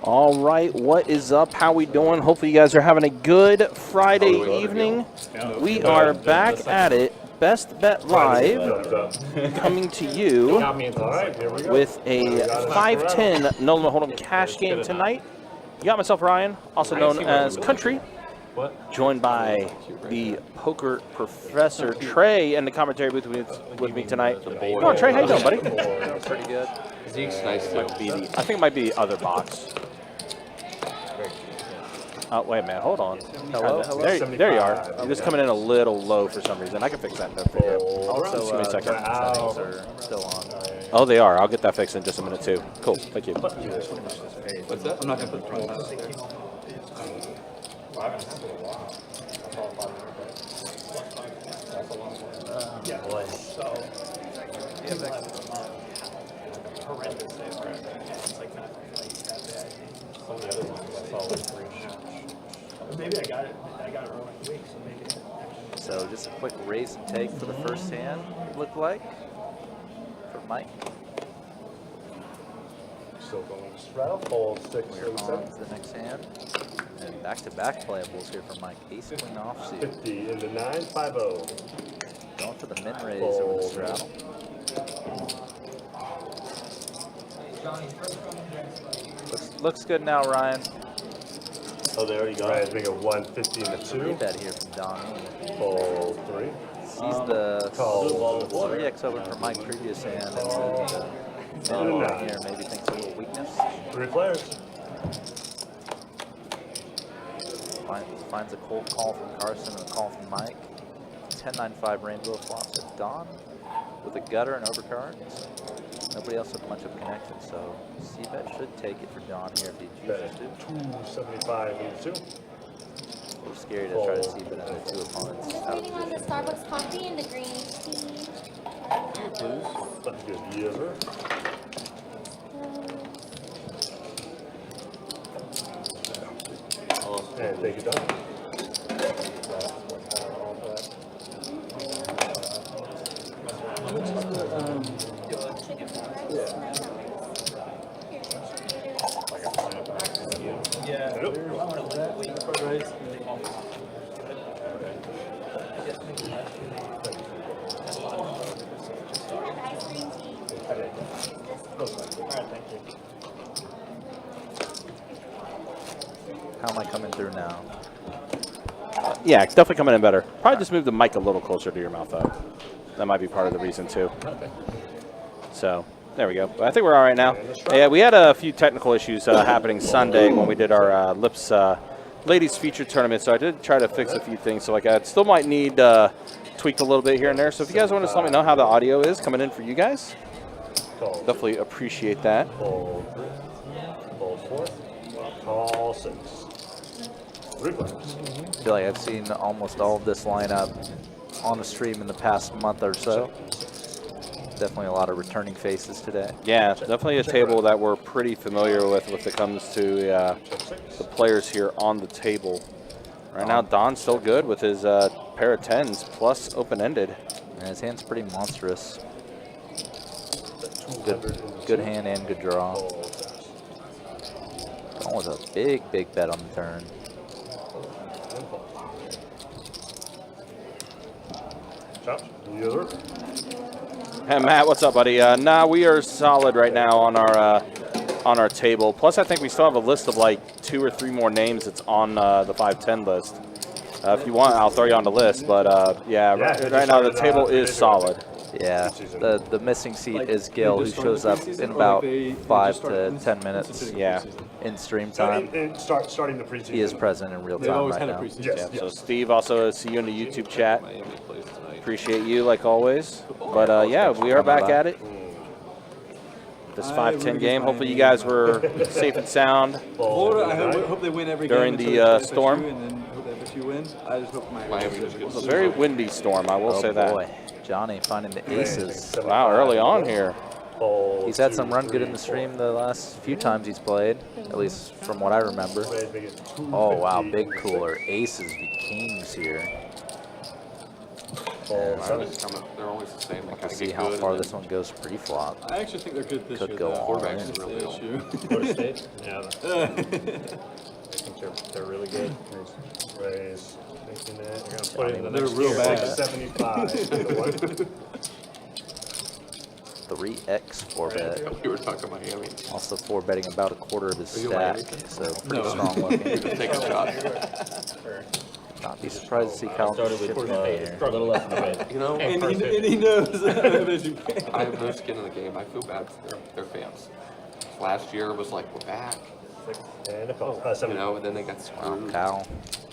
All right, what is up? How we doing? Hopefully you guys are having a good Friday evening. We are back at it. Best Bet Live coming to you with a 5-10 no limit hold'em cash game tonight. You got myself, Ryan, also known as Country, joined by the poker professor Trey in the commentary booth with me tonight. Oh, Trey, how you doing, buddy? Pretty good. Zeke's nice too. I think it might be the other box. Oh, wait a minute. Hold on. Hello? There you are. You're just coming in a little low for some reason. I can fix that note for you. Also, just give me a second. settings are still on. Oh, they are. I'll get that fixed in just a minute, too. Cool. Thank you. What's that? I'm not going to put the front out there. Maybe I got it wrong last week, so maybe. So just a quick raise and take for the first hand, look like, for Mike. Still going straddle, fold 6, We're on to the next hand. And back-to-back playables here for Mike. Ace queen offsuit. 50 into 950. Going for the min raise over the straddle. Looks good now, Ryan. Oh, there you go. Ryan's making a 150 into 2. Read that here from Don. Fold 3. Sees the Call. 3x over for Mike previous hand and the min here maybe thinks a little weakness. 3 players. Finds a cold call from Carson and a call from Mike. 10-9-5 rainbow flops at Don with a gutter and overcards. Nobody else with much of a connection, so C-bet should take it for Don here if he chooses to. 275 into 2. We're scary to try to C-bet under two opponents. Just waiting on the Starbucks coffee and the green tea. That's good. Yes, sir. And take it down. How am I coming through now? Yeah, it's definitely coming in better. Probably just move the mic a little closer to your mouth, though. That might be part of the reason, too. So, there we go. But I think we're all right now. Yeah, we had a few technical issues happening Sunday when we did our Lips Ladies Feature Tournament, so I did try to fix a few things. So, like, I still might need tweaked a little bit here and there. So, if you guys want to just let me know how the audio is coming in for you guys, definitely appreciate that. Fold 3. Fold 4. Call 6. 3 players. I feel like I've seen almost all of this lineup on the stream in the past month or so. Definitely a lot of returning faces today. Yeah, definitely a table that we're pretty familiar with when it comes to the players here on the table. Right now, Don's still good with his pair of 10s plus open-ended. And his hand's pretty monstrous. Good hand and good draw. Going with a big bet on the turn. Hey Matt, what's up, buddy? Nah, we are solid right now on our table. Plus, I think we still have a list of like 2 or 3 more names that's on the 5-10 list. If you want, I'll throw you on the list. But yeah, right now the table is solid. Yeah, the missing seat is Gil, who shows up in about 5 to 10 minutes. Yeah, in stream time. Starting the preseason. He is present in real time right now. Yes. So Steve, also see you in the YouTube chat. Appreciate you like always. But yeah, we are back at it. This 5-10 game. Hopefully you guys were safe and sound. Florida, I hope they win every during game the storm. and then hope they have a few wins. I just hope It was a very windy storm, I will say that. Boy, Johnny finding the aces. Wow, early on here. He's had some run good in the stream the last few times he's played, at least from what I remember. Oh wow, big cooler. Aces v kings here. They're always the same. Like a see get how good. far and this one goes pre-flop. I actually think they're good this Could year. go though. all Quarterbacks in. That's really the don't. issue. Florida State? Yeah, I They're think they're really good. Raise. Making it. They're going to put it in the They're next real year. bad. Like 75. to 1. 3x 4-bet. We were talking Miami. Also 4-betting about a quarter of his Are you stack, Miami? so pretty No. strong looking. Take a shot. Not be surprised to see Kyle Started with chip in a here. little less than a bit. You know, And he knows. I have no skin in the game. I feel bad for their fans. Last year was like, we're back. And a call. You 70. know, and then they got Wow, screwed. Kyle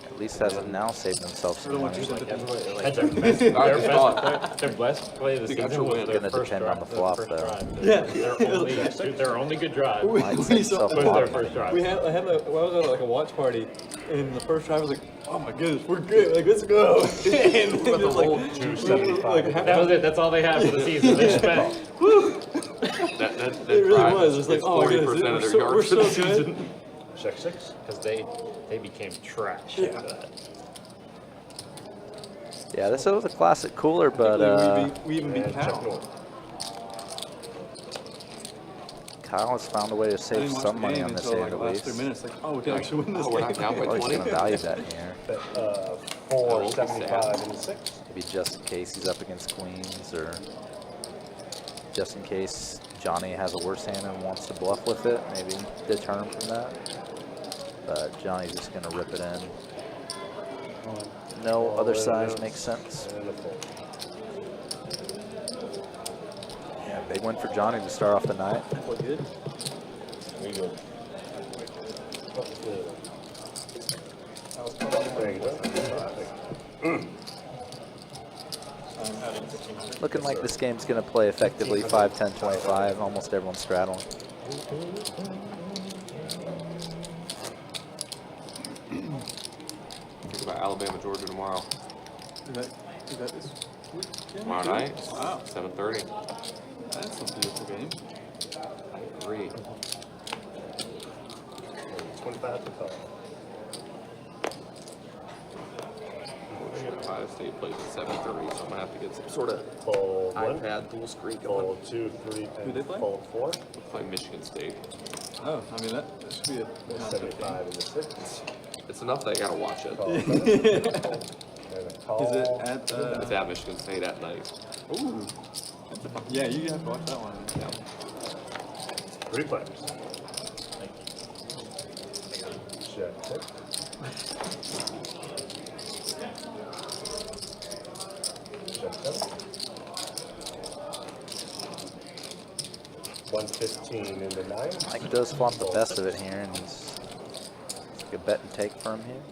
at least has now saved himself some money. That's our best. Their best play of the You got season your was win. their Gonna first depend drive. on the flop, first though. drive. Yeah. Their only good drive Might was set himself we up. their first drive. I had I was at like a watch party, and the first drive I was like, oh my goodness, we're good. Like, let's go. And then But the just like, whole 275. like half, That was it. That's all they had for the season. They spent. That it really drive was. is- It's like, it's oh my 40% goodness, of their we're yards for so the good. season. Check 6. Because they became trash Yeah. after that. Yeah, this was a classic cooler, but we even beat And check Cal. north. Kyle has found a way to I save didn't watch some the money game on this until hand like at the last 3 least. minutes. Like, oh, we can actually win this Oh, we're not game. down by Oh, he's 20. going to value bet here. 475 and 6. Maybe just in case he's up against queens, or just in case Johnny has a worse hand and wants to bluff with it, maybe deter him from that. But Johnny's just going to rip it in. No other size makes sense. And a 4. Yeah, big win for Johnny to start off the night. What good? We go. There you go. Looking like this game's going to play effectively 5, 10, 25. Almost everyone's straddling. Think about Alabama, Georgia tomorrow. Is that this week? Tomorrow night, Wow. 7:30. That's a beautiful game. I agree. 25 to call. Ohio State plays at 7:30, so I'm gonna have to get some sort of Fold 1. iPad dual screen going. Fold 2, 3, Who they and play? fold 4. Play Michigan State. Oh, I mean, that should be a 75 and the 6. It's enough that I gotta watch it. Call. Is And a call. it at, It's at Michigan State at night. ooh. Yeah, you have to watch that one. Yeah. 3 players. Check 6. Check 7. 115 in the 9. Mike does flop the best of it here, and it's like a bet and take for him here.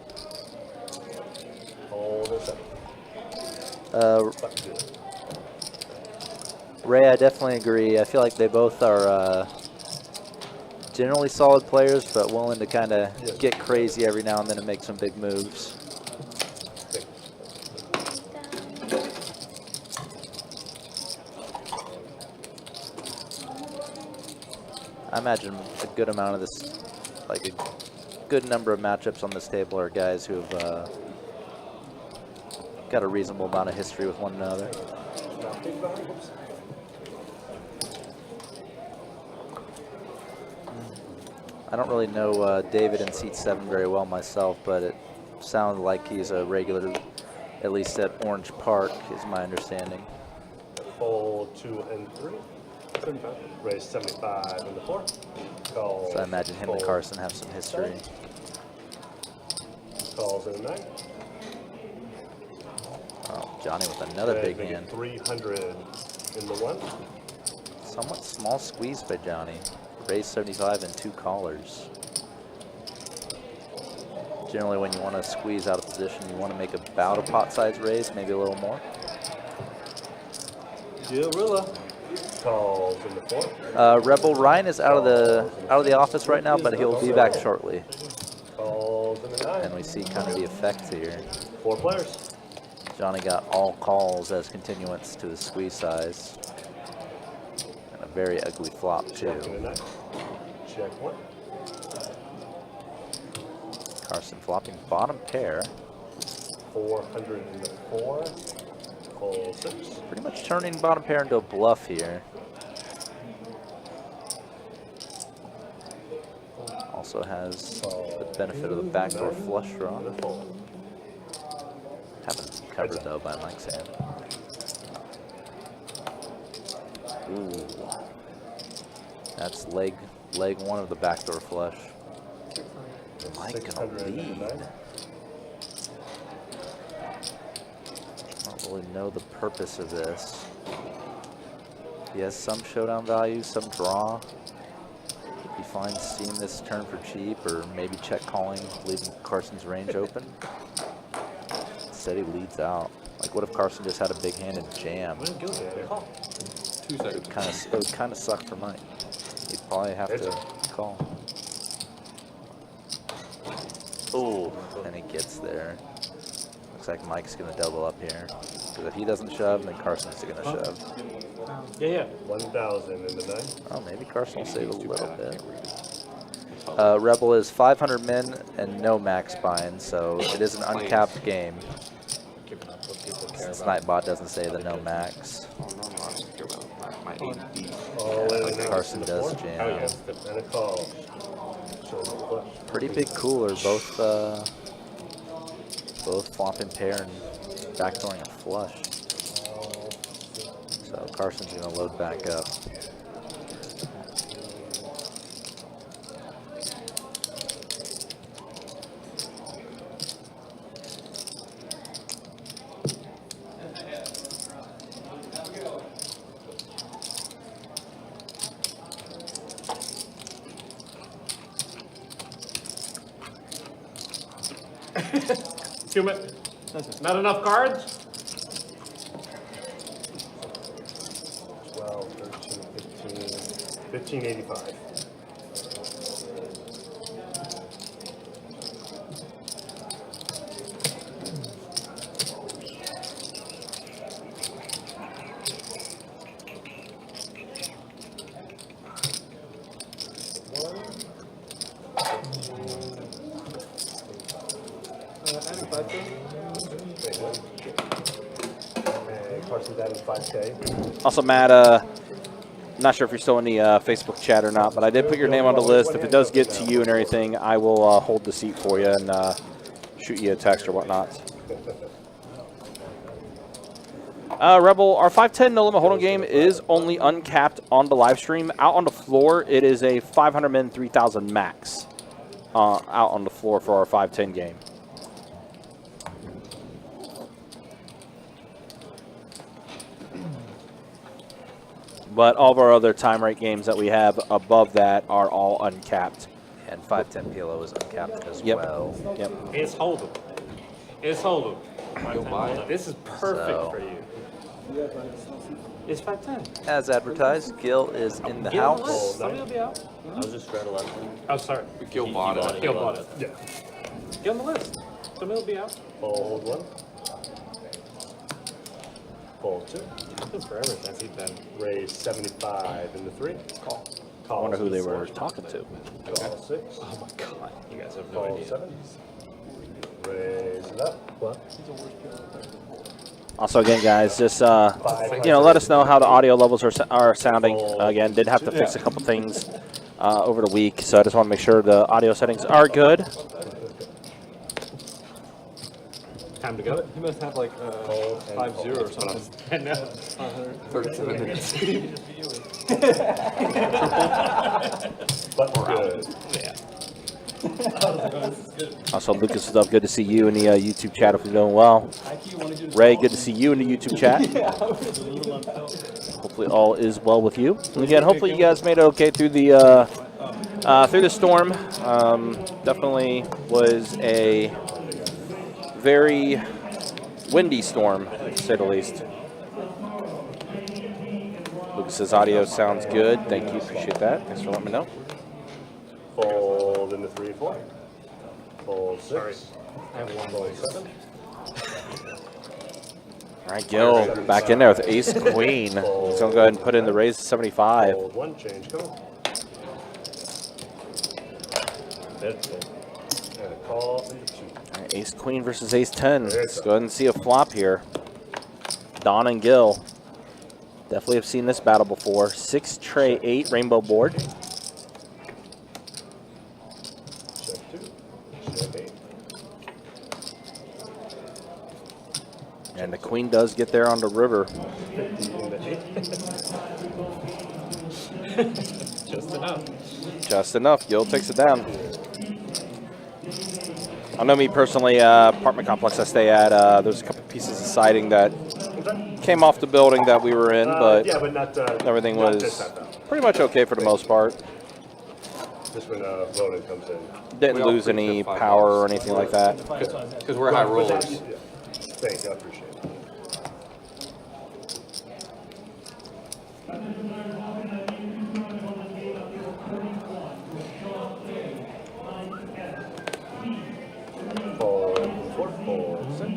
Hold a 7. Fuck you. Ray, I definitely agree. I feel like they both are generally solid players, but willing to kind of get crazy every now and then and make some big moves. I imagine a good amount of this, like a good number of matchups on this table are guys who have got a reasonable amount of history with one another. I don't really know David in seat 7 very well myself, but it sounded like he's a regular, at least at Orange Park, is my understanding. Fold 2 and 3. 75. Raise 75 in the 4. Call. So I imagine him and fold. Carson have some history. Calls in the 9. Oh, Johnny with another big Make it hand. 300 in the 1. Somewhat small squeeze by Johnny. Raise 75 and 2 callers. Generally, when you want to squeeze out of position, you want to make about a pot size raise, maybe a little more. Gorilla. Calls in the 4. Rebel Ryan is out of the office right now, but he'll be back shortly. Calls in the 9. And we see kind of the effect here. 4 players. Johnny got all calls as continuance to the squeeze size. And a very ugly flop, Check in too. the 9. Check 1. Carson flopping bottom pair. 400 in the 4. Fold 6. Pretty much turning bottom pair into a bluff here. Also has the benefit of the backdoor flush draw. And a fold. Haven't covered though by Mike's hand. Ooh. That's leg one of the backdoor flush. Mike gonna lead. Don't really know the purpose of this. He has some showdown value, some draw. He'd be fine seeing this turn for cheap, or maybe check calling, leaving Carson's range open. Instead he leads out. Like, what if Carson just had a big hand and jam? Call. 2 seconds. It would kind of suck for Mike. He'd probably have to call. Oh, and he gets there. Looks like Mike's gonna double up here. Because if he doesn't shove, then Carson's gonna shove. Yeah. 1,000 in the 9. Oh, maybe Carson will save a little bit. Rebel is 500 min and no max bind, so it is an uncapped game. Giving up what people care Since about. Nightbot doesn't say the no max. Oh, no, I don't care about my AD. All in and out Carson to the does 4. jam. And a call. Show the flush. Pretty big cooler, both flopping pair and backdooring a flush. So Carson's gonna load back up. Too much. Not enough cards? 12, 13, 15, 1585. Carson's adding 5K. Also, Matt, I'm not sure if you're still in the Facebook chat or not, but I did put your name on the list. If it does get to you and everything, I will hold the seat for you and shoot you a text or whatnot. Rebel, our 510 no limit hold'em game is only uncapped on the live stream. Out on the floor, it is a 500 min 3,000 max out on the floor for our 510 game. But all of our other time rate games that we have above that are all uncapped. And 510 PLO is uncapped as Yep. well. Yep. It's hold'em. It's hold'em. You'll buy it. This is perfect So- for you. It's 510. As advertised, Gil is in the Get on the house. list. Somebody will be out. I was just straddle up. Oh, sorry. Gil bought it. Gil bought it. Yeah. Get on the list. Somebody will be out. Fold 1. Fold 2. It's been forever since he's been. Raise 75 in the 3. Call. I wonder who they were talking to. Call 6. Oh my god. You guys have no Fold idea. 7. Raise it up. What? Also, again, guys, just let us know how the audio levels are sounding. Again, did have to fix a couple things over the week, so I just want to make sure the audio settings are good. Time to go. He must have like 5-0 or something. I know. 37 minutes. But good. Yeah. Also, Lucas Stuff, good to see you in the YouTube chat. If you're doing well. Ray, good to see you in the YouTube chat. Hopefully, all is well with you. And again, hopefully, you guys made it okay through the storm. Definitely was a very windy storm, to say the least. Lucas's audio sounds good. Thank you. Appreciate that. Thanks for letting me know. Fold in the 3, 4. Fold 6. I have one Fold voice. 7. All right, Gil, back in there with ace queen. He's going to go ahead and put in the raise to 75. Fold 1. Change code. And a call into 2. All right, ace queen versus ace 10. Let's go ahead and see a flop here. Don and Gil. Definitely have seen this battle before. 6 tray 8 rainbow board. Check 2. Check 8. And the queen does get there on the river. 50 in the 8. Just enough. Just enough. Gil takes it down. I know me personally, apartment complex I stay at, there's a couple pieces of siding that came off the building that we were in, but yeah, but not, everything not was this time, though. pretty much okay for the most part. Just when Ronan comes in. Didn't We all lose any appreciate power or $5. anything like that. Because we're high rollers. Yeah. Thank you, I appreciate it. Fold 4, fold 6.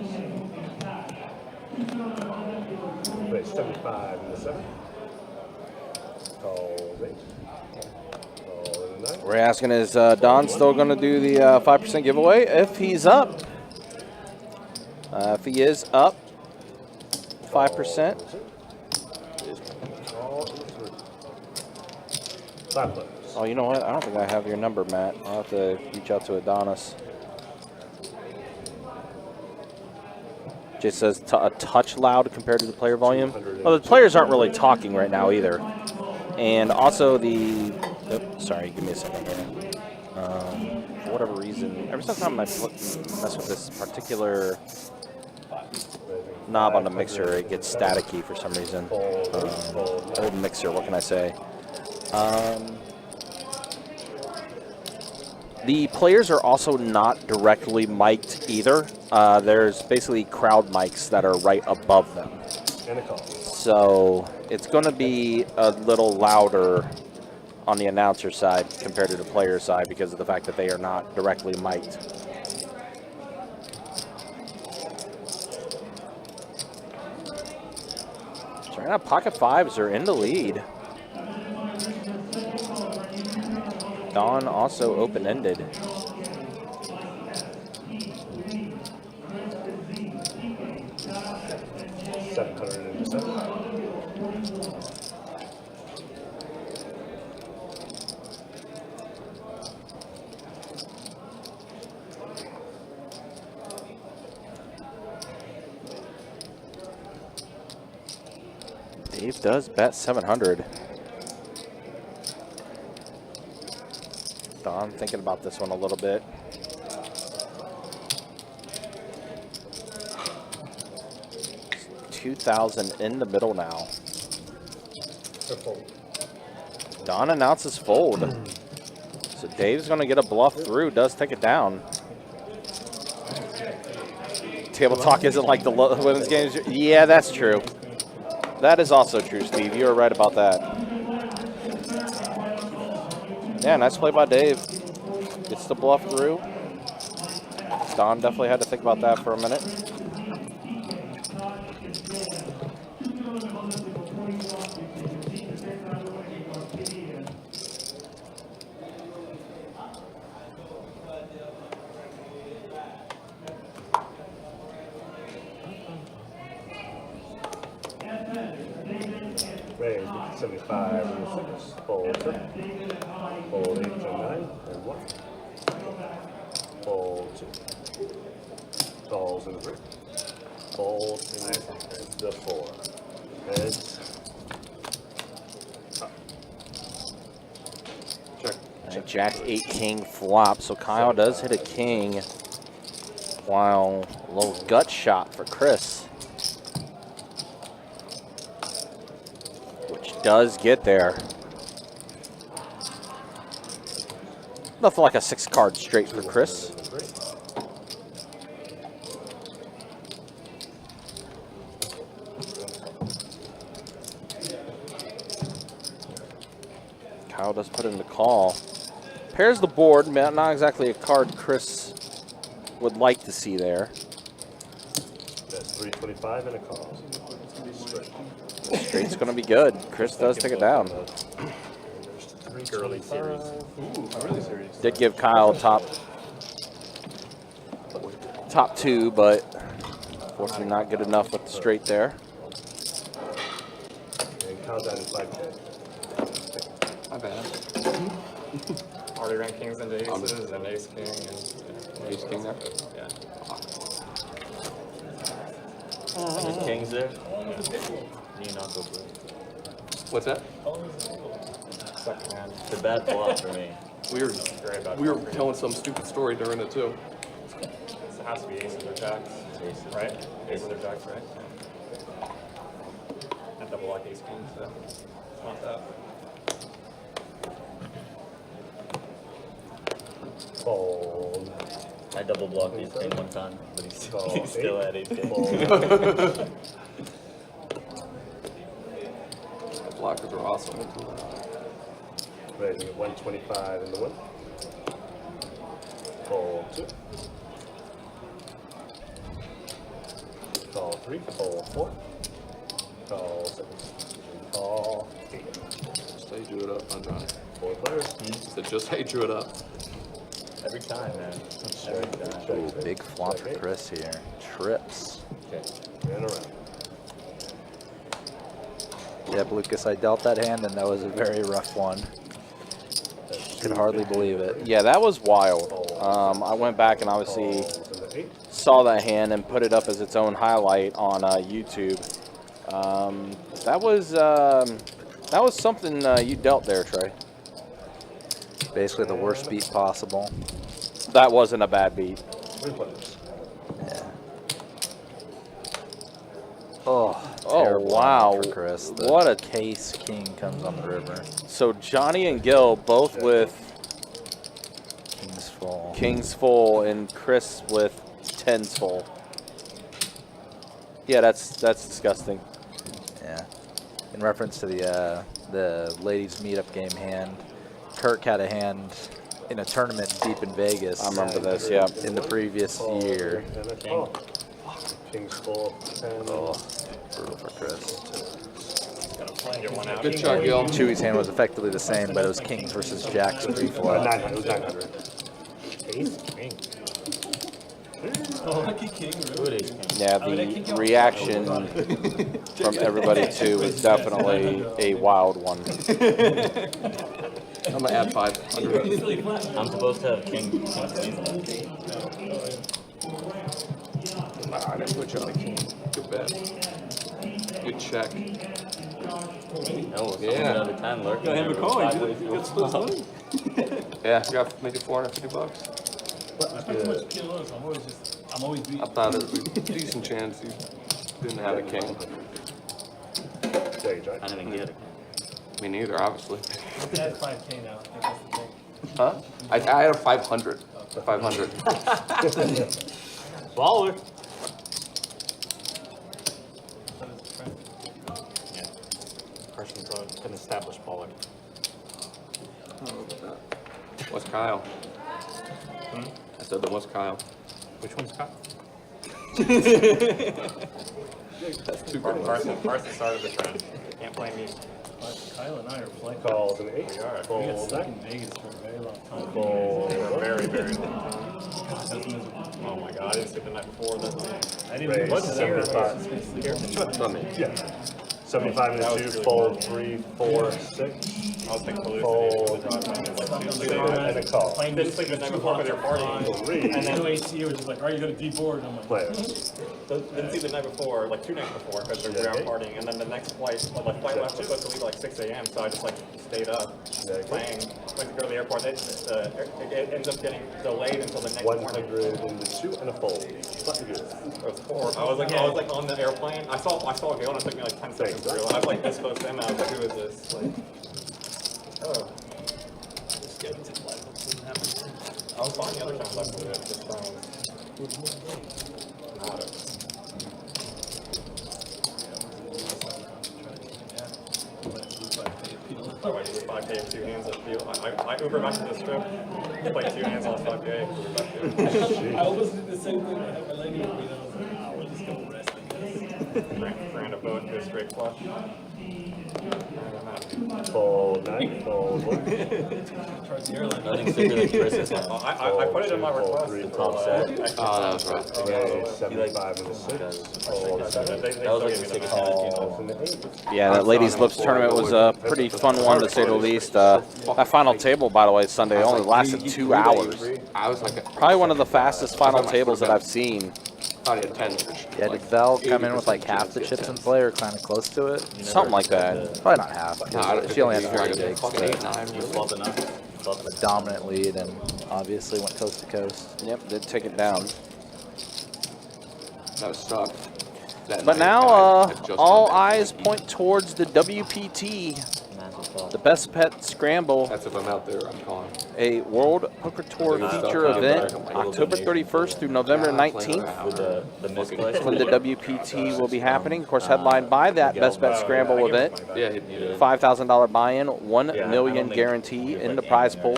Wait, 75 in the 7. Call 8. Call in the 9. We're asking, is Don still going to do the 5% giveaway? If he's up. If he is up 5%. Call 3. 5 players. Oh, you know what? I don't think I have your number, Matt. I'll have to reach out to Adonis. Jay says a touch loud compared to the player volume. Well, the players aren't really talking right now either. And also the... Oops, sorry, give me a second here. For whatever reason, every time I mess with this particular knob on the mixer, it gets staticky for some reason. Old mixer, what can I say? The players are also not directly mic'd either. There's basically crowd mics that are right above them. And a call. So it's going to be a little louder on the announcer side compared to the player side because of the fact that they are not directly mic'd. So right now, pocket fives are in the lead. Don also open-ended. Dave does bet 700. Don thinking about this one a little bit. $2,000 in the middle now. Don announces fold. So Dave's going to get a bluff through, does take it down. Table talk isn't like the women's games. Yeah, that's true. That is also true, Steve. You are right about that. Yeah, nice play by Dave. Gets the bluff through. Don definitely had to think about that for a minute. Ray, 75 and 6. Fold 7. Fold 8 and 9 and 1. Fold 2. Calls in the 3. Fold in the 4. Heads. Up. Check. And Jack 8 king flop. So Kyle does hit a king. While a little gut shot for Chris. Does get there. Nothing like a 6-card straight for Chris. Kyle does put in the call. Pairs the board, not exactly a card Chris would like to see there. That's 325 and a call. Straight. Straight's going to be good. Chris does take it down. Early series. Ooh, early series. Did give Kyle top 2, but unfortunately not good enough with the straight there. countdown to 5K. My bad. Already ran kings into aces and ace king and Ace king there? yeah. Any kings there? You not go blue. What's that? Second hand. It's a bad flop for me. We were Very bad. we were telling some stupid story during it too. It has to be aces or jacks, Aces. right? Aces or jacks, right? And double lock ace king, so it's not that. Fold. I double blocked ace king one time, but he's still at 8K. The blockers are awesome. Raising at 125 in the 1. Fold 2. Call 3. Fold 4. Call 6. Call 8. Just how you drew it up, huh, Johnny? 4 players. He said just how you drew it up. Every time, man. Every time. Ooh, big flop for Chris here. Trips. Okay. And around. Yep, Lucas, I dealt that hand, and that was a very rough one. Could hardly believe it. Yeah, that was wild. I went back and obviously Calls in the 8. saw that hand and put it up as its own highlight on YouTube. That was something you dealt there, Trey. Basically the worst beat possible. That wasn't a bad beat. 3 players. Yeah. Oh, Oh, terrible wow. for Chris. The What a ace king comes on the river. So Johnny and Gil both with King's full. kings full and Chris with tens full. Yeah, that's disgusting. Yeah. In reference to the ladies meetup game hand, Kirk had a hand in a tournament deep in Vegas. I remember this, yeah. In the previous Fold year. and a call. King's full. 10. Oh, brutal for Chris. Get one out. Good shot, Gil. Chewy's hand was effectively the same, but it was kings versus jacks pre-flop. 900. It was 900. Ace king. Yeah, the reaction from everybody too was definitely a wild one. I'm gonna add 500. I'm supposed to have king queen. I didn't put you on a king. Good bet. Good check. Oh, Yeah. another time lurking. Got him a there. coin, Sideways dude. go Got split up. money. Yeah, you got maybe $450. I thought it was a decent chance you didn't have a king. There you go. I didn't get it. Me neither, obviously. That's 5K now. I think that's the thing. Huh? I had a 500. 500. Baller. Yeah. Carson's an established baller. What's Kyle? I said that was Kyle. Which one's Kyle? That's too good. Carson started the trend. Can't blame me. Kyle and I are playing. Calls in the 8. We are. We got Fold stuck 9. in Vegas for a very long time. Fold. For a very, very long time. That's miserable. Oh my god, I didn't sleep the night before. That's I didn't Raise even watch 75. Yeah. 75 and a 2. Fold 3, 4, 6. I was thinking Fold. hallucinating. And a call. playing Didn't sleep the night before because they were partying. 3 And then AC was just like, all right, you got to deboard. And I'm like, players. Didn't sleep the night before, like 2 nights before, because we were out partying. And then the next flight, flight left was supposed to leave at like 6 a.m. So I just like stayed up playing. Went to go to the airport. It ends up getting delayed until the next morning. 100 and a 2 and a fold. Fucking good. It was horrible. I was like on the airplane. I saw Gil and it took me like 10 seconds to realize. I was like this close to him and I was like, who is this? Like, oh. I was fine the other times I played it. Just not it. Oh, I did 5K in 2 hands. I Uber back to the strip. Played 2 hands on 5K. Uber back to I almost did the same thing. I had my lady with me. And I was like, we'll just go rest, I guess. ran a boat to a straight flush. Fold 9. Alright, fold one. Nothing bigger than Chris's. I put it in my request. Three, Top set. Oh, that was rough. Okay, 75 and a 6. Fold That was like the sickest hand I've seen all. and an 8. Yeah, that Ladies Bluffs tournament was a pretty fun one, to say the least. That final table, by the way, Sunday only lasted 2 hours. I was like, Probably one of the fastest final tables that I've seen. thought he had 10. Yeah, did Val come in with like half the chips in play or kind of close to it? Something like that. Probably not half. She only had 3 bigs. Fucking but 8, 9. You flop enough. a dominant lead and obviously went coast to coast. Yep, did take it down. That was struck. But now, all eyes point towards the WPT, the Best Bet Scramble, That's if I'm out there, I'm calling. a World Poker Tour feature event, October 31st through November 19th. With the misplay. When the WPT will be happening, of course, headlined by that Best Bet Scramble event. Yeah, he needed it. $5,000 buy-in, $1 million guarantee in the prize pool.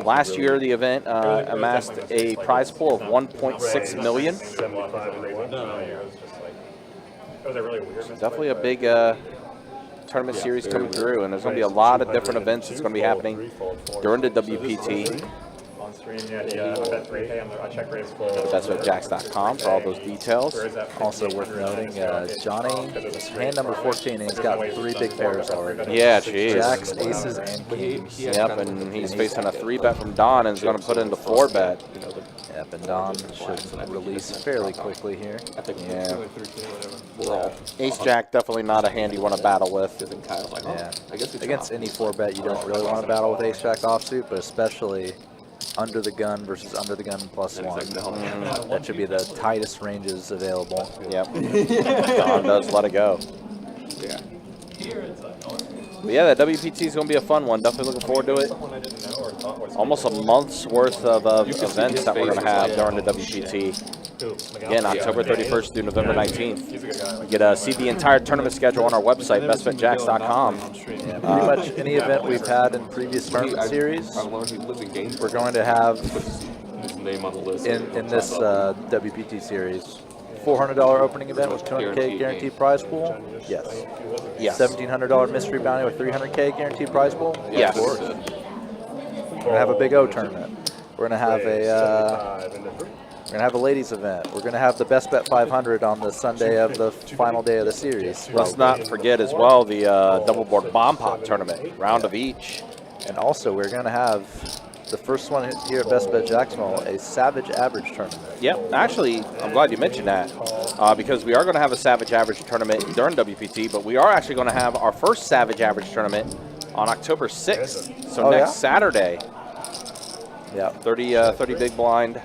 Last year, the event amassed a prize pool of $1.6 million. 75 and a 1. It was a really weird Definitely a big tournament series coming through, and there's going to be a lot of different events that's going to be happening during the WPT. on stream. Yeah, I bet 3K on the check raise for BestBetJacks.com for all those details. Also worth noting, Johnny is hand number 14, and he's got 3 big pairs already. Yeah, jeez. Jacks, aces, and kings. Yep, and he's facing a 3-bet from Don and is going to put into 4-bet. Yep, and Don should release fairly quickly here. Yeah. Ace-Jack definitely not a hand you want to battle with. Yeah, against any 4-bet, you don't really want to battle with ace-jack offsuit, but especially under the gun versus under the gun +1. That should be the tightest ranges available. Yep. Don does let it go. Yeah. But yeah, that WPT is going to be a fun one. Definitely looking forward to it. Almost a month's worth of events that we're going to have during the WPT. Again, October 31st through November 19th. You get see the entire tournament schedule on our website, bestbetjacks.com. Yeah, pretty much any event we've had in previous tournament series, we're going to have His name on the list. in this WPT series. $400 opening event with 200K guaranteed prize pool. Yes. Yes. $1,700 mystery bounty with 300K guaranteed prize pool. Yes. We're gonna have a big O tournament. We're gonna have a ladies event. We're gonna have the Best Bet 500 on the Sunday of the final day of the series. Let's not forget as well the double board bomb pop tournament, round of each. And also we're gonna have the first one here at Best Bet Jacksonville, a Savage Average tournament. Yep, actually, I'm glad you mentioned that because we are going to have a Savage Average tournament during WPT, but we are actually going to have our first Savage Average tournament on October 6th, so next Saturday. Yeah, 30 big blind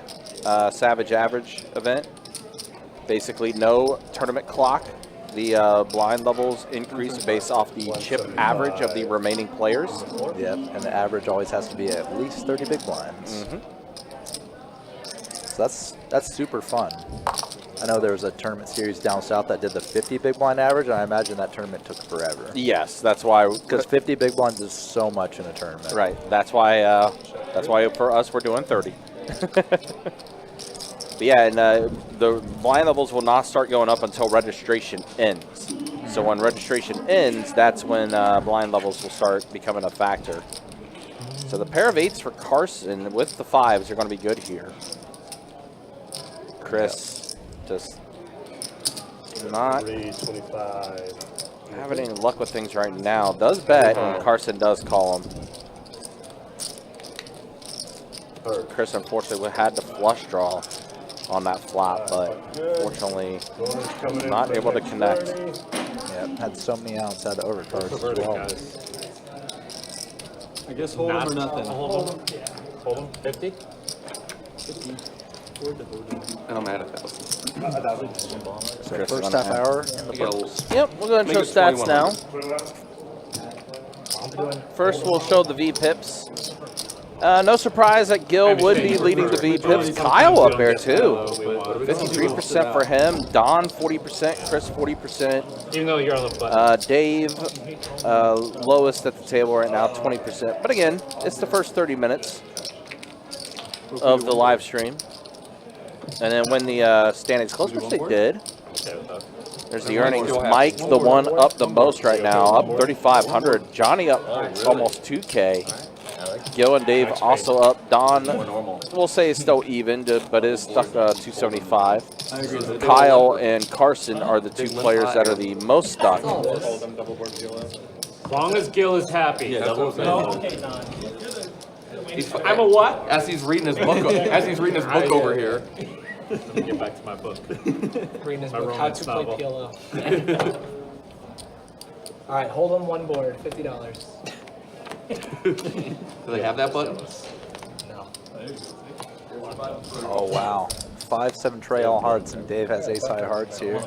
Savage Average event. Basically, no tournament clock. The blind levels increase based off the chip average of the remaining players. Yep, and the average always has to be at least 30 big blinds. So that's super fun. I know there was a tournament series down south that did the 50 big blind average, and I imagine that tournament took forever. Yes, that's why. Because 50 big blinds is so much in a tournament. Right. That's why for us we're doing 30. But yeah, and the blind levels will not start going up until registration ends. So when registration ends, that's when blind levels will start becoming a factor. So the pair of 8s for Carson with the 5s are going to be good here. Chris just not having any luck with things right now. Does bet, and Carson does call him. Chris unfortunately had to flush draw on that flop, but fortunately not able to connect. Yeah, had so many outs, had to overcard as well. I guess hold him or nothing. Hold him. 50? And I'm at 1,000. So first half hour in the books. Yep, we're going to show stats now. First, we'll show the V-pips. No surprise that Gil would be leading the V-pips. Kyle up there, too. 53% for him. Don, 40%. Chris, 40%. Even though you're on the button. Dave, lowest at the table right now, 20%. But again, it's the first 30 minutes of the live stream. And then when the standings close, which they did, There's the earnings. Mike, the one up the most right now, up 3,500. Johnny up almost 2K. Gil and Dave also up. Don, we'll say is still even, but is stuck 275. Kyle and Carson are the 2 players that are the most stuck. As long as Gil is happy. Yeah, that's what I'm saying. I'm a what? As he's reading his book, over here. Let me get back to my book. Reading his My book, How romance to Play novel. PLO. All right, hold on one board, $50. Do they have that button? No. Oh, wow. 5-7 tray all hearts, and Dave has ace high hearts here.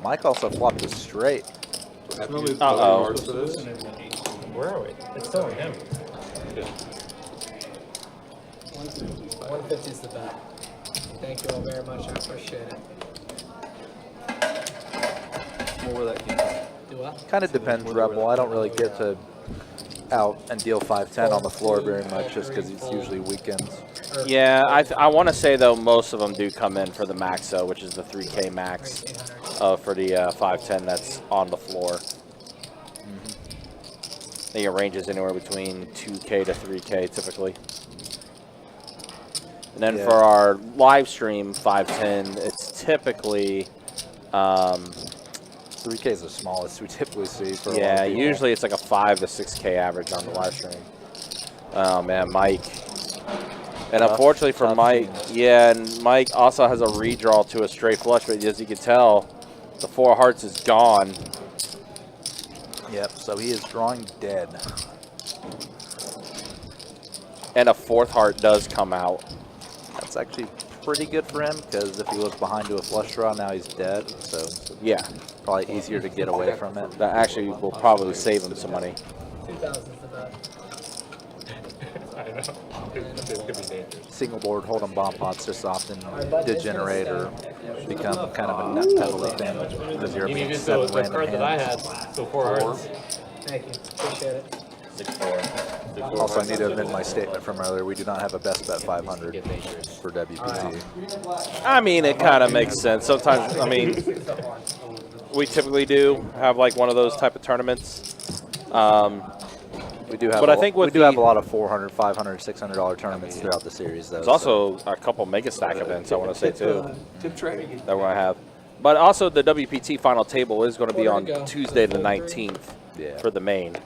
Mike also flopped a straight. Uh-oh. Where are we? It's still him. 150 is the bet. Thank you all very much. I appreciate it. More that game. Do what? Kind of depends, Rebel. I don't really get to out and deal 5-10 on the floor very much just because it's usually weekends. Yeah, I want to say, though, most of them do come in for the max, though, which is the 3K max for the 5-10 that's on the floor. I think it ranges anywhere between 2K to 3K typically. And then for our live stream 5-10, it's typically 3K is the smallest we typically see. For usually it's like a 5 to 6K average on the live stream. Oh man, Mike. And unfortunately for Mike, and Mike also has a redraw to a straight flush, but as you can tell, the 4 of hearts is gone. Yep, so he is drawing dead. And a 4th heart does come out. That's actually pretty good for him because if he was behind to a flush draw, now he's dead. So yeah, probably easier to get away from it. That actually will probably save him some money. 2,000 is the bet. I know. This could be dangerous. Single board hold'em bomb pots just often degenerate or become kind of a nut peddly thing because you're You being needed 7 the random card that I hands. had. So 4 hearts. Thank you. Appreciate it. 6-4. Also, I need to amend my statement from earlier. We do not have a best bet 500 for WPT. I mean, it kind of makes sense. Sometimes, I mean, we typically do have like one of those type of tournaments. We do have, but I think we do have a lot of $400, $500, $600 tournaments throughout the series, though. There's also a couple mega stack events I want to say too Tip tray. that we're gonna have. But also the WPT final table is going to be on Tuesday the 19th for the main.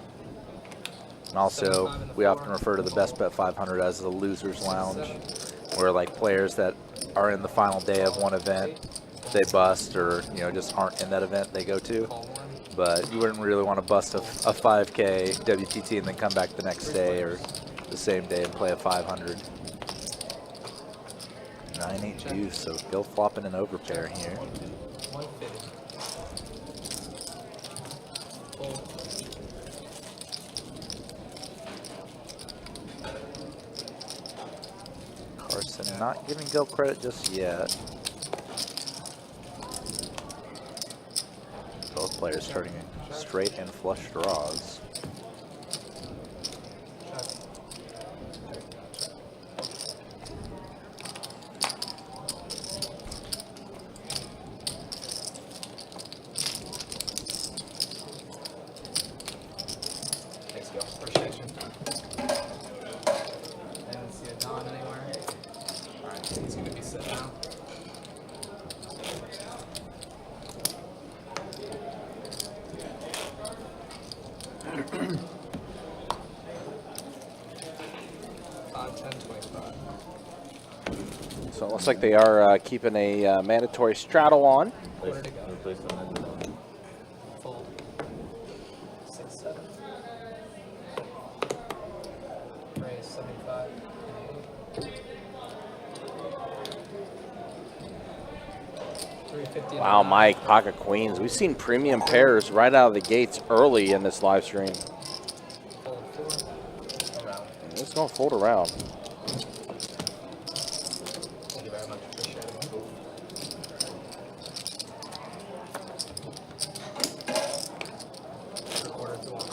And also, we often refer to the best bet 500 as the losers lounge, where like players that are in the final day of one event, they bust or just aren't in that event they go to. But you wouldn't really want to bust a 5K WPT and then come back the next day or the same day and play a 500. 9-8 juice, so Bill flopping an overpair here. 150. Carson not giving Gil credit just yet. Both players starting straight and flush draws. Thanks, Gil. Appreciate you. I don't see a Don anywhere. All right, he's going to be sitting now. So it looks like they are keeping a mandatory straddle on. Quarter to go. Fold. 6-7. Raise 75. Wow, Mike, pocket queens. We've seen premium pairs right out of the gates early in this live stream. Fold 4. Around. It's going to fold around. Thank you very much. Appreciate it. Quarter to 1.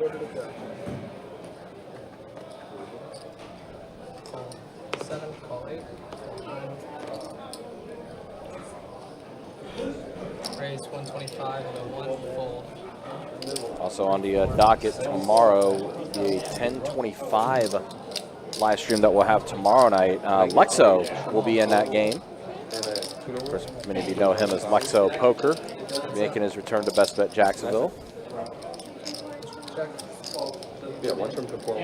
quarter to go. Call 7, call 8, call 9. Raise 125 and a 1 fold. Also on the docket tomorrow, the 10:25 live stream that we'll have tomorrow night. Lexo will be in that game. Of course, many of you know him as Lexo Poker, making his return to Best Bet Jacksonville. Yeah, one from to 4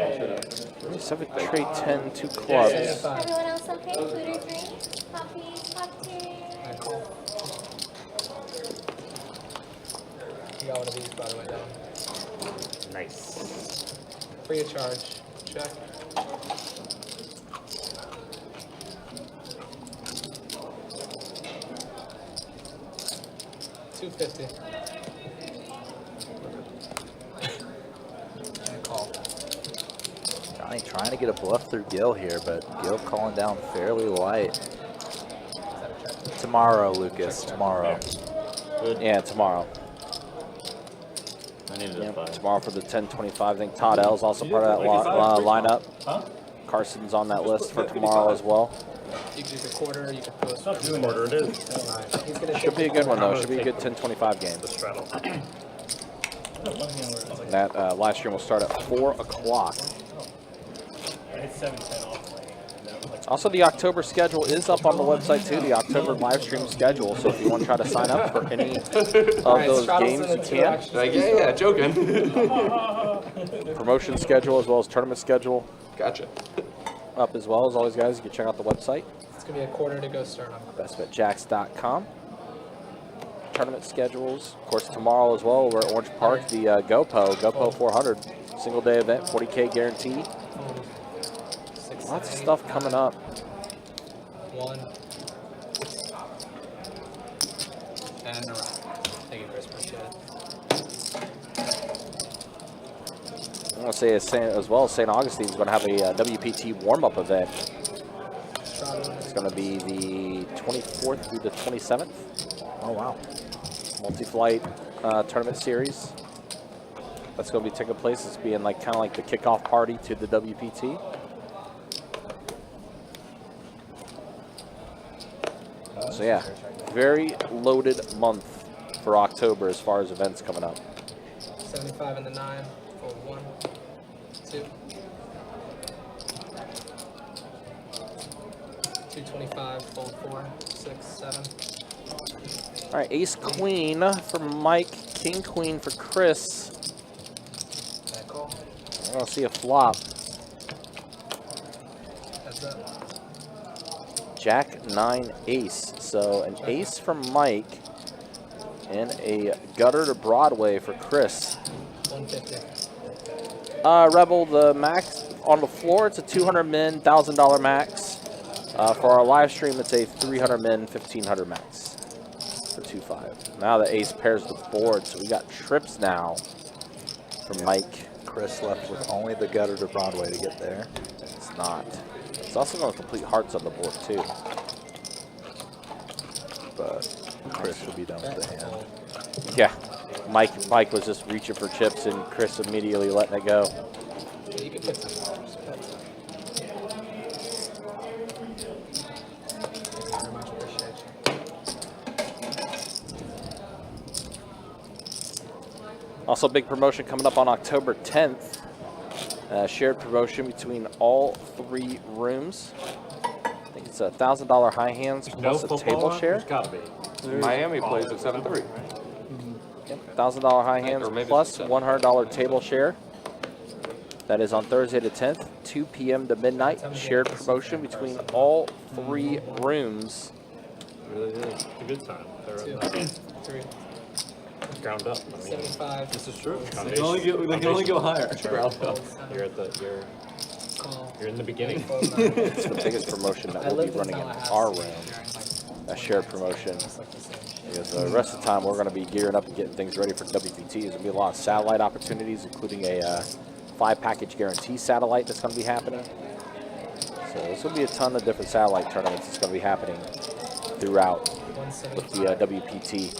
7 trade 10, 2 clubs. Everyone else okay? Food or drink? Coffee, cocktail? You got one of these, by the way, Don. Nice. Free of charge. Check. $250. And call. Johnny trying to get a bluff through Gil here, but Gil calling down fairly light. Tomorrow, Lucas, tomorrow. Yeah, tomorrow. I needed a Yep, 5. tomorrow for the 10:25. I think Todd L's also part of that lineup. Carson's on that list for tomorrow as well. You can use a quarter, you can post. Quarter it is. He's gonna Should be a good one though. Should be a good 10:25 game. The straddle. That live stream will start at 4 o'clock. I hit 710 off. Also, the October schedule is up on the website too. The October live stream schedule. So if you want to try to sign up for any of those games, you can. Like, yeah, joking. Promotion schedule as well as tournament schedule Gotcha. up as well. As always, guys, you can check out the website. It's gonna be a quarter to go sternum. bestbetjacks.com. Tournament schedules, of course, tomorrow as well. We're at Orange Park. The GoPo 400 single day event, 40K guarantee. Lots of stuff coming up. 1. And a round. Thank you, Chris. Appreciate it. I want to say as well, St. Augustine's going to have a WPT warm-up event. It's going to be the 24th through the 27th. Oh, wow. Multi-flight tournament series. That's going to be taking place. It's being like kind of like the kickoff party to the WPT. So yeah, very loaded month for October as far as events coming up. 75 and the 9. Fold 1, 2. 225. Fold 4, 6, 7. All right, Ace Queen for Mike, King Queen for Chris. That call. I want to see a flop. Heads up. Jack 9 Ace. So an ace from Mike and a gutter to Broadway for Chris. 150. Rebel, the max on the floor, it's a 200 min, $1,000 max. For our live stream, it's a 300 min, 1,500 max for 2.5. Now the ace pairs the board, so we got trips now from Mike. Chris left with only the gutter to Broadway to get there. It's not. It's also going to complete hearts on the board too. But Chris will be done with the hand. Yeah, Mike was just reaching for chips and Chris immediately letting it go. You can put some $10. Very much appreciate you. Also, big promotion coming up on October 10th. Shared promotion between all 3 rooms. I think it's a $1,000 high hands plus a table share. It's gotta be. Miami plays at 7:30. Yep, $1,000 high hands Or maybe plus it's 7. $100 table share. That is on Thursday the 10th, 2 p.m. to midnight. Shared promotion between all 3 rooms. Really is. It's a good time. They're 2, 3, ground up. I mean, 75. this is true. They can only go higher. Ground up. You're at the Call. you're in the beginning. Fold 9. It's the biggest promotion that we'll be running in our room. A shared promotion. Because the rest of the time we're going to be gearing up and getting things ready for WPT. There's going to be a lot of satellite opportunities, including a 5-package guarantee satellite that's going to be happening. So there's going to be a ton of different satellite tournaments that's going to be happening throughout with the WPT.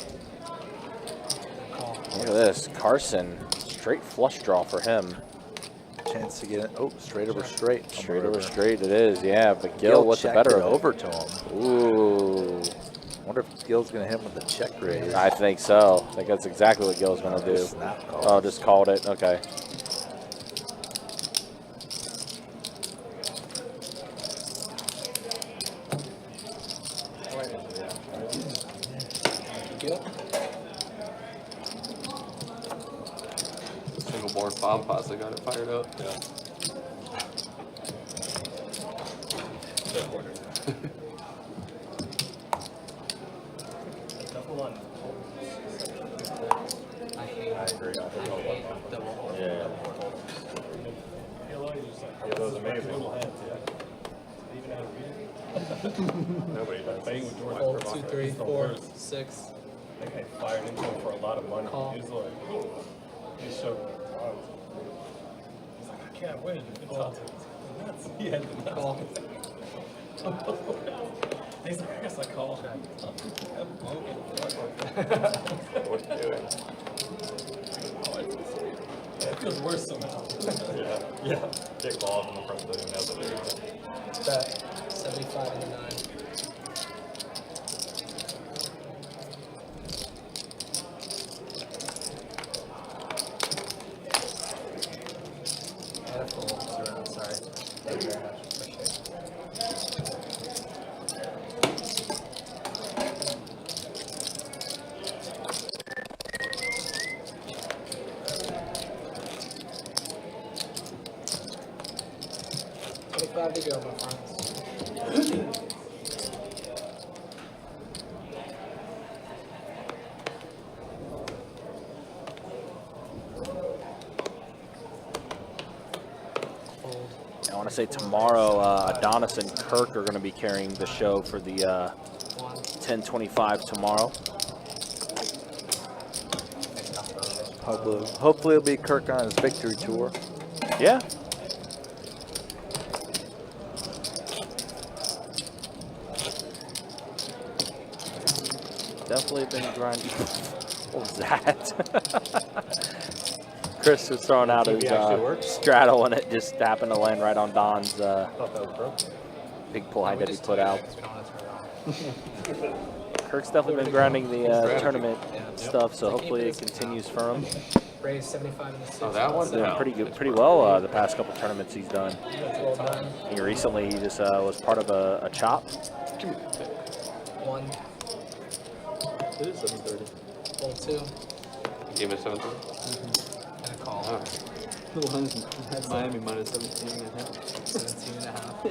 Call. Look at this, Carson Straight flush draw for him. Chance to get it. Oh, straight over straight. Straight over straight it is, yeah. But Gil, Gil what's the checked better it of it? over to him. Ooh. Wonder if Gil's going to hit him with the check raise. I think so. I think that's exactly what Gil's going to do. Snap call. Oh, just called it. Okay. Single board bomb pots, I got it fired up. Yeah. I hate double board. Yeah. Yeah, that was amazing. Little hands, yeah. Even how to read it. Nobody does. Playing with George Hold Kravaka 2, 3, is the 4, worst. 6. That guy fired into him for a lot of money. Call. He was like, he showed me. He's like, I can't win. You can tell to nuts. He had the nuts. Call. He's like, I guess I call. What are you doing? It feels worse somehow. Yeah. Get called in the front of the net. Bet 75 and 9. And a full. Sorry. Thank you very much. Appreciate it. $25 to go, my friends. Fold. I want to say tomorrow, Adonis and Kirk are going to be carrying the show for the 1025 tomorrow. Hopefully it'll be Kirk on his victory tour. Yeah. Definitely been grinding. What was that? Chris was throwing out his straddle and it just happened to land right on Don's Thought that was broken. big pull height that he just put took it out. 'cause we don't want to turn it on. Kirk's definitely been grinding the tournament stuff, so hopefully it continues for him. Raise 75 and 6. Oh, that one? Doing No. pretty well the past couple tournaments he's done. Well done. I think recently he just was part of a chop. 1. It is 7:30. Fold 2. Game at 7:30. And a call. Oh. Little Huns had Miami minus 17 and a half. 17 and a half.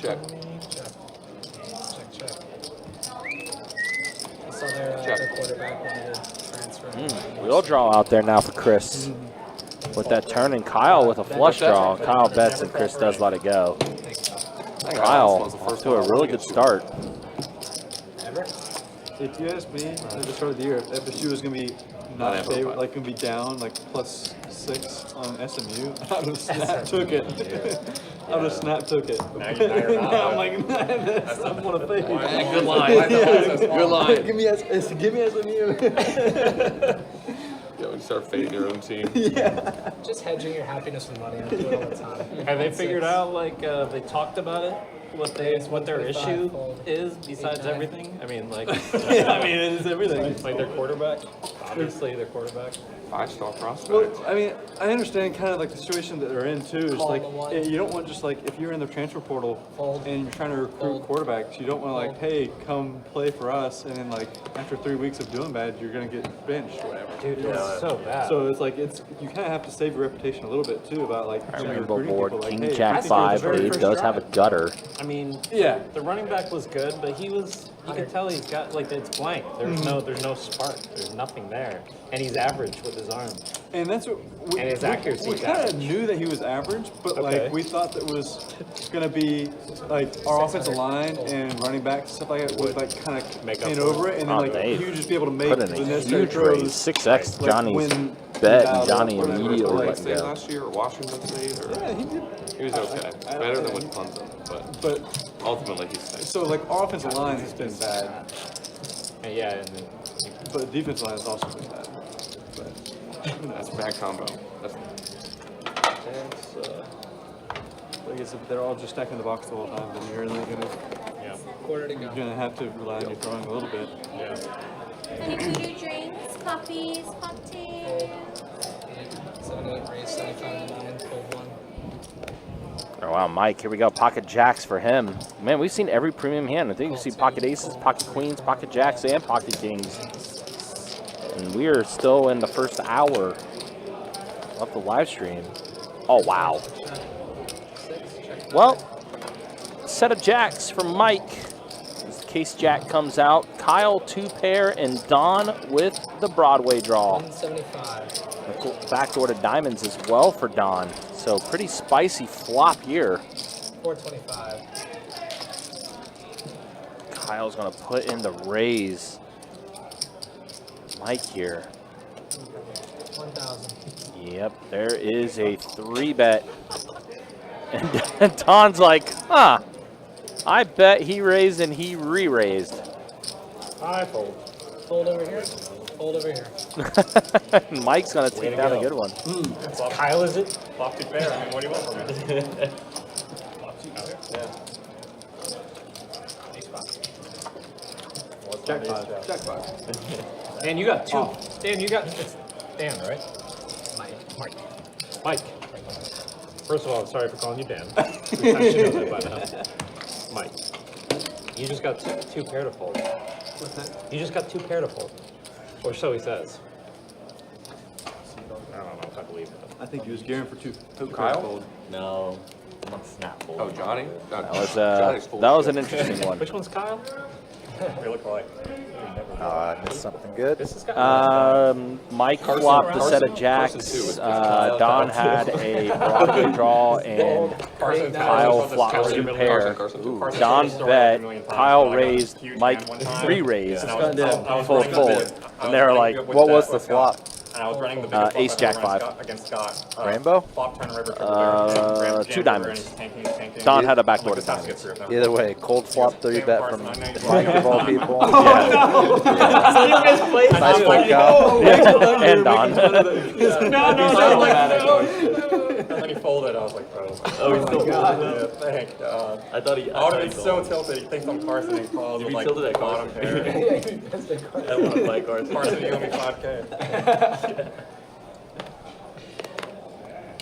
Check. Check. I saw their quarterback wanted to transfer. Wheel draw out there now for Chris. With that turn, and Kyle with a flush draw. Kyle bets and Chris does let it go. Kyle off to a really good start. Ever? If you ask me, at the start of the year, if FSU was going to be not Not favorite, ever. like going to be down like +6 on SMU, I would have snap took it. I would have snap took it. Now you're not. Now I'm like, that's not what I think. Good line. Good line. Give me SMU. Yeah, when you start fading your own team. Just hedging your happiness with money. I do it all the time. Have they figured out, like, they talked about it? What their 1.5 issue fold. is besides 8-9. everything? I mean, like, I mean, it is everything. like their quarterback. Obviously, their quarterback. 5-star prospect. Well, I mean, I understand kind of like the situation that they're in too. Is Call like the one. you don't want just like if you're in the transfer portal Fold. and you're trying to recruit Fold. quarterbacks, you don't want to like, Fold. hey, come play for us, and then like after 3 weeks of doing bad, you're gonna get benched or whatever. Dude, it's so bad. So it's like you kind of have to save your reputation a little bit too about like when you're Rainbow recruiting board, people, like, King hey, Jack I think you're the 5, very but he first does have a drive. gutter. I mean, Yeah. the running back was good, but you could tell he's got, like, it's blank. There's no spark. There's nothing there. And he's average with his arm. And that's what we, And his accuracy we is kind of average. knew that he was average, but Okay. like we thought that was gonna be like our offensive line and running backs stuff like that would like kind of Make up paint for it. over it, and then Oh, like Dave he would just be able to make Put the in a necessary huge throws. raise. 6x like, Johnny's when bet, dialed and Johnny up, whatever. immediately Like let State him go. last year or Washington State, or Yeah, he did. he was okay. Better than with Clemson, but But ultimately he's safe. so like our offensive line has been bad, And yeah, and then but defensive line has also been bad. But That's a bad combo. That's I guess if they're all just stacking the box the whole time, then you're really gonna, Quarter to go. you're gonna have to rely on your throwing a little bit. Yeah. Any food or drinks, coffees, cocktails? 78, raise 75 to 9, fold 1. Oh, wow, Mike, here we go. Pocket jacks for him. Man, we've seen every premium hand. I think you see pocket aces, pocket queens, pocket jacks, and pocket kings. And we are still in the first hour of the live stream. Oh, wow. Well, set of jacks for Mike. As the case jack comes out. Kyle, 2 pair, and Don with the Broadway draw. 175. Backdoor to diamonds as well for Don. So pretty spicy flop here. 425. Kyle's gonna put in the raise. Mike here. 1,000. Yep, there is a 3-bet. And Don's like, huh, I bet he raised and he re-raised. I fold. Fold over here. Fold over here. Mike's gonna take down a good one. Kyle, is it? Flop 2 pair. I mean, what do you want from me? Jack 5. Jack 5. Dan, you got 2. Dan, you got. It's Dan, right? Mike. First of all, I'm sorry for calling you Dan. I should know that by now. Mike. You just got two pair to fold. What's that? You just got 2 pair to fold. Or so he says. I don't know if I believe it. I think he was gearing for two Kyle? fold. No, I'm on snap fold. Oh, Johnny? That was an interesting one. Which one's Kyle? We look like. I missed something good. This is Kyle. Mike flopped a set of jacks. Don had a Broadway draw, and Kyle flopped 2 pair. Don bet, Kyle raised, Mike re-raised, full. And they were like, What was the flop? And I was running the biggest Ace, flop Jack, ever 5. against Scott. Rainbow? Flop, turn, river, triple pair, 2 diamonds. Don had a backdoor to diamonds. Either way, cold flop 3-bet from Mike of all people. Nice one, Kyle. And Don. And then he folded. I was like, oh. Oh, he still Yeah, thank God. I thought he. I would have been so tilted. He thinks I'm Carson and calls You'd with be like tilted at bottom Carson. pair. I want to play Carson. Carson, you owe me 5K.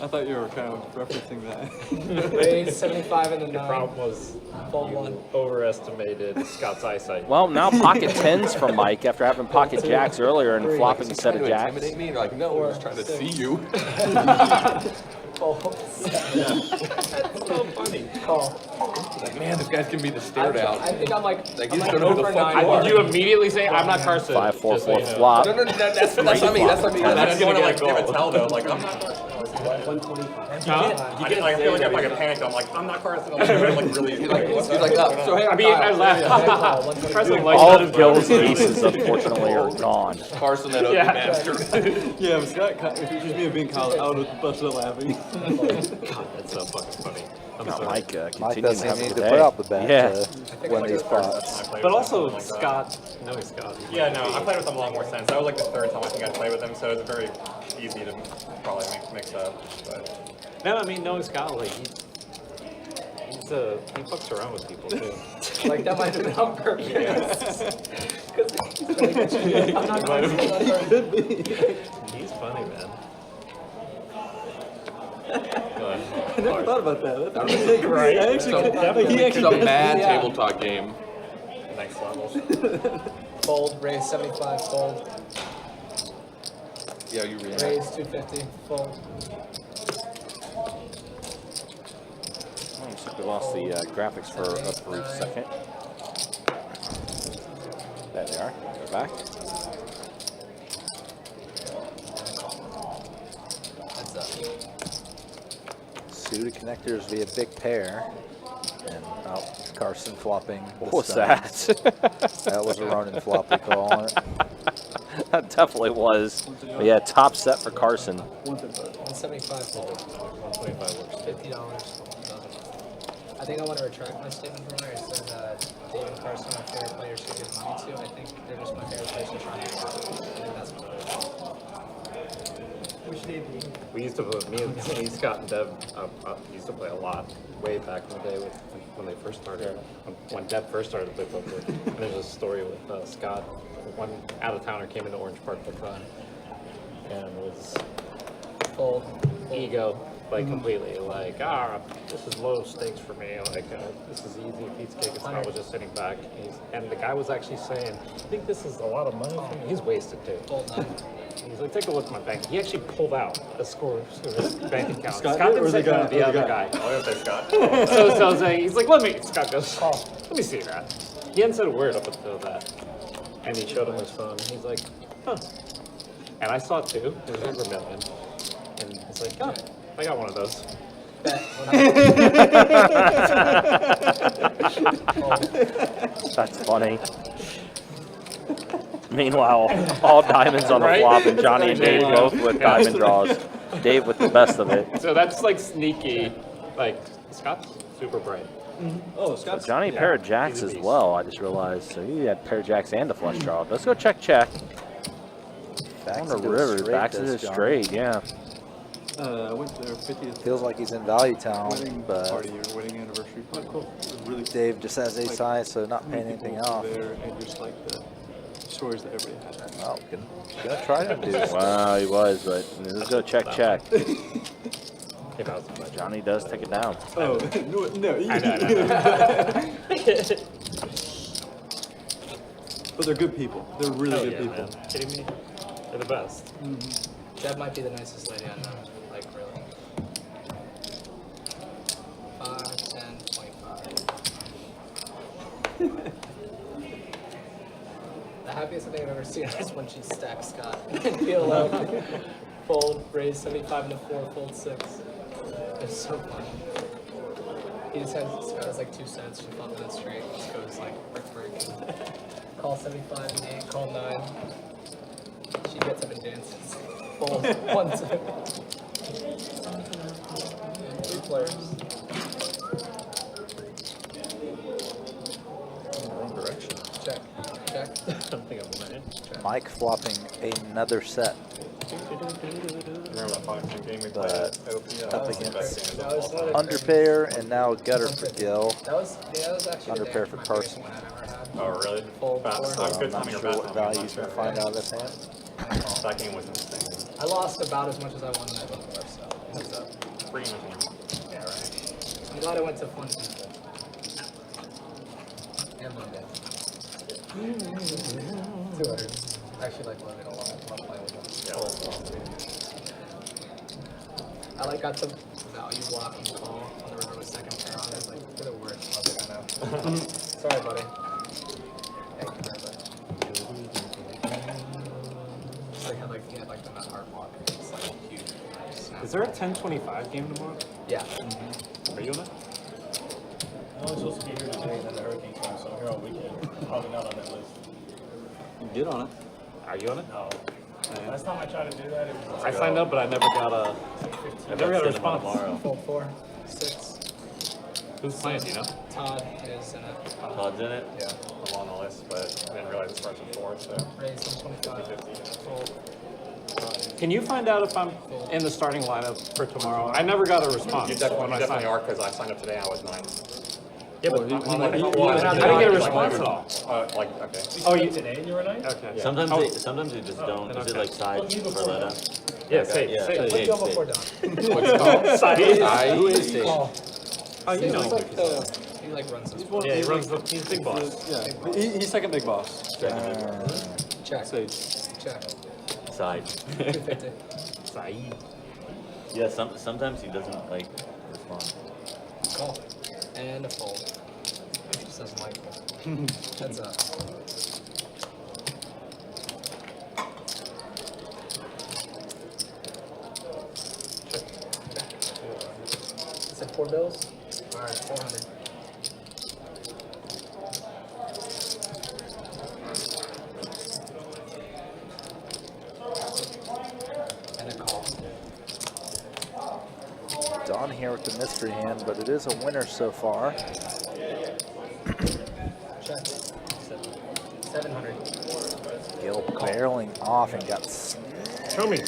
I thought you were kind of referencing that. Raise 75 and a 9. The problem was Fold you 1. overestimated Scott's eyesight. Well, now pocket 10s from Mike after having pocket jacks earlier and flopping a set of jacks. Intimidate me? You're like, no, we're just trying to see you. That's so funny. Call. Like, man, this guy's giving me the stare down. I think I'm like Like, I'm he's like gonna be the over fucking 9. Would you immediately say, I'm not Carson? 5, 4, just so 4 you know. flop. No, that's not me. That's not me. I That's just want to like gonna give a tell though. Like I'm not Carson. I didn't like feel like if I get panicked, I'm like I'm not Carson. I'm like really. He's like, so hey, I mean, I laughed. Carson likes All that of as Gil's well. aces, unfortunately, are gone. Carson, that ugly Yeah. bastard. Yeah, if it was just me and being Kyle, I would have busted out laughing. God, that's so fucking funny. I'm No, sorry. Mike Mike continues to doesn't have a need good to day. put out the bet Yeah. to win these spots. But also, Scott, knowing Scott. Yeah, no, I played with him a lot more since. That was like the 3rd time I think I played with him, so it was very easy to probably mix up. But No, I mean, knowing Scott, like, he fucks around with people, too. Like that might have been on purpose. I'm not He's funny, man. I never thought about that. That's Right. right. I actually, It's a mad table talk game. next levels. Fold. Raise 75. Fold. Yeah, you react. Raise 250. Fold. Looks like we lost the graphics for a brief second. There they are. They're back. That's up. Suited connectors via big pair. And Carson flopping. What was that? That was a Ronin flop, we call it. That definitely was. But yeah, top set for Carson. 175. Fold. 125 works. $50. I think I want to retract my statement from where I said Dave and Carson are my favorite players to give money to. I think they're just my favorite players to try and I think that's what it is. We used to, me and Scott and Deb used to play a lot way back in the day when they first started. When Deb first started to play poker. And there's a story with Scott. One out-of-towner came into Orange Park for fun and was full ego, like completely like, this is low stakes for me. Like, this is easy pizza cake. And Scott was just sitting back. And the guy was actually saying, I think this is a lot of money for me. He's wasted too. He's like, take a look at my bank. He actually pulled out a score of his bank account. Scott didn't say no, the other guy. Oh, yeah, say Scott. So I was like, he's like, let me. Scott goes, let me see that. He hadn't said a word up until that. And he showed him his phone. He's like, huh. And I saw it too. It was over $1 million. And he's like, oh, I got one of those. That's funny. Meanwhile, all diamonds on the flop, and Johnny and Dave both with diamond draws. Dave with the best of it. So that's like sneaky. Like, Scott's super bright. Oh, So Johnny pair of jacks as well, I just realized. So he had pair of jacks and a flush draw. Let's go check. On the river, back to the straight, yeah. I went there 50th. Feels like he's in Value Town, Wedding but party or wedding anniversary. Oh, cool. It was really Dave just has ace high, so not paying anything off. there and just like the stories that everybody had. Well, gonna try to do this. Wow, he was, but let's go check. If I was Johnny does take it down. Oh, no. I know. But they're good people. They're really good people. Man. Kidding me? They're the best. Deb might be the nicest lady I know. Like, really. 5, 10, 25. The happiest thing I've ever seen is when she stacks Scott and peel out, fold, raise 75 and a 4, fold 6. It's so funny. He just has, Scott has like 2 cents, she flopped it straight, just goes like brick. Call 75 and 8, call 9. She gets up and dances. Fold 1, 2. 3 players. Wrong direction. Check. I don't think I'm playing. Mike flopping another set. Remember that boxing game we played But at OP? up That's the against best game of all time. under pair and now a gutter for Gil. That was actually Under the pair day for my Carson. biggest win I've ever had. Oh, really? Fold Fast. four. Oh, good I'm timing not or sure bad what timing, I'm value not he's sure. gonna find out of this hand. That game was insane. I lost about as much as I won the night before, so heads up. Pretty much. Yeah, right. I'm glad I went to fun people. And Monday. 200. I actually like Logan a lot. I love playing with him. I like got some value block and call on the river with second pair on. It's like, you're the worst puppet I know. Sorry, buddy. Yeah, come here, buddy. It's like, he had like the nut hard block. It's like huge. Is there a 10:25 game tomorrow? Yeah. Are you on it? I was supposed to be here today, and then the hurricane came, so I'm here all weekend. Probably not on that list. Get on it. Are you on it? No. Last time I tried to do that, it was I signed up, but I never got a response. Fold 4, 6. Who's playing? Do you know? Todd is in it. Todd's in it? Yeah, I'm on the list, but I didn't realize it starts at 4, so. Raise 125. Fold. Can you find out if I'm in the starting lineup for tomorrow? I never got a response. You definitely, when I signed are, up. because I signed up today and I was 9. Yeah, but I I didn't get a response at all. Okay. Oh, you today and you were night? Okay. Sometimes Oh. sometimes they just don't. then Is it okay. like side you for before Letta? Yeah, say. Yeah. Put Hey, Gil say. before Don. What's it called? Who is Sage? Call. Oh, you know. He's like he like runs this. Yeah, he runs the, he's big boss. Yeah, he's second big boss. Check. Sage. Check. Side. 250. Saeed. Yeah, sometimes he doesn't like respond. Call. And a fold. Just says Michael. Heads up. Is it 4 bills? Alright, 400. And a call. Don here with the mystery hand, but it is a winner so far. Check. 700. Gil barreling off and got Show me.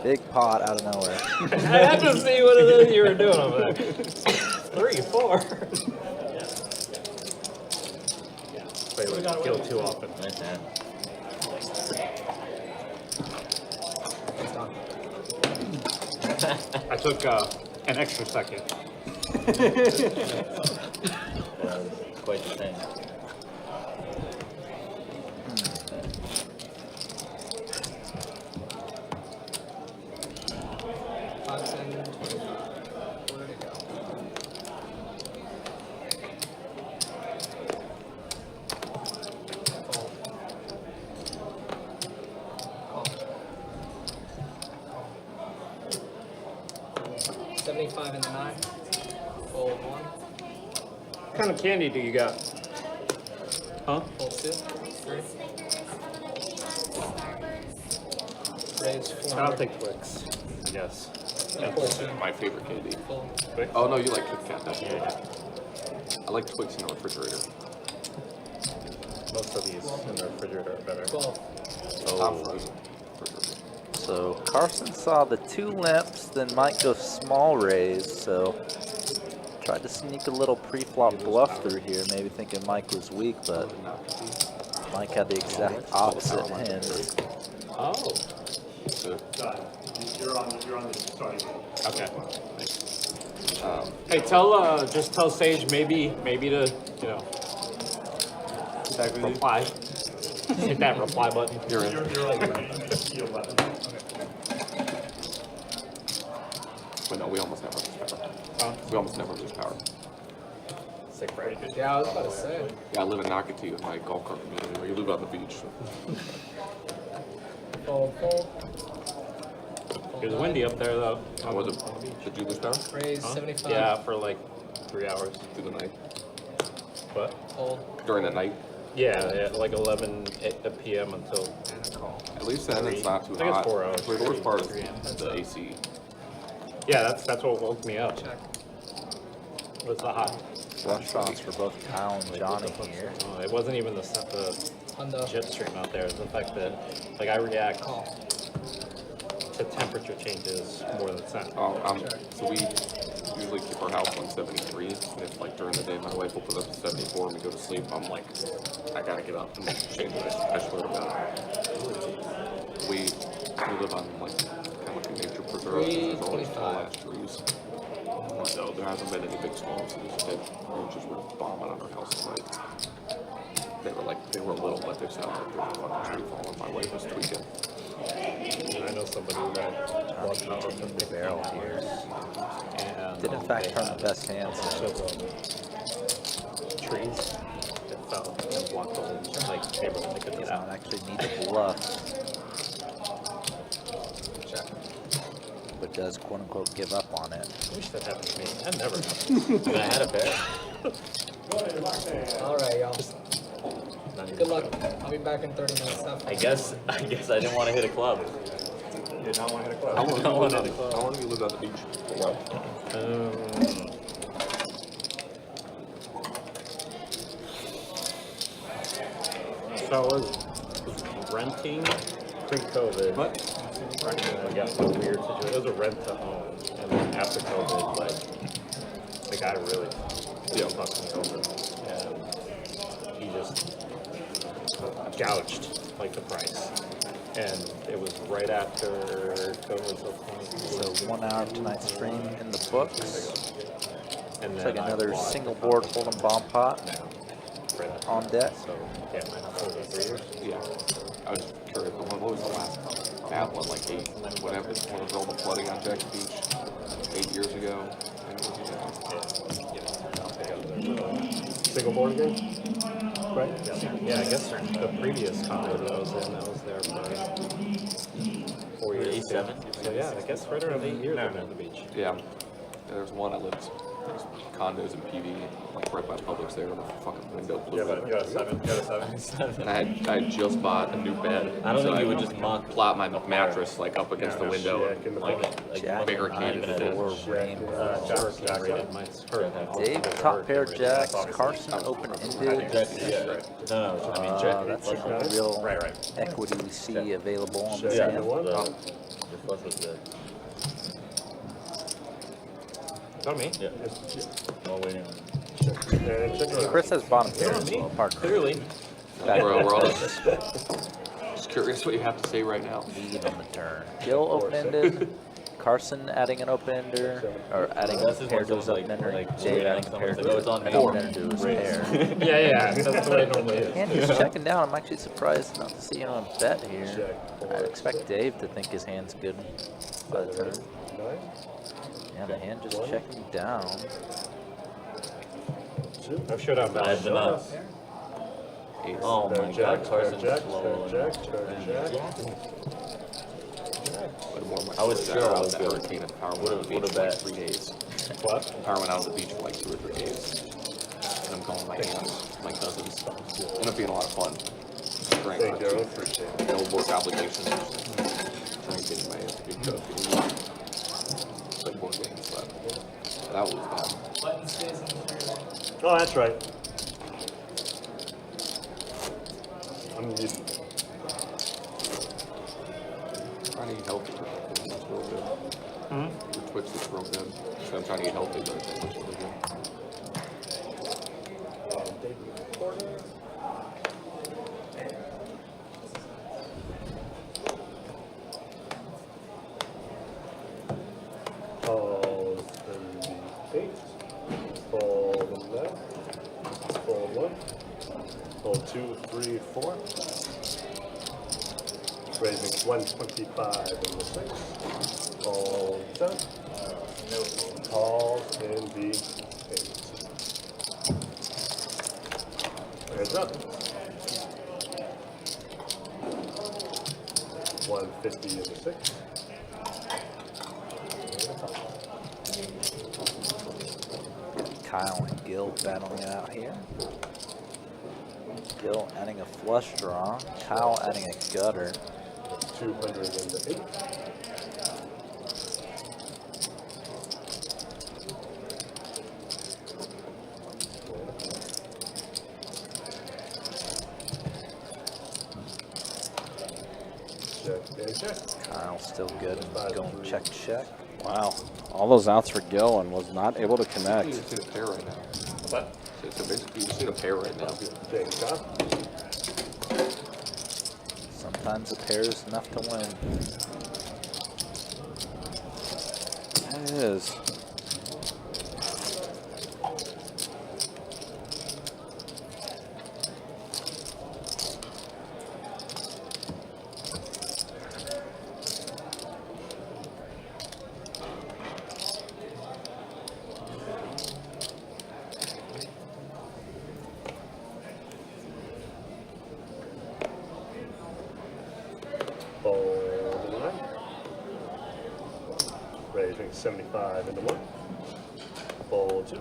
Big pot out of nowhere. I had to see what it is you were doing over there. 3, 4. Wait, kill too often. It's done. I took an extra second. Quite the thing. Where'd it go? Call. 75 and 9. Fold 1. What kind of candy do you got? Huh? Fold 2. 3. Raise 4. I'll take Twix, I guess. That's my favorite candy. Fold. Twix? Oh no, you like Kit Kat, that's Yeah. I like Twix in the refrigerator. Most of these in the refrigerator are better. 12. Top frozen. Refrigerator. So Carson saw the 2 limps, then Mike goes small raise, so tried to sneak a little pre-flop bluff through here, maybe thinking Mike was weak, but Mike had the exact opposite hand. Oh. So, You're on the starting line. Okay. Hey, just tell Sage maybe to, reply. Hit that reply button. you're in. You're on the E11. But no, we almost never lose power. We almost never lose power. Sick break. Yeah, I was about to say. Yeah, I live in Nakati with my golf cart community. We live on the beach. Fold, fold. It was windy up there though. How was it? Did you lose power Raise Huh? 75. Yeah, for like 3 hours. through the night? What? Fold. During the night? Yeah, like 11 p.m. until At least then it's not too I think it's hot. 4 hours. The worst part is 3 a.m. the AC. Yeah, that's what woke me up. Check. What's the hot? Flush draws for both Kyle and Johnny here. It wasn't even the Hundo. jet stream out there. It's the fact that like I react Call. to temperature changes more than sense. So we usually keep our house on 73, and if like during the day my wife will put up to 74 and we go to sleep, I'm like, I gotta get up and change it. I swear to God. We live on like kind of like a nature preserve. There's always tall ass trees. So there hasn't been any big storms. So roaches were bombing on our house tonight. They were little, but they sound like there was a fucking tree falling. My wife was tweaking. I know somebody that Johnny taking the barrel here. and Did in fact they turn had the best hand, so trees that fell and blocked the whole neighborhood. They couldn't does get not out. actually need to bluff, Check. but does quote unquote give up on it. I wish that happened to me. That never happened. I had a pair. All right, y'all. Not even Good luck. I'll be back in 30 minutes. Have fun. I guess I didn't want to hit a club. You did not want to hit a club. How long have you lived on the beach? So I was renting pre-COVID. What? I got in a weird situation. It was a rent to own, and then after COVID, the guy really fucked me over, and he just gouged the price, and it was right after COVID. So 1 hour of tonight's stream in the books. And Looks then like I another bought single board hold'em bomb pot right after on deck. So yeah, my house was 3 years. Yeah. I was curious, what was the last bad one? Like 8, whatever, when it was all the flooding on Jack's Beach 8 years ago. 10 years ago. Single board again? Right? Yeah, I guess the previous college that I was in, I was there for 4 years. 87? So yeah, I guess right around 8 years I've been at the beach. Yeah. There's one I lived condos in PV, like right by Publix there, and the fucking window blew You up. got a 7. You got a 7. And I had just bought a new bed. I don't so think you would just mock. plot my mattress like up against the window and like barricaded it in. Dave, top pair jacks. Carson, open-ended. No, I mean, check. That's the only real equity we see available on this hand. The flush was good. Not me. Yeah. Oh, wait. Chris has bottom pair as well. Parker. Clearly. We're all just curious what you have to say right now. Lead on the turn. Gil open-ended. Carson adding an open-ender, or adding a pair to his open-ender. Dave adding a pair to his open-ender to his pair. Yeah, that's the way it normally is. And he's checking down. I'm actually surprised not to see anyone bet here. I'd expect Dave to think his hand's good by the turn. Yeah, the hand just checking down. I've showed out I have the nuts. Oh my god, Carson's Jack, slow. I was sure I was hurricane and power went out of the beach for like bet. 3 days. What? Power went out of the beach for like 2 or 3 days. And I'm calling my aunts, my cousins. Ended up being a lot of fun. Drank Thank you, appreciate it. no work obligations. Drinking my big cup. Like board games, but that was bad. Button stays in the fairway. Oh, that's right. I'm used. Trying to eat healthy. That's real good. The Twitch is real good. So I'm trying to eat healthy, but it's really good. Call 38. Fold left. Fold 1. Fold 2, 3, 4. Raising 125 in the 6. Fold 7. Call in the 8. Heads up. 150 in the 6. Kyle and Gil battling it out here. Gil adding a flush draw. Kyle adding a gutter. 200 in the 8. Check and check. Kyle still good and going check, check. Wow. All those outs for Gil and was not able to connect. You're seeing a pair right now. What? So basically, you're seeing a pair right now. Take top. Sometimes a pair is enough to win. It is. Fold 9. Raising 75 into 1. Fold 2.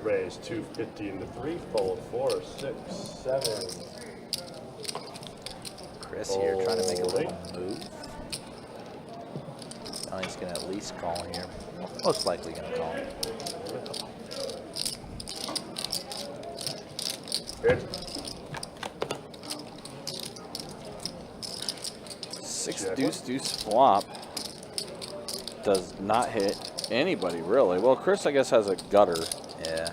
Raise 250 into 3. Fold 4, 6, 7. Chris here trying to make a little move. Oh, he's going to at least call here. Most likely going to call. Good. 6 deuce deuce flop does not hit anybody really. Well, Chris I guess has a gutter. Yeah.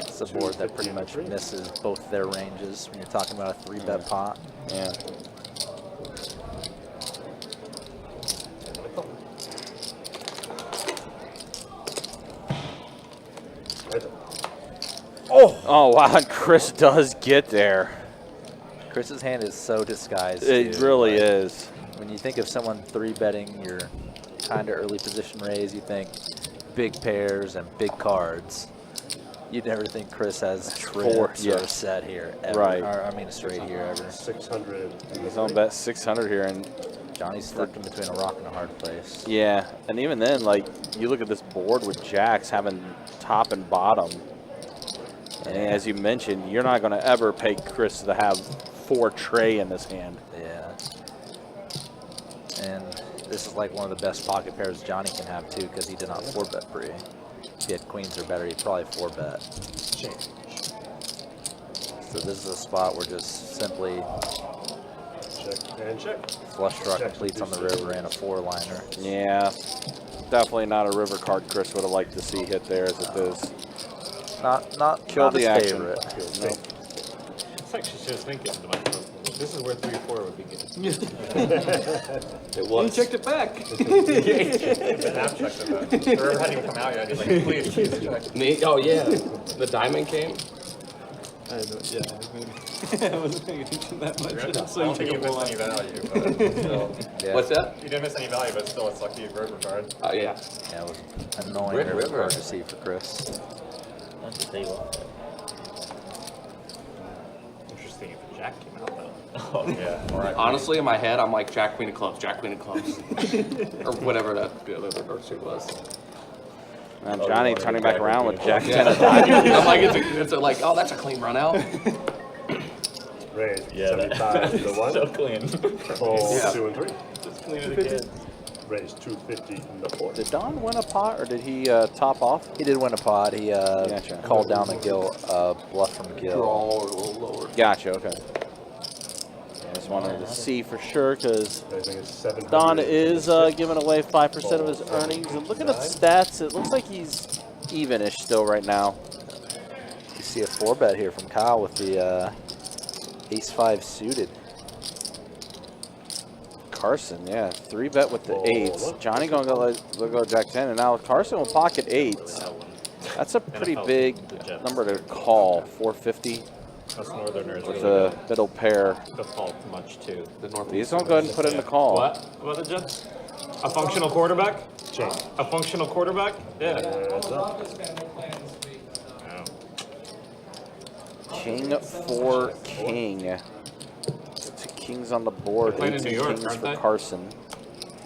It's a board that pretty much misses both their ranges when you're talking about a 3-bet pot. Yeah. Oh wow, and Chris does get there. Chris's hand is so disguised. It too. really Like, is. When you think of someone 3-betting your kind of early position raise, you think big pairs and big cards. You'd never think Chris has trips or a set here ever. Right. Or, I mean a straight here ever. 600. He's on bet 600 here, and Johnny's stuck in between a rock and a hard place. Yeah, and even then, like, you look at this board with jacks having top and bottom. And as you mentioned, you're not going to ever pay Chris to have 4 tray in this hand. Yeah. And this is like one of the best pocket pairs Johnny can have too, because he did not 4-bet pre. If he had queens or better, he'd probably 4-bet. So this is a spot where just simply Check and check. flush draw completes on the river and a 4-liner. Yeah, definitely not a river card Chris would have liked to see hit there as it is. Kill the his action. favorite. Nope. It's like she's just thinking to myself. This is where 3-4 would be good. It was. You checked it back. Snap checked it. The river hadn't even come out yet. He's like, please check. Me? Oh yeah. The diamond came. I wasn't paying attention that much. I don't think you missed any value, but still. Yeah. What's that? You didn't miss any value, but still, it's lucky river card. Oh yeah. Yeah, it was an annoying River. river card to see for Chris. That's a table. Interesting if Jack came out though. Oh, yeah. Honestly, in my head, I'm like Jack Queen of Clubs, Jack Queen of Clubs, or whatever that the other card suit was. Now Johnny turning back around with Jack 10 Yeah. of diamonds. I'm like, it's a like, oh, that's a clean run out. Raise Yeah, 75 to the 1. So clean. Fold Yeah. 2 and 3. Just clean it again. Raise 250 in the 4. Did Don win a pot or did he top off? He did win a pot. He Gotcha. called down a bluff from Gil. Draw a little lower. Gotcha, okay. Just wanted to see for sure because Raising is 700. Don is giving away 5% of his earnings. And looking at the stats, it looks like he's even-ish still right now. You see a 4-bet here from Kyle with the ace-5 suited. Carson, yeah, 3-bet with the 8s. Johnny gonna go Jack 10, and now Carson will pocket 8s. That's a pretty big number to call, 450 Us Northerners with really the middle pair. default much too. The North. He's gonna go ahead and put in the call. What? What the Jets? A functional quarterback? Change. A functional quarterback? Yeah. Heads up. King for king. 2 kings on the board. Playing in 18 New York, kings aren't for they? Carson.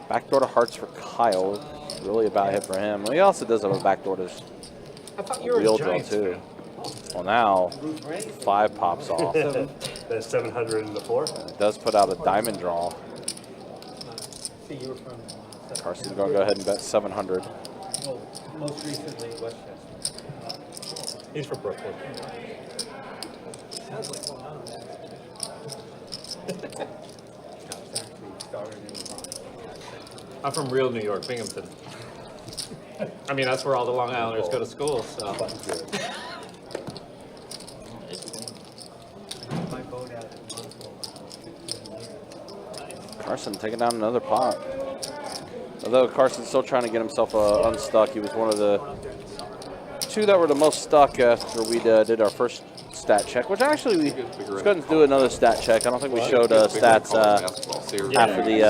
Backdoor to hearts for Kyle. Really a bad hit for him. He also does have a backdoor to I thought you were wheel a draw Giants too. fan. Well, now 5 pops off. There's 700 in the 4. It does put out a diamond draw. See, you were from Carson's gonna go ahead and bet 700. well, most recently Westchester. He's from Brooklyn. Sounds like Long Island. I'm from real New York, Binghamton. I mean, that's where all the Long Islanders go to school, so. My boat out in Montville. Carson taking down another pot. Although Carson's still trying to get himself unstuck. He was one of the 2 that were the most stuck after we did our first stat check, which actually we let's go ahead and do another stat check. I don't think we showed stats after the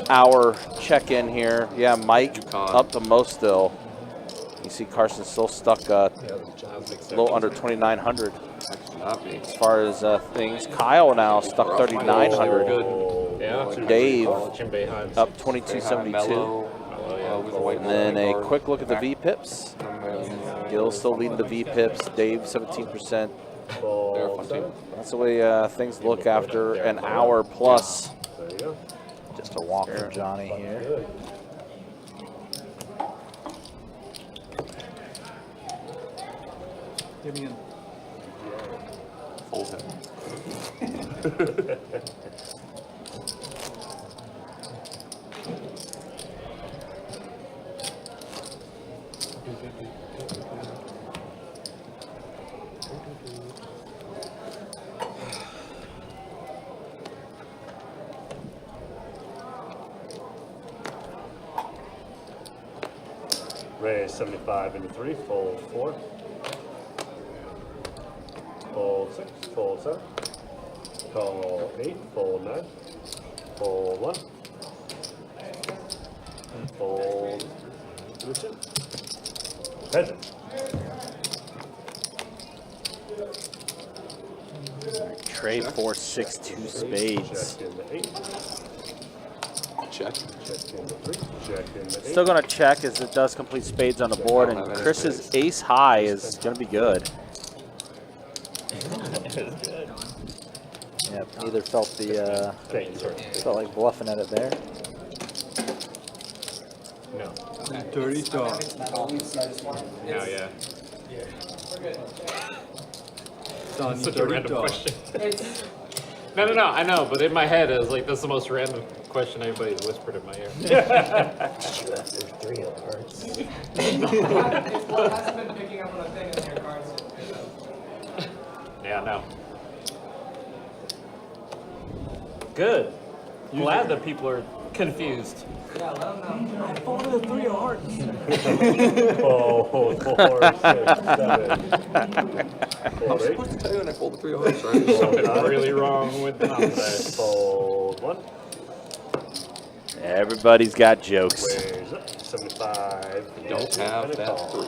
hour check-in here. Yeah, Mike up the most still. You see Carson still stuck a little under 2,900 as far as things. Kyle now stuck 3,900. Yeah. Dave Jim Boeheim's. up 2272. And then a quick look at the V-pips. Gil still leading the V-pips. Dave 17%. That's the way things look after an hour plus. There you go. Just a walk from Johnny here. Give me in. Fold him. Raise 75 into 3. Fold 4. Fold 6. Fold 7. Call 8. Fold 9. Fold 1. Fold 2. Peasant. Trade 4, 6, 2 spades. Check in the 8. check. Check in the 3. Check in the 8. Still going to check as it does complete spades on the board, and Chris's ace high is going to be good. Yeah, neither felt the felt like bluffing at it there. No. Dirty dog. No, yeah. Don, Such a dirty random dog. question. No, I know, but in my head, I was like, that's the most random question anybody's whispered in my ear. It's what hasn't been picking up on a thing in your cards. Yeah, no. Good. Glad that people are confused. Yeah, let them know. I folded a 3 of hearts. Oh, 4, 6, 7. 4, 8. Supposed to tell you when I pulled the 3 of hearts, right? Something really wrong with the today. Fold 1. Everybody's got jokes. Raise up. 75. Don't have and a that call. 3.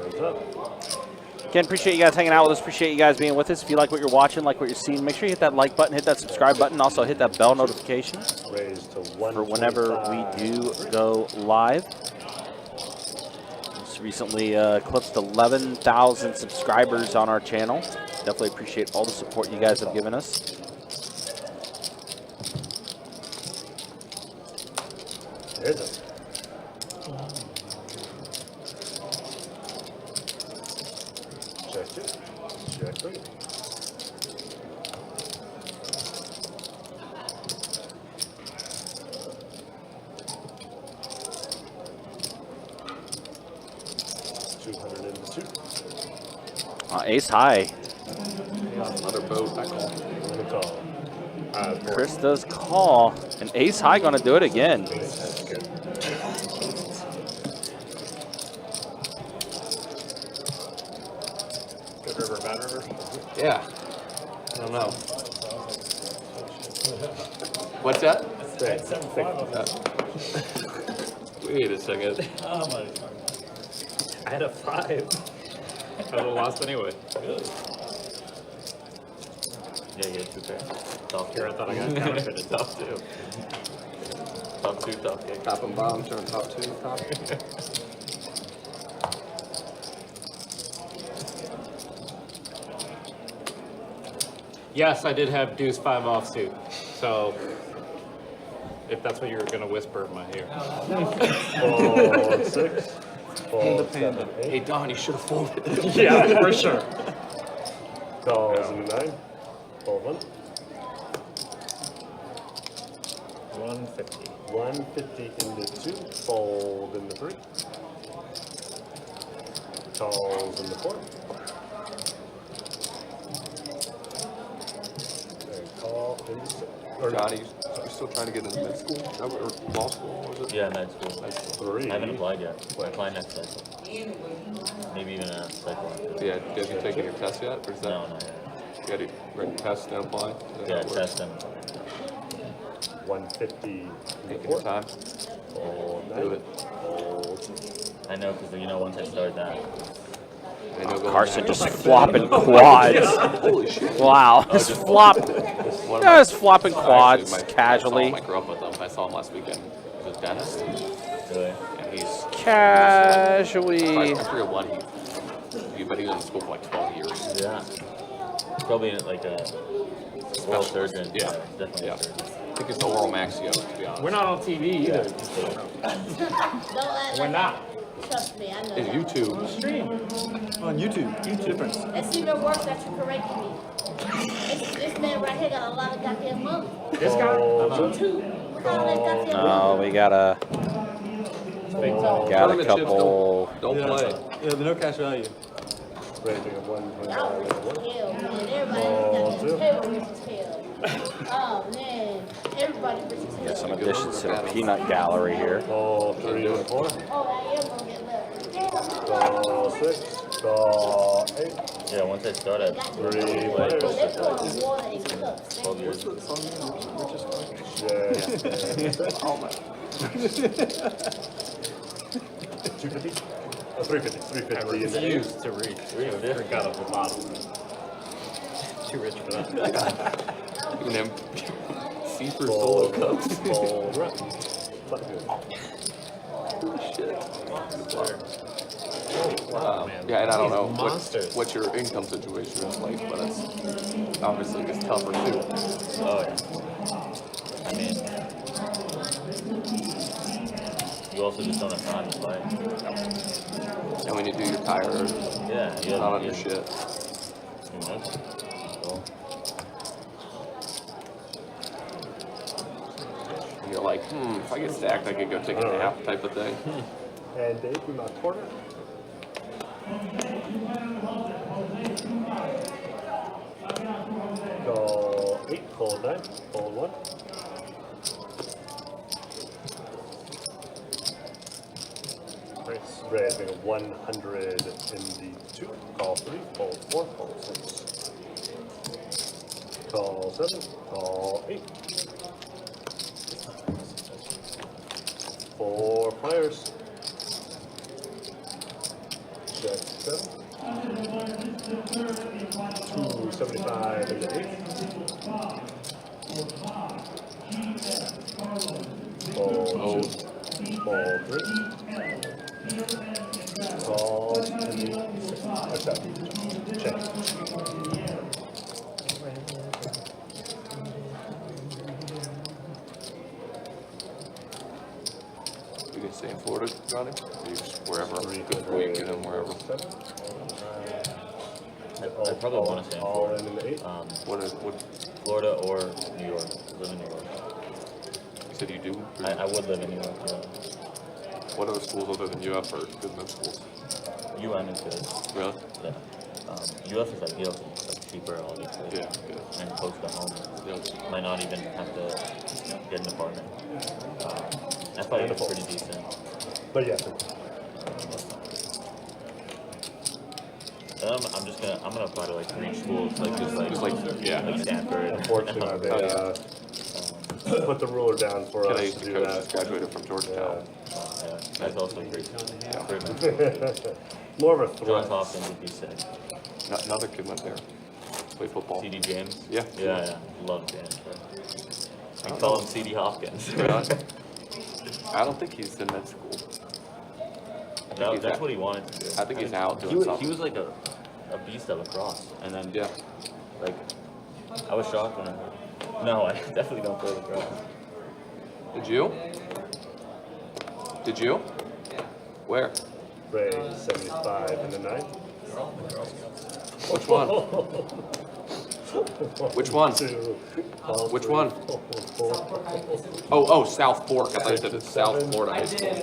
Raise up. Again, appreciate you guys hanging out with us. Appreciate you guys being with us. If you like what you're watching, like what you're seeing, make sure you hit that like button, hit that subscribe button. Also, hit that bell notification Raise to for whenever we do go live. Just recently eclipsed 11,000 subscribers on our channel. Definitely appreciate all the support you guys have given us. Here's it. Check 2. Check 3. Ace high. Another boat, I call. And a call. Chris does call. And ace high going to do it again. Good river, bad river? Yeah. I don't know. What's that? Wait a second. I had a 5. I would have lost anyway. Yeah, you get 2 pairs. Top here, I thought I got counterfeited. Top 2. Top 2, top 8. Top and bottom, turn top 2. Top. Yes, I did have deuce 5 offsuit. So, if that's what you were going to whisper in my ear. Fold 6. Fold 7. 8. Hey, Don, you should have folded. Yeah, for sure. Calls in the 9. Fold 1. 150. 150 in the 2. Fold in the 3. Calls in the 4. And call in the 6. Johnny, you're still trying to get into med school? Or law school? Or was it? Yeah, med school. 3. I haven't applied yet. I apply next cycle. Maybe even a cycle after. Yeah, have you taken your test yet? Or is that? No, not yet. You got to write your test and apply? Yeah, test and 150 in the Taking 4. your time. Fold 9. Do it. Fold. I know because once I start that. I know going Carson back. just flopping quads. Holy shit. Wow. Just flopping Actually, quads my casually. I grew up with him. I saw him last weekend. He's a dentist. Really? And he's Casually. I forget what but he was in school for like 12 years. Yeah. Probably like a oral surgeon. Yeah. Definitely Yeah. a surgeon. I think it's the oral maxio, to be honest. We're not on TV either. Don't act We're like not. Trust me, I know It's that. YouTube. On YouTube. Difference. It's even worse that you corrected me. This man right here got a lot of goddamn money. This guy? Two. Look how that goddamn Oh, money. we got a Tournament chips couple. don't play. Yeah, the no cash value. Raising a 1. Y'all rich as hell, man. Everybody Oh, got two. this table rich as hell. Oh, man. Everybody rich as hell. Got some additions to the peanut gallery here. Call 3 and 4. Oh, I am gonna get left. Damn. Call 6. Call 8. Yeah, once I start at 3 They're players. pouring water in cups. 12 years. Yeah. 250? 350. 350 in the 8. Used to reach. Drink out of the bottle. Too rich for that. Even him see-through solo cups. Fold, rep. Button. Holy shit. Wow, man. Yeah, and I don't know Monsters. what your income situation is like, but it's obviously gets tougher too. Oh yeah. I mean, you also just don't have time to play. And when you do, you're tired. Yeah, you Not on you your shit. Cool. And you're like, if I get stacked, I could go take a nap type of thing. And Dave, you're not corner. Go 8, fold 9, fold 1. Raising 100 in the 2. Call 3, fold 4, fold 6. Call 7, call 8. 4 players. Check 7. 275 in the 8. Fold 2. Fold 3. Call in the 7. Check. You can stay in Florida, Johnny? Or you just wherever, good week, and then wherever. I probably want to stay in All Florida. in the 8. What Florida or New York. Live in New York. you said you do? I would live in New York. Yeah. What other schools other than UF are good men's schools? UM is good. Really? Yeah. UF is ideal. It's like cheaper, obviously. Yeah, good. And close to home. Yeah. Might not even have to get an apartment. FIU is pretty decent. But yeah. And I'm gonna apply to like 3 schools, like yeah. like Stanford. Unfortunately, they put the ruler down for Kid I us used to to do coach that. just graduated from Georgetown. Yeah, that's also great. More of a John threat. Hopkins would be sick. Another kid went there. Play football. CD James? Yeah. Yeah. Love James. I call him CD Hopkins. I don't think he's in med school. That's what he wanted to do. I think he's out doing He something. was like a beast of a cross. And then, Yeah. like, I was shocked when I heard. No, I definitely don't play lacrosse. Did you? Did you? Where? Raise 75 in the 9. Which one? Which one? Which one? Oh, South Fork. I thought you said it's South Florida High School.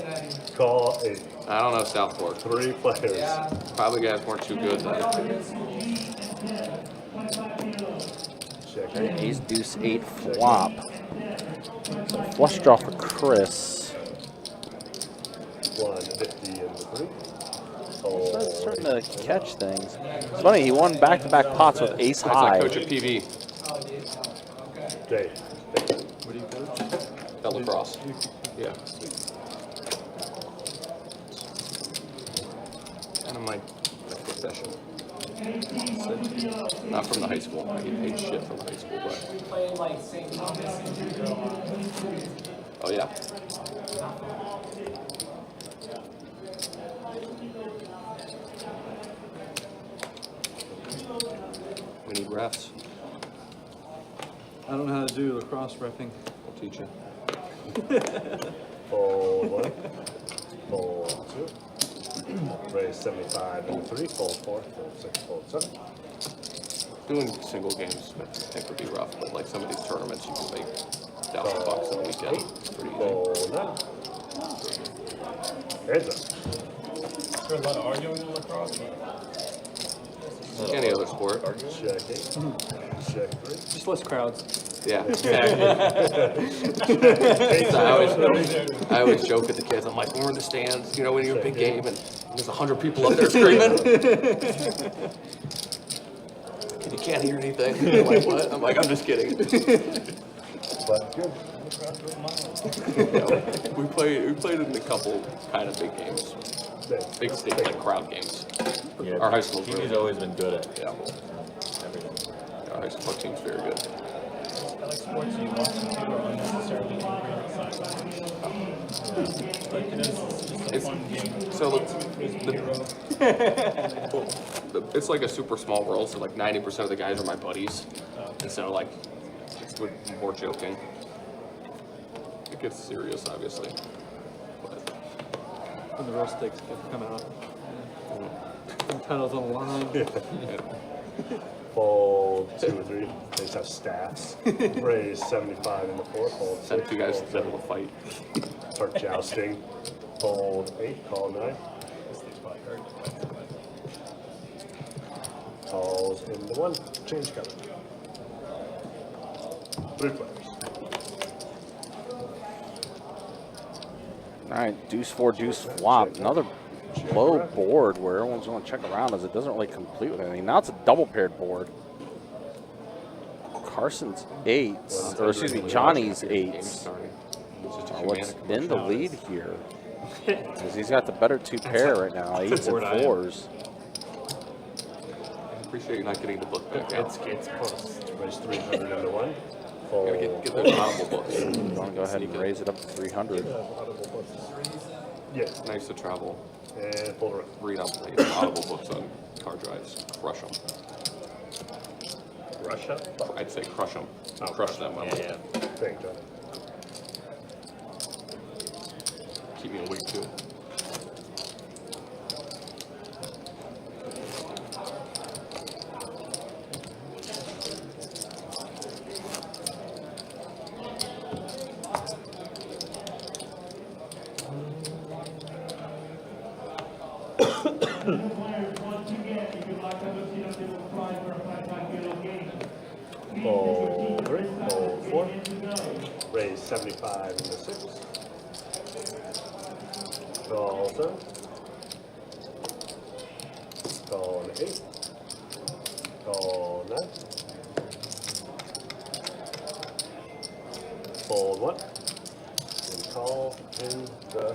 Call 8. I don't know South Fork. 3 players. Probably guys weren't too good then. Check. Ace, deuce, 8 flop. So flush draw for Chris. 150 in the 3. He's starting to catch things. It's funny, he won back-to-back pots with ace That's high. like coach at PV. Dave. What do you coach? At lacrosse. Yeah. Kind of my profession. Not from the high school. I get paid shit from the high school, but. Oh yeah. We need refs. I don't know how to do lacrosse repping. I'll teach you. Fold 1. Fold 2. Raise 75 in the 3. Fold 4. Fold 6. Fold 7. Doing single games, I think would be rough, but like some of these tournaments, you can make $1,000 in a weekend. It's pretty easy. Fold 9. Heads up. Is there a lot of arguing in lacrosse? Any other sport. Check 8. Check 3. Just less crowds. Yeah, exactly. So I always joke with the kids. I'm like, when we're in the stands, you know, when you're a big game and there's 100 people up there screaming. You can't hear anything. They're like, what? I'm like, I'm just kidding. But good. We played in a couple kind of big games. Big state, like crowd games. Yeah, Our high school TV's always been good at yeah. everything. Our high school team's very good. I like sports you watch them too are unnecessarily angry and excited. Like it is just a fun game. So Hero. it's like a super small world, so like 90% of the guys are my buddies, and so like it's more joking. It gets serious, obviously. But When the real stakes come out. The title's on the line. Fold 2 or 3. They just have staffs. Raise 75 in the 4. Fold 6. send two guys to settle a fight. Start jousting. Fold 8. Call 9. Calls in the 1. Change color. 3 players. All right, deuce 4, deuce flop. Another low board where everyone's going to check around as it doesn't really complete with anything. Now it's a double paired board. Carson's 8s, or excuse me, Johnny's 8s. What's in the lead here? Because he's got the better 2 pair right now, 8s and 4s. I appreciate you not getting the book back out. It's close. Raise 300 into 1. Gotta get those audible books. You want to go ahead and raise it up to 300. Yeah. It's nice to travel. And fold around. Read up the audible books on car drives. Crush them. Russia? I'd say crush them. Oh, Crush them. Yeah. Thank you. Keep me awake too. Fold 3. Fold 4. Raise 75 into 6. Call 7. Call an 8. Call 9. Fold 1. And call in the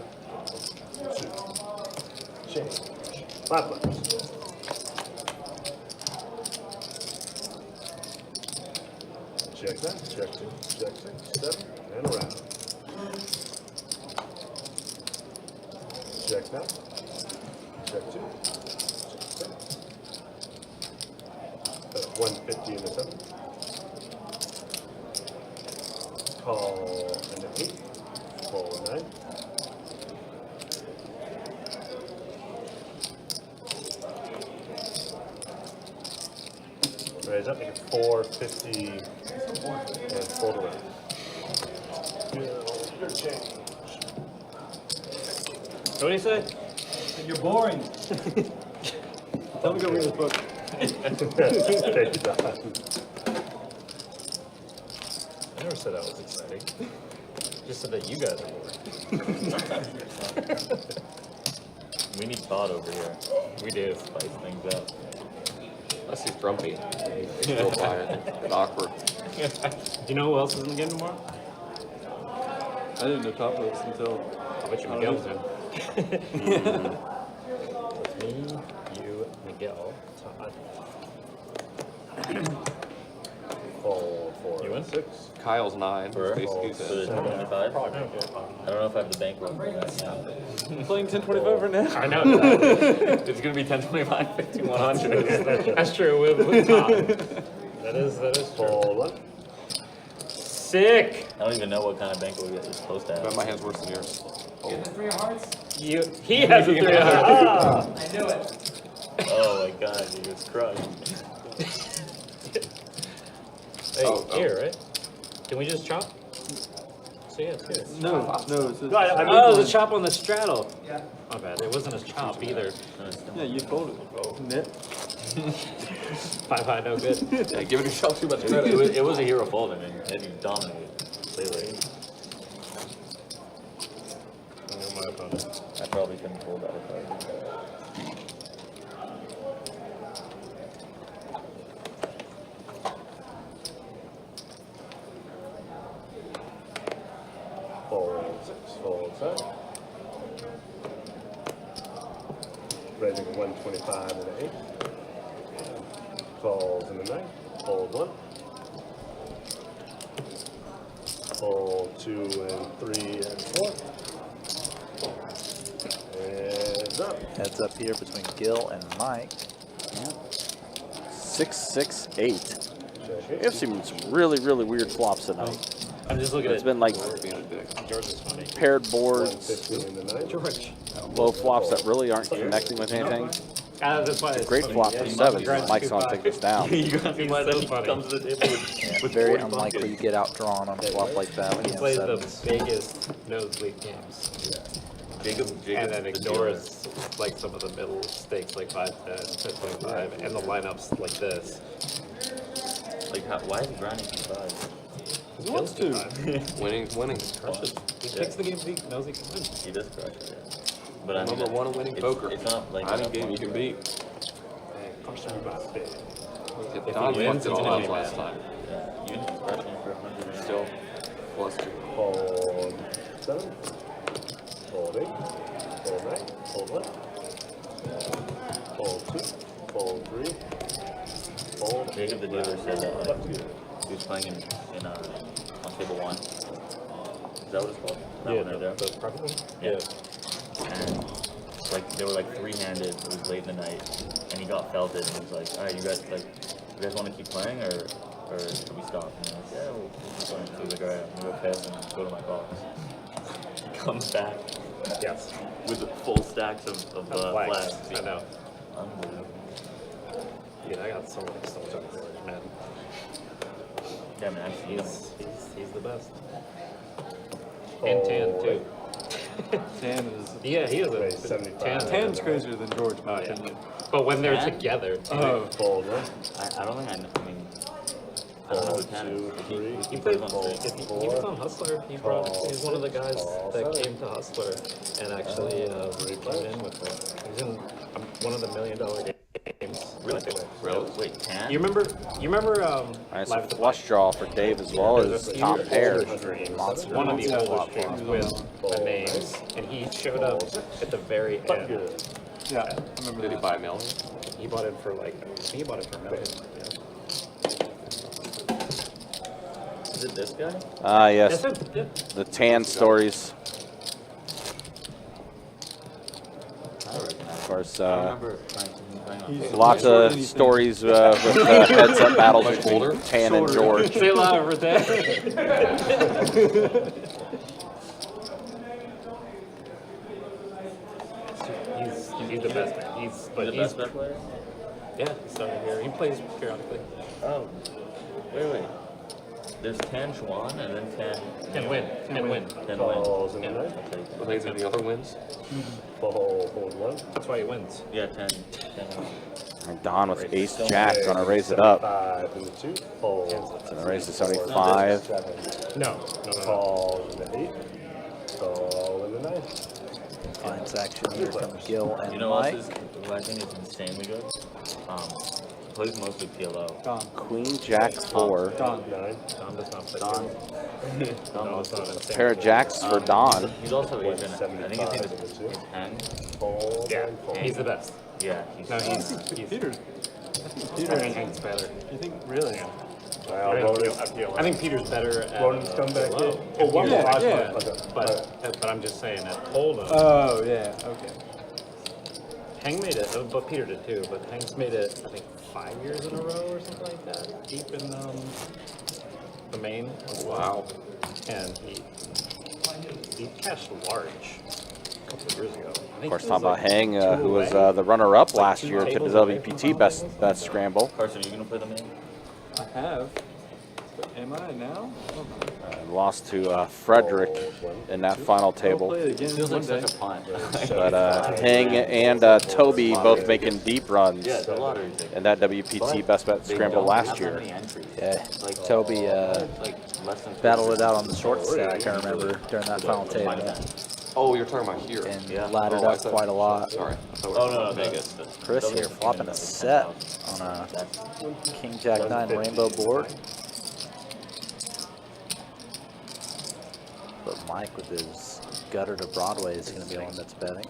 2. Change. 5 players. Check that, check 2, check 6, 7, and around. Check that, check 2, check 6. 150 and a 7. Call and an 8. Call a 9. Raise up, make it 450 and fold around. Your change. What do you say? You're boring. Tell me to go read this book. Take your time. I never said that was exciting. Just said that you guys are boring. We need Todd over here. We do. Spice things up. Unless he's grumpy. He's still quiet and awkward. Do you know who else is in the game tomorrow? I didn't know top list until. I bet you Miguel's in. Me, you, Miguel, Todd. Fold 4 You win? and 6. Kyle's 9. For Basically the says 25? I don't know if I have the bankroll for that now. I'm playing 1025 right now. I know. It's gonna be 1025, 5100. That's true. With Todd. That is true. Fold 1. Sick! I don't even know what kind of bankroll you're supposed to I bet have. my hand's worse than yours. Oh. Three of hearts? He has a 300. I knew it. Oh my god, dude, it's crushed. Hey, here, right? Can we just chop? So yeah, it's here. No, it's a, Oh, the chop on the straddle. Yeah. My bad. It wasn't a chop either. yeah, you folded. Net. 5 high, no good. Yeah, giving yourself too much It credit. was, it was a hero fold, I mean, and you dominated completely. My opponent. I probably couldn't fold that if I did. Fold 6. Fold 7. Raising 125 and an 8. Calls in the 9. Fold 1. Fold 2 and 3 and 4. Heads up. Heads up here between Gil and Mike. 6, 6, 8. We've seen some really, really weird flops tonight. I'm just looking It's at been like George is funny. paired boards, 15 and the 9. George. low flops that really aren't connecting with anything. That's why it's Great funny. flop Yeah, for he's 7. on the Mike's on to take this down. You got me He's mad so that he funny. comes to the table with Very 40 unlikely buckets. to get outdrawn on a flop like that when He he has plays sevens. the biggest nosebleed games. Jacob, And then the ignores like some of the middle stakes like 5, 10, 10, 25, and the lineups like this. Like, why is he grinding for 5? He wants to. Winning's winning. Crushes. He picks the games he knows he can win. He does crush it, yeah. But I mean, Number one in winning poker. It's not like Any game you can beat. Hey, Carson and Mike. If Don wins, fucked it it's all gonna up be last bad. time. Yeah, you didn't crush him for 100 and Still plus 2. Fold 7. Fold 8. Fold 9. Fold 1. Fold 2. Fold 3. Fold. Jacob the dealer said that like, he was playing on table 1. Is that what it's called? That Yeah, one right there? the private one? Yeah. And like they were like 3-handed. It was late in the night, and he got felted. And he was like, "All right, you guys want to keep playing, or should we stop?" And I'm like, "Yeah, we'll keep playing." So he was like, "All right, I'm gonna go piss and go to my box." He comes back, Yes. with full stacks of flags. I know. Unbelievable. Dude, I got so much on George, man. Yeah, man, He's the best. And Tan, too. Tan is. Yeah, he is Raise a 75. Tan's crazier than George, in my Oh, yeah. opinion. But when they're Tan? together, Oh. Fold 1. I don't think I mean, I don't know who Tan is. 2, 3. he played he was on Hustler. He's one of the guys that came to Hustler and actually came in with it. He's in one of the $1 million games. Really? Really? Wait, Tan? You remember? Nice Live at the flush draw for Dave as well as top pair. Monster. One of the old games with the names, and he showed up at the very end. Yeah, I remember Did he that. buy a million? He bought it for like, I think he bought it for $1 million. Is it this guy? Ah, yes. That's it. Yeah. The Tan stories. I don't recognize Of course, I remember playing on Facebook. lots of stories with heads-up battles between Tan and George. Say loud for that. He's the best man. He's the best bet player? Yeah, he's starting here. He plays periodically. Oh. Wait. There's Tan Chuan and then Tan... Can win. Tan Win. Falls in the 9. Well, these are the other wins. Fold 1. That's why he wins. Yeah, Tan Win. And Don with ace jack gonna raise it up. 5 in the 2. Fold. Gonna raise to 75. 7. No. Call in the 8. Call in the 9. Finds action here from Gil and You know what Mike. else is, who I think is insanely good? He plays mostly PLO. Don. Queen jack 4. Don. 9. Don does not play. Don. No, it's not insane. Pair of jacks for Don. He's also Asian. I think his name 75 in the 2. is Hang. Fold. Yeah, and fold. he's the best. Yeah, he's... No, he's Peter. Peter Hang's better. You think really? I think Peter's better at Ronan's come back PLO. in. Oh, one Yeah, last yeah. one. Okay. But I'm just saying that Hold'em. Oh yeah. Okay. Hang made it, but Peter did too. But Hang's made it, I think, 5 years in a row or something like that. Deep in the main. Wow. And he cashed large a couple of years ago. Of course, talking about Hang, who was the runner-up last year to the WPT best scramble. Carson, are you going to play the main? I have. But am I now? Lost to Frederick in that final I'll table. play it again Feels one like day. such a punt. But Hang and Toby both making deep runs Yeah, the lottery ticket. in that WPT best bet They scramble don't last have that year. many entries. Yeah, Like Toby like less than battled it out on the short stack, I remember, during that final table. Oh, you're talking about here. And Yeah. laddered Oh, I up thought- quite a lot. Sorry. I thought we Oh, were no, Vegas. Chris here flopping a set on a King Jack 9 rainbow board. But Mike with his gutter to Broadway is going to be the one that's betting.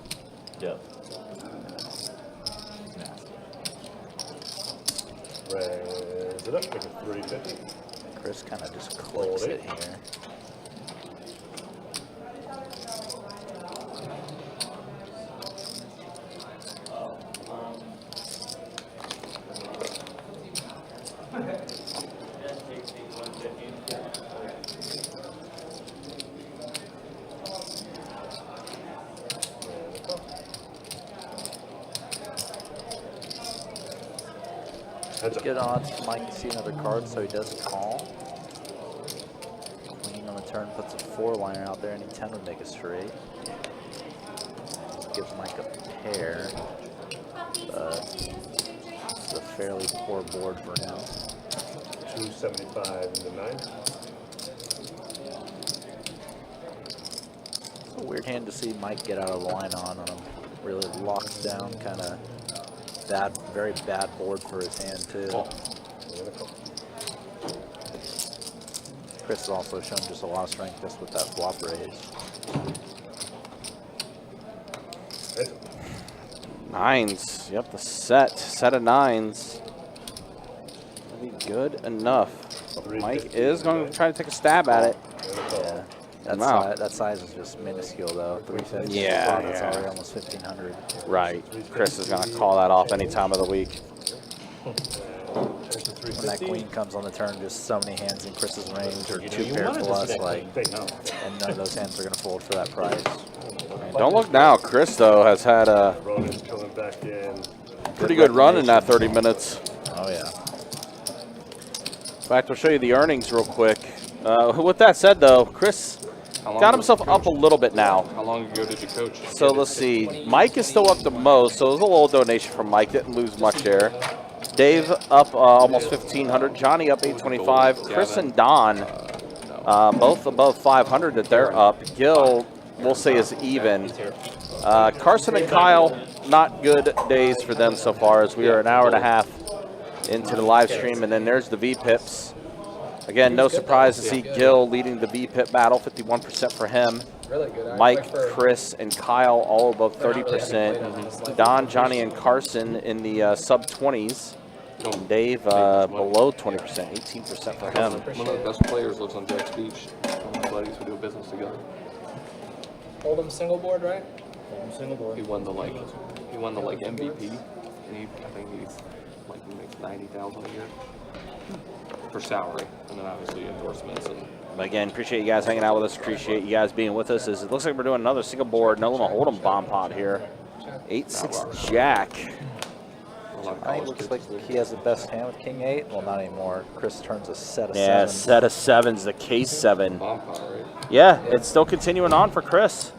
Yep. Raise it up. Make it 350. Chris kind of just clicks it here. Good odds for Mike to see another card, so he does call. Queen on the turn puts a 4-liner out there. Any 10 would make a straight. Gives Mike a pair, but it's a fairly poor board for him. 275 into 9. It's a weird hand to see Mike get out of line on him. Really locked down, kind of bad, very bad board for his hand too. Chris has also shown just a lot of strength just with that flop raise. Nines. Yep, the set of nines. That'll be good enough. Mike is going to try to take a stab at it. Yeah, that size is just minuscule though. 350. Yeah, That's yeah. already almost 1,500. Right. Chris is going to call that off any time of the week. When that queen comes on the turn, just so many hands in Chris's range or 2 pair plus, like, and none of those hands are going to fold for that price. Man, don't look now. Chris, though, has had a pretty good run in that 30 minutes. Oh, yeah. In fact, I'll show you the earnings real quick. With that said, though, Chris got himself up a little bit now. How long ago did you coach? So let's see. Mike is still up the most, so it was a little donation from Mike. Didn't lose much there. Dave up almost 1,500. Johnny up 825. Chris and Don both above 500 that they're up. Gil, we'll say, is even. Carson and Kyle, not good days for them so far, as we are an hour and a half into the live stream. And then there's the V-Pips. Again, no surprise to see Gil leading the V-Pip battle, 51% for him. Really good. Mike, Chris, and Kyle all above 30%. Don, Johnny, and Carson in the sub-20s. And Dave below 20%, 18% for him. One of the best players lives on Jack's Beach. One of my buddies, we do business together. Hold him single board, right? Single board. He won the MVP, and I think he makes $90,000 a year for salary, and then obviously endorsements and. But again, appreciate you guys hanging out with us. Appreciate you guys being with us. As it looks like we're doing another single board, no limit hold'em bomb pot here. 8-6 Jack. I think it looks like he has the best hand with King 8. Well, not anymore. Chris turns a set of Yeah, sevens. set of sevens, the case 7. Bomb pot, right? Yeah, it's still continuing on for Chris.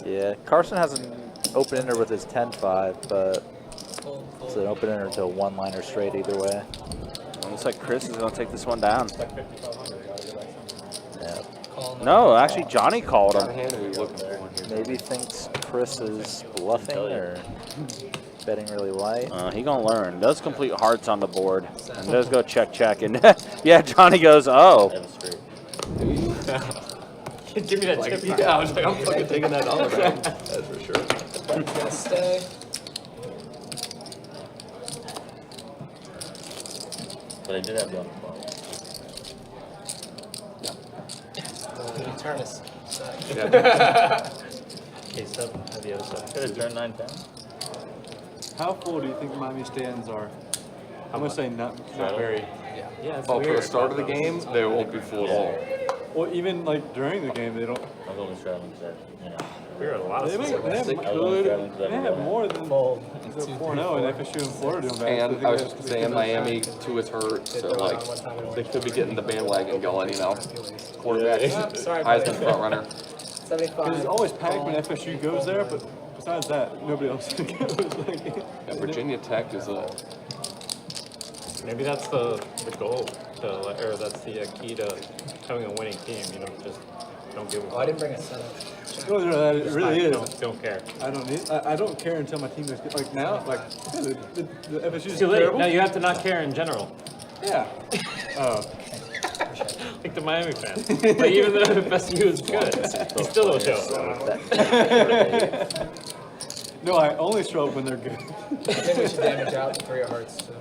Yeah, Carson has an open ender with his 10-5, but it's an open ender to a 1-liner straight either way. Looks like Chris is going to take this one down. Yeah. No, actually, Johnny called him. Maybe thinks Chris is bluffing or betting really light. He gonna learn. Does complete hearts on the board and does go check. And yeah, Johnny goes, oh. Give me that tip. Yeah, I was like, I'm fucking taking that dollar back. That's for sure. Gonna stay. But I did have one. Turn is. Case 7 at the other side. Could have turned 9-10. How full do you think Miami stands are? I'm gonna say not very. Yeah, it's Oh, for the weird. start of the game, they won't be full at all. Well, even like during the game, they don't. I was only straddling because We were a lot of They single have more than 4-0 and FSU and Florida doing bad. And I was just gonna say, in Miami, 2 is hurt, so like they could be getting the bandwagon going, you know. Quarterback, Sorry, Heisman front runner. 75. Because it's always packed when FSU goes there, but besides that, nobody else goes. Yeah, Virginia Tech is a. Maybe that's the goal, or that's the key to having a winning team. You know, just don't give a Oh, I didn't bring a setup. No, it really is. Don't care. I don't care until my team is good. Like now, like yeah, the FSU is Too late. terrible. Now you have to not care in general. Yeah. Oh. Like the Miami fans. Like even though FSU is good, you still don't show. No, I only show up when they're good. I think we should damage out the 3 of hearts too.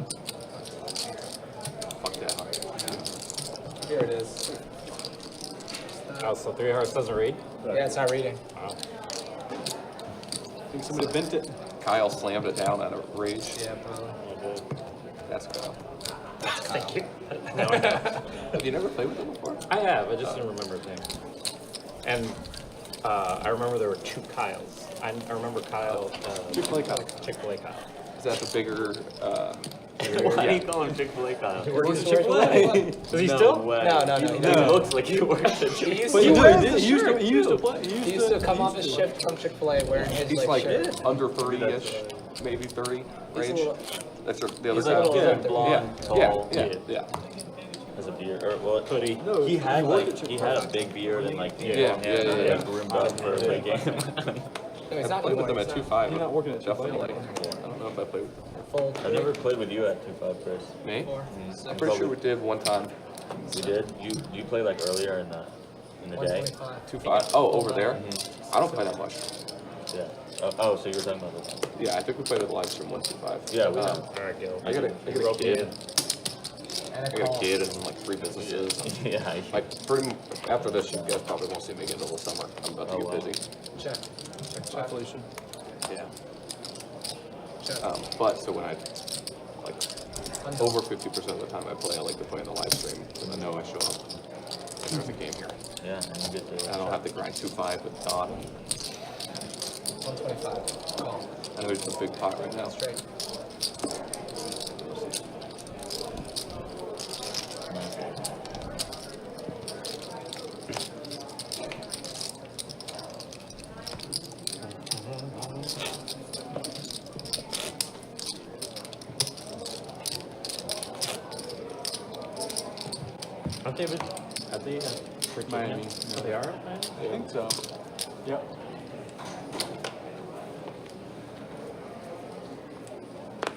Fuck that. Here it is. Oh, so 3 of hearts doesn't read? Yeah, it's not reading. Wow. I think somebody bent it. Kyle slammed it down out of rage. Yeah, probably. That's Kyle. Thank you. No, I know. Have you never played with him before? I have. I just didn't remember things. And I remember there were 2 Kyles. I remember Kyle. Chick-fil-A Kyle. Chick-fil-A Kyle. Is that the bigger Why do you call him Chick-fil-A, Kyle? He works at Chick-fil-A. Does he No still? way. No. He looks like he works at He Chick-fil-A. used But to, he used to play. he used to come off his shift from Chick-fil-A wearing his He's like like shirt. under 30-ish, maybe 30 He's a range. little- That's the other He's guy. like Yeah. a blonde, tall yeah, kid. yeah. Has a beard, or well, hoodie. No, he had he worked like at he had a big beard and like Yeah, long hair, yeah, and groomed up for a big game. No, he's I not played with anymore. them at He's 2-5. He's not working at 2-5 Definitely. anymore. I don't know if I played with Full I've never played with you at 2-5, Chris. me. 4, I'm 6, pretty sure we did one time. We did. You played like earlier in the day. 125. 2-5. Oh, over there? Mhm. I don't play that much. Yeah. Oh, so you were talking about that? Yeah, I think we played with the live stream 1-2-5. Yeah, we have. Alright, Gil. I got a kid. And I got a kid and like 3 businesses. Yeah. Like pretty after this, you guys probably won't see me again until the summer. I'm about to Oh, get wow. busy. Check. Check. Felicia. Yeah. Check. But so when I like Undo. over 50% of the time I play, I like to play in the live stream because I know I show up and there's a game here. Yeah, and you get to. I don't have to grind 2-5 with Don. 125. Call. I know he's in a big pot right now. Straight. Aren't they with, are they Virginia? Miami. Oh, they are at Miami? I think so. Yep.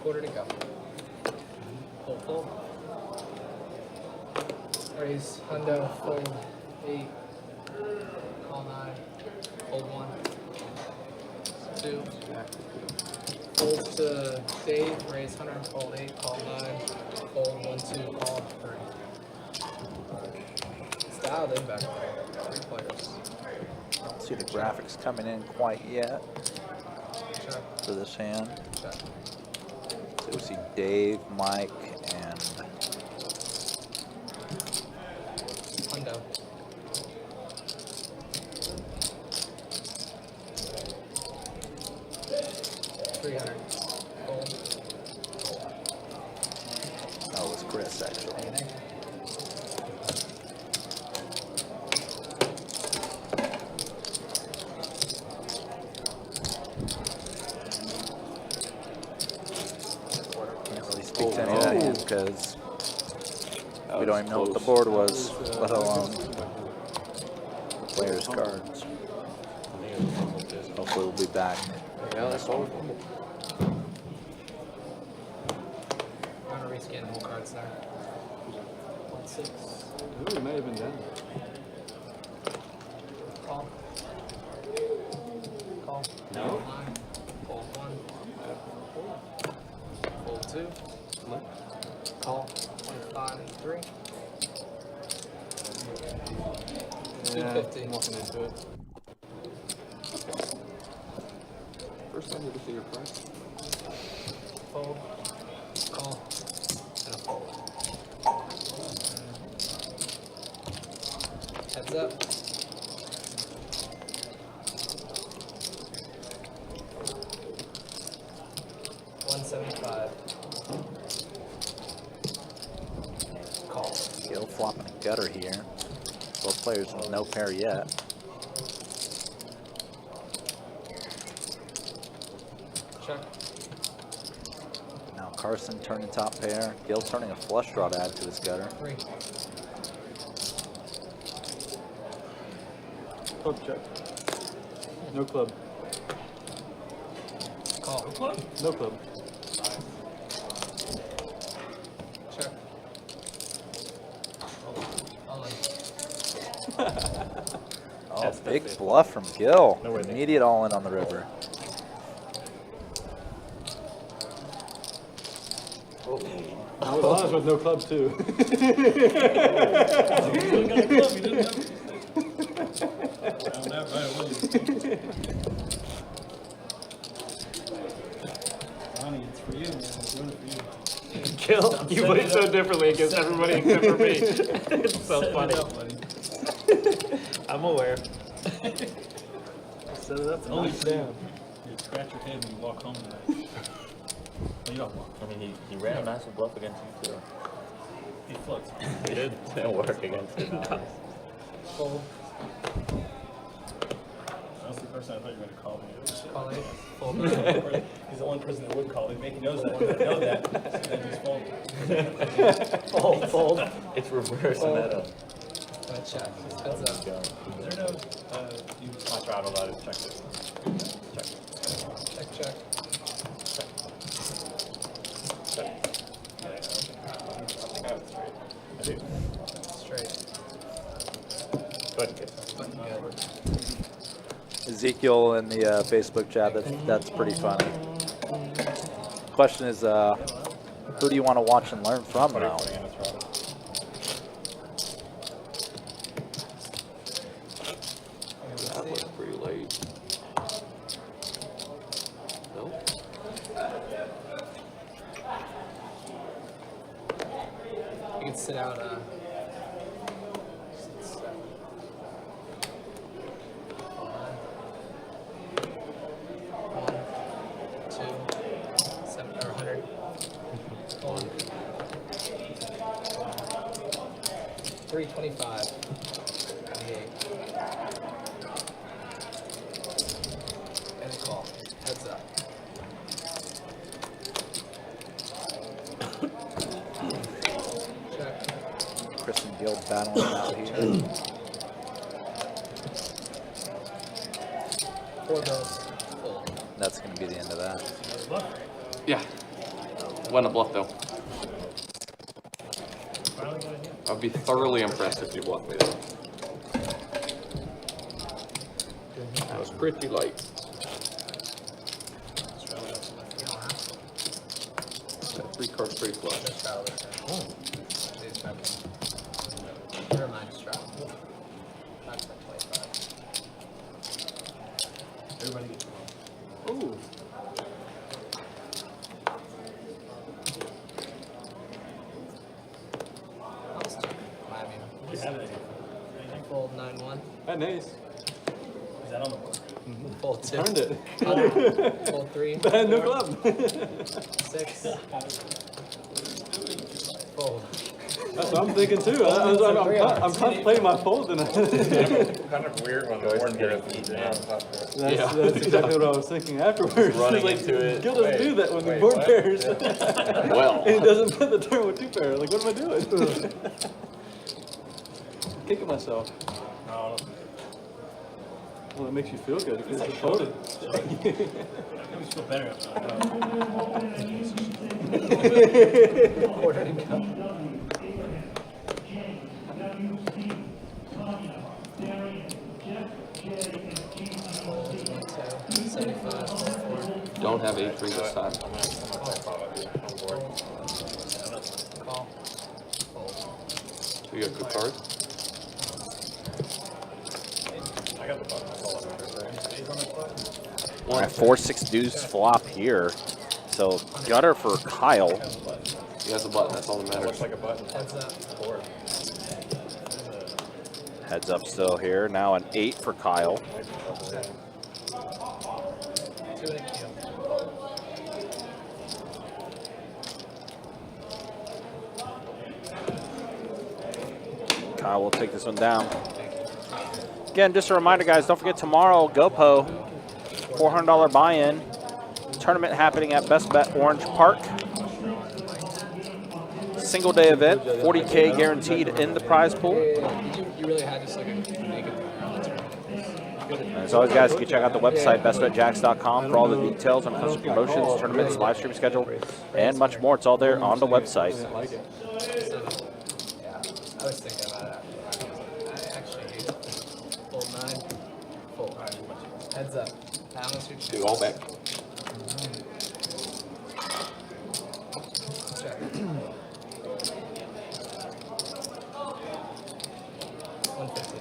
Quarter to go. Full. Raise, hundo, fold, 8. Call 9. Fold 1. 2. Fold to Dave, raise 100, fold 8, call 9. Fold 1, 2, call 3. It's dialed in back there. 3 players. I don't see the graphics coming in quite yet Check. for this hand. Check. So we see Dave, Mike, and Hundo. $300. Fold. oh, it was Chris actually. Can't really speak to any of that hand because we don't even know what the board was, let alone the player's cards. Hopefully we'll be back. Yeah, that's all. I'm gonna rescan the whole cards there. 1, 6. Ooh, it may have been done. Call. Call. No? 9. Fold 1. Fold 2. Call. 25 and 3. Yeah, 250. I'm walking into it. First time you ever see your price? Fold. Call. And a fold. Heads up. $175. Call. Gil flopping a gutter here. Both players with no pair yet. Check. Now Carson turning top pair. Gil turning a flush draw to add to his gutter. 3. Club check. No club. Call. No club. Check. All in. Oh, big bluff from Gil. No way they- Immediate all in on the river. I was honest with no club too. Ronnie, it's for you, man. I'm doing it for you. Gil, you play so differently against everybody except for me. It's so funny. I'm aware. Set it up and Only knock it for you. down. You scratch your head when you walk home tonight. You don't bluff. I mean, he ran a massive bluff against you too. He floats. He didn't work against you. Fold. That's the person I thought you were going to call me. Call it. Fold. He's the one person that would call me. He knows that one. I know that. So then just fold. Fold. It's reverse meta. Gonna check. Heads up. Is there no, you My straddle that is check this. Check. Check, check. I think I have it straight. I do. Straight. Go ahead and get Button good. Ezekiel in the Facebook chat, that's pretty funny. Question is, who do you want to watch and learn from now? That was pretty late. Nope. You can sit out. One, two, 7 or 100. Hold. 325. 98. And a call. Heads up. Check. Chris and Guild battling out here. 4 bills. Fold. That's going to be the end of that. Yeah. Wasn't a bluff though. I'd be thoroughly impressed if you bluffed me though. That was pretty light. That 3 card straight flush. Never mind, strap. That's at 25. everybody gets one? Ooh. Fold 9-1. Nice. Is that on the board? Fold 2. Turned it. Fold 3. No 4, club. 6. Fold. That's what I'm thinking too. I'm contemplating my fold. And kind of weird when the board gets eaten out. That's exactly what I was thinking afterwards. Running Like, into it. Gil doesn't do that when the board pairs. Well. And he doesn't put the turn with 2 pair. Like, what am I doing? Kicking myself. No, Well, it makes you feel good because it's folded. it makes me feel better. Quarter to go. Fold 75. Don't have A3 this time. Call. Fold. So you got good cards? I got the button. That's all that matters, right? All right, 4-6 deuce flop here. So gutter for Kyle. He has a button, that's all that matters. Looks like a button. Heads up. Board. Heads up still here. Now an 8 for Kyle. 2 and a Q. Kyle will take this one down. Again, just a reminder, guys, don't forget tomorrow, GoPo, $400 buy-in. Tournament happening at Best Bet Orange Park. Single day event, 40K guaranteed in the prize pool. You really had just like a naked And as always, guys, you can check out the website, bestbetjacks.com, for all the details on custom promotions, tournaments, live stream schedule, and much more. It's all there on the website. Yeah, I was thinking about it. I actually hate it. Fold 9. Fold. Heads up. Balance your Do all back. check. 150.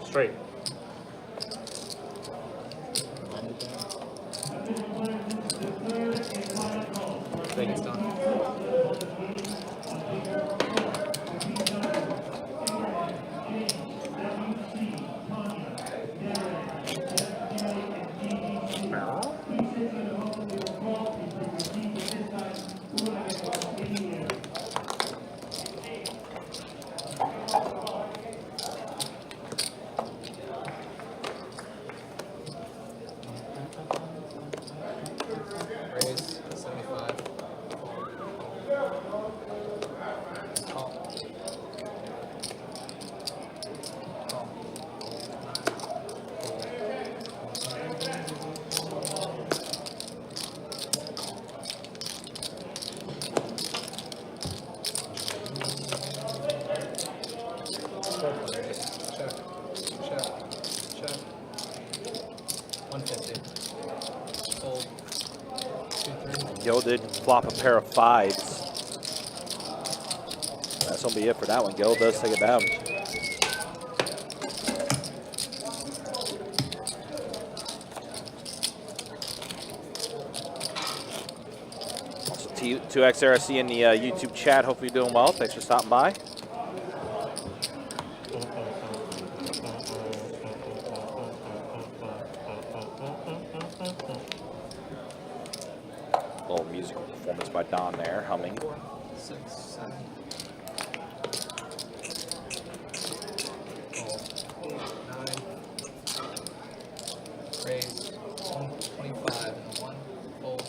Straight. Gil did flop a pair of 5s. That's going to be it for that one. Gil does take it down. Also, 2XRC in the YouTube chat. Hope you're doing well. Thanks for stopping by. Little musical performance by Don there, humming. 6, 7. 9. Raise 125 and 1. Fold.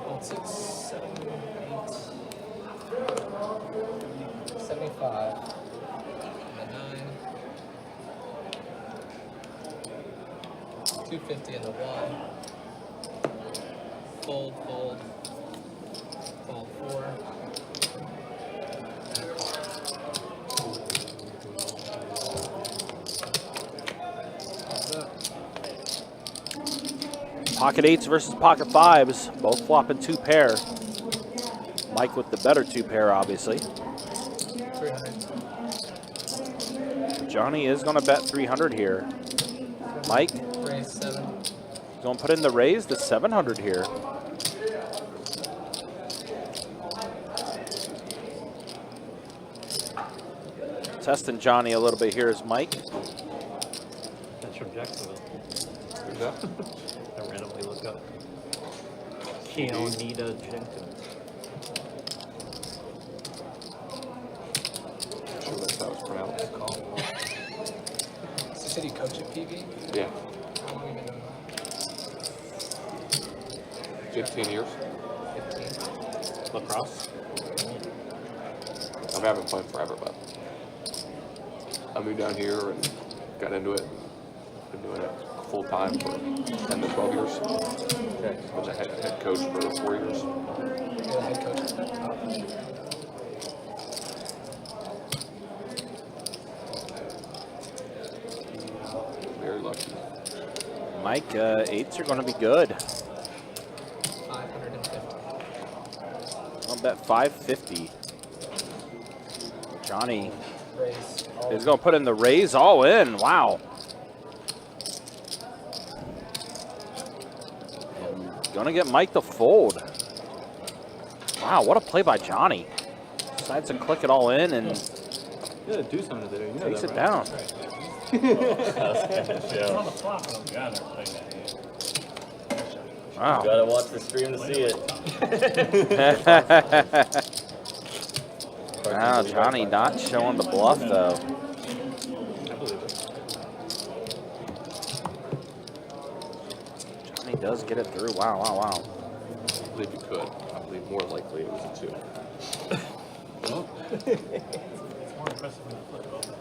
Fold 6, 7, 8. 75. And a 9. 250 and a 1. Fold, fold. Fold 4. Pocket 8s versus pocket 5s. Both flopping 2 pair. Mike with the better 2 pair, obviously. 300. Johnny is going to bet 300 here. Mike? Raise 7. Going to put in the raise to 700 here. Testing Johnny a little bit here is Mike. That's from Jacksonville. Who's that? I randomly look up. Keonita Jenkins. I'm sure that's how it's pronounced. So you said you coach at PV? Yeah, How long have you been doing that? 15 years. 15. Lacrosse. I haven't played forever, but I moved down here and got into it. Been doing it full time for 10 to 12 years. Was a head coach for 4 years. You're the head coach at that top. Very lucky. Mike, 8s are going to be good. 550. I'll bet 550. Johnny Raise. is going to put in the raise all in. Wow. Going to get Mike to fold. Wow, what a play by Johnny. Decides to click it all in and You gotta do something there. You know takes that, it right? down. It's on the flop, I don't gather. Wow. You gotta watch the stream to see it. Wow, Johnny not showing the bluff though. I believe it. Johnny does get it through. Wow, wow, wow. I believe you could. I believe more likely it was a 2.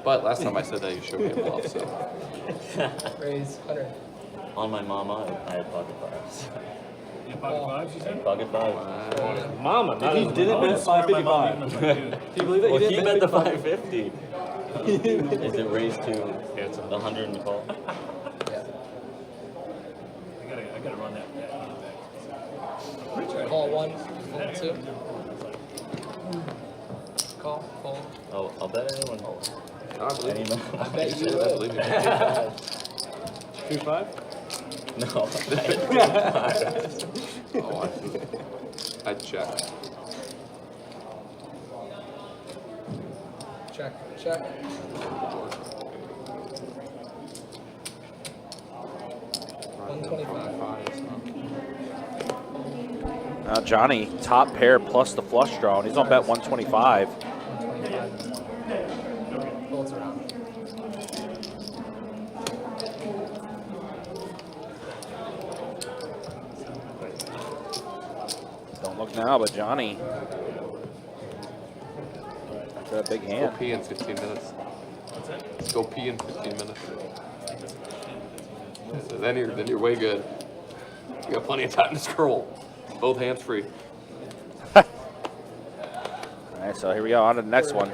But last time I said that, you showed me a bluff, so. Raise 100. On my mama, I had pocket 5s. You have pocket 5s, you said? Pocket 5s. Mama, If he didn't bet 555. Do you believe that? Well, You he didn't bet the 550. Is it raised to the 100 and call? Yeah. I gotta run that back. Call 1. Fold 2. Call. Fold. Oh, I'll bet anyone. I believe you. I bet you I will. believe you. 2-5? No. Oh, I'd check. Check. Check. Now Johnny, top pair plus the flush draw, and he's on bet 125. 125. Folds around. Don't look now, but Johnny Got a big Go hand. pee in 15 minutes. Go pee in 15 minutes. Then you're way good. You got plenty of time to scroll. Both hands free. All right, so here we go on to the next one.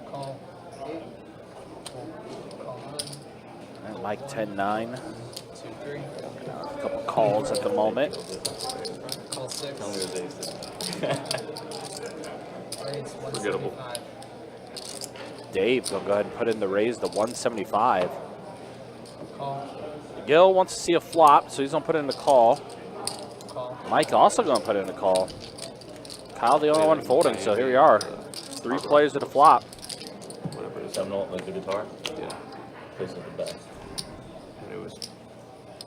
Call. Call on. And Mike 10-9. 2-3. A couple calls at the moment. Call 6. Tell me what they said. Raise Forgettable. 175. Dave will go ahead and put in the raise to 175. Call. Gil wants to see a flop, so he's going to put in the call. Call. Mike also going to put in the call. Kyle the only one folding, so here we are. 3 players at a flop. Whatever it is. Seminole, like the guitar, Yeah. this is the best. And it was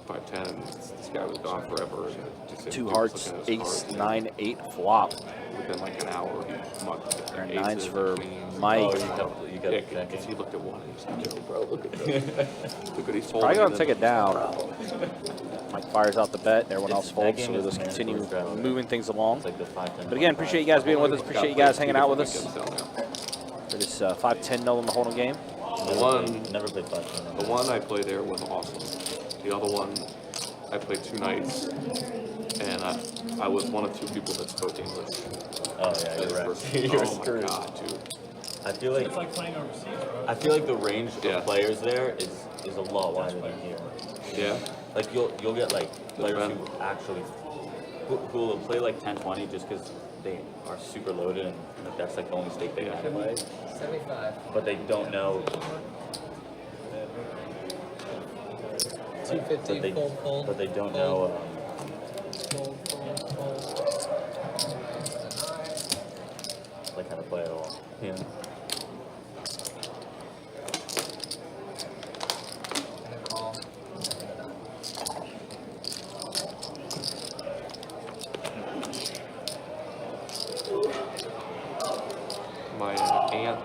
5-10, and this guy was gone forever. And just 2 was hearts, looking at his ace, cards. 9, 8 flop. Within like an hour, he mugged And aces, 9s for queens. Mike. Oh, you got Yeah, the checking. because he looked at one and he's like, yo, bro, look at this. Look at he's folding. Probably going and to take then- it down. Mike fires out the bet. Everyone else That folds, game so we'll is just continue mandatory strategy. moving things along. It's like the 5-10. But again, appreciate you guys being with us. Appreciate you guys hanging out with us Weekends down there. for this 5-10 0 in the hold'em game. Never played 5-10. The one I played there was awesome. The other one, I played 2 nights, and I was one of 2 people that spoke English. Oh yeah, you're right. First- You're oh my screwed. god, dude. I feel like It's like playing overseas, bro. I feel like the range Yeah. of players there is a lot wider than here. Yeah. Like you'll get like players Ben. who actually who will play like 10-20 just because they are super loaded and like, that's like the only stake they have to play. 75. But they don't know. 250. Fold, fold. But they don't know. Fold, fold, fold. Like how to play at all. Yeah. And a call. My aunt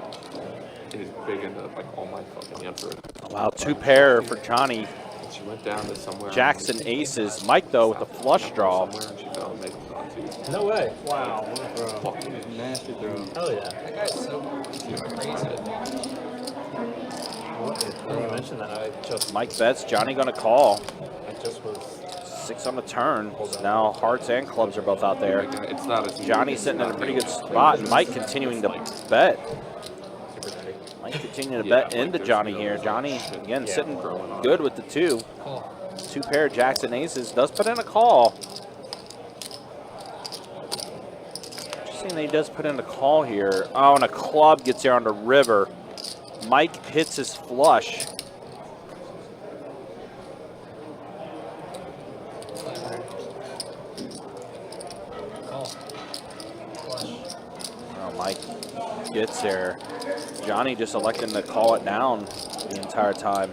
is big into like all my fucking answers. Wow, 2 pair for Johnny. She went down to somewhere. Jackson aces. Mike, though, with the flush draw. Somewhere and she found a maple draw too. No way. Wow. Fucking Nasty throw. Hell yeah. That guy's so crazy. When you mentioned that, I just Mike bets. Johnny going to call. I just was 6 on the turn. So now hearts and clubs are both out there. It's not as Johnny sitting in a pretty good spot, and Mike continuing to bet. Mike continuing to bet into Johnny here. Johnny, again, sitting good with the 2. Call. 2 pair Jackson aces. Does put in a call. Interesting that he does put in a call here. Oh, and a club gets here on the river. Mike hits his flush. Call. Flush. Oh, Mike gets there. Johnny just electing to call it down the entire time.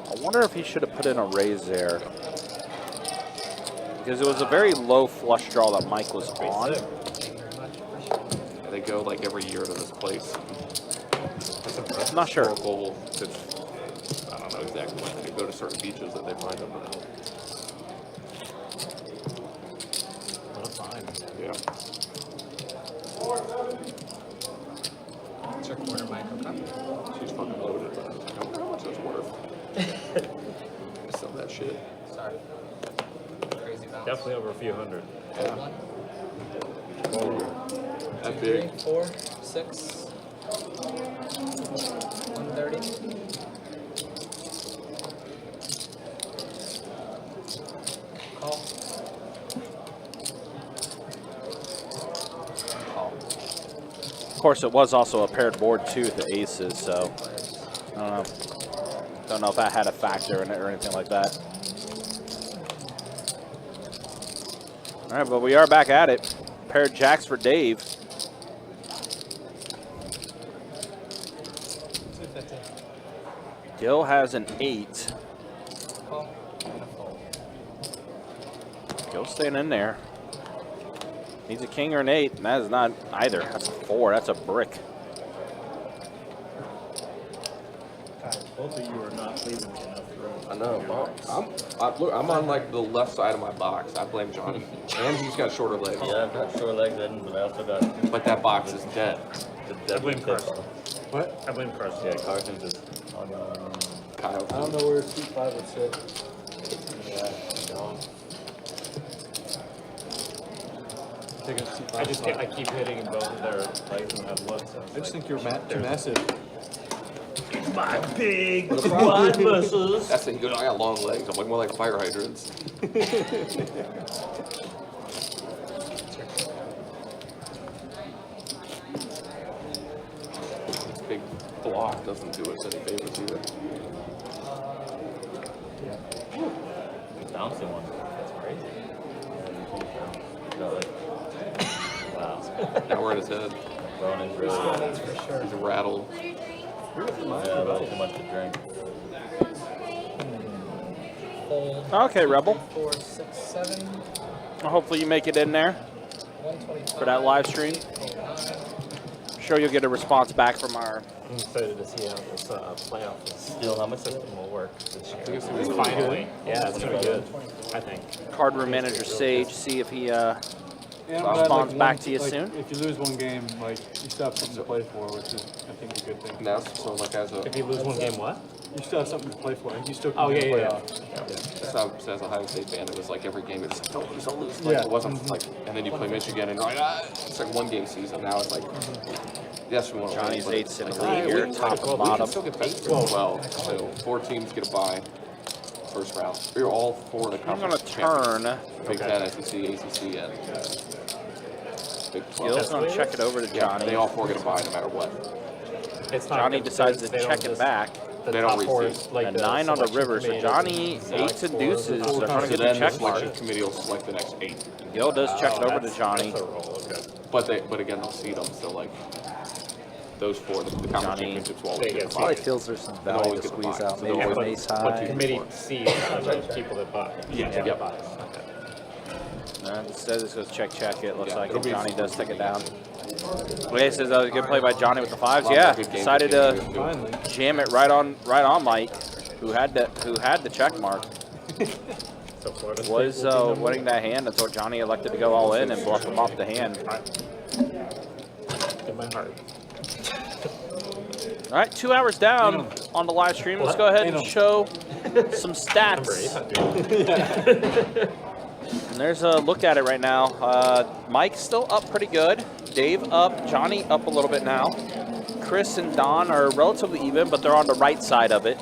I wonder if he should have put in a raise there. Because it was a very low flush draw that Mike was on. They go like every year to this place. I'm not sure. Historical, it's, I don't know exactly when. They go to certain beaches that they find them out. what a find. Yeah. It's your corner, Mike. Okay. She's fucking loaded, but I was like, I wonder how much that's worth. I sell that shit. Sorry. Crazy bounce. Definitely over a few hundred. Fold one. That 2, big. 3, 4, 6. 130. Call. Call. Of course, it was also a paired board too with the aces, so I don't know. Don't know if that had a factor in it or anything like that. All right, but we are back at it. Paired jacks for Dave. 250. Gil has an 8. Call. And a fold. Gil staying in there. He's a king or an 8, and that is not either. That's a 4. That's a brick. Guys, both of you are not leaving me enough room. I know. Look, I'm on like the left side of my box. I blame Johnny. And he's got shorter legs. Yeah, I've got short legs, but I also got. But that box is dead. The I blame Carson. What? I blame Carson. Yeah, Carson's just. Kyle. I don't know where seat 5 would sit. Taking seat 5. I keep hitting both of their legs and have look. So I just think you're too massive. my big quad muscles. That's it. He goes, I got long legs. I'm like more like fire hydrants. This big block doesn't do us any favors either. Bouncing one. That's crazy. Wow. Now we're in his head. Ronan's really. For sure. He's rattled. Yeah, about too much to drink. Fold. Okay, Rebel. 4, 6, 7. Well, hopefully you make it in there 125. for that live stream. Sure, you'll get a response back from our. I'm excited to see how this playoff Still, how much system will work this year. It's gonna be Finally. Yeah, it's going to be good, I think. Card room manager Sage, see if he Yeah, I'm glad, responds like, back one- to you like, soon. If you lose one game, like, you still have something to play for, which is, I think, a good thing. Now, so like as a If you lose one game, what? You still have something to play for. You still can Oh, win yeah, yeah, playoffs. so as a Ohio State fan, it was like every game it's like don't lose, don't lose. Like, Yeah. it wasn't like, and then you play Michigan and you're like, ah, it's like one game season. Now it's like, yes, we want to win. Johnny's but eighth in like, the league ah, here, we- top and we can bottom. still get better. 12. So 4 teams get a bye. First round. We're all 4 of the I'm going conference to champions. turn. Big Ten, SEC, ACC, and Big 12. Gil's going to check it over to Yeah, Johnny. they all 4 get a bye no matter what. It's not Johnny good decides to because they check don't it just- back. The They don't top four, reseed. like And the 9 on the selection river. So committee Johnny, selects 8s and 4 deuces. of the They're top trying to So get the then the check mark. selection committee will select the next 8. Gil does check it over to That's- Johnny. That's a roll, okay. But again, they'll seed them. So like those 4, the conference Johnny, championships will always they get a get bye. Probably feels there's some They'll value always to get the squeeze bye. out. So Maybe they'll with always ace get But high. the committee sees people that buy. Yeah, Get yep. buys. Okay. Instead, this goes check. It looks Yeah, like it'll be Johnny does take it down. interesting. Okay, says that was a good play by Johnny with the 5s. A lot Yeah, more good games decided this to game. Finally. jam it right on Mike, who had the check mark. So Florida State Was will be number winning that hand until Johnny elected to go all in and bluff him off the hand. in my heart. All right, 2 hours down on the live stream. Let's go ahead and show some stats. And there's a look at it right now. Mike's still up pretty good. Dave up, Johnny up a little bit now. Chris and Don are relatively even, but they're on the right side of it,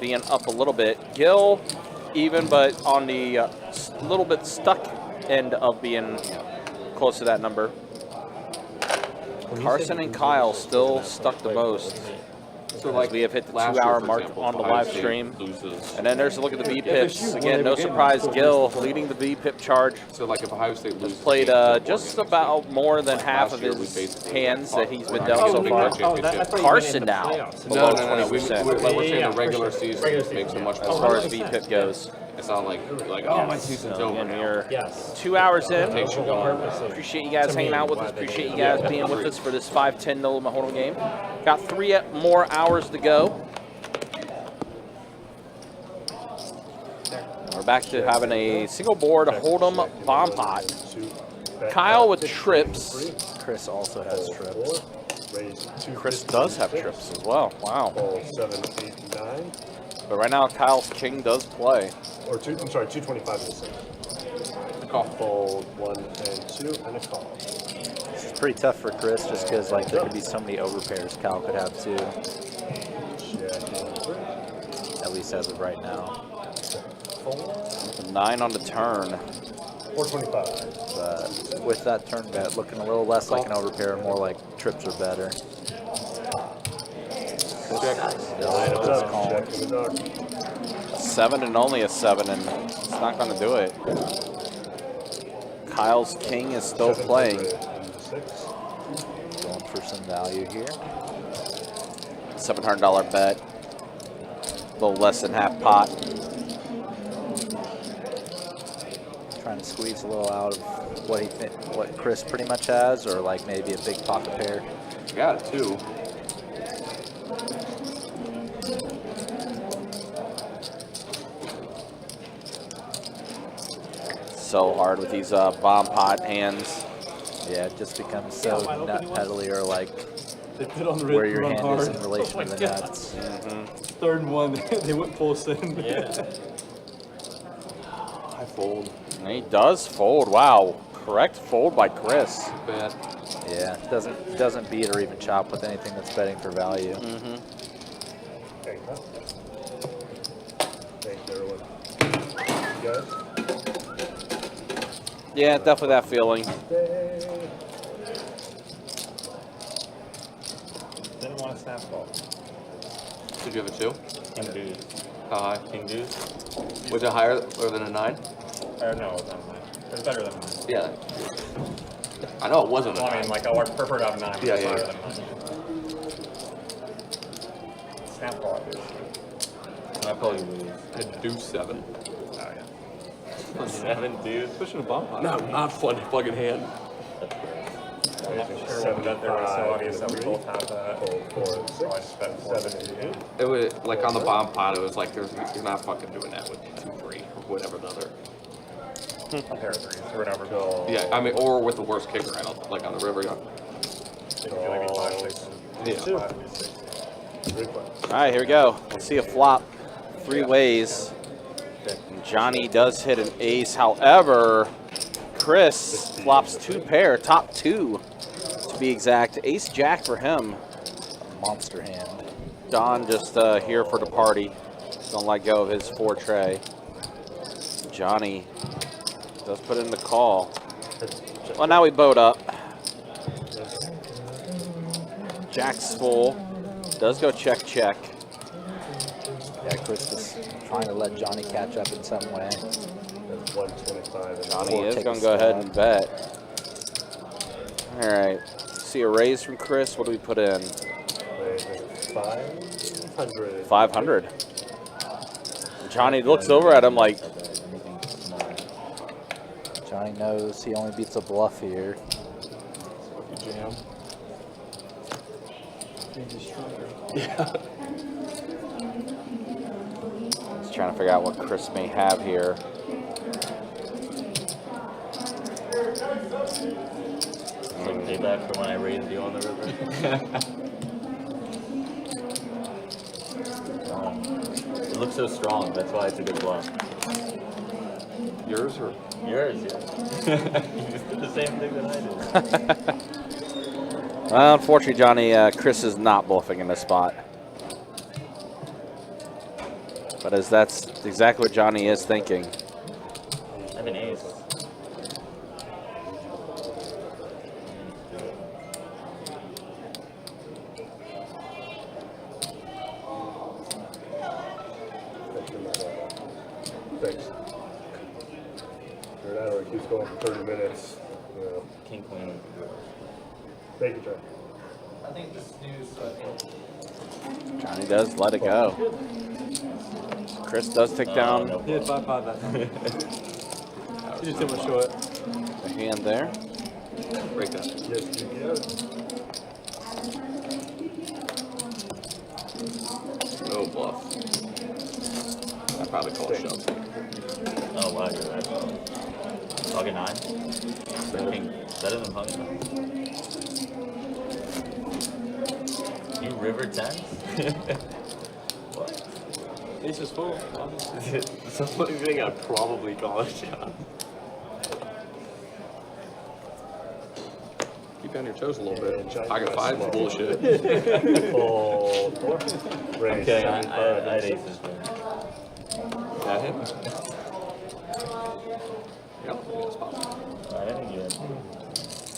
being up a little bit. Gil even, but on the little bit stuck end of being close to that number. Carson and Kyle still stuck the most. So like We have hit the last 2 hour year, for mark example, on the Ohio live State stream. loses. And then there's a look at the Yeah, VPIPs. but Again, no surprise, Gil leading the VPIP charge. So like if Ohio State loses, Played just about more than half of Last year, we his basically hands that he's been were dealt not so Big far. Ten championship. Carson now, below No. 20%. We're saying the regular season makes it much As more. far as VPIP goes. It's not like oh my season's So over again, now. we're Yes. 2 hours in. Takes you long. Appreciate you guys hanging out with us. Appreciate you guys being with us for this 5-10 no limit hold'em game. Got 3 more hours to go. We're back to having a single board hold'em bomb pot. Kyle with trips. Chris also has trips. Chris does have trips as well. Wow. Ball 7, 8, 9. But right now, Kyle's king does play. Or 225 to 6. Call. Fold 1 and 2 and a call. It's pretty tough for Chris just because like there could be so many overpairs Cal could have too. Check and 3. At least as of right now. 9 on the turn. 425. But with that turn bet looking a little less like an overpair, more like trips are better. Still just calling. Check in the dark. 7 and only a 7, and it's not going to do it. Kyle's king is still playing. 6. Going for some value here. $700 bet. A little less than half pot. Trying to squeeze a little out of what Chris pretty much has, or like maybe a big pocket pair. Got it too. so hard with these bomb pot hands. Yeah, it just becomes so nut peddly, or like They put on the where your run hand hard. is in relation Oh to my the God. nuts. Third and 1, they went full send. Yeah. I fold. And he does fold. Wow. Correct fold by Chris. Bet. Yeah, doesn't beat or even chop with anything that's betting for value. Okay, huh? Thanks, everyone. You guys? Yeah, definitely that feeling. Didn't want to snap ball. Did you have a 2? King deuce. How high? King deuce. Was it higher or than a 9? No, it was not mine. It was better than mine. Yeah. I know it wasn't a Well, I 9. mean, like, I would prefer to have 9. Yeah, It's yeah, higher yeah. than mine. Snap ball, dude. I probably lose. A deuce 7. Oh, yeah. 7 deuce. Pushing a bump on No, not funny fucking hand. That's great. I'm not sure what bet there was so obvious that we both have that. So I just bet 4. It was like on the bomb pot. It was like you're not fucking doing that with 2-3 or whatever the other. A pair of 3s or whatever. Yeah, I mean, or with the worst kicker, I don't like on the river. Yeah. It could maybe 5, 6. Yeah. 5, 6. All right, here we go. Let's see a flop 3 ways. And Johnny does hit an ace. However, Chris flops 2 pair, top 2 to be exact. Ace jack for him. Monster hand. Don just here for the party. Don't let go of his forte. Johnny does put in the call. Well, now we boat up. Jack's full. Does go check, check. Yeah, Chris is trying to let Johnny catch up in some way. That's 125. Johnny Or is take going a to go ahead stab. and bet. All right. See a raise from Chris. What do we put in? 500. 500. Johnny looks over at him like, Anything small. Johnny knows he only beats a bluff here. Jam. he's trying to figure out what Chris may have here. It's like payback for when I raised you on the river. It looks so strong. That's why it's a good bluff. Yours or? Yours, yeah. You just did the same thing that I did. Well, unfortunately, Johnny, Chris is not bluffing in this spot. But as that's exactly what Johnny is thinking. I have an ace. Thanks. Either that or it keeps going for 30 minutes. You know. King queen would be good. Thank you, Trey. I think this news, Johnny does let it go. Chris does take down No He had 5-5 that time. He just didn't want to show it. the hand there. Break that. Yes, you get it. No bluff. I probably call a shove. Oh wow, you're right. Pocket 9. King. Better than pocket 9. You river 10? What? Ace is full. Somebody think I'd probably call a shove. Keep on your toes a little bit. Pocket 5 is bullshit. Fold 4. Raise Okay, I 75 had and aces there. That him? Yeah, that's possible. I think you had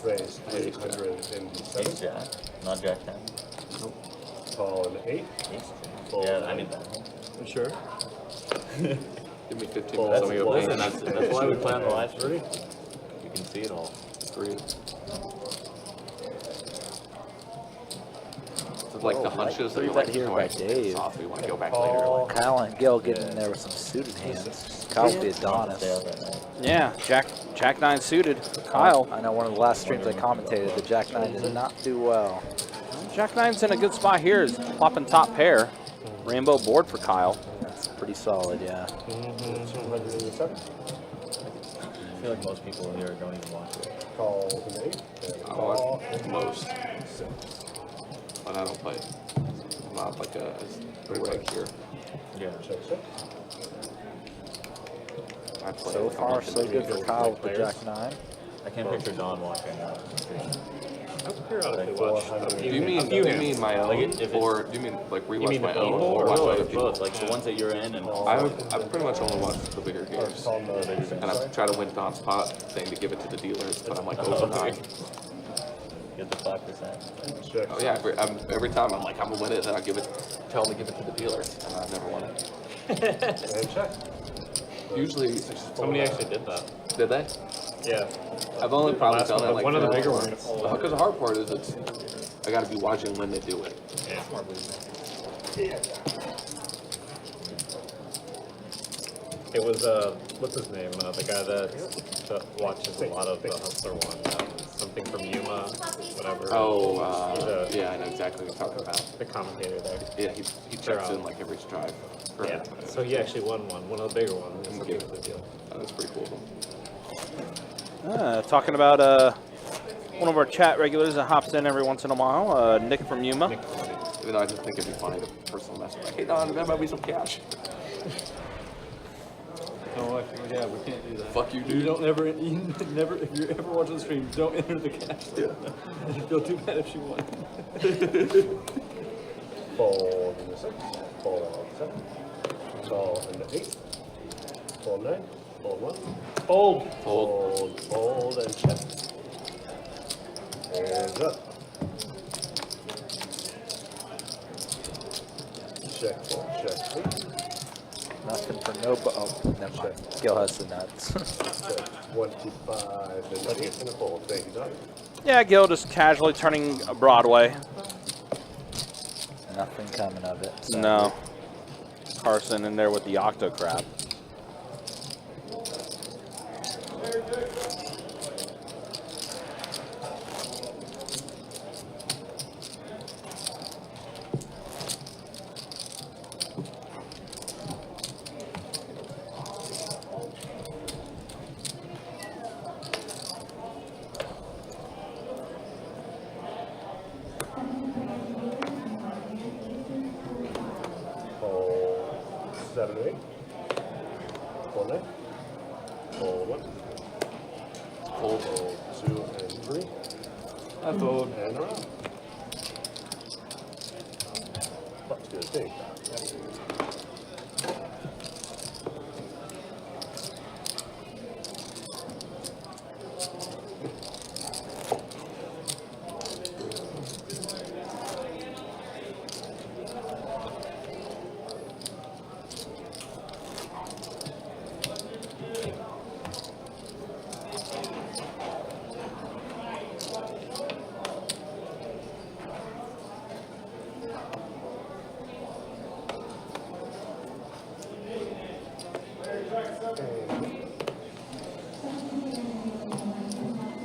Raise 307. ace jack, not jack 10. Call an 8. Ace jack. Yeah, I need that. You sure? Give me 15 Well, minutes. Let me go Listen, paint. that's why we play on the live stream. You can see it all. 3. Like the hunches that you Three bet like here by Dave. off. We want to go back later. Like, Kyle and Gil getting in there with some suited hands. Kyle's the Adonis. Stay out that night. Yeah, Jack 9 suited. Kyle. I know one of the last streams I commentated, the Jack 9 did not do well. Jack 9's in a good spot here. Is plopping top pair. Rainbow board for Kyle. That's pretty solid, yeah. 207. feel like most people here don't even watch it. Call with an 8. And I call watch and most, 6. but I don't play. I'm not like a reg here. Yeah. Check, check. I play So with far, almost so every good for game. Kyle with the Jack 9. I can't picture Don watching that. I periodically Like watch 400. a Do you few, mean a few do you hands. mean my own, Like if it's- or do you mean like rewatch mean the my own, people or or watch Both, other people? both, like the ones that you're in and also I pretty much only watch the bigger games, On the and I try to win Don's pot, saying to give it to the dealers, but I'm like over 9. get the 5%. check. Oh yeah, every time I'm like I'm gonna win it, then I tell them to give it to the dealers, and I've never won it. And check. Usually, Somebody actually did that. did they? Yeah. I've only probably Last done one, it like one of the 3 bigger or ones. 4. Because the hard part is I gotta be watching when they do it. Yeah. It was what's his name? The guy that watches a lot of the Hustler one. Something from Yuma, whatever. Oh, yeah, I know exactly what you're talking about. The commentator there. Yeah, he checks in like every drive. Yeah. So he actually won one of the bigger ones. So Okay. it was a deal. That's pretty cool. Talking about one of our chat regulars that hops in every once in a while, Nick from Yuma. Even though I just think it'd be funny to personal message. Like, hey Don, there might be some cash. No, yeah, we can't do that. Fuck you, You dude. don't never, if you're ever watching the stream, don't enter the cash. Yeah. You feel too bad if you won. Fold in the 6. Fold 7. Call in the 8. Fold 9. Fold 1. Fold. Fold. Fold and check. Hands up. Check, check. Nothing for no. Oh, never mind. Gil has the nuts. Check. 25 and 8 and a fold. Thank you, Doc. Yeah, Gil just casually turning Broadway. Nothing coming of it. So. No. Carson in there with the octo crap. Fold 7 and 8. Fold 9. Fold 1. Fold 2 and 3. I fold. And around. Let's do a thing.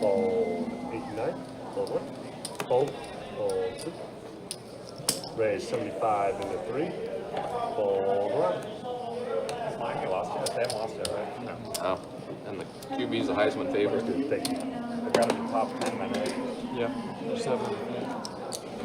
Fold 8 and 9. Fold 1. Fold. Fold 2. Raise 75 into 3. Fold around. Mine, you lost it. They haven't lost it, right? No. Oh, and the QB's the Heisman favorite. Thank you. They've got to be top 10, I think. Yeah, 7.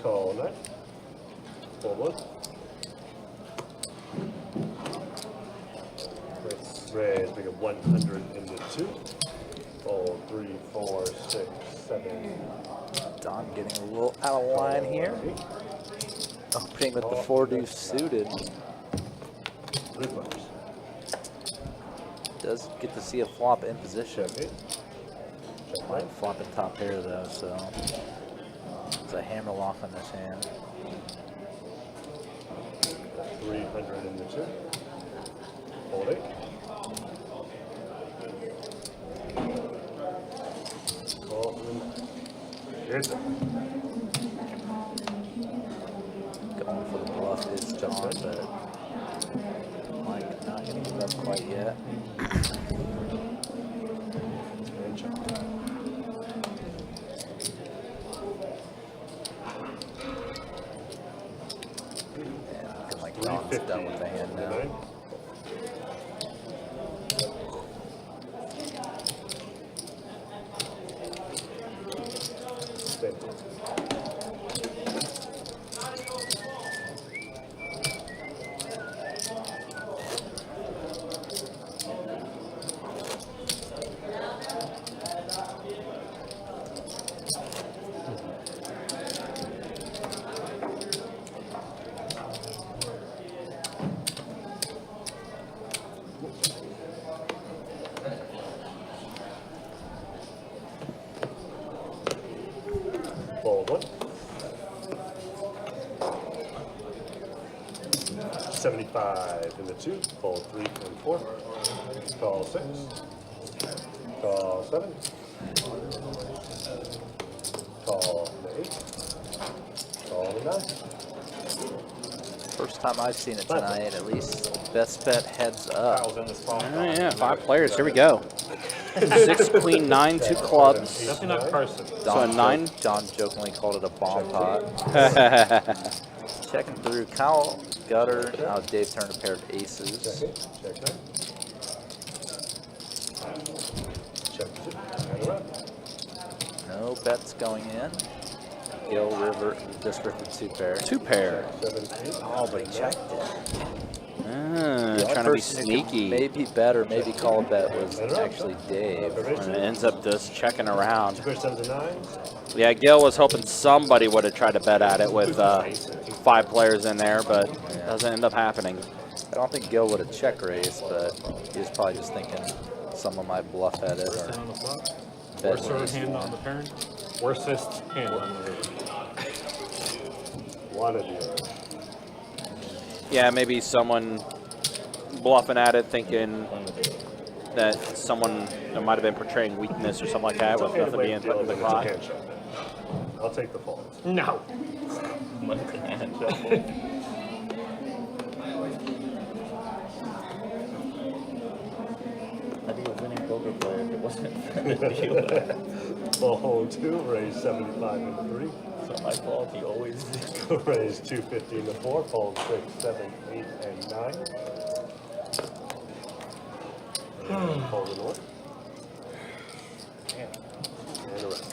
Call 9. Fold 1. Raise, make it 100 into 2. Fold 3, 4, 6, 7. Don getting a little out of line here. Opening with the 4-deuce suited. Does get to see a flop in position. Might flop in top pair though, so it's a hammer lock on this hand. 300 into 2. Fold 8. Here's it. Going for the bluff is John, but Mike not going to give up quite yet. And check. And looking like Don's done with the hand now. 9. Stay. Fold 1. 75 in the 2. Fold 3 and 4. Call 6. Call 7. Call the 8. Call the 9. First time I've seen it tonight, at least. Best bet heads up. Kyle's in this phone. Oh, yeah, 5 players. Here we go. 6, queen, 9, 2 clubs. Definitely not Carson. So a 9. John jokingly called it a bomb pot. Checking through. Kyle, gutter. Now Dave turned a pair of aces. Check it. Check 9. Check 2. And around. No bets going in. Gil, river, just ripped 2 pair. 2 pair. 7, 8. Oh, but he checked it. Ah, trying to be sneaky. Maybe better, maybe call a bet was actually Dave. And it ends up just checking around. 2 pairs, 7s, and 9s. Yeah, Gil was hoping somebody would have tried to bet at it with 5 players in there, but doesn't end up happening. I don't think Gil would have check raised, but he was probably just thinking someone might bluff at it. Worst Or hand on the flop. bet Worst with ace hand one. on the turn. Worstest hand on the river. One of you. Yeah, maybe someone bluffing at it thinking that someone might have been portraying weakness or something like that with nothing being put in the pot. I'll take the fault. No. Money hand shuffle. I'd be a winning poker player if it wasn't for the deal. Fold 2, raise 75 into 3. It's not my fault, he always Raise 250 into 4. Fold 6, 7, 8, and 9. And fold in 1. And around.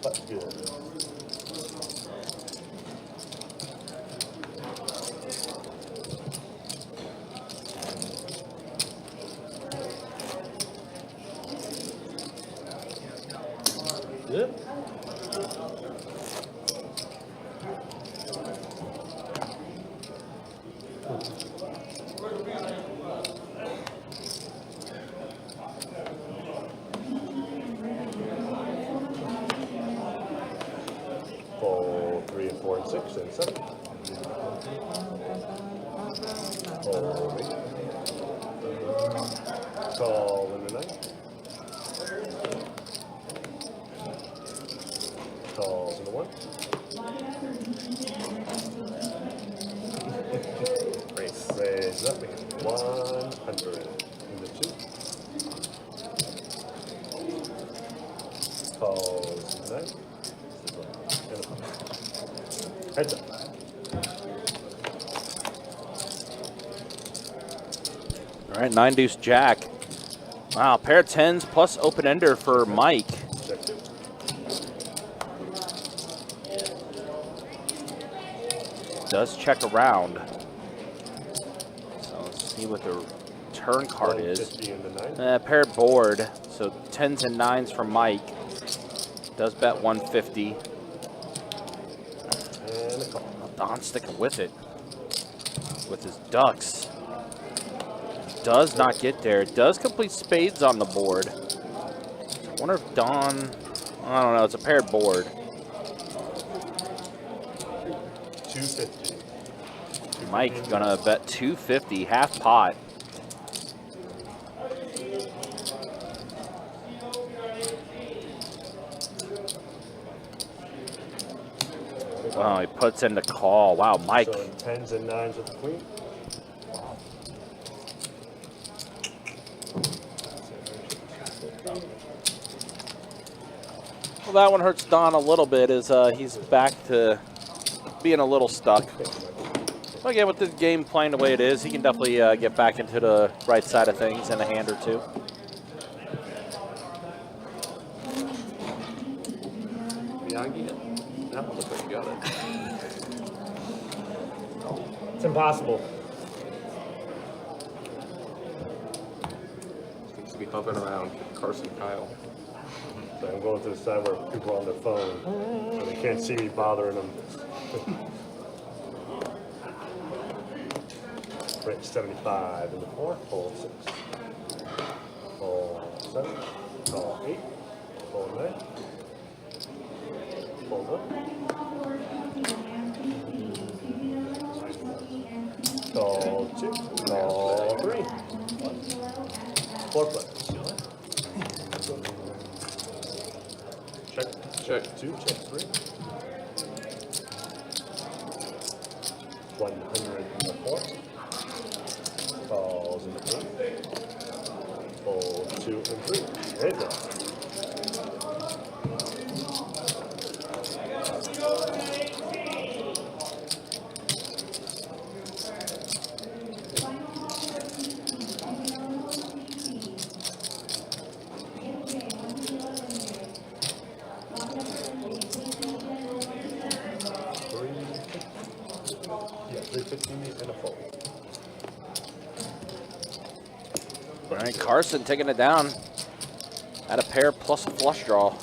But good. Good. Fold 3 and 4 and 6 and 7. Fold 8. Call in the 9. Calls in the 1. Raise up. 100 in the 2. Calls in the 9. Heads up. All right, 9 deuce jack. Wow, pair of 10s plus open ender for Mike. Check 2. Does check around. So let's see what the turn card is. 150 in the 9. Pair board, so 10s and 9s from Mike. Does bet 150. And a call. Don's sticking with it. With his ducks. Does not get there. Does complete spades on the board. I wonder if Don, I don't know, it's a paired board. 250. Mike gonna bet 250, half pot. Oh, he puts in the call. Wow, Mike. Showing 10s and 9s with the queen. Well, that one hurts Don a little bit as he's back to being a little stuck. But again, with this game playing the way it is, he can definitely get back into the right side of things in a hand or two. Miyagi, that one looks like you got it. It's impossible. Seems to be hovering around Carson Kyle. So I'm going to the side where people are on their phone, so they can't see me bothering them. Range 75 in the 4, fold 6. Fold 7, call 8, fold 9, fold 1. Call 2, call 3. 4 play. Check. Check. 2, check 3. 100 in the 4. Calls in the 3. Fold 2 and 3. Heads up. All right, Carson taking it down at a pair plus a flush draw.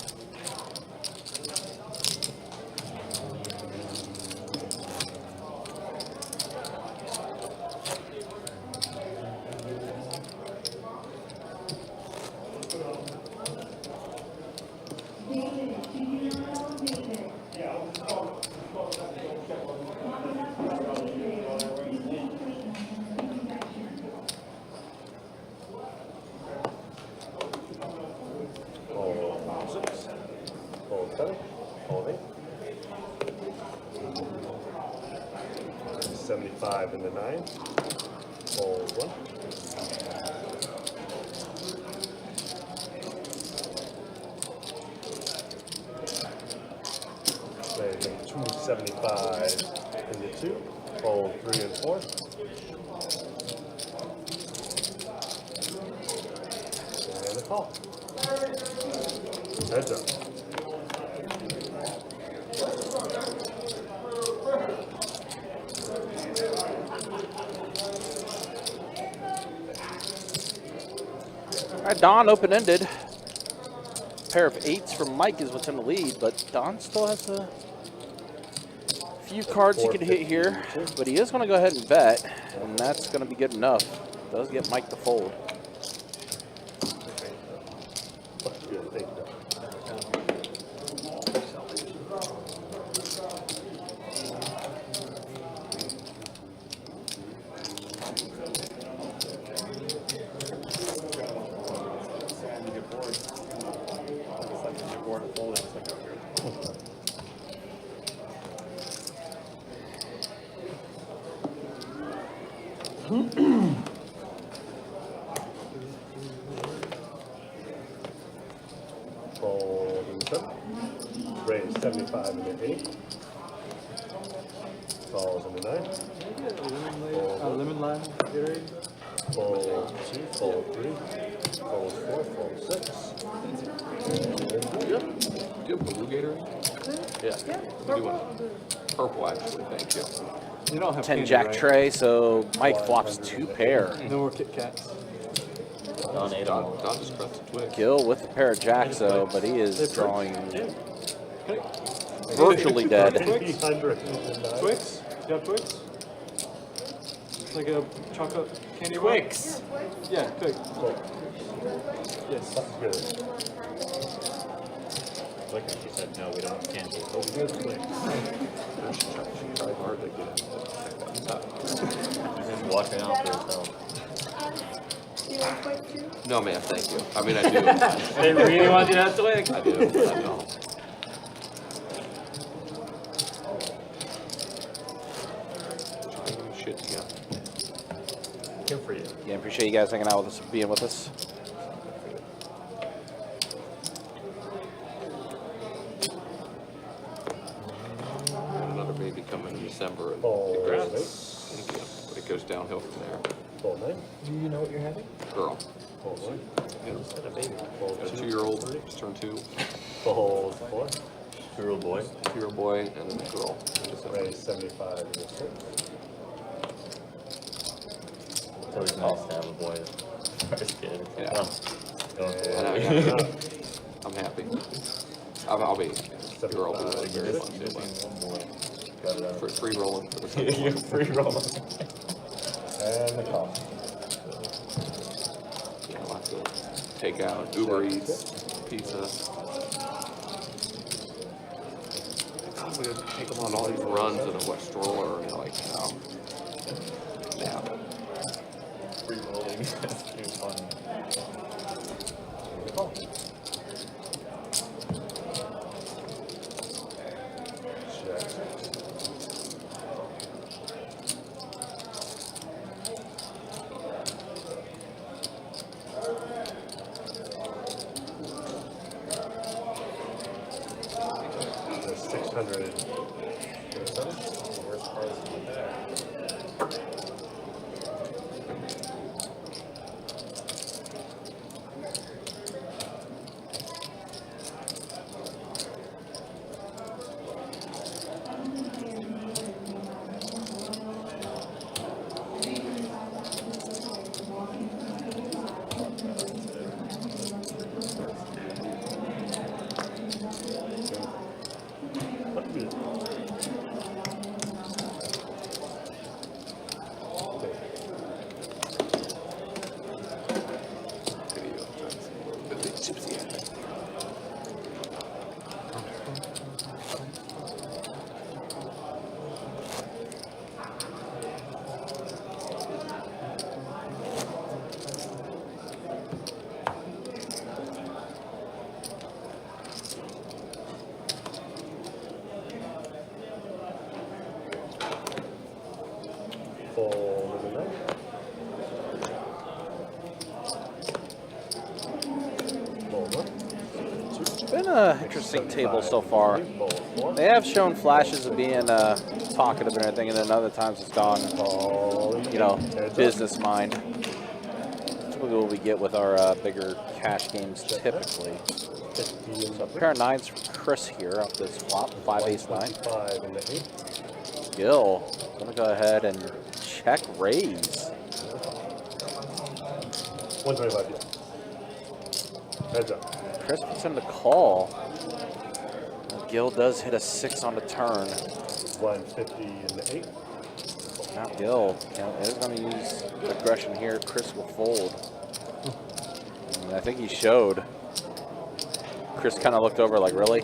Fold 6. Fold 7. Fold 8. 75 in the 9. Fold 1. Then 275 in the 2. Fold 3 and 4. And a call. Heads up. All right, Don open-ended. Pair of 8s from Mike is what's in the lead, but Don still has a few cards he can hit here, but he is going to go ahead and bet, and that's going to be good enough. Does get Mike to fold. Fold and 7. Raise 75 in the 8. Calls in the 9. Lemon lime Gatorade. Fold 2, fold 3, fold 4, fold 6. Do you have blue Gatorade? Yeah. We do one. Purple, actually. Thank you. You don't have 10 candy, Jack right? tray, so Mike flops 2 pair. No more Kit Kats. Don ate them all. Don just pressed the twig. Gil with the pair of jacks, though, but he is drawing virtually dead. Twix? Twix? You have Twix? It's like a chocolate candy bar? Twix. Yeah, Twix. Yes. Good. Like she said, no, we don't have candy. She tried hard to get it. She's walking out for herself. No, man, thank you. I mean, I do. They really want you to have Twix. I do. I know. Yeah, appreciate you guys hanging out with us, being with us. Another baby coming in December. And Congrats. Thank you. But it goes downhill from there. Fold 9. Do you know what you're having? Girl. Fold 1. Yeah. Got a baby. Got Fold a 2. 2-year-old. Just turned 2. Fold 4. 2-year-old boy. 2-year-old boy and a girl. Raise 75 in the 6. It's always nice to have a boy. First kid. Yeah. Oh, going for And it. I'm happy. I'll be. Girl will be really very fun too. One boy. Got it out. Free rolling for the You're free rolling. And the call. Yeah, I'll have to take out Uber Eats, pizza. I'm gonna take them on all these runs in a wet stroller and like, nap. Free rolling. That's too funny. The 600. It's been an interesting table so far. They have shown flashes of being talkative and everything, and then other times it's gone, business mind. Typically what we get with our bigger cash games typically. So a pair of 9s for Chris here up this flop, 5 ace 9. Gil gonna go ahead and check raise. 125, yeah. Heads up. Chris puts in the call. Gil does hit a 6 on the turn. 150 in the 8. Now Gil is going to use aggression here. Chris will fold. And I think he showed. Chris kind of looked over like, really?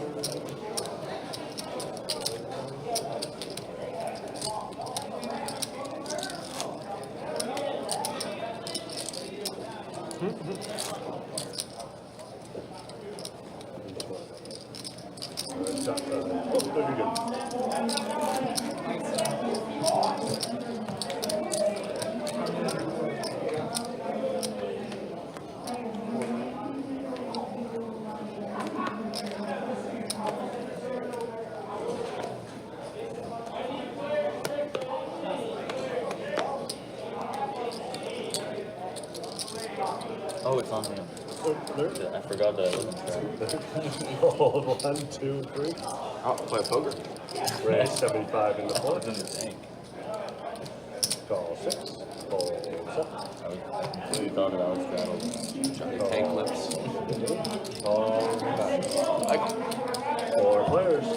Oh, it's on him. I forgot that I wasn't tracked. Hold 1, 2, 3. I'll play poker. Raise 75 in the 4. It's in the tank. Call 6. Fold 7. I completely thought that I was straddled. Johnny tank lips. Call 9. 4 players.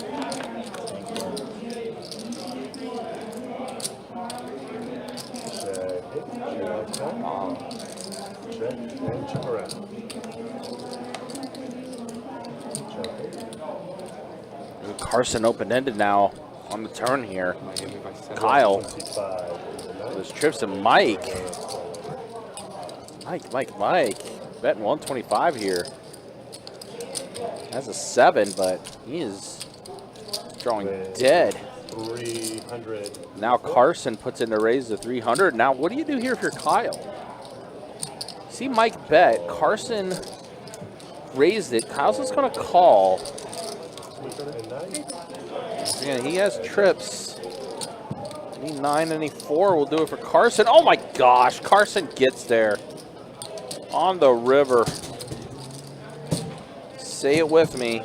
Check and check around. Carson open-ended now on the turn here. Kyle. There's trips to Mike. Mike. Betting 125 here. That's a 7, but he is drawing dead. 300. Now Carson puts in the raise to 300. Now, what do you do here if you're Kyle? See Mike bet. Carson raised it. Kyle's just going to call. Again, he has trips. Any 9, any 4 will do it for Carson. Oh my gosh, Carson gets there. On the river. Say it with me.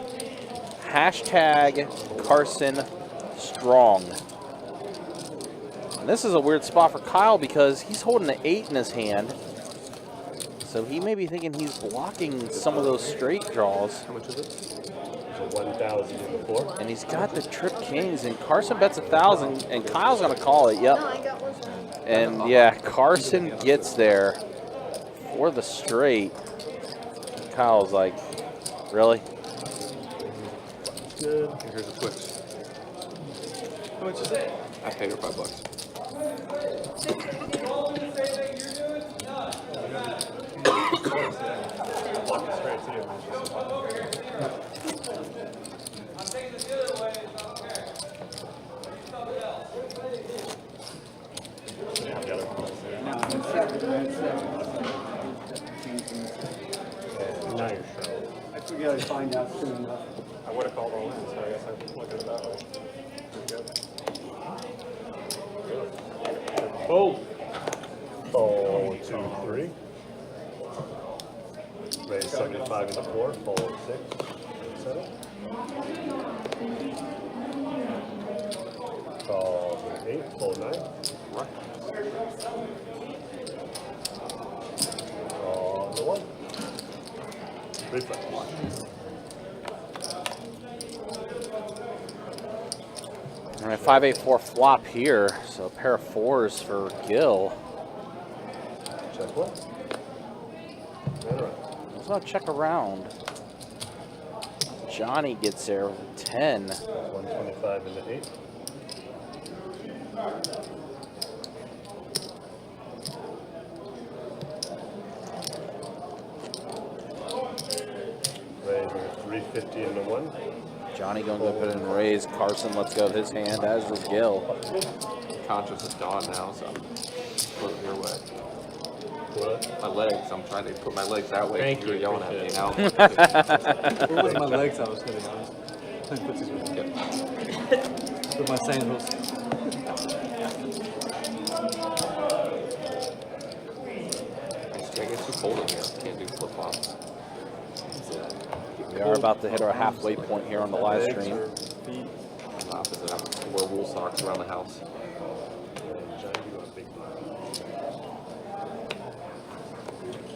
Hashtag Carson strong. And this is a weird spot for Kyle because he's holding an 8 in his hand. So he may be thinking he's blocking some of those straight draws. How much is it? 1,000 in the 4. And he's got the trip kings, and Carson bets 1,000, and Kyle's gonna call it. Yep. And yeah, Carson gets there for the straight. Kyle's like, really? Good. Here's a Twix. How much is it? I paid her $5. We gotta find out soon enough. I would have called all in, so I guess I look at it that way. Fold. Fold 2, 3. Raise 75 in the 4. Fold 6. 7. Call 8. Fold 9. Call the 1. Reflex. All right, 5-8-4 flop here, so a pair of 4s for Gil. Check what? Let's not check around. Johnny gets there with a 10. 125 in the 8. Raise 350 in the 1. Johnny going to put it in raise. Carson lets go of his hand, as does Gil. Conscious is gone now, so I'm put it your way. What? My legs. I'm trying to put my legs that way. Thank You're you, yelling at me now. Where was my legs? I was hitting on. With my sandals. I get too cold in here. Can't do flip flops. We are about to hit our halfway point here on the live stream. I'm the opposite. I wear wool socks around the house.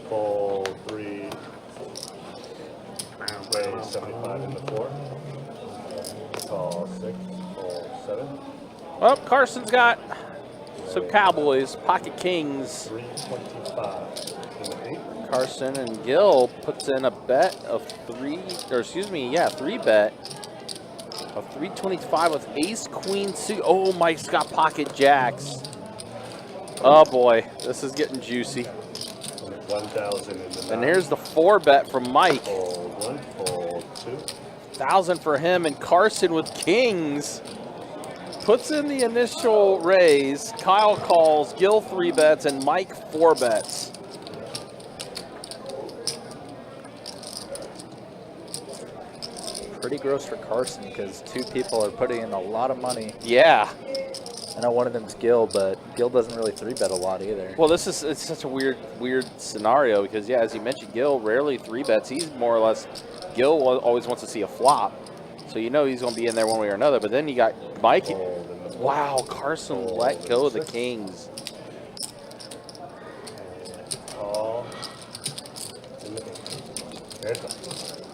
Fold 3. Raise 75 in the 4. Call 6. Fold 7. Well, Carson's got some Cowboys, pocket kings. 325 in the 8. Carson and Gil puts in a bet of 3 bet of 325 with ace queen suit. Oh, Mike's got pocket jacks. Oh boy, this is getting juicy. 1,000 in the 9. And here's the 4 bet from Mike. Fold 1. Fold 2. 1,000 for him, and Carson with kings puts in the initial raise. Kyle calls, Gil 3 bets, and Mike 4 bets. Pretty gross for Carson because 2 people are putting in a lot of money. Yeah. I know one of them's Gil, but Gil doesn't really 3-bet a lot either. Well, it's such a weird scenario because, yeah, as you mentioned, Gil rarely 3 bets. He's more or less, Gil always wants to see a flop. So you know he's going to be in there one way or another. But then you got Mike. Wow, Carson let go of the kings. Call.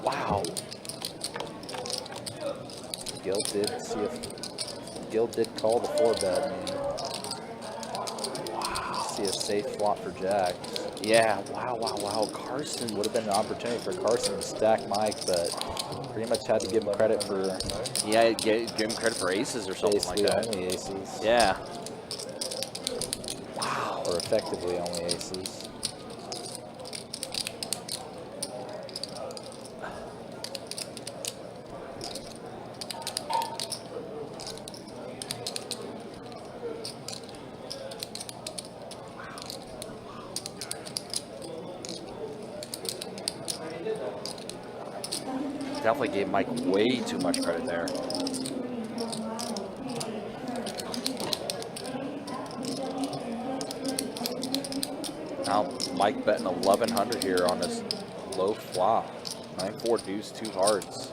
Wow. Gil did call the 4-bet. Wow. See a safe flop for Jack. Yeah, wow. Carson Would have been an opportunity for Carson to stack Mike, but pretty much had to give him credit for give him credit for aces or something like basically that. only aces. Yeah. Or effectively only aces. Definitely gave Mike way too much credit there. Now Mike betting 1,100 here on this low flop. 9-4 deuce, 2 hearts.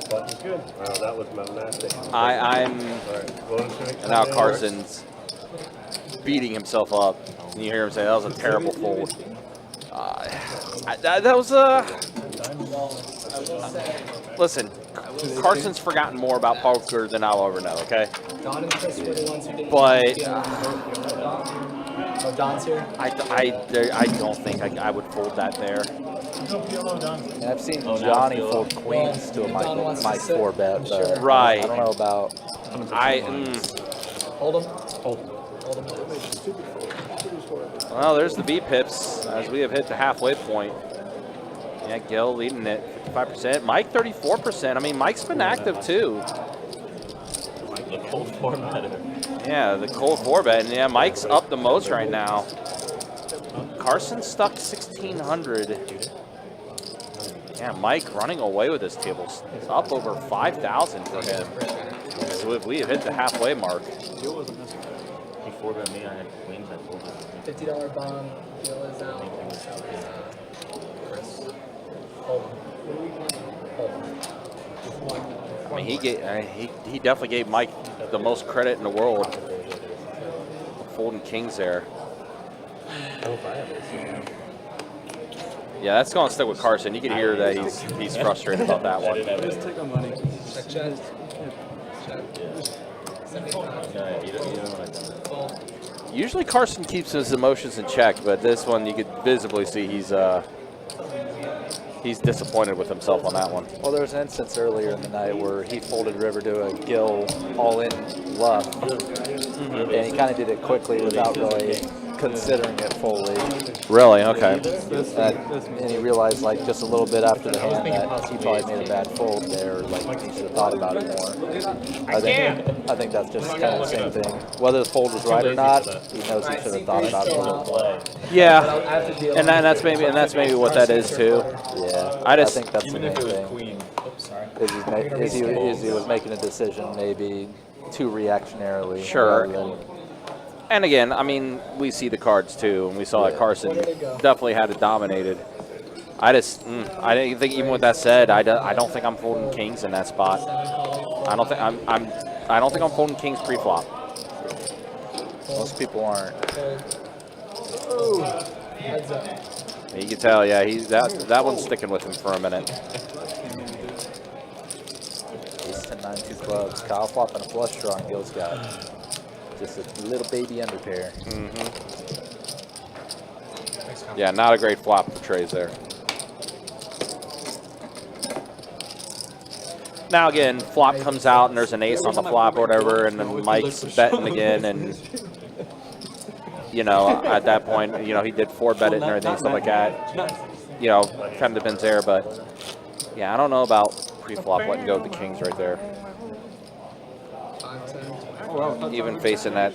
Button's good. Wow, that was monastic. And now Carson's beating himself up. And you hear him say, that was a terrible fold. That was a... Listen, Carson's forgotten more about poker than I'll ever know, okay? Don and Chris were the ones who didn't. But oh, Don's here? I don't think I would fold that there. And I've seen Johnny fold queens to a Mike 4-bet. But right. I don't know about... Hold him. Well, there's the B pips as we have hit the halfway point. Yeah, Gil leading it 55%. Mike 34%. I mean, Mike's been active too. The cold 4-better. Yeah, the cold 4-bet. And yeah, Mike's up the most right now. Carson stuck 1,600. Yeah, Mike running away with this table. It's up over 5,000 for him. So we have hit the halfway mark. He 4-bet me. I had queens. I folded. $50 bond. Gil is out. Chris. Hold on. I mean, he definitely gave Mike the most credit in the world. Folding kings there. Yeah, that's going to stick with Carson. You can hear that he's frustrated about that one. Just take my money. Check. 75. No, you don't want to. Usually Carson keeps his emotions in check, but this one you could visibly see he's disappointed with himself on that one. Well, there was an instance earlier in the night where he folded river to a Gil all-in bluff, and he kind of did it quickly without really considering it fully. Really? Okay. And he realized, like, just a little bit after the hand that he probably made a bad fold there. Like, he should have thought about it more. I think that's just kind of the same thing. Whether the fold was right or not, he knows he should have thought about it a little more. Yeah, and that's maybe what that is too. Yeah, I think that's the main thing. Is he was making a decision maybe too reactionarily. Sure. rather than- And again, I mean, we see the cards too, and we saw that Carson definitely had it dominated. I didn't think, even with that said, I don't think I'm folding kings in that spot. I don't think I'm folding kings pre-flop. Most people aren't. Heads up. You can tell, yeah, that one's sticking with him for a minute. Ace 10, 9, 2 clubs. Kyle flopping a flush draw, and Gil's got just a little baby underpair. Yeah, not a great flop for Trey's there. Now again, flop comes out and there's an ace on the flop or whatever, and then Mike's betting again, and you know, at that point, you know, he did 4-bet it and everything, stuff like that. You know, kind of depends there, but yeah, I don't know about pre-flop letting go of the kings right there. Even facing that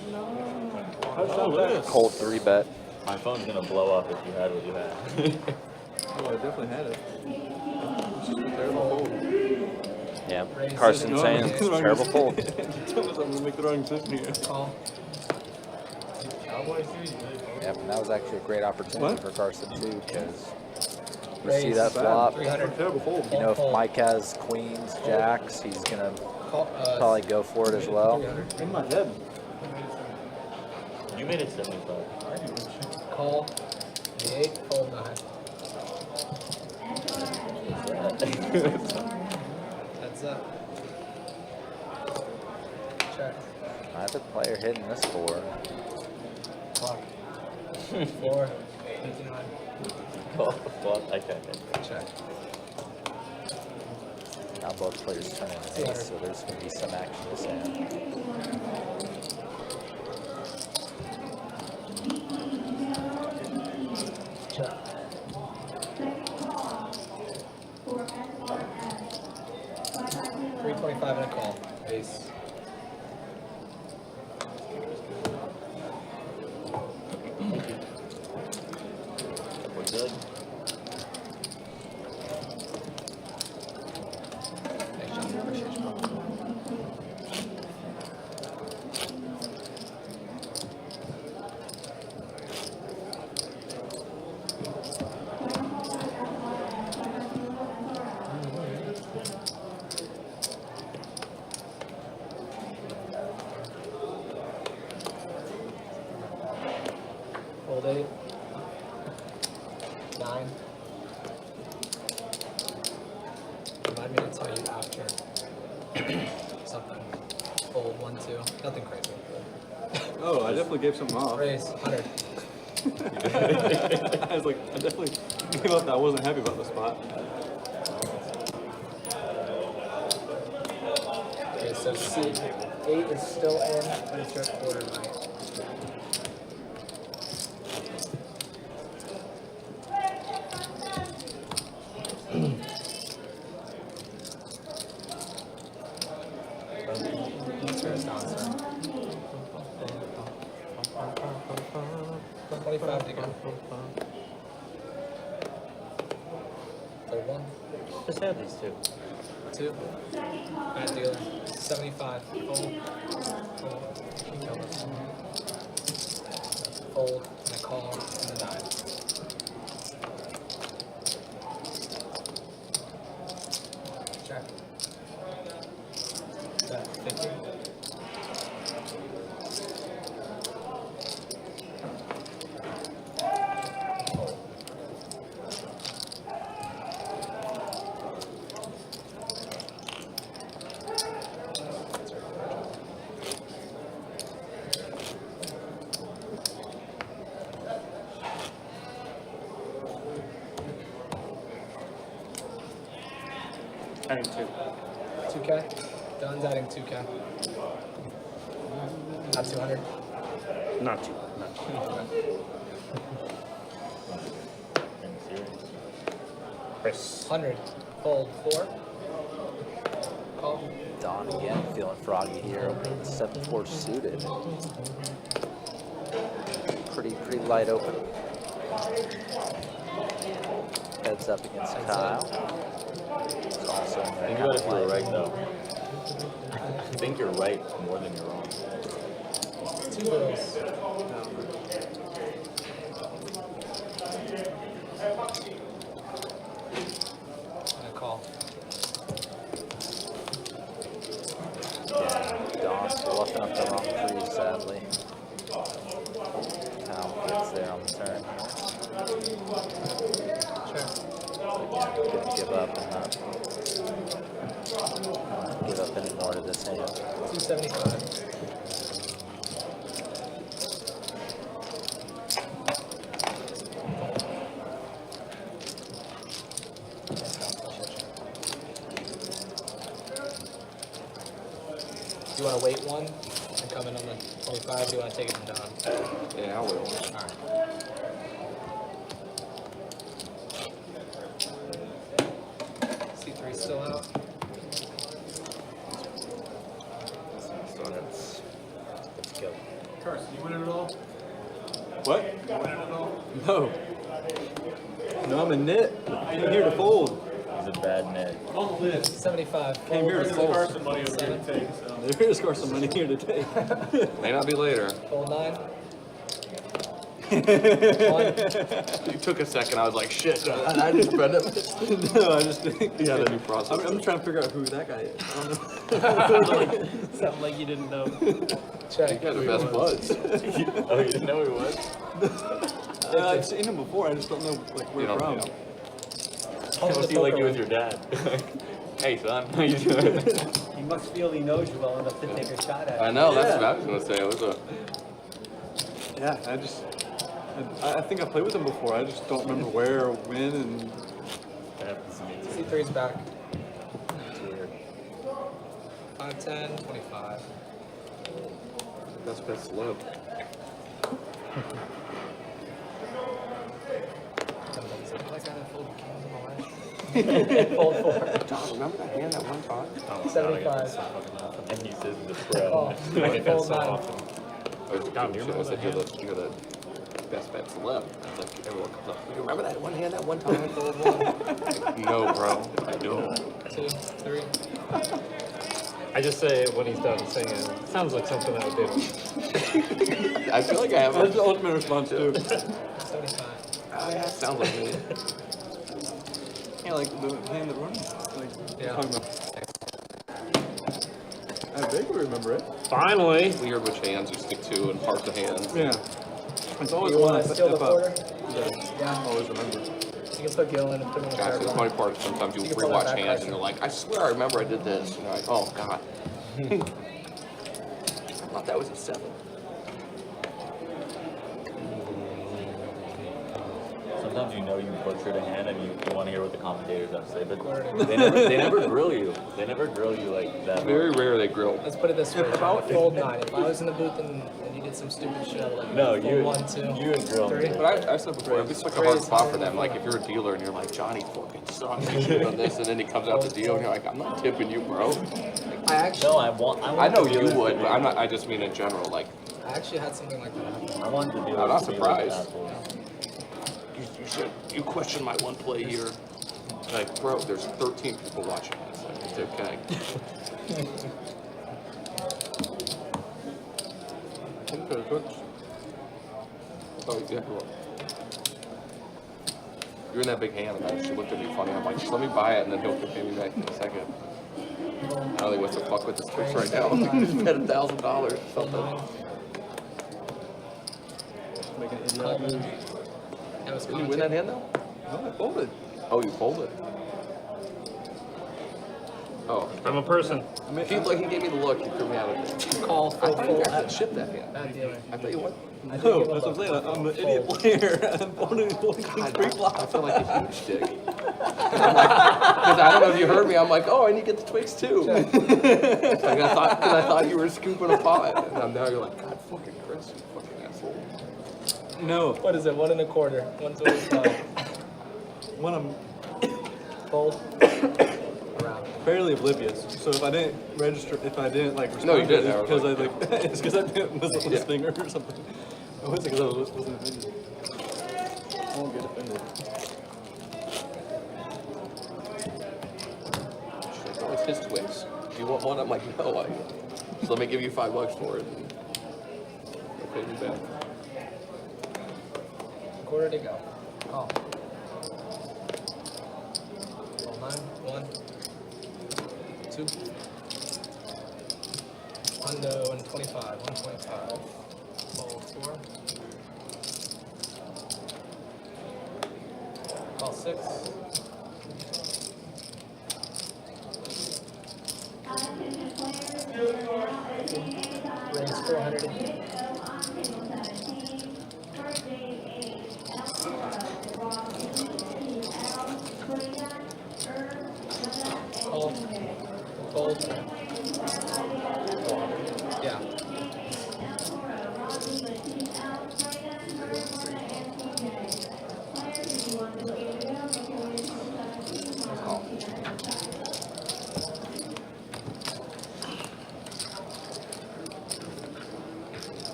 cold 3-bet. My phone's gonna blow up if you had what you had. Oh, I definitely had it. It's just a terrible fold. Yeah, Carson saying it's a terrible fold. I'm gonna make the wrong decision here. Call. Yep, and that was actually a great opportunity for Carson too, because you see Raise. that flop. 300. Terrible fold. You know, if Mike has queens, jacks, he's gonna probably go for it as well. 300. In my head. You made it 75. Call. The 8. Fold 9. Heads up. Check. I have a player hitting this board. Clock. 4. 59. Well, I can't. Check. Now both players turn in an ace, so there's going to be some action this hand. Check. 25 and a call. Ace. We're good. Thanks, John. Appreciate you. Hold 8. 9. Remind me to tell you after something. Fold 1, 2. Nothing crazy. Oh, I definitely gave something off. Raise 100. I was like, I definitely gave up that I wasn't happy about the spot. Okay, so C8 is still in, but it's your quarter, Mike. Turns down, sir. 25 to go. Fold 1. Just have these two. 2. Bad dealer. 75. Fold. Fold. And a call. And a 9. Check. Bet 50. Fold. Adding 2. 2K. Don's adding 2K. Not 200. Not 2. And serious. Chris. 100. Fold 4. Call. Don again, feeling froggy here, opening the 7-4 suited. Pretty light open. Heads up against Kyle. It's also in there. Think about if you're right though. I think you're right more than you're wrong. 2 bills. And a call. Yeah, Don's bluffing up the wrong tree, sadly. Kyle gets there on the turn. Sure. Gonna give up and not give up anymore to this hand. 275. Do you want to wait 1 and come in on the 25? Do you want to take it from Don? Yeah, I will. Alright. C3 still out. So that's Let's go. Carson, you win it at all? What? You win it at all? No. No, I'm a nit. I came here to fold. He's a bad net. On the list. 75. Came here to There's fold. Carson money over here to take, so. They're here to score some money here today. may not be later. Fold 9. You took a second. I was like, shit. And I just read it. No, I just think. Yeah, the new process. I'm trying to figure out who that guy is. I don't know. Sound like you didn't know. You Check. guys are best buds. Oh, you didn't know he was? I've seen him before. I just don't know like where You don't from. know. Almost feel like he was your dad. Hey, son, how you doing? He must feel he knows you well enough to take a shot at I you. know, that's what I was going to say. It was a... Yeah, I think I played with him before. I just don't remember where or when. And That happens to me too. C3's back. 5, 10, 25. That's been slow. 10 bucks. that guy that folded kings in the last fold 4. John, remember that hand that one time? Oh, 75. And he says the Oh, pro. I get that fold so 9. often. God, do you I remember said that you're hand? the best bet celeb. Like everyone comes up. You remember that one hand that one time? Fold 1. No, bro. I don't. 2, 3. I just say when he's done singing, sounds like something I would do. I feel like I have That's the ultimate response too. 75. Oh yeah, sounds like me. Yeah, like the hand that runs. Like, Yeah. talking about. I vaguely remember it. Finally! Weird which hands you stick to and parts of hands. Yeah. It's always You one want I to steal the step up. quarter? Yeah. Always remember. You can put Gil in and put him in the Guys, third the one. funny part is sometimes you You can pull that rewatch back hands pressure. and you're like, I swear I remember I did this. And you're like, oh god. I thought that was a 7. Sometimes you know you butchered a hand and you want to hear what the commentators have to say, but they never grill you. They never grill you like that. Very rare they grill. Let's put it this way. If I would fold 9, if I was in the booth and you did some stupid shit, I would like No, fold 1, 2, you would grill me. 3. But I said before, it's like a hard spot for them. Like if you're a dealer and you're like, Johnny fucking sucks, you should have done this, and then he comes out the deal and you're like, I'm not tipping you, bro. I actually, No, I want I know the you dealers would, to but be- I'm not. I just mean in general. Like I actually had something like that happen. I want the dealers I'm not to be surprised. like assholes. you question my one play here. Like, bro, there's 13 people watching this. Like, it's okay. Oh, yeah. You're in that big hand, and she looked at me funny. I'm like, just let me buy it, and then he'll pay me back in a second. I don't think what's the fuck with this Twix right now. Bet $1,000 or something. Make an idiotic move. That was Did you win that hand though? No, I folded. Oh, you folded. Oh, I'm a person. he gave me the look. He threw me out of it. Call, I fold, thought you fold. guys had shipped that hand. Bad dealer. I thought you won. I did No, give that's up what I'm saying. a I'm an fold. idiot player. I'm folding God, three I flops. feel like a huge dick. Because I don't know if you heard me. I'm like, oh, I need to get the Twix too. Like I thought you were scooping a pot. And now you're like, God, fucking Chris, you fucking asshole. No. What is it? 1 1/4. 125. When I'm Fold. Around. fairly oblivious. So if I didn't register, if I didn't like respond, No, you didn't. it's I was because I like- like it's because I wasn't Yeah. listening or something. It wasn't because I wasn't offended. I won't get offended. She's like, oh, it's his Twix. Do you want one? I'm like, no, so let me give you $5 for it. And they'll pay me back. Quarter to go. Call. Fold 9. 1, 2. 125. 125. Fold 4. Call 6. Raise 400 again. Call. Fold. Yeah.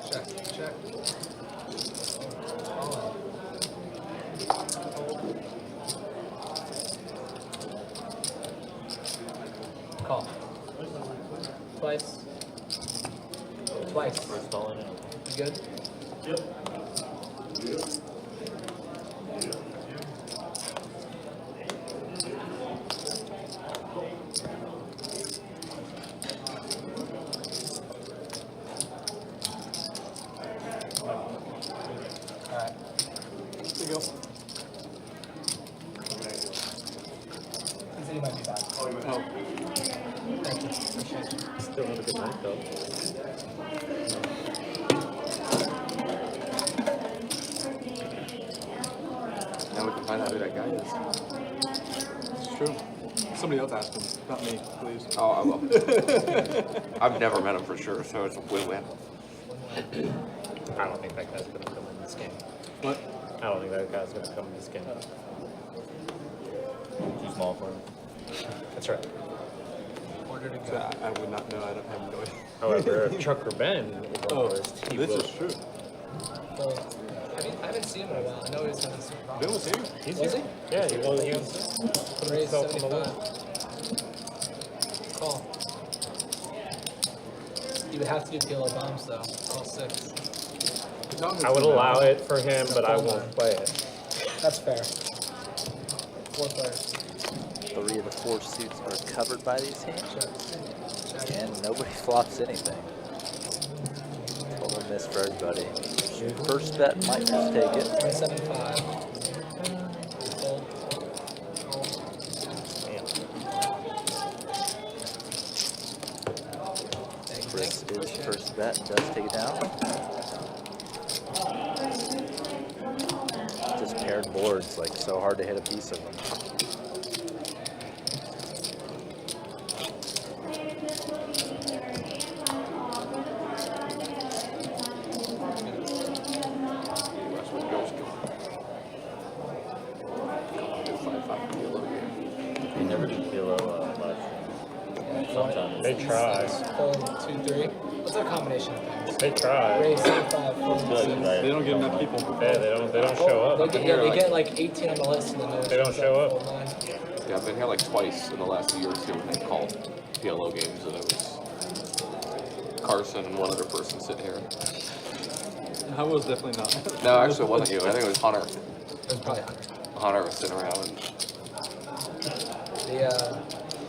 Check. Check. Call. Call. Twice. Twice. First all in it. You good? Alright. There you go. He said he might be back. Oh. Thank you. Appreciate you. Still have a good night though. Now we can find out who that guy is. It's true. Somebody else asked him, not me, please. Oh, I will. I've never met him for sure, so it's a win-win. I don't think that guy's gonna come in this game. What? I don't think that guy's gonna come in this game. Too small for him. That's right. Order to So go. I would not know. I don't have no idea. However, if Chuck or Ben is on Oh, the list, he this will. is true. Well, I haven't seen him in a while. I know he was having some Ben problems. was here. He's Was here. he? Yeah, he was. Raise himself on the 75. Call. You would have to do PLO bombs though. Call 6. I would allow it for him, but I won't play it. That's fair. 4 players. 3 of the 4 suits are covered by these hands. And nobody flops anything. Total miss for everybody. First bet might just take it. 175. Fold. Chris is first bet and does take it down. Just paired boards, like so hard to hit a piece of them. They never do PLO live stream. Sometimes. They try. Fold 2, 3. What's our combination of things? They try. Raise 75. Fold 6. They don't get enough people. Yeah, they don't show up. They get like 18 on the list and then no They don't show up. Fold 9. Yeah, I've been here like twice in the last year or two when they called PLO games, and it was Carson and one other person sitting here. I was definitely not. No, actually, it wasn't you. I think it was Hunter. It was probably 100. Hunter was sitting around and The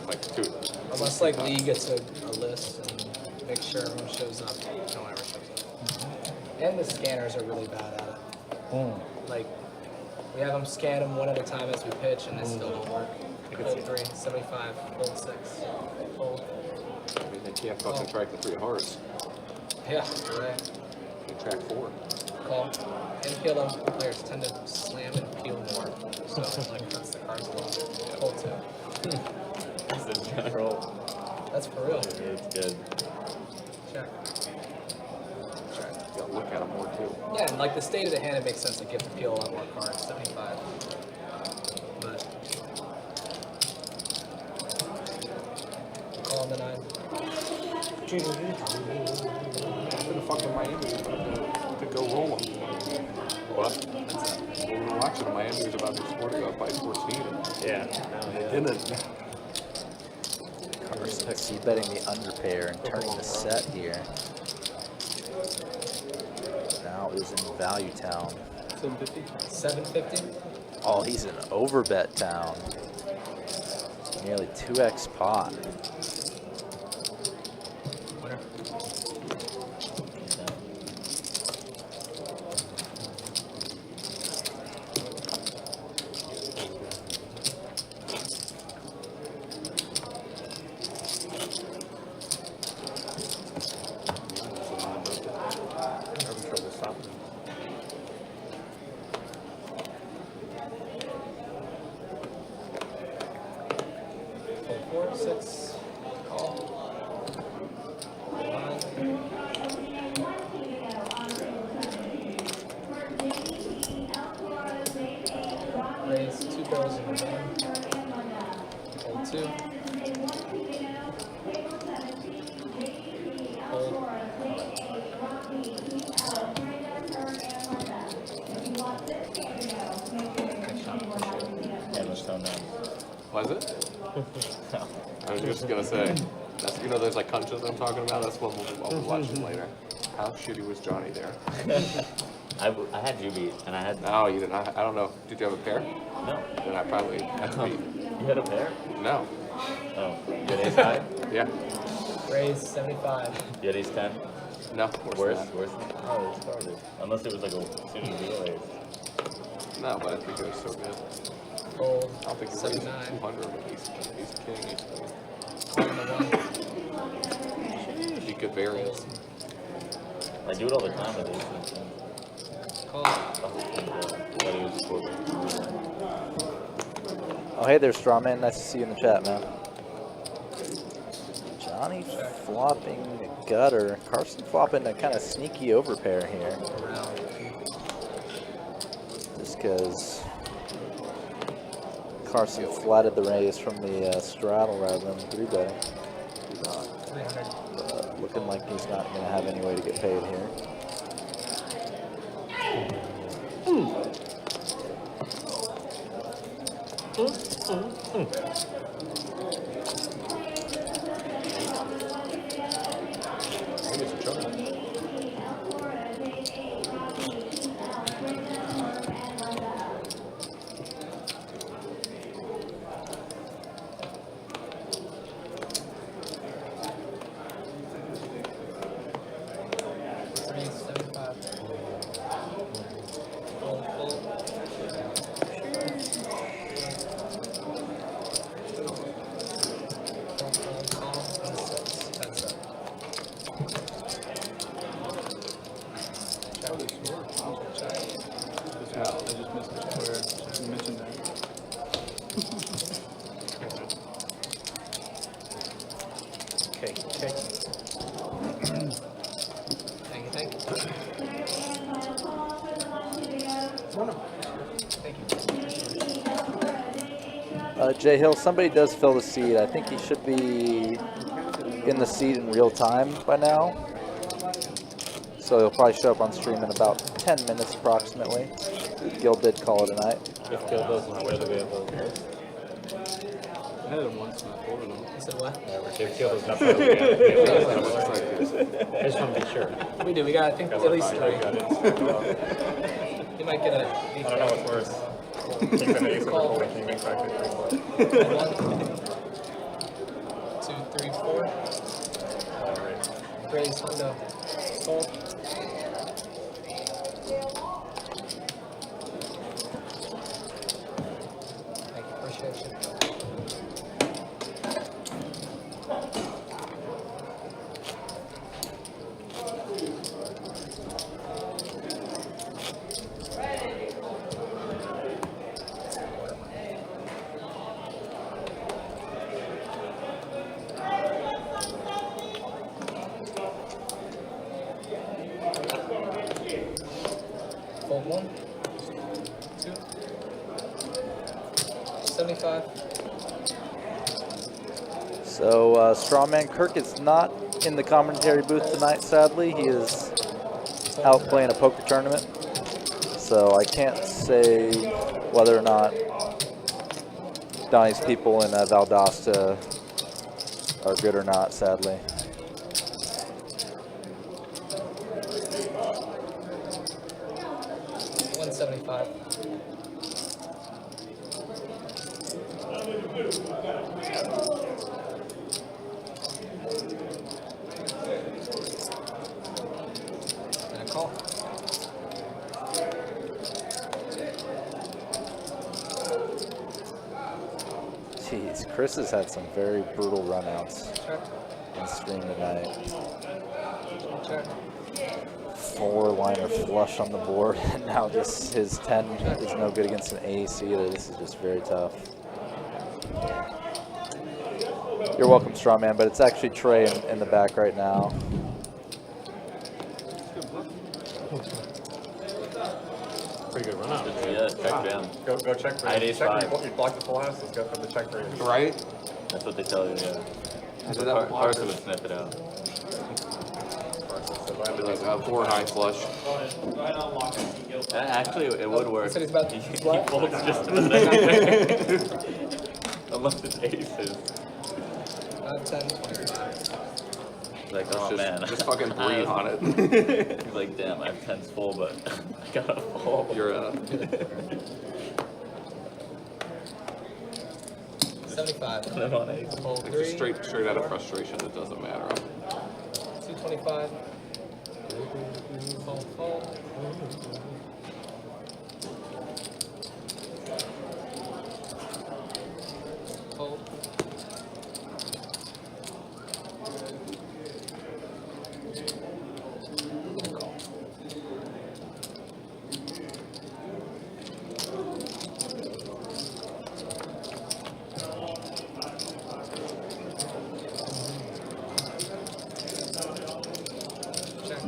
like two. unless like Lee gets a list and make sure everyone shows up, no one ever shows up. And the scanners are really bad at it. Like we have them scan them one at a time as we pitch, and it still don't work. Fold 3, 75, fold 6, fold. I mean, they can't fucking track the 3 hearts. Yeah, right. They track 4. Call. And PLO players tend to slam and peel more, so like that's the cards a lot. Fold 2. It's the general. That's for real. It's good. Check. You gotta look at them more too. Yeah, and like the state of the hand, it makes sense to give the peel a lot more cards, 75. But call on the 9. After the fucking Miami was about to go rolling. What? Well, we were watching Miami was about to score to go up by 14. Yeah. They didn't. Carson c-betting the underpair and turning the set here. Now is in value town. 750. 750. Oh, he's in overbet town. Nearly 2x pot. Winner. Having trouble stopping. Fold 4, 6. Call. 9. Raise 2 barrels in the 1. Fold 2. Hold. Yeah, let's tone down. Was it? I was just gonna say. That's, you know, there's like hunches I'm talking about. That's what we'll be watching later. How shitty was Johnny there? I had you beat, and I had. No, you didn't. I don't know. Did you have a pair? No. Then I probably had to beat. You had a pair? No. Oh. You had ace high? Yeah. Raise 75. You had ace 10? No. Worse? Worse? Oh, it's started. Unless it was like a shooting real ace. No, but I think it was so good. Fold. I don't think it was 79. 200 with ace king, ace queen. Call on the 1. Be good variance. I do it all the time with ace 10. Call. But it was 4. Oh, hey there, Strawman. Nice to see you in the chat, man. Johnny flopping the gutter. Carson flopping a kind of sneaky overpair here. Just because Carson flatted the raise from the straddle rather than 3-betting. 300. Looking like he's not going to have any way to get paid here. Jay Hill, somebody does fill the seat. I think he should be in the seat in real time by now. So he'll probably show up on stream in about 10 minutes approximately. Gil did call it a night. If Gil doesn't know where to be able to I had him once and I folded him. You said what? if Gil doesn't know where to be I just want to be sure. We do. We got, I think, at least 3. You might get a. I don't know what's worse. Kings and ace or folding king makes actually 3 4. 1, 2, 3, 4. Raise, window. Fold. Thank you. Appreciate you. Fold 1, 2, 75. So Strawman Kirk is not in the commentary booth tonight, sadly. He is out playing a poker tournament. So I can't say whether or not Donnie's people in Valdosta are good or not, sadly. $175. And a call. Jeez, Chris has had some very brutal runouts Check. in stream tonight. Check. 4-liner flush on the board, and now just his 10 is no good against an ace either. This is just very tough. You're welcome, Strawman, but it's actually Trey in the back right now. Pretty good run out. Yeah, check jam. Go check for I had you. ace Check 5. you blocked the full house. Let's go for the check for you. Right? That's what they tell you, yeah. Did that Carson would sniff it out. like 4 high flush. Actually, it would work. Said he's about to He what? folds just about anywhere. Unless it's aces. 10, 25. Like, oh man. Just fucking breathe on it. He's like, damn, I have 10s full, but I gotta fold. You're 75. And I'm on ace. Fold like 3. just straight out of frustration. It doesn't matter. 225. Fold, fold. Fold. Call. Check.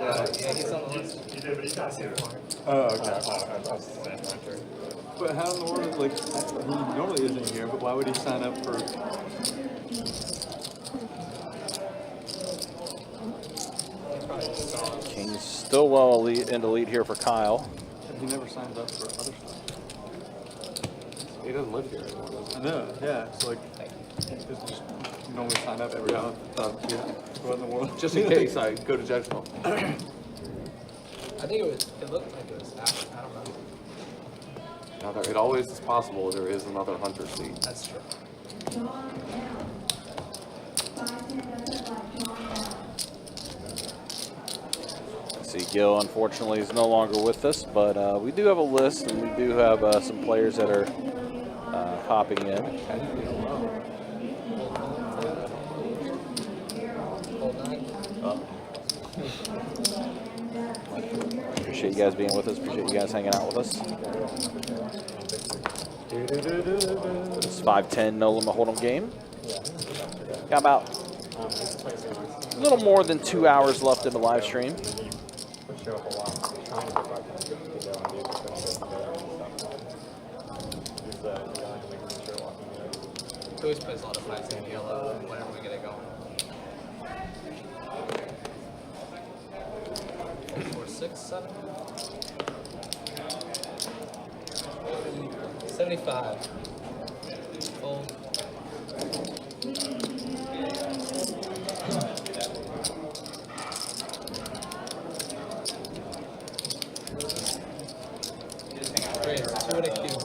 Yeah, he's on the list. Oh, okay. But how in the world, like, he normally isn't here, but why would he sign up for? King's still well in the lead here for Kyle. He never signs up for other stuff. He doesn't live here anymore, does he? I know, yeah. It's like, just normally sign up every hour. What in the world? Just in case I go to Judgeville. I think it looked like it was after, I don't know. Now, it always is possible there is another hunter seat. That's true. See, Gil unfortunately is no longer with us, but we do have a list, and we do have some players that are hopping in. Appreciate you guys being with us. Appreciate you guys hanging out with us. It's 5-10 no limit hold'em game. Got about a little more than 2 hours left in the live stream. He always plays a lot of 5-10 yellow whenever we get it going. 4, 6, 7. 75. Fold. Great, 2 and a cube.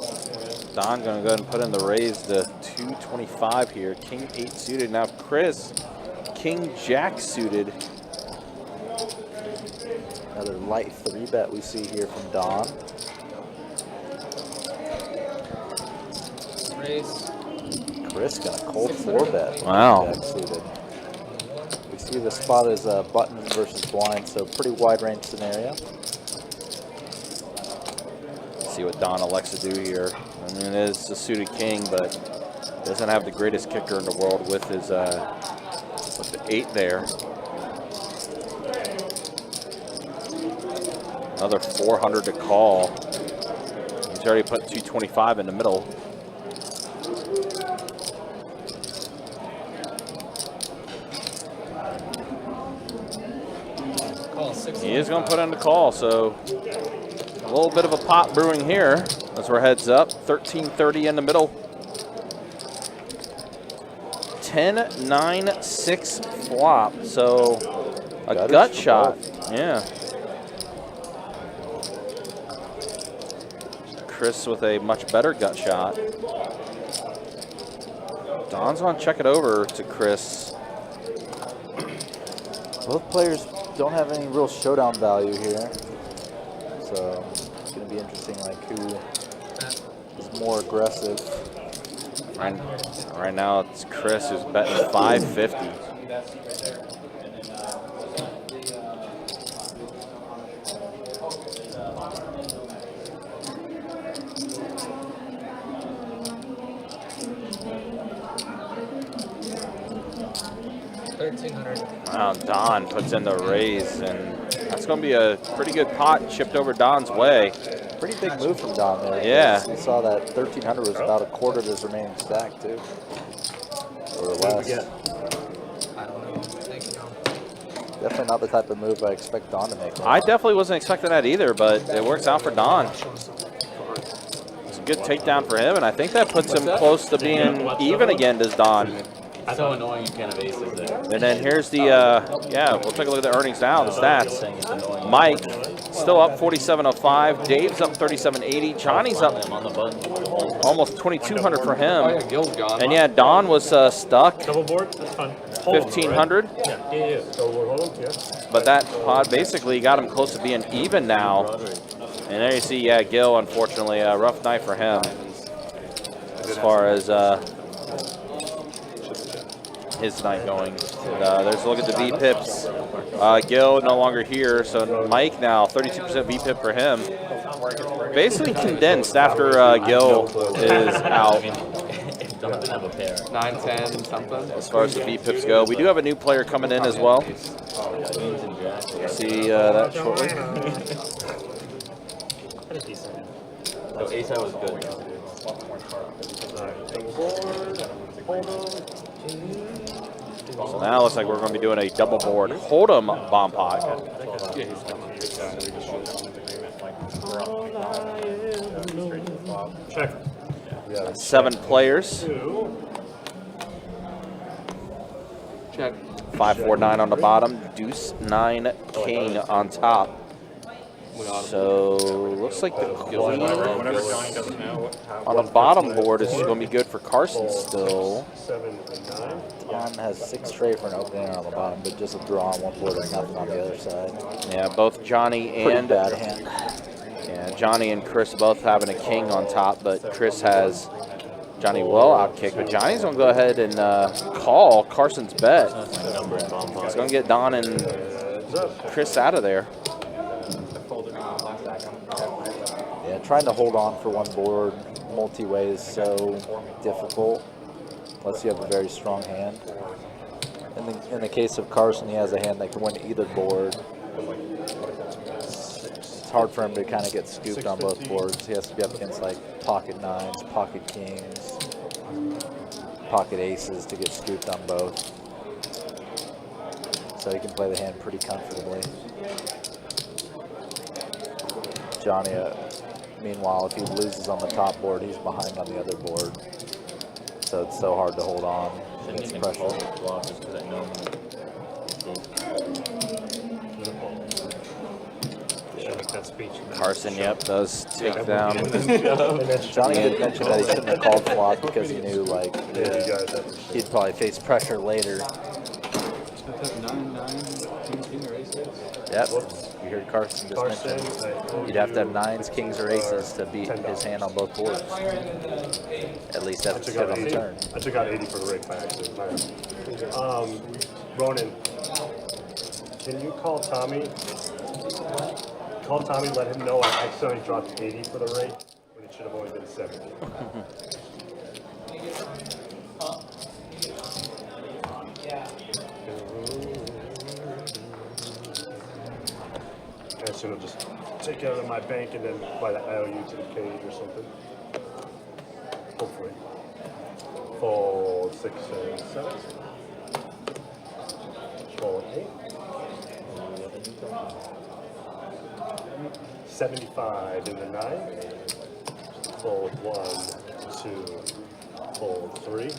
Don going to go ahead and put in the raise to 225 here. King 8 suited. Now Chris, King Jack suited. Another light 3-bet we see here from Don. Raise. Chris got a cold 4-bet. Wow. Jack suited. We see the spot is buttons versus blind, so pretty wide range scenario. See what Don elects to do here. I mean, it is a suited king, but doesn't have the greatest kicker in the world with his with the 8 there. Another 400 to call. He's already put 225 in the middle. He is going to put in the call, so a little bit of a pop brewing here as we're heads up. 1330 in the middle. 10-9-6 flop, so a gut shot. Yeah. Chris with a much better gut shot. Don's going to check it over to Chris. Both players don't have any real showdown value here, so it's going to be interesting, like who is more aggressive. Right now it's Chris who's betting 550. Wow, Don puts in the raise, and that's going to be a pretty good pot chipped over Don's way. Pretty big move from Don there. Yeah. We saw that 1300 was about a quarter of his remaining stack, too. Or less. I don't know. Thank you. Definitely not the type of move I expect Don to make. I definitely wasn't expecting that either, but it works out for Don. It's a good takedown for him, and I think that puts him close to being even again, does Don. It's so annoying you can't have aces there. And then here's the, yeah, we'll take a look at the earnings now, the stats. Mike still up 47.05. Dave's up 37.80. Johnny's up almost 2,200 for him. And yeah, Don was stuck. Double board, that's fine. 1,500. Yeah. Double board hold, yeah. But that pod basically got him close to being even now. And there you see, yeah, Gil, unfortunately, a rough night for him as far as his night going. And, there's a look at the V-pips. Gil no longer here, so Mike now 32% V-pip for him. Basically condensed after Gil is out. Don't have a pair. 9-10 something. As far as the V-pips go, we do have a new player coming in as well. See that shortly. Had a decent hand. So ace high was good. So now it looks like we're going to be doing a double board Hold'em bomb pot. Check. Yeah, 7 players. Check. 5, 4, 9 on the bottom. Deuce, 9, king on top. So looks like the queen on the bottom board is going to be good for Carson still. 7 and 9. Don has 6 straight for an opening on the bottom, but just a draw on one board and nothing on the other side. Yeah, both Johnny Pretty and bad hand. yeah, Johnny and Chris both having a king on top, but Chris has Johnny well outkicked. But Johnny's going to go ahead and call Carson's bet. He's going to get Don and Chris out of there. Yeah, trying to hold on for one board multi-way is so difficult unless you have a very strong hand. In the case of Carson, he has a hand that can win either board. It's hard for him to kind of get scooped on both boards. He has to be up against like pocket 9s, pocket kings, pocket aces to get scooped on both. So he can play the hand pretty comfortably. Johnny, meanwhile, if he loses on the top board, he's behind on the other board. So it's so hard to hold on. It's pressure. Carson, yep, does take down. Johnny did mention that he shouldn't have called flop because he knew like he'd probably face pressure later. Yep, you heard Carson just mention you'd have to have 9s, kings, or aces to beat his hand on both boards. At least that's what on the turn. I took out 80 for the rake by accident. Ronan, can you call Tommy? Call Tommy, let him know I accidentally dropped 80 for the rake when it should have only been 70. I assume I'll just take it out of my bank and then buy the IOU to the cage or something. Hopefully. Fold 6 and 7. Fold 8. 75 in the 9. Fold 1, 2. Fold 3.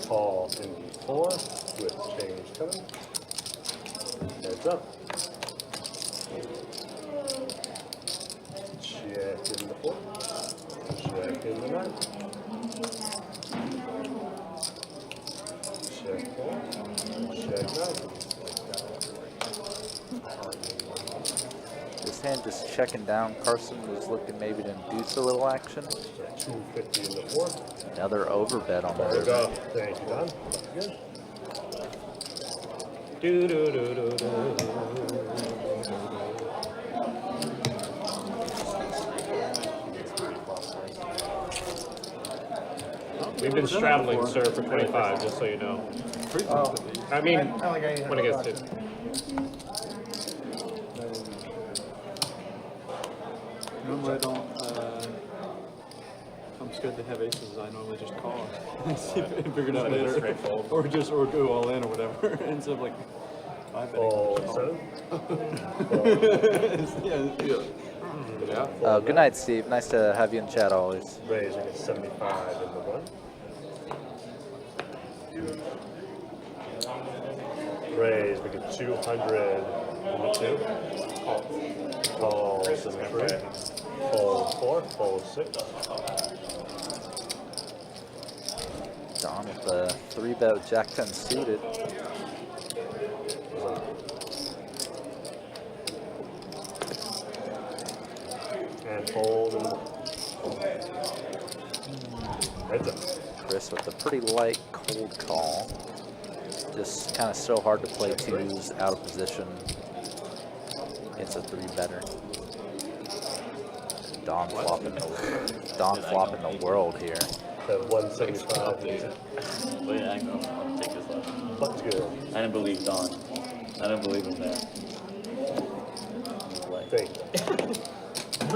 Call in the 4 with change coming. Heads up. Check in the 4. Check in the 9. Check 4. Check 9. This hand just checking down. Carson was looking maybe to induce a little action. 250 in the 4. Another overbet on There we the go. Thank you, Don. Good. Do do do do do. We've been straddling, sir, for 25, just so you know. I mean, when it gets to. Normally I don't, I'm scared to have aces, I normally just call and see if I can figure it out later. Or go all in or whatever. Instead of like 5 yeah. Good night, Steve. Nice to have you in chat always. Raise, I get 75 in the 1. Raise, we get 200 in the 2. Call 73. Fold 4, fold 6. Don with the 3-bet with Jack 10 suited. And fold. Heads up. Chris with a pretty light cold call. Just kind of so hard to play 2s out of position. It's a 3-better. Don flopping the world here. At 175. Wait, I know. I'll take this left. Let's go. I didn't believe Don. I didn't believe him there.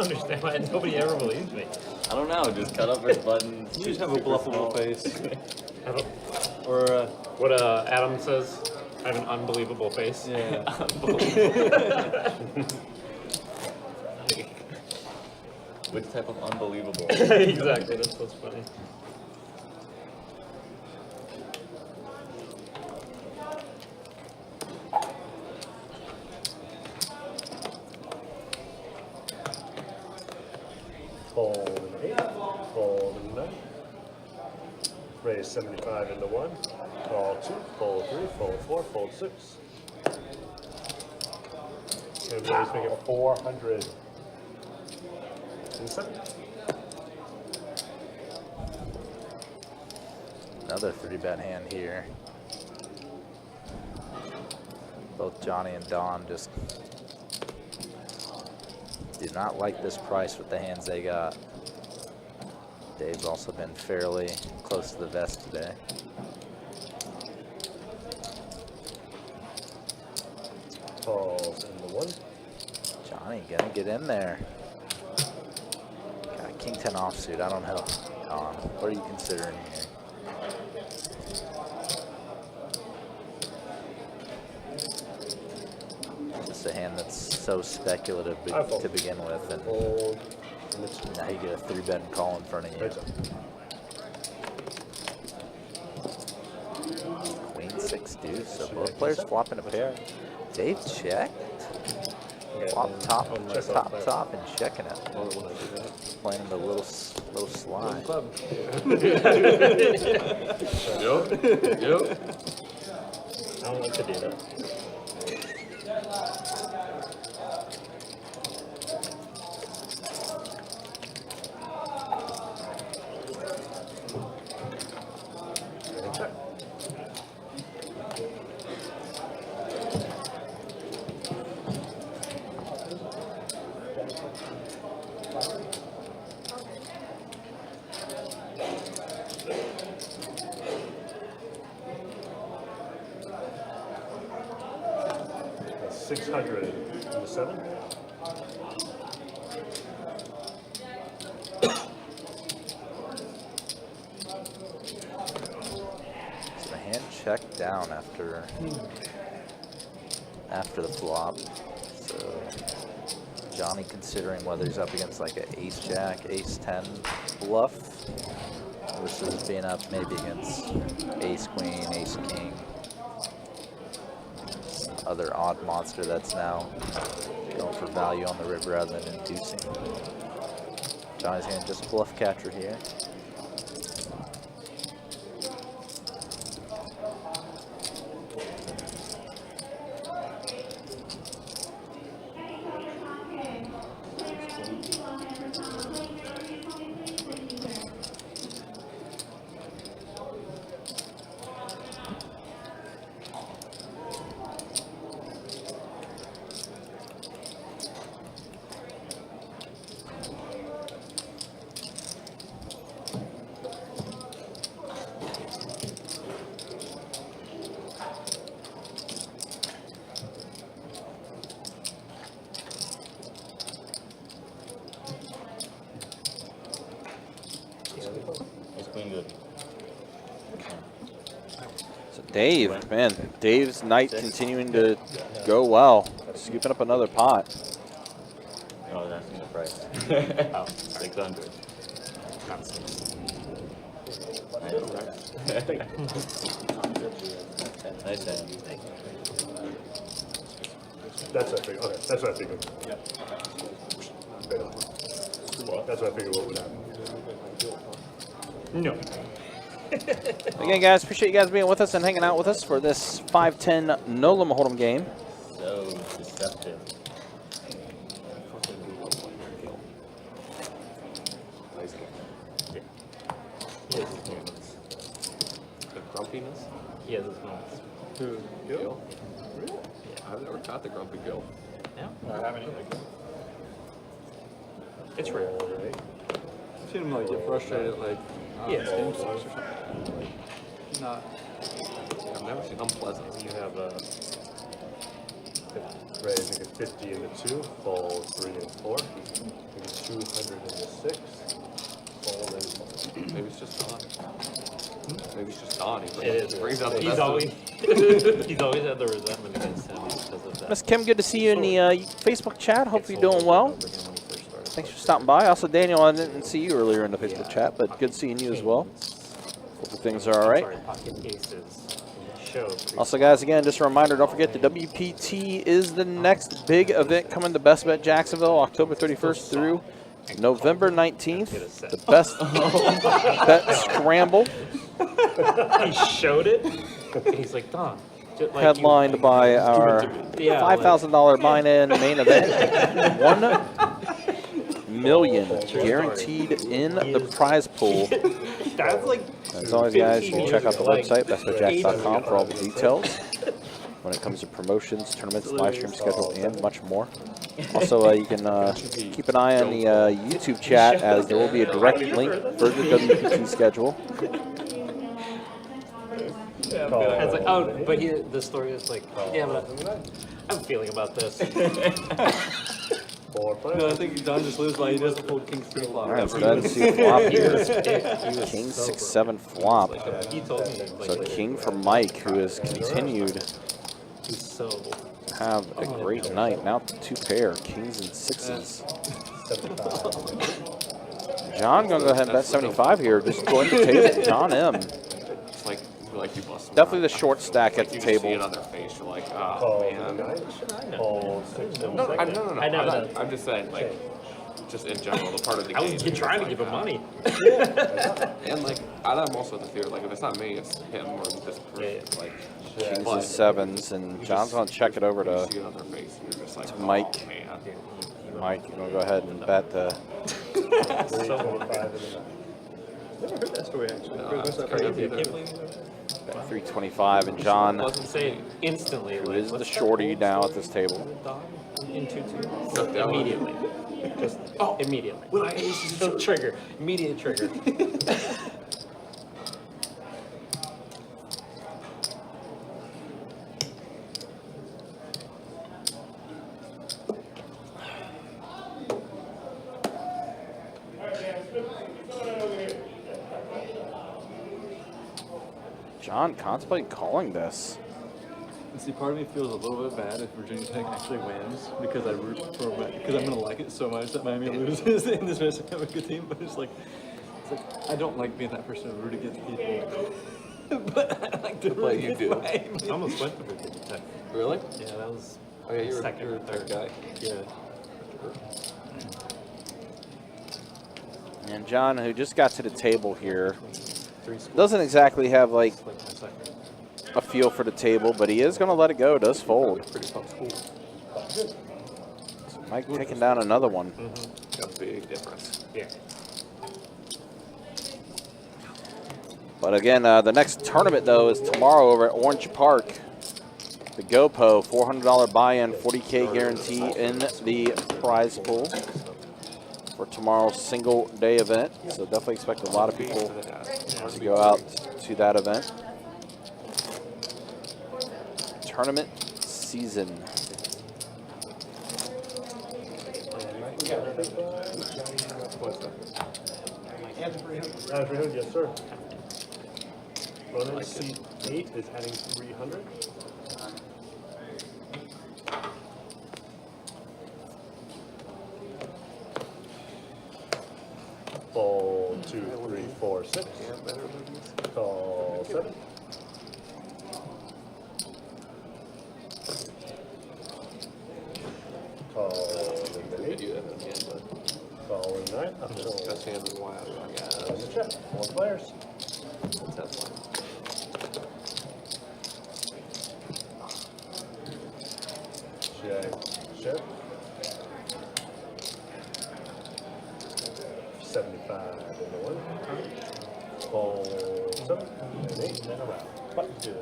don't understand why nobody ever believes me. I don't know, just cut up his buttons. You just have a bluffable face. I don't, Or, what Adam says, I have an unbelievable face. yeah. Which type of unbelievable? Exactly, that's what's funny. Fold an 8, fold a 9. Raise 75 into 1. Call 2, fold 3, fold 4, fold 6. And raise make it 400. And 7. Another 3-bet hand here. Both Johnny and Don just do not like this price with the hands they got. Dave's also been fairly close to the vest today. Falls into 1. Johnny gonna get in there. Got a King 10 offsuit. I don't know. What are you considering here? Just a hand that's so speculative to begin with, and Fold. now you get a 3-bet and call in front of you. Queen 6 deuce. So both players flopping a pair. Dave checked. Flop top, top, and checking it. Playing the little slide. Yep. I don't like to do that. That's 600 into 7. So the hand checked down after the flop. So Johnny considering whether he's up against like an ace-jack, ace-10 bluff versus being up maybe against ace-queen, ace-king. Other odd monster that's now going for value on the river rather than inducing. Johnny's gonna just bluff catcher here. It's queen good. So Dave, man, Dave's night continuing to go well. Scooping up another pot. I was asking the price. Oh, 600. Not 6. Nice hand. That's what I figured. Okay, that's what I figured. Yeah. That's what I figured what would happen. No. Again, guys, appreciate you guys being with us and hanging out with us for this 5-10 no limit hold'em game. So deceptive. He has his moments. The grumpiness? He has his moments. Who? Gil? Really? Yeah, I've never caught the grumpy Gil. Yeah, I haven't either. It's rare. I've seen him like get frustrated, like Yes. game sucks or something. Not. I've never seen unpleasant. You have Raising a 50 in the 2, fold 3 and 4. Maybe 200 in the 6, fold and fold. Maybe it's just Don. Maybe it's just Don. It is. Brings out the He's best always of- he's always had the resentment against him because of that. Miss Kim, good to see you in the Facebook chat. Hope you're doing well. Thanks for stopping by. Also, Daniel, I didn't see you earlier in the Facebook chat, but good seeing you as well. Hope things are all right. Also, guys, again, just a reminder, don't forget the WPT is the next big event coming to Best Bet Jacksonville, October 31st through November 19th. The Best Bet Scramble. He showed it. He's like, Don. Like Headlined by our $5,000 buy-in main event. 1 million guaranteed in the prize pool. That's like. As always, guys, you can check out the website, bestbetjacks.com, for all the details when it comes to promotions, tournaments, live stream schedule, and much more. Also, you can keep an eye on the YouTube chat, as there will be a direct link for the WPT schedule. Yeah, I was like, oh, but the story is like, yeah, but I'm feeling about this. No, I think Don just lives by he doesn't hold king's free flop. All right, let's go ahead and see a flop here. King 6-7 flop. He told me. So king for Mike, who has continued to have a great night. Now to 2 pair, kings and 6s. John gonna go ahead and bet 75 here. Just join the table. John M. It's like you busted. Definitely the short stack at the You table. see it on their face. You're like, oh man. No. I'm just saying, like, just in general, the part of the game. I was trying to give him money. And like, I'm also the fear. Like, if it's not me, it's him or this person. Like, Kings and 7s, and John's gonna check it over to, see it on their face, and you're just like, to Mike. Oh, man. Mike, you're gonna go ahead and bet the. Never heard that story actually. That's crazy. 325, and John, Wasn't saying instantly. who is the shorty now at this table. In 2-2. Immediately. Just immediately. The trigger. Immediate trigger. John contemplating calling this. And see, part of me feels a little bit bad if Virginia Tech actually wins because I root for because I'm gonna like it so much that Miami loses and this makes have a good team. But it's like I don't like being that person to root against people. But I like to root But you do. I almost went to Virginia Tech. Really? Yeah, that was Oh yeah, you're second a or third guy. Yeah. And John, who just got to the table here, doesn't exactly have like a feel for the table, but he is going to let it go. Does fold. So Mike taking down another one. Got a big difference. Yeah. But again, the next tournament, though, is tomorrow over at Orange Park. The GoPo, $400 buy-in, 40K guarantee in the prize pool for tomorrow's single-day event. So definitely expect a lot of people to go out to that event. Tournament season. Yes, sir. Running seat 8 is adding 300. Fold 2, 3, 4, 6. Call 7. Call in 8. Call in 9. Best hand is wild. Check. 4 players. Check. 75 in the 1. Fold 7 and 8 and around. Button 2.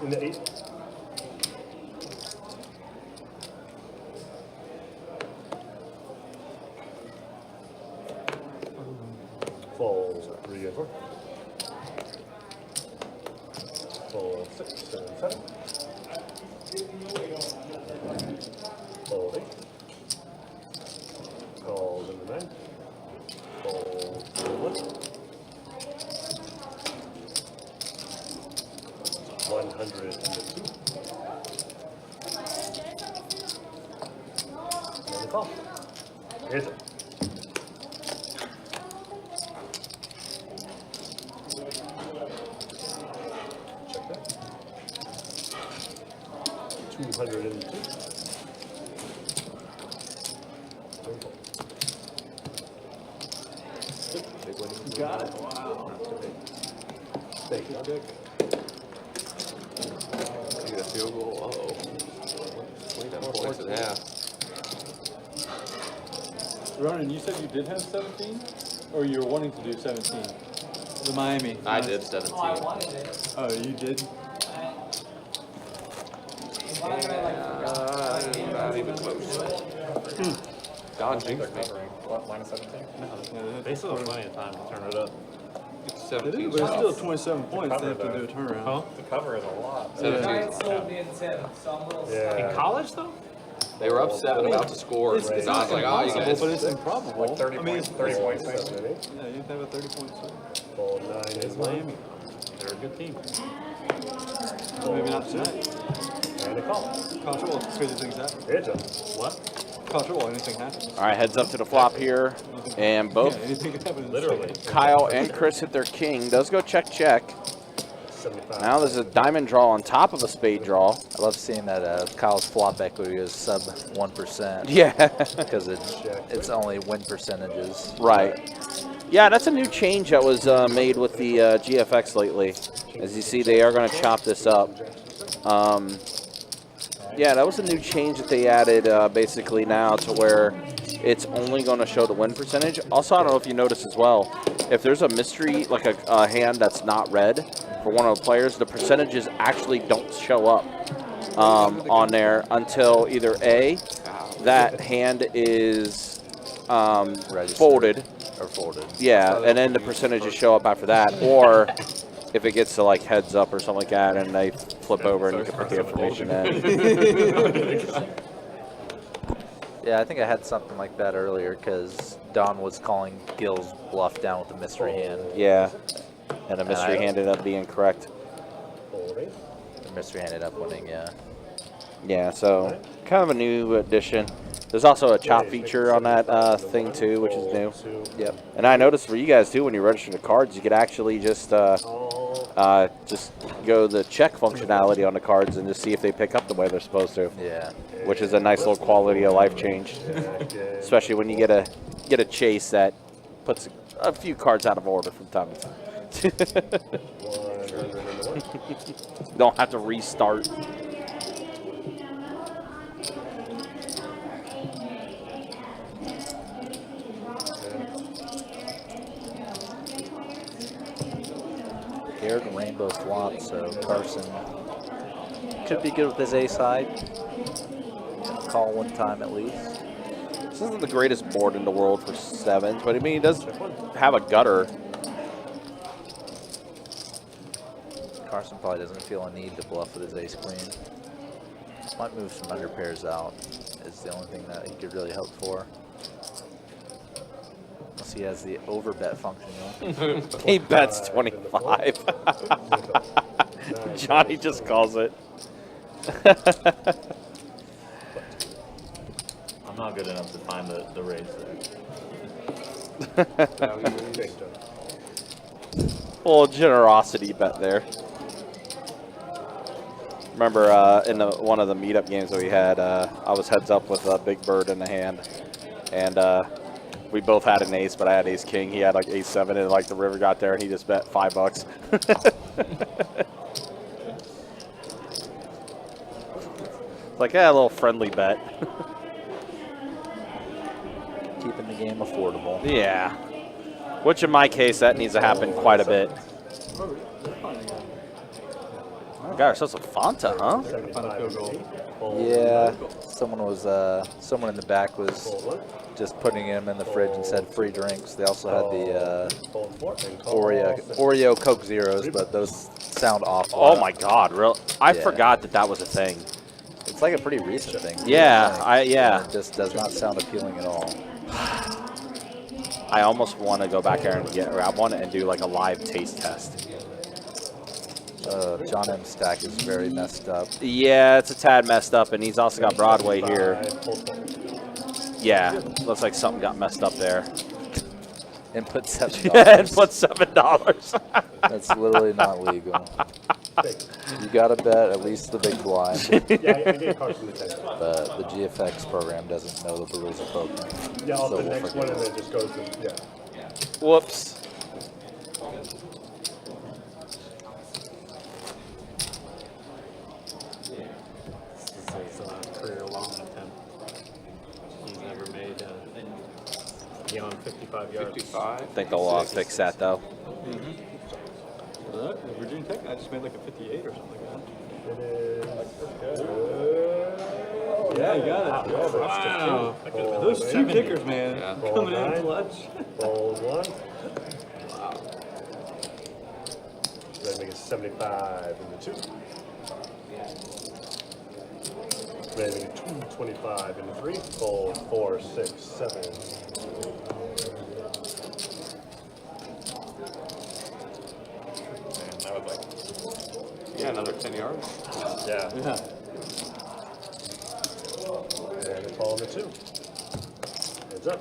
in the 8. Fold 3 and 4. Fold 6 and 7. Fold 8. Called in the 9. Fold 1. 100 in the 2. And the call. Here's it. Check that. 202. Got it. Wow. Thank you, Dick. You get a field goal. Uh-oh. 27 points and a half. Ronan, you said you did have 17? Or you were wanting to do 17? The Miami. I did 17. Oh, I wanted it. Oh, you did? Not even close. Don jinxed me. What, minus 17? Yeah, They still have plenty of time to turn it up. It's They do, 17. but it's still 27 points. They have to Cover, do a turnaround. Huh? The cover is a lot. The 17. Giants sold me in 10, so I'm a little Yeah. In college, though? They were up 7, about to score. It's Don's not like, oh, you impossible, guys. but it's improbable. Like 30 I mean, points, it's 30 points. yeah, you have to have a 30-point swing. Fold 9 It's and 1. Miami. They're a good team. Maybe not tonight. And a call. College football, crazy things happen. Here's it. What? College football, anything happens. All right, heads up to the flop here. And both Yeah, anything can happen. Literally. Kyle and Chris hit their king. Does go check, check. 75. Now there's a diamond draw on top of a spade draw. I love seeing that Kyle's flop equity is sub 1%. Yeah. Because it's only win percentages. Right. Yeah, that's a new change that was made with the GFX lately. As you see, they are going to chop this up. Yeah, that was a new change that they added basically now to where it's only going to show the win percentage. Also, I don't know if you noticed as well, if there's a mystery, like a hand that's not red for one of the players, the percentages actually don't show up on there until either A, that hand is folded. Or folded. Yeah, and then the percentages show up after that, or if it gets to like heads up or something like that, and they flip over and you can put the information in. Yeah, I think I had something like that earlier because Don was calling Gil's bluff down with the mystery hand. Yeah, and the mystery hand ended up being correct. The mystery hand ended up winning, yeah. Yeah, so kind of a new addition. There's also a chop feature on that thing too, which is new. Yep. And I noticed for you guys too, when you register the cards, you could actually just go the check functionality on the cards and just see if they pick up the way they're supposed to. Yeah. Which is a nice little quality of life change, especially when you get a chase that puts a few cards out of order from time to time. You don't have to restart. Paired rainbow flop, so Carson could be good with his A side. Call one time at least. This isn't the greatest board in the world for sevens, but I mean, he does have a gutter. Carson probably doesn't feel a need to bluff with his ace queen. Might move some under pairs out is the only thing that he could really hope for. Unless he has the overbet function. He bets 25. Johnny just calls it. I'm not good enough to find the raise there. Full generosity bet there. Remember in one of the meetup games that we had, I was heads up with Big Bird in the hand, and we both had an ace, but I had ace king. He had like ace 7, and like the river got there, and he just bet $5. Like, yeah, a little friendly bet. Keeping the game affordable. Yeah. Which in my case, that needs to happen quite a bit. We got ourselves a Fanta, huh? 75 field goal. Fold Yeah, one. someone in the back was Fold one. just putting him in the fridge and said free drinks. They also had the Fold four. And call Oreo Coke Zeros, but those sound awful. Oh my God, real! I Yeah. forgot that was a thing. It's like a pretty recent thing. too, Yeah, I think. yeah. It just does not sound appealing at all. I almost want to go back there and grab one and do like a live taste test. John M. Stack is very messed up. Yeah, it's a tad messed up, and he's also got Broadway here. Yeah, looks like something got messed up there. And put $7. Yeah, and put $7. That's literally not legal. You gotta bet at least the big blind. Yeah, I gave Carson the 10. But the GFX program doesn't know the rules of poker. Yeah, I'll so put the we'll next forgive one and it. then just goes to, yeah. Whoops. This is his career-long attempt. He's never made beyond 55 yards. 55. I think they'll fix that though. Virginia Tech, I just made like a 58 or something like that. Yeah, you got it. Wow. Those two kickers, man, coming in clutch. Fold one. Wow. Then make it 75 in the 2. Then make it 225 in the 3. Fold 4, 6, 7. And that was like, yeah, another 10 yards. Yeah. And a call on the 2. Heads up.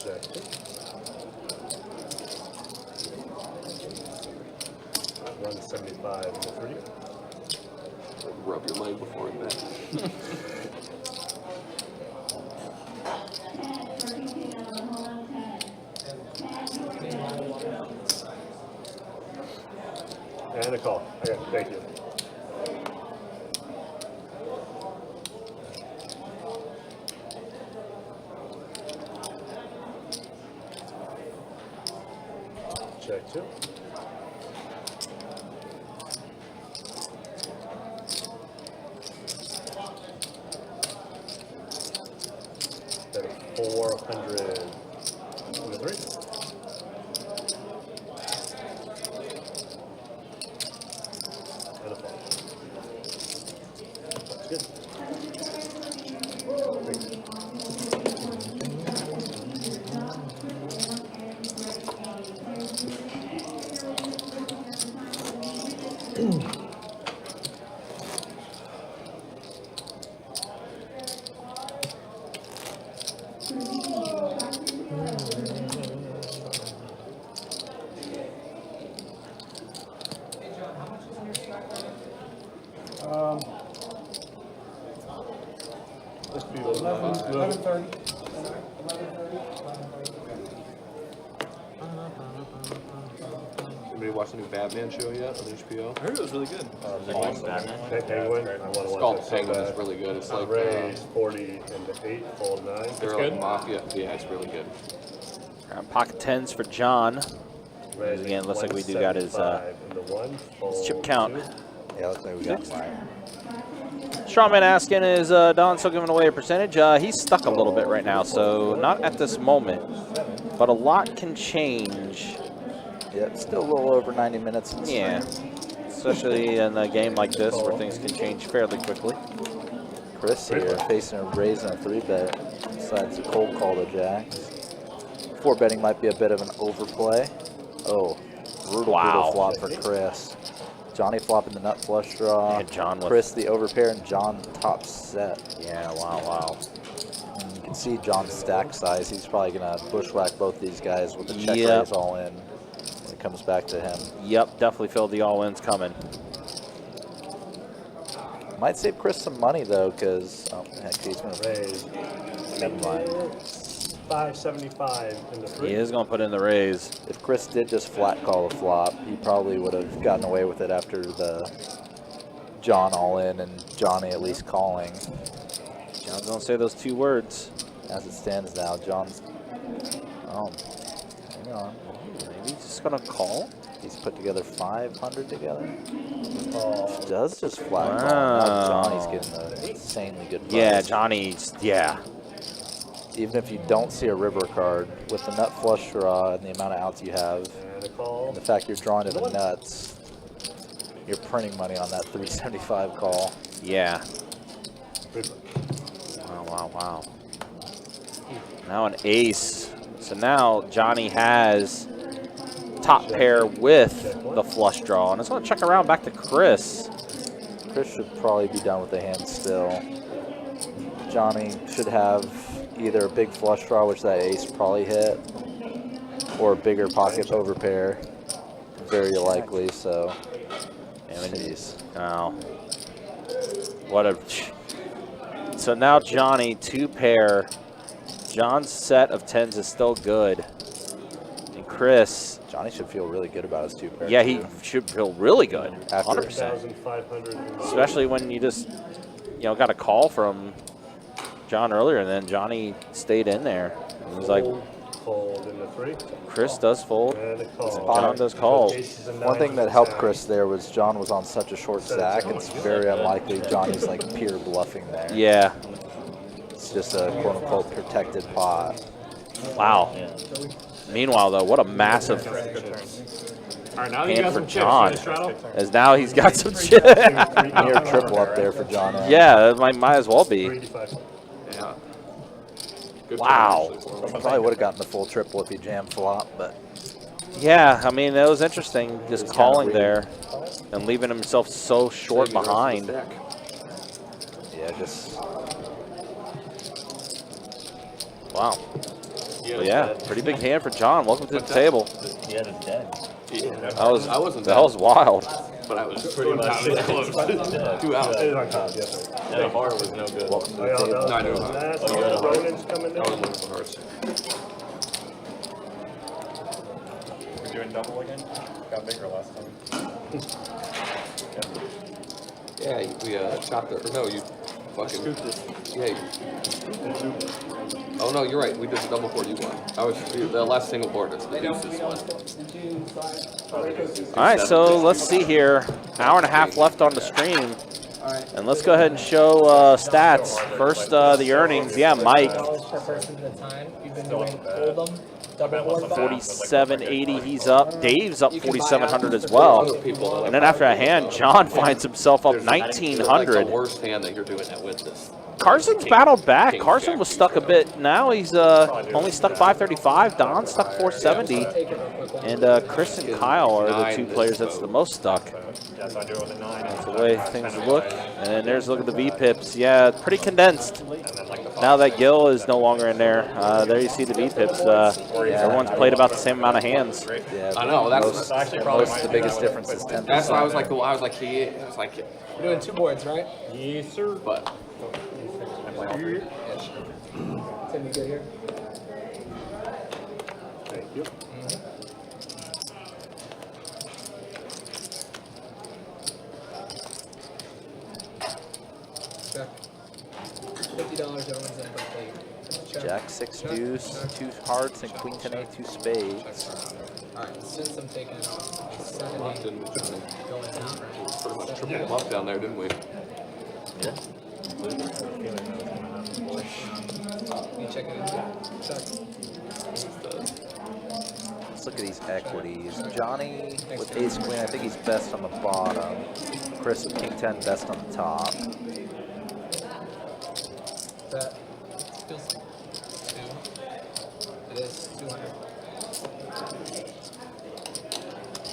Check. 175 in the 3. Rub your leg before we bet. And a call. Okay, thank you. Check 2. Then a 400 in the 3. And a fall. That's good. Thank you. Let's be 11:30. Anybody watch the new Batman show yet on HBO? I heard it was really good. Penguin. I want to It's watch called that so Penguin. bad. It's really good. It's like Raise 40 into 8, fold 9. they're like mafia. Yeah, it's really good. Pocket 10s for John. Raise Again, looks like we do got his 175 into 1, fold chip count. 2. Yeah, looks like we got mine. Strawman asking, is Don still giving away a percentage? He's stuck a little bit right now, so not at this moment. But a lot can change. Yeah, it's still a little over 90 minutes. Yeah, especially in a game like this where things can change fairly quickly. Chris here facing a raise and a 3-bet. Decides to cold call the jacks. 4-betting might be a bit of an overplay. Oh, brutal flop for Chris. Johnny flopping the nut flush draw. And John with Chris the overpair and John top set. Yeah, wow. And you can see John's stack size. He's probably gonna bushwhack both these guys with the check raise all in when it comes back to him. Yep, definitely feel the all-ins coming. Might save Chris some money though, because actually he's gonna raise. Never mind. 575 in the 3. He is going to put in the raise. If Chris did just flat call the flop, he probably would have gotten away with it after the John all in and Johnny at least calling. John's going to say those 2 words. As it stands now, John's. Oh, hang on. Maybe he's just gonna call. He's put together 500 together. Oh, Does just flat call. Wow. Now Johnny's getting an insanely good price. Yeah, Johnny's. Yeah. Even if you don't see a river card, with the nut flush draw and the amount of outs you have, and a call. and the fact you're drawing to the nuts, you're printing money on that 375 call. Yeah. River. Wow. Now an ace. So now Johnny has top pair with the flush draw. And it's going to check around back to Chris. Chris should probably be done with the hand still. Johnny should have either a big flush draw, which that ace probably hit, or a bigger pocket overpair. Very likely, so. Jeez. Wow. What a. So now Johnny, 2 pair. John's set of 10s is still good. And Chris. Johnny should feel really good about his 2 pair. Yeah, he should feel really good. After 100%. Especially when you just, got a call from John earlier, and then Johnny stayed in there. It was like, Fold in the 3. Chris does fold. And a call. John does call. One thing that helped Chris there was John was on such a short stack. It's very unlikely Johnny's like pure bluffing there. Yeah. It's just a quote unquote protected pot. Wow. Meanwhile, though, what a massive Alright, now you hand got for some chips, John. Straddle. As now he's got some chips. Near triple up there for John. Yeah, it might as well be. Yeah. Good Wow. Probably would have gotten the full triple if he jammed flop, but. Yeah, I mean, it was interesting just calling there and leaving himself so short behind. Yeah, just. Wow. But yeah, pretty big hand for John. Welcome to the table. He had a dead. I wasn't That was wild. but I was Pretty much. 2 out. Yeah, the heart was no good. Welcome to the table. No, I knew that. Ronan's coming I was in. looking for hearts. We're doing double again? Got bigger last time. Yeah, we chopped it. Or no, you fucking. Yeah. Oh no, you're right. We did the double board. You won. I was the last single board. It's the deuces one. All right, so let's see here. Hour and a half left on the stream. And let's go ahead and show stats. First, the earnings. Yeah, Mike. $1 per person at a time. You've been doing Hold'em, double board. 4780, he's up. Dave's up 4700 as well. And then after a hand, John finds himself up Like 1900. the worst hand that you're doing that with this. Carson's battled back. Carson was stuck a bit. Now he's only stuck 535. Don's stuck 470. And Chris and Kyle are the 2 players that's the most stuck. Yes, I do it with a 9. That's the way things look. And there's a look at the V-pips. Yeah, pretty condensed. Now that Gil is no longer in there, there you see the V-pips. Everyone's played about the same amount of hands. Yeah, I know. That's Actually, probably most the biggest difference is 10%. that's why I was like, We're doing 2 boards, right? Yes, sir. but Tim, you good here? Thank you. Check. $50 everyone's in for plate. Jack 6 deuce, 2 hearts, and queen 10 2 spades. Alright, since I'm taking it off, 70 didn't we? going down, right? Pretty much triple them up down there, didn't we? Yeah. You check it in. Check. Let's look at these equities. Johnny with ace queen, I think he's best on the bottom. Chris with king 10, best on the top. That feels 2. It is 200.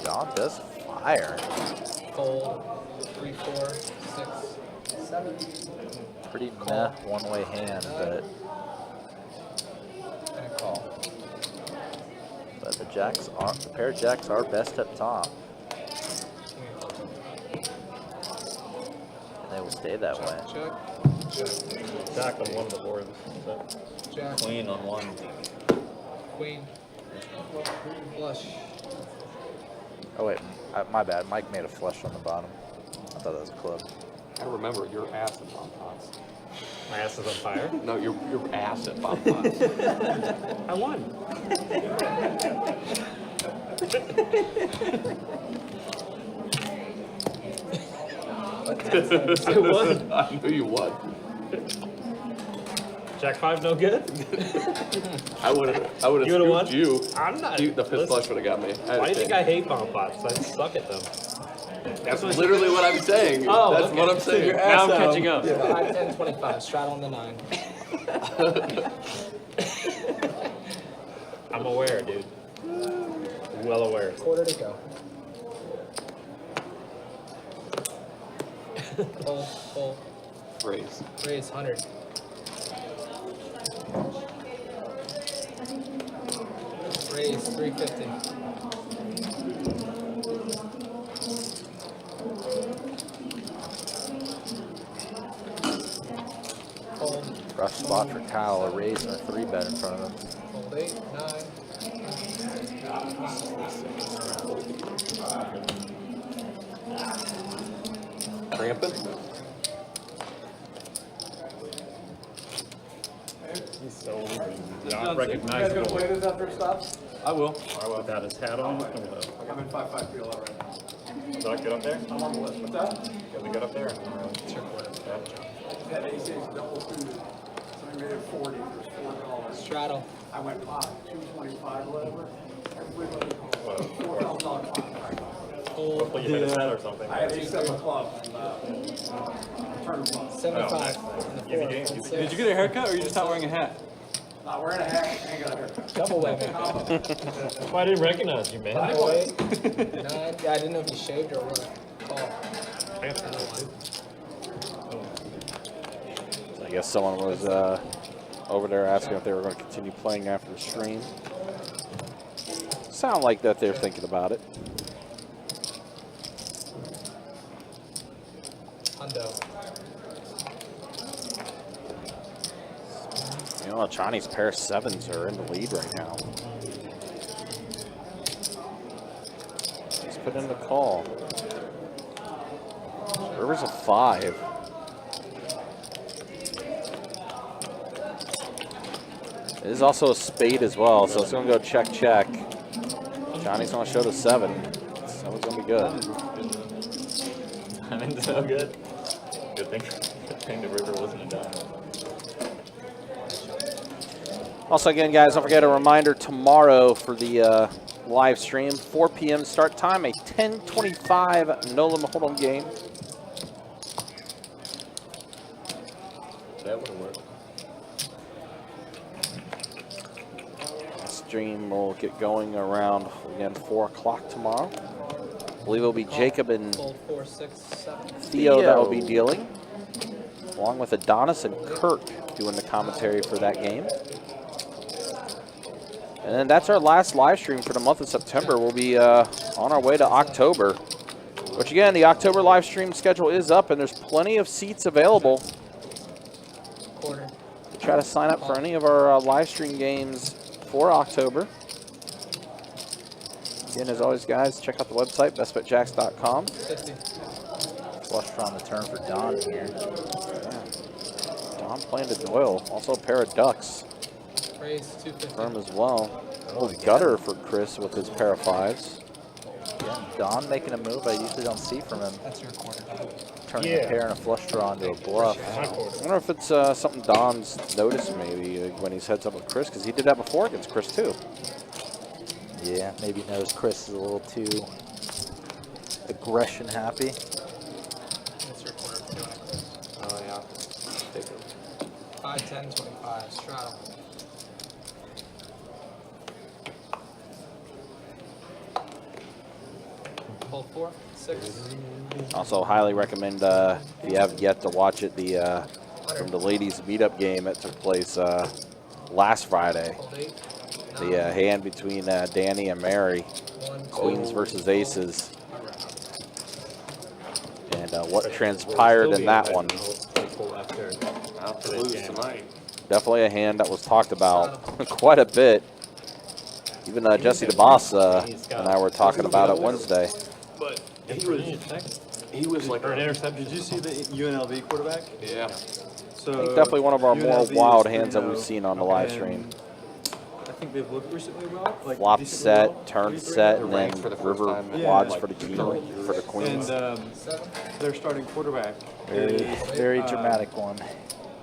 John does fire. Fold 3, 4, 6, 7. Pretty meh one-way hand, but And a call. the pair of jacks are best up top. And they will stay that way. Check. Jack on one of the boards. Jack. Queen on 1. Queen. Flush. Oh wait, my bad. Mike made a flush on the bottom. I thought that was a club. I remember your ass is on pots. My ass is on fire. No, your ass at Bob Potts. I won. I won. I knew you won. Jack 5 no good? I would have You would've won? scooped you. I'm not. The fifth flush would have got me. Why do you think I hate bomb pots? I suck at them. That's literally what I'm saying. Oh, that's okay. what I'm saying. Now I'm catching up. 5, 10, 25. Straddle on the 9. I'm aware, dude. Well aware. Quarter to go. Full. Raise. Raise 100. Raise 350. Fold. Rough spot for Kyle, a raise and a 3-bet in front of him. Fold 8, 9. Cramping? He's so not recognizable. this after it stops? I will. Without his hat on. I'm in 5-5 PLL right now. So I get up there? I'm on the list. What's that? Can we get up there? It's your quarter. That AC is double suited. Somebody made it 40 for $4. Straddle. I went pot, 225, whatever. Everybody called $4,000 pot. Hopefully you hit a set or something. I had ace 7 club. Turn club. 75. Easy game. Did you get a haircut or are you just not wearing a hat? Not wearing a hat, ain't got a haircut. Double whammy. That's why I didn't recognize you, man. 9. Yeah, I didn't know if you shaved or what. Call. I got that. So I guess someone was over there asking if they were going to continue playing after the stream. Sound like that they're thinking about it. Hundo. You know, Johnny's pair of 7s are in the lead right now. He's put in the call. River's a 5. It is also a spade as well, so it's going to go check, check. Johnny's going to show the 7. 7's going to be good. I mean, so good. Good thing the river wasn't a dime. Also, again, guys, don't forget a reminder tomorrow for the live stream, 4 p.m. start time, a 10:25 no limit hold'em game. That would have worked. Stream will get going around, again, 4 o'clock tomorrow. I believe it'll be Jacob and Fold 4, 6, 7. Theo that will be dealing, along with Adonis and Kirk doing the commentary for that game. And then that's our last live stream for the month of September. We'll be on our way to October. Which again, the October live stream schedule is up and there's plenty of seats available. Quarter. Try to sign up for any of our live stream games for October. Again, as always, guys, check out the website, bestbetjacks.com. 50. Flush draw on the turn for Don here. Yeah. Don playing to Doyle. Also a pair of ducks. Raise 250. Firm as well. Oh, gutter for Chris with his pair of 5s. Yeah, Don making a move I usually don't see from him. That's your quarter. Turning a pair and a flush draw into a bluff. I wonder if it's something Don's noticed maybe when he's heads up with Chris, because he did that before against Chris too. Yeah, maybe knows Chris is a little too aggression happy. That's your quarter. Oh, yeah. Take it. 5, 10, 25. Straddle. Fold 4, 6. Also highly recommend, if you have yet to watch it, the from the ladies meetup game that took place last Friday. Fold 8. The hand between Danny and Mary, 1, 2. Queens versus Aces. And what transpired in that one. I'll lose tonight. Definitely a hand that was talked about quite a bit. Even Jesse the Boss and I were talking about it Wednesday. But he was like Or an interception. Did you see the UNLV quarterback? Yeah. So definitely one of our more UNLV wild is hands that 3-0, we've seen on the live stream. and I think they've looked recently well. Like Flop decently set, well, turn 3-3. set, and then ranked for the first river time in, quads like, for the for the queens. And their starting quarterback Very, is very dramatic one.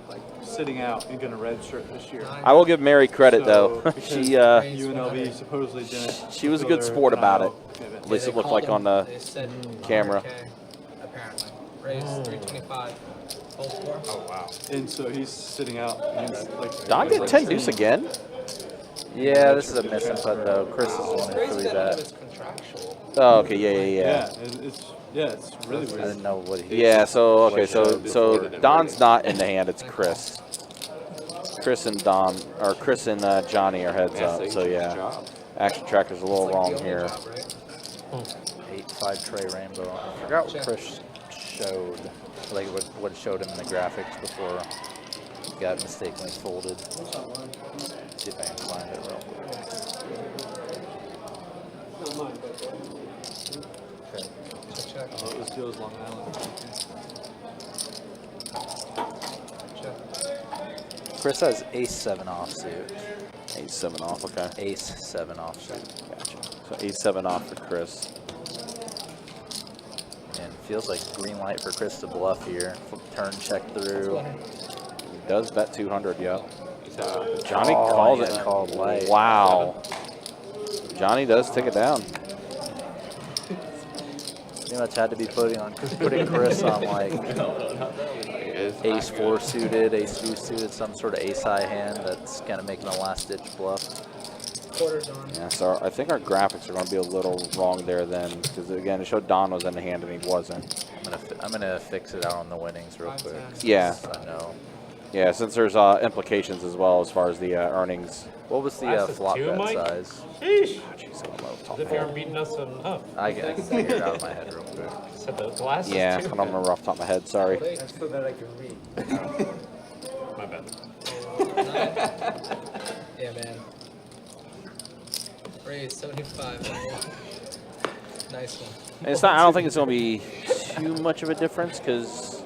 like sitting out and going to redshirt this year. I will give Mary credit So, though. because She UNLV supposedly didn't. she was a fulfill good their sport about it. denial commitment. At least it looked like on the They said camera. 100K, apparently. Raise 325. Full four. Oh, wow. And so he's sitting out against like. Don get 10 deuce again. Yeah, this is a misinput though. Chris is winning Raise 3 bet out of bet. it's contractual. Oh, okay, yeah. Yeah, it's really I weird. didn't know what he. Yeah, so okay, so Don's not in the hand, it's Chris. Chris and Don, or Chris and Johnny are heads up. So yeah, action tracker's a little wrong here. 8-5 tray rainbow. I forgot what Chris showed, like what it showed him in the graphics before it got mistakenly folded. See if I can find it real quick. Okay. Check. Oh, it was Joe's Long Island. Check. Chris has ace-7 offsuit. Ace-7 off, okay. Ace-7 offsuit. Gotcha. So ace-7 off for Chris. And feels like green light for Chris to bluff here. Turn check through. He does bet 200, yep. Johnny calls it. Called light. Wow. Johnny does take it down. Pretty much had to be putting Chris on like ace-4 suited, ace-2 suited, some sort of ace-high hand that's kind of making a last-ditch bluff. Quarters on. Yeah, so I think our graphics are going to be a little wrong there then, because again, it showed Don was in the hand and he wasn't. I'm gonna fix it out on the winnings real quick. Yeah. I know. Yeah, since there's implications as well as far as the earnings. What was the flop bet size? Sheesh. Oh, jeez, I don't know. As if they aren't beating us enough. I can figure it out in my head real quick. Said the glass is Yeah, I too. don't remember off the top of my head, sorry. That's so that I can read. My bad. Yeah, man. Raise 75. Nice one. And it's not. I don't think it's going to be too much of a difference because,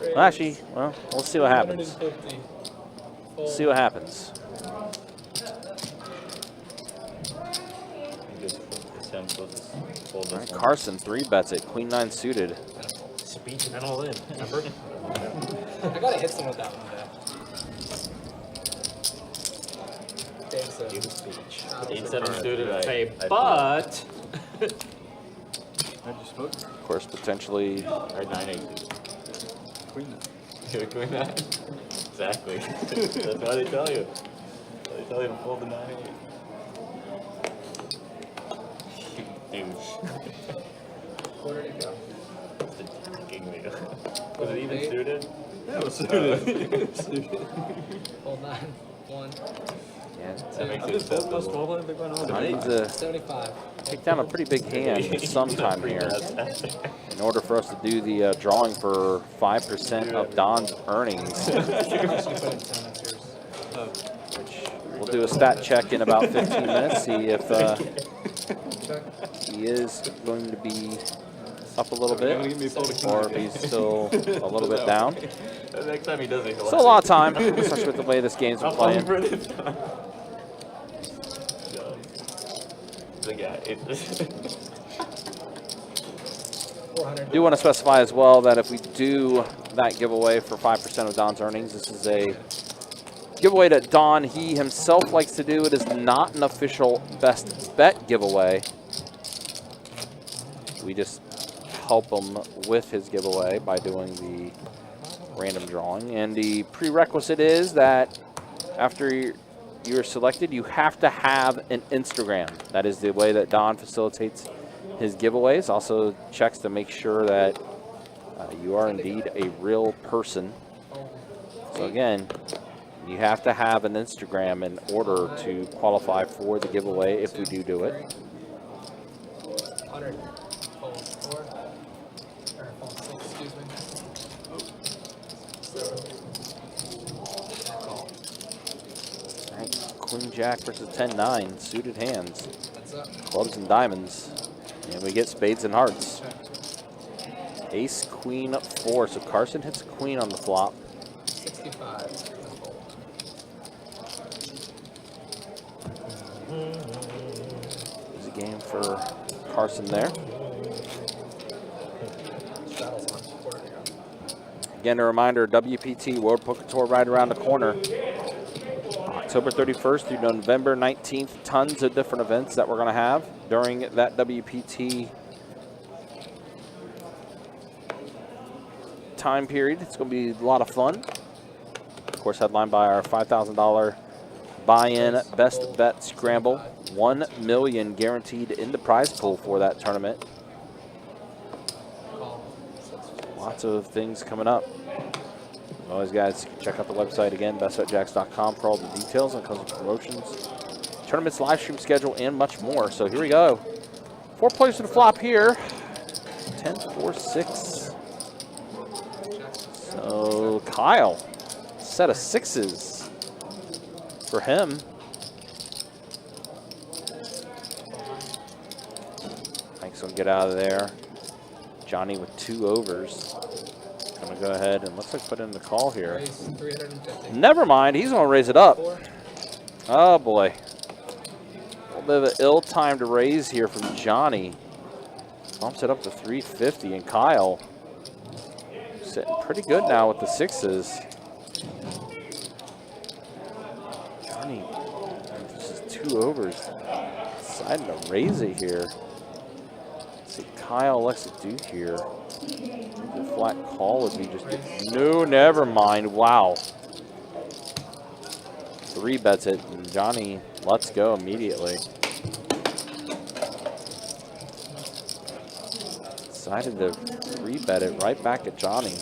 well, actually, well, we'll see what happens. 150. See what happens. All right, Carson 3-bets it. Queen 9 suited. Speech and all in. Remember? I gotta hit some with that one, though. Thanks, Give a speech. Ah, 8-7 suited. Say, but. How'd you smoke? Of course, potentially. Or 9-8 suited. Queen nine. You're Queen 9? Exactly. That's why they tell you. They tell you to fold the 9-8. Douche. Quarter to go. It's attacking me. Was it even suited? Yeah, it was suited. Hold 9. 1. Yeah, That makes I it just fold plus acceptable. 12 on the big one. Johnny needs to 75. take down a pretty big hand sometime here in order for us to do the drawing for 5% of Don's earnings. We'll do a stat check in about 15 minutes, see if he is going to be up a little bit or if he's still a little bit down. The next time he does it, he'll Still a lot of time, especially with the way this game's been playing. Do want to specify as well that if we do that giveaway for 5% of Don's earnings, this is a giveaway that Don, he himself likes to do. It is not an official best bet giveaway. We just help him with his giveaway by doing the random drawing. And the prerequisite is that after you're selected, you have to have an Instagram. That is the way that Don facilitates his giveaways. Also checks to make sure that you are indeed a real person. So again, you have to have an Instagram in order to qualify for the giveaway if we do it. 100. Fold 4. Or fold 6, excuse me. All right, Queen Jack versus 10-9, suited hands. What's up? Clubs and diamonds. And we get spades and hearts. Ace, Queen, 4. So Carson hits a queen on the flop. 65. Fold. Easy game for Carson there. Straddles on quarter. Again, a reminder, WPT World Poker Tour right around the corner. October 31st through November 19th. Tons of different events that we're going to have during that WPT time period. It's going to be a lot of fun. Of course, headlined by our $5,000 buy-in best bet scramble. $1 million guaranteed in the prize pool for that tournament. Lots of things coming up. Always, guys, check out the website again, bestbetjacks.com, for all the details on promotions, tournaments, live stream schedule, and much more. So here we go. 4 plays to the flop here. 10, 4, 6. So Kyle, set of 6s for him. Mike's gonna get out of there. Johnny with 2 overs. Gonna go ahead and looks like put in the call here. Raise 350. Never mind, he's gonna raise it up. Oh boy. A little bit of an ill-timed raise here from Johnny. Bumps it up to 350, and Kyle sitting pretty good now with the 6s. Johnny, this is 2 overs. Deciding to raise it here. Let's see what Kyle elects to do here. The flat call would be just no, never mind. Wow. 3 bets it, and Johnny lets go immediately. Decided to 3 bet it right back at Johnny.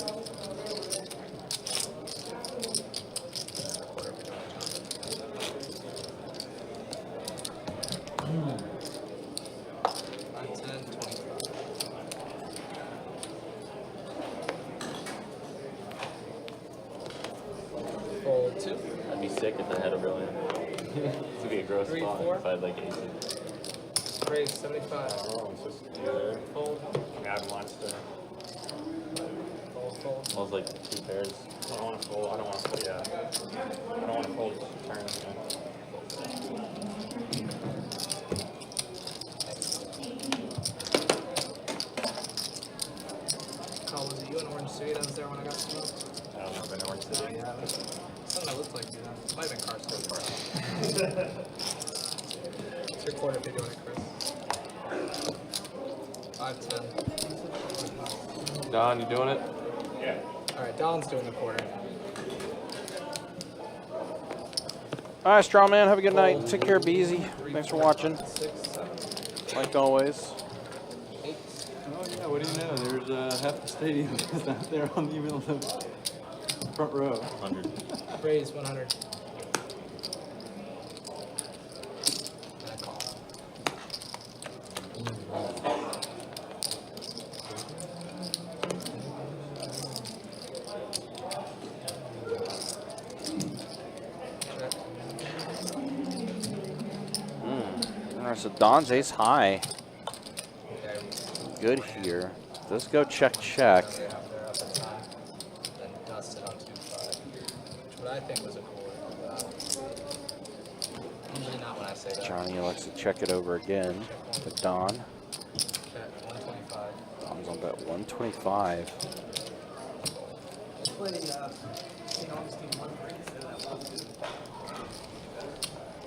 Fold 2. I'd be sick if I had a brilliant. This would be a gross 3, spot 4. if I had like aces. Raise 75. Fold. Yeah, I'd watch the. Fold, fold. Smells like 2 pairs. I don't want to fold. I don't want to fold. Yeah. I don't want to fold turns. Kyle, was it you in Orange City that was there when I got smoked? I don't know if I know Orange City. Yeah, something that looked like you. It might have been Carson. It's your quarter if you're doing it, Chris. 5-10. Don, you doing it? Yeah. All right, Don's doing the quarter. All right, straw man, have a good night. Take care, be easy. Thanks for watching. 6, 7, Like always. 8. Oh yeah, what do you know? There's half the stadium is not there on the middle of the front row. 100. Raise 100. And I call. All right, so Don's ace high. Good here. Let's go check, check. They're up at time. Then dusted on 2-5. Which I think was a cool usually not when I say that. Johnny elects to check it over again with Don. Bet 125. Don's on bet 125.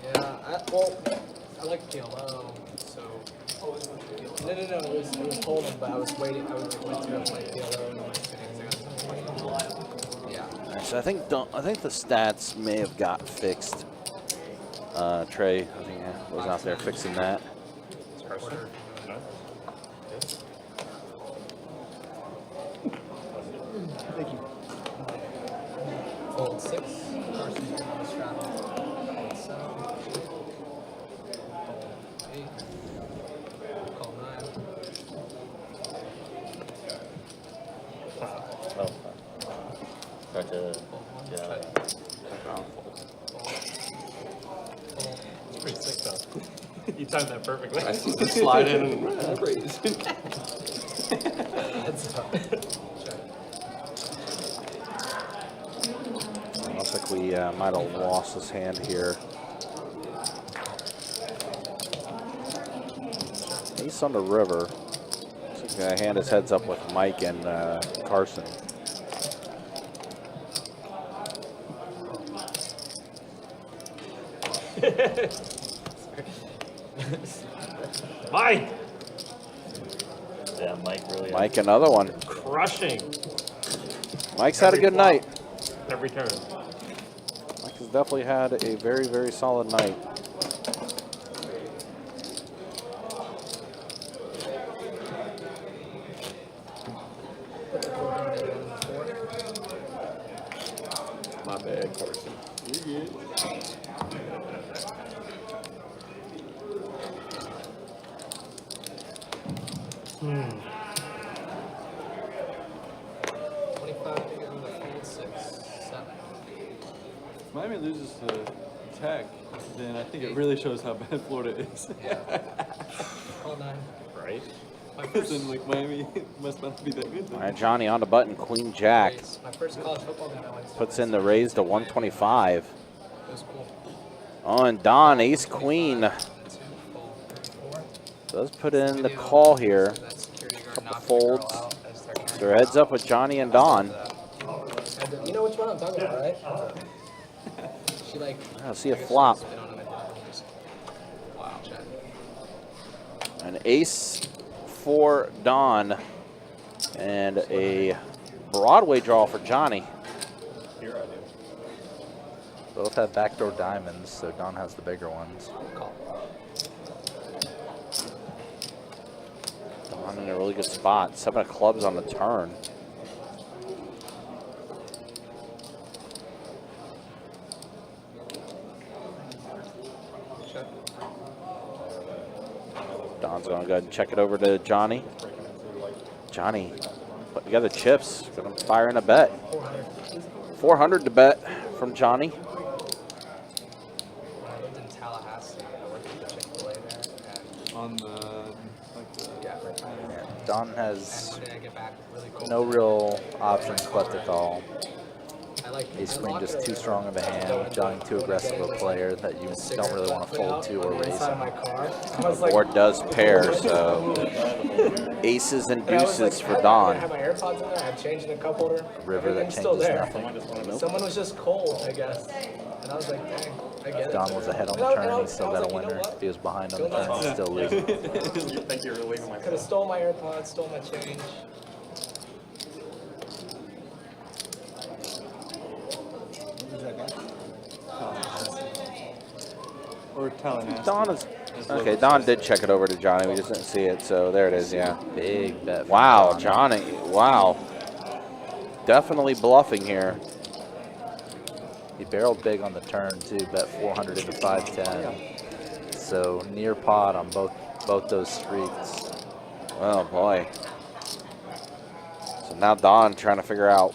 Yeah, well, I like PLO, so. No, it was Hold'em, but I was waiting. I was waiting to play PLO and yeah. All right, so I think the stats may have got fixed. Trey, I think was out there fixing that. Thank you. Fold 6. Carson's on the straddle. Fold 7. Fold 8. Call 9. Oh, try to get out. It's pretty sick though. You timed that perfectly. I slide in and raise. Heads up. Check. Looks like we might have lost his hand here. Ace on the river. He's going to hand his heads up with Mike and Carson. Mike! Yeah, Mike really. Mike, another one. Crushing. Mike's had a good night. Every turn. Mike has definitely had a very, very solid night. My bad, Carson. You're good. Hmm. 25 bigger than the fold 6, 7. If Miami loses to Tech, then I think it really shows how bad Florida is. All 9. Right? Because then, like, Miami must not be that good. All right, Johnny on the button, Queen Jack. My first college football game I went to. Puts in the raise to 125. It was cool. Oh, and Don, Ace Queen. Does put in the call here. Couple folds. Their heads up with Johnny and Don. You know which one I'm talking about, right? She like. I see a flop. Wow. An ace for Don. And a Broadway draw for Johnny. Here I do. Both have backdoor diamonds, so Don has the bigger ones. Don in a really good spot. 7 of clubs on the turn. Don's going to go ahead and check it over to Johnny. Johnny, put together chips. Going to fire in a bet. 400 to bet from Johnny. When I lived in Tallahassee, I worked at the Chick-fil-A there. On the, like the, Don has One day I get back really cold. no real options but to call. I like Ace Queen just too strong of a hand, Johnny too aggressive a player that you don't really want to fold to or raise him. The board does pair, so aces and deuces for Don. I had my AirPods in there, I had change in a cup holder. River that Everything's still changes there. nothing. Someone was just cold, I guess. And I was like, dang, I get it. Don was ahead on the turn, he still got a winner. If he was behind on the turn, he'd still lose. You think you're leaving my Could have stole my AirPods, stole my change. or Tallahassee. Don is okay. Don did check it over to Johnny. We just didn't see it, so there it is. Yeah, big bet. Wow, Johnny. Wow, definitely bluffing here. He barreled big on the turn too. Bet 400 into 510. So near pot on both those streets. Oh boy. So now Don trying to figure out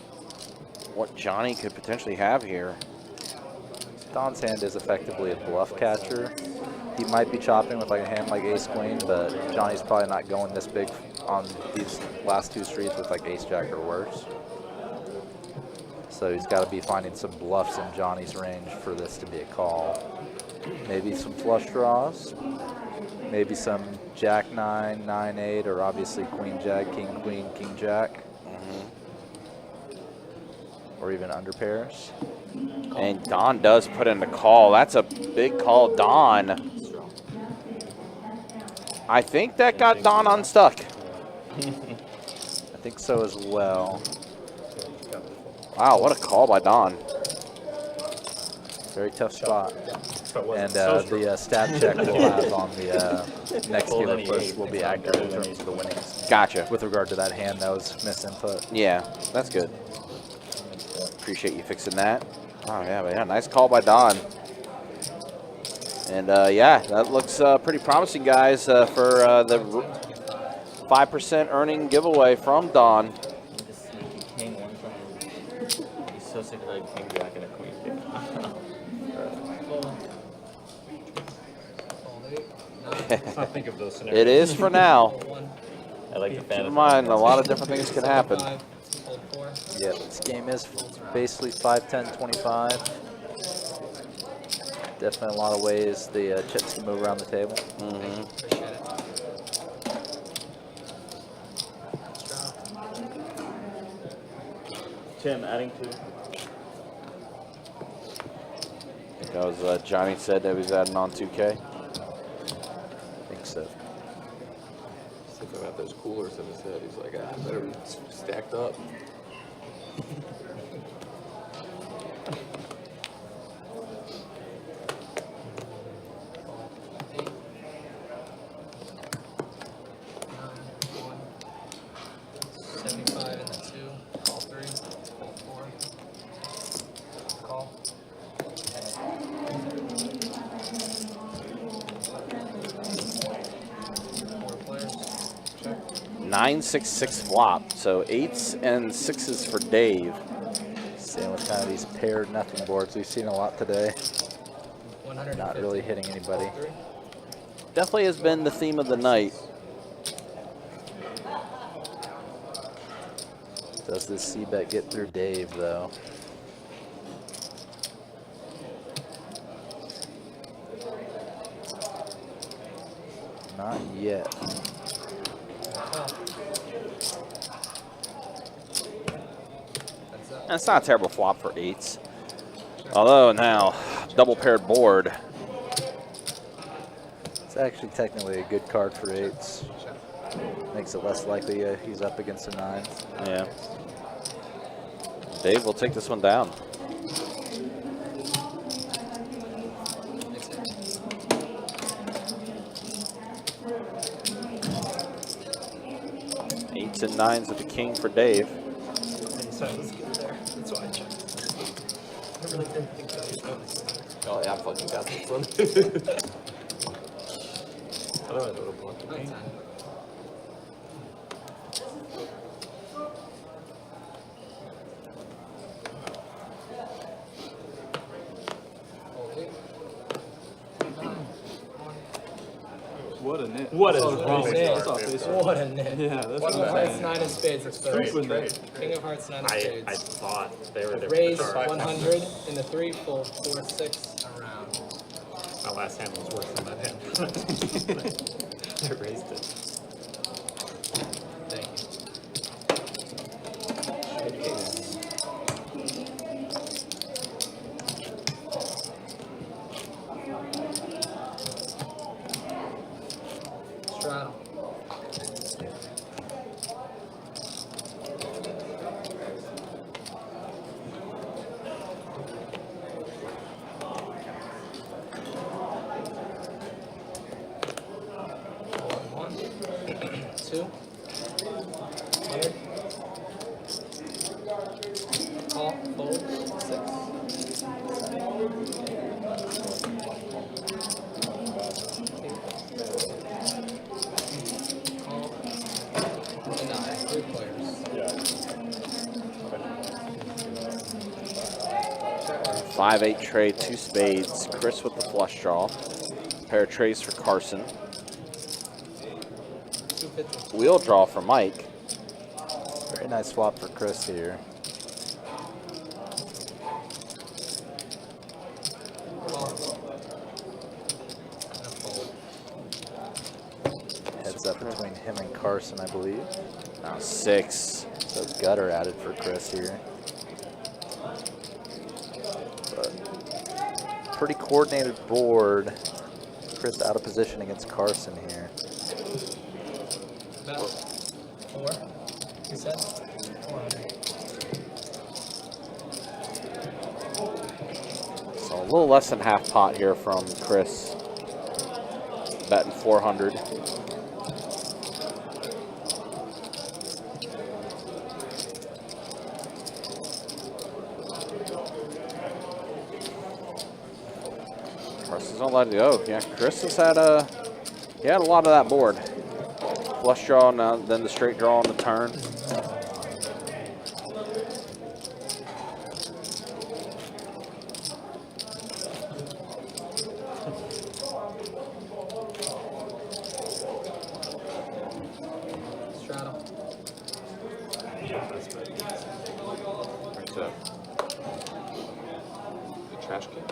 what Johnny could potentially have here. Don's hand is effectively a bluff catcher. He might be chopping with like a hand like ace queen, but Johnny's probably not going this big on these last two streets with like ace jack or worse. So he's got to be finding some bluffs in Johnny's range for this to be a call. Maybe some flush draws, maybe some jack 9, 9, 8, or obviously queen jack, king queen, king jack. Or even under pairs. And Don does put in the call. That's a big call, Don. I think that got Don unstuck. I think so as well. Wow, what a call by Don. Very tough spot. And the stat check we'll have on the next dealer push will be accurate in terms of the winnings. Gotcha. With regard to that hand that was misinput. Yeah, that's good. Appreciate you fixing that. Oh, yeah, but yeah, nice call by Don. And, yeah, that looks pretty promising, guys, for the 5% earning giveaway from Don. King one time. He's so sick of like king jack and a queen. I think of those scenarios. It is for now. I like the Keep fantasy. in mind, a lot of different things can happen. fold 4. Yeah, this game is basically 5, 10, 25. Definitely a lot of ways the chips can move around the table. Appreciate it. Tim, adding 2. That was Johnny said that he was adding on 2K. I think so. Something about those coolers in his head. He's like, ah, better be stacked up. Call. 9-6-6 flop. So 8s and 6s for Dave. Same with kind of these paired nothing boards we've seen a lot today. 150. Not really hitting anybody. Definitely has been the theme of the night. Does this C-bet get through Dave, though? Not yet. That's not a terrible flop for 8s. Although now, double paired board. It's actually technically a good card for 8s. Makes it less likely he's up against a 9. Yeah. Dave will take this one down. Eights and 9s with the king for Dave. Sorry, let's get there. That's why I checked. I really didn't think that was going. Oh yeah, I fucking got this one. Otherwise I would have blocked the king. What a nit. What a That's all nit. that's all face off. What a nit. Yeah, that's One of what I'm hearts, saying. 9 of spades. It's better. Super nit. King of hearts, 9 of I spades. thought they were there. Raise 100 in the 3, fold 4, 6 around. My last hand was worse than that hand. I raised it. Thank you. Straddle. One, 2, 100. Call, fold, 3 players. 5-8 trade, 2 spades. Chris with the flush draw. Pair of trays for Carson. 250. Wheel draw for Mike. Very nice flop for Chris here. Heads up between him and Carson, I believe. Now 6. So it's gutter added for Chris here. But pretty coordinated board. Chris out of position against Carson here. About 4. You said 400. So a little less than half pot here from Chris. Betting 400. Carson's don't let it go. Yeah, Chris has had he had a lot of that board. Flush draw, now then the straight draw on the turn. Straddle. trash can.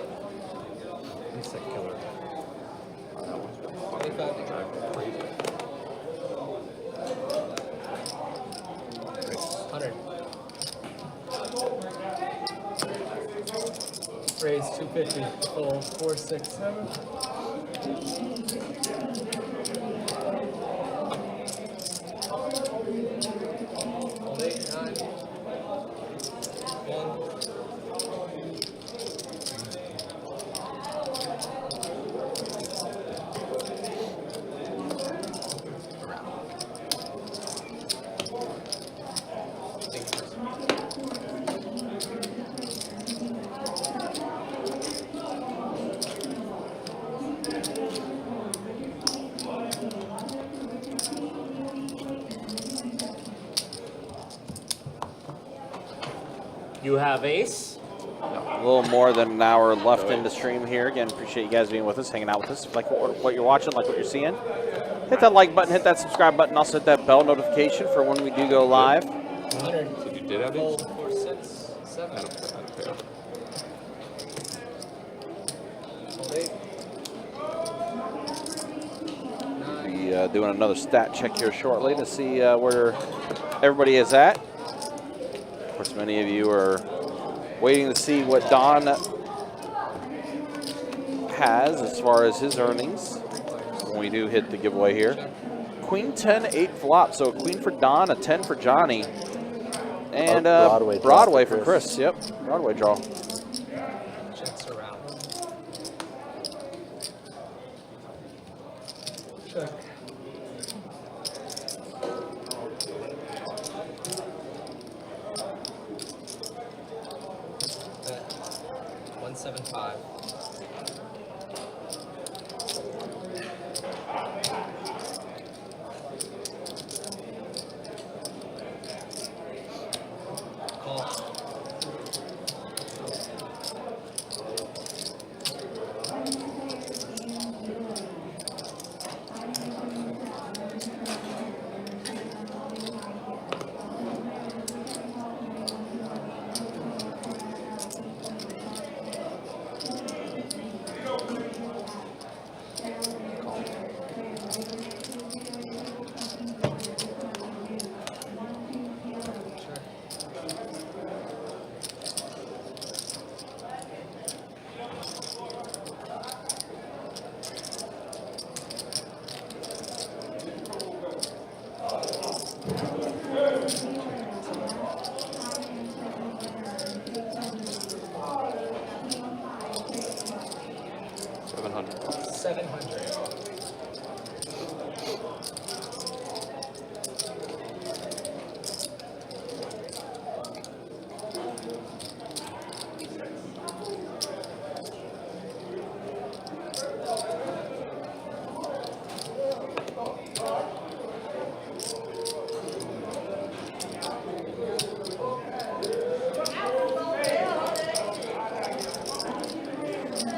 Insect killer. Oh, that one's been fucking driving me crazy. 100. Raise 250. Fold 4, 6, 7. Hold 8, 9. 1. You have ace. A little more than an hour left in the stream here. Again, appreciate you guys being with us, hanging out with us. If you like what you're watching, like what you're seeing, hit that like button, hit that subscribe button, also hit that bell notification for when we do go live. 100. So you did have ace? Fold 4, 6, 7. I don't care. Hold 8. 9. Be doing another stat check here shortly to see where everybody is at. Of course, many of you are waiting to see what Don has as far as his earnings when we do hit the giveaway here. Queen 10, 8 flop, so a queen for Don, a 10 for Johnny, and Broadway for Chris. Yep, Broadway draw. Checks around. Check. Bet. 175. Call.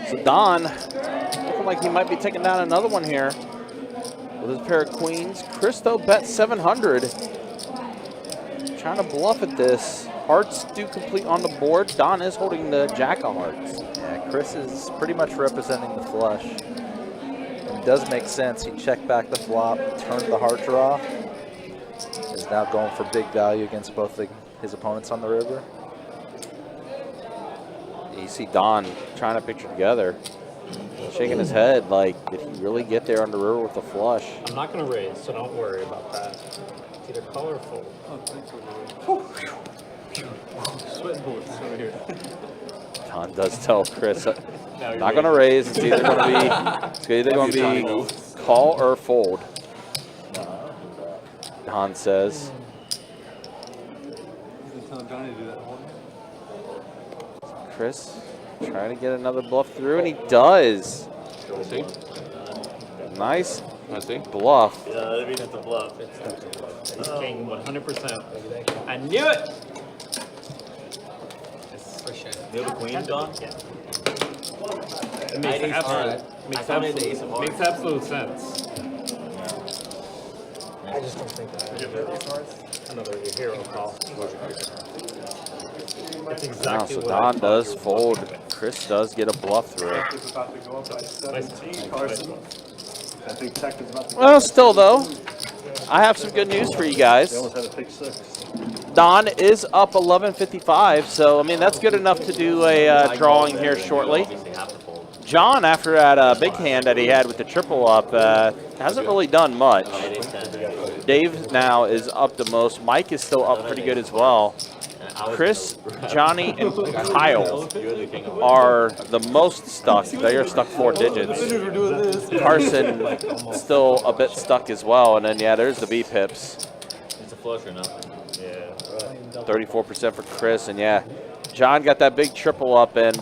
So Don, looking like he might be taking down another one here with his pair of queens. Christo bet 700. Trying to bluff at this. Hearts do complete on the board. Don is holding the jack of hearts. Yeah, Chris is pretty much representing the flush. And it does make sense. He checked back the flop, turned the heart draw. Is now going for big value against both his opponents on the river. You see Don trying to picture together, shaking his head like, did he really get there on the river with the flush? I'm not going to raise, so don't worry about that. It's either colorful. Oh, thanks for sweating bullets over here. Don does tell Chris, not going to raise. It's either going to be call or fold. Don says. He's telling Johnny to do that whole Chris trying to get another bluff through, and he does. Nice bluff. Yeah, I mean, it's a bluff. He's king 100%. I knew it! Appreciate it. You have a queen, Don? Yeah. It makes absolute sense. I just don't think that. Another hero call. It's Wow, exactly so what I Don thought does you were fold. talking about. Chris does get a bluff through it. Is about to go up by 17, Carson. I think Tech is about to go Well, up by still though, 17. I have some good news for you They guys. almost had a pick 6. Don is up 11.55, so I mean that's good enough to do a drawing here shortly. John, after that big hand that he had with the triple up, hasn't really done much. Dave now is up the most. Mike is still up pretty good as well. Chris, Johnny, and Kyle are the most stuck. They are stuck 4 digits. Carson still a bit stuck as well. And then, yeah, there's the B pips. It's a flush or nothing. Yeah. 34% for Chris. And, yeah, John got that big triple up and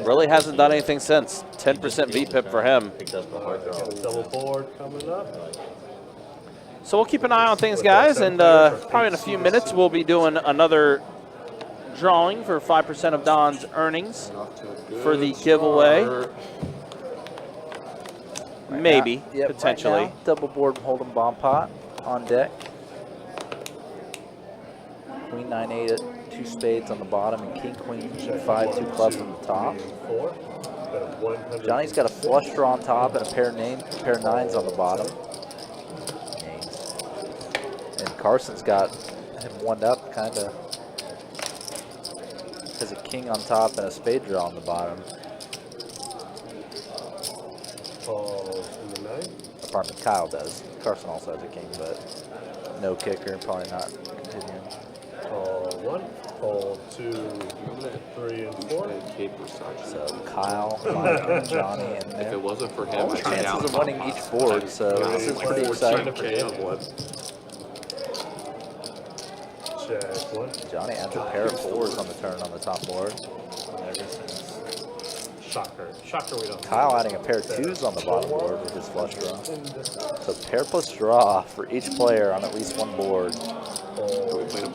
really hasn't done anything since. 10% V pip for him. Double board coming up. So we'll keep an eye on things, guys, and probably in a few minutes we'll be doing another drawing for 5% of Don's earnings for the giveaway. Maybe, Yep, potentially. Right now, double board hold'em bomb pot on deck. Queen 9-8 at 2 spades on the bottom and king queen 5 2 clubs on the top. Johnny's got a flush draw on top and a pair nines on the bottom. And Carson's got him one up, kind of. Has a king on top and a spade draw on the bottom. Pardon me, Kyle does. Carson also has a king, but no kicker, probably not continuing. Call 1, call 2, 3, and 4. So Kyle, Mike, and Johnny in there. If it wasn't for him, All the chances of winning each board, so this is pretty exciting. Check 1. Johnny adds a pair of 4s on the turn on the top board. Shocker. Shocker we don't. Kyle adding a pair of 2s on the bottom board with his flush draw. So pair plus draw for each player on at least one board.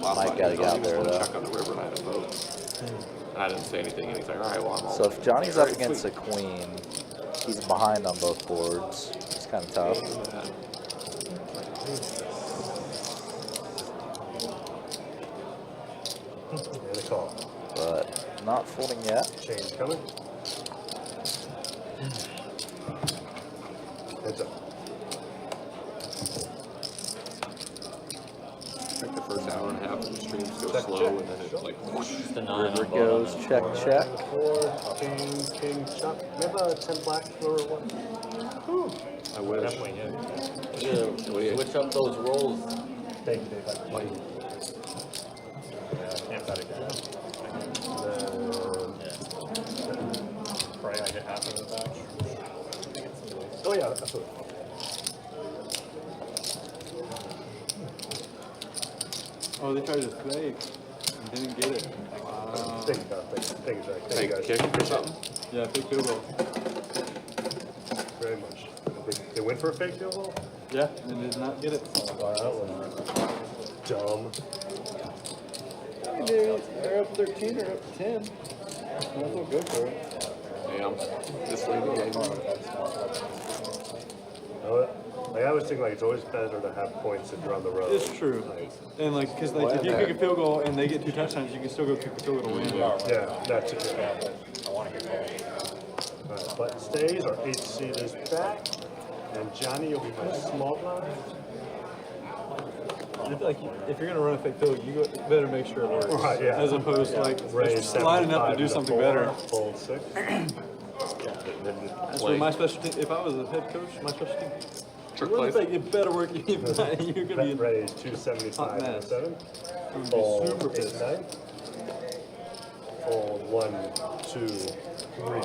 Mike got to get out there though. Check on the river and I had a vote. I didn't say anything, and he's like, all right, well, I'm all So if Johnny's up against a queen, he's behind on both boards. It's kind of tough. And a call. But not folding yet. Change coming. Heads up. like the first hour and a half of the streams go slow, and then it's like just a 9 River goes check, check. 4, king, chuck. Maybe a 10 black for 1. I wish. Definitely, yeah. Yeah, switch up those rolls. Thank you, Dave. Like, Can't bet again. Probably I get half of the batch. Oh yeah, absolutely. Oh, they tried to fake and didn't get it. Wow. Thank you, guys. Thank you, Zach. Thank you, take guys. kick or something. Yeah, fake field goal. Very much. They went for a fake field goal? Yeah, and did not get it. Wow, that was dumb. They're up 13 or up 10. Might as well go for it. Damn. This late in the game. Like, I always think like it's always better to have points if you're on the road. It's true. And like, because like, if you kick a field goal and they get 2 touchdowns, you can still go kick a field goal to win. Yeah, that's it. I want to get Alright, button stays. Our 8th seed is back. And Johnny will be my small blind. Like, if you're gonna run a fake field, you better make sure it works. Right, yeah. As opposed to like Raise lining up 75 to do to something 4, better. Fold 6. That's what my special team. If I was a head coach, my special team. It better work. If not, you're gonna be Raise 275 and 7. Fold super 8, pissed. 9. Fold 1, 2, 3.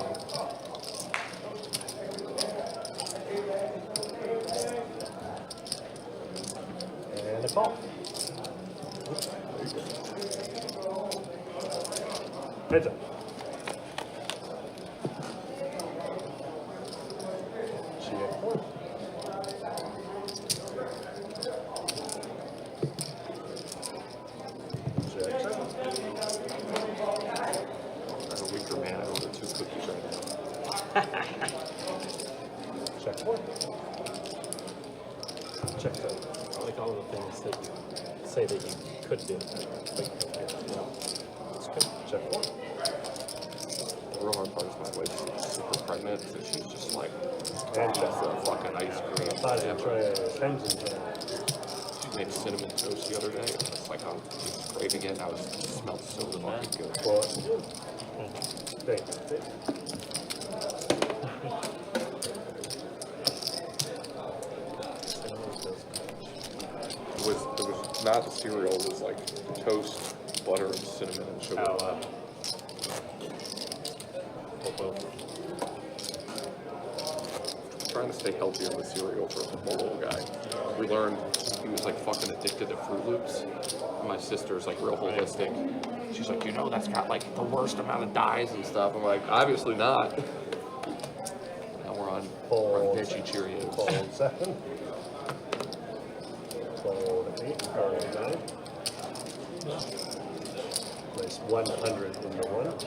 And a call. Heads up. Check 1. Check 7. I'm a weaker man. I ordered 2 cookies right now. Check 4. Check 7. I like all the things that you say that you could do. Like, it's good. real hard part is my wife's super pregnant, so she's just like, And just a fucking ice cream. Plastic tray, Thames tray. She made cinnamon toast the other day. It's like I'm just craving it. Now it smells so fucking good. Well, thanks. It was not the cereal. It was like toast, butter, and cinnamon and sugar. Trying to stay healthier with cereal for a little guy. We learned he was like fucking addicted to Fruit Loops. And my sister's like real holistic. She's like, you know, that's got like the worst amount of dyes and stuff. I'm like, obviously not. Now we're on veggie Cheerios. Fold 7. Fold 8, or 9. Place 100 into 1.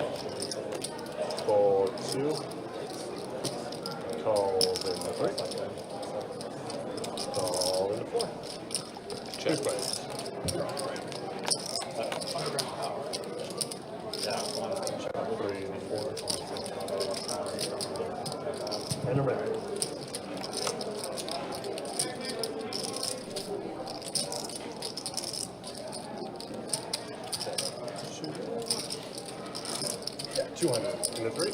Fold 2. Call into 3. Call into 4. Check. Yeah. 3 and 4. And a red. Yeah, 200 and a 3.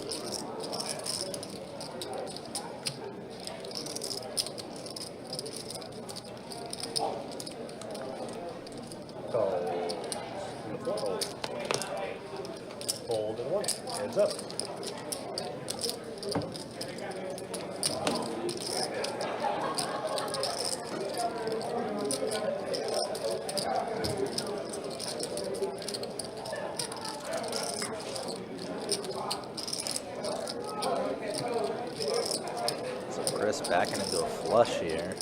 Hold and 1. Hands up. So Chris backing into a flush here.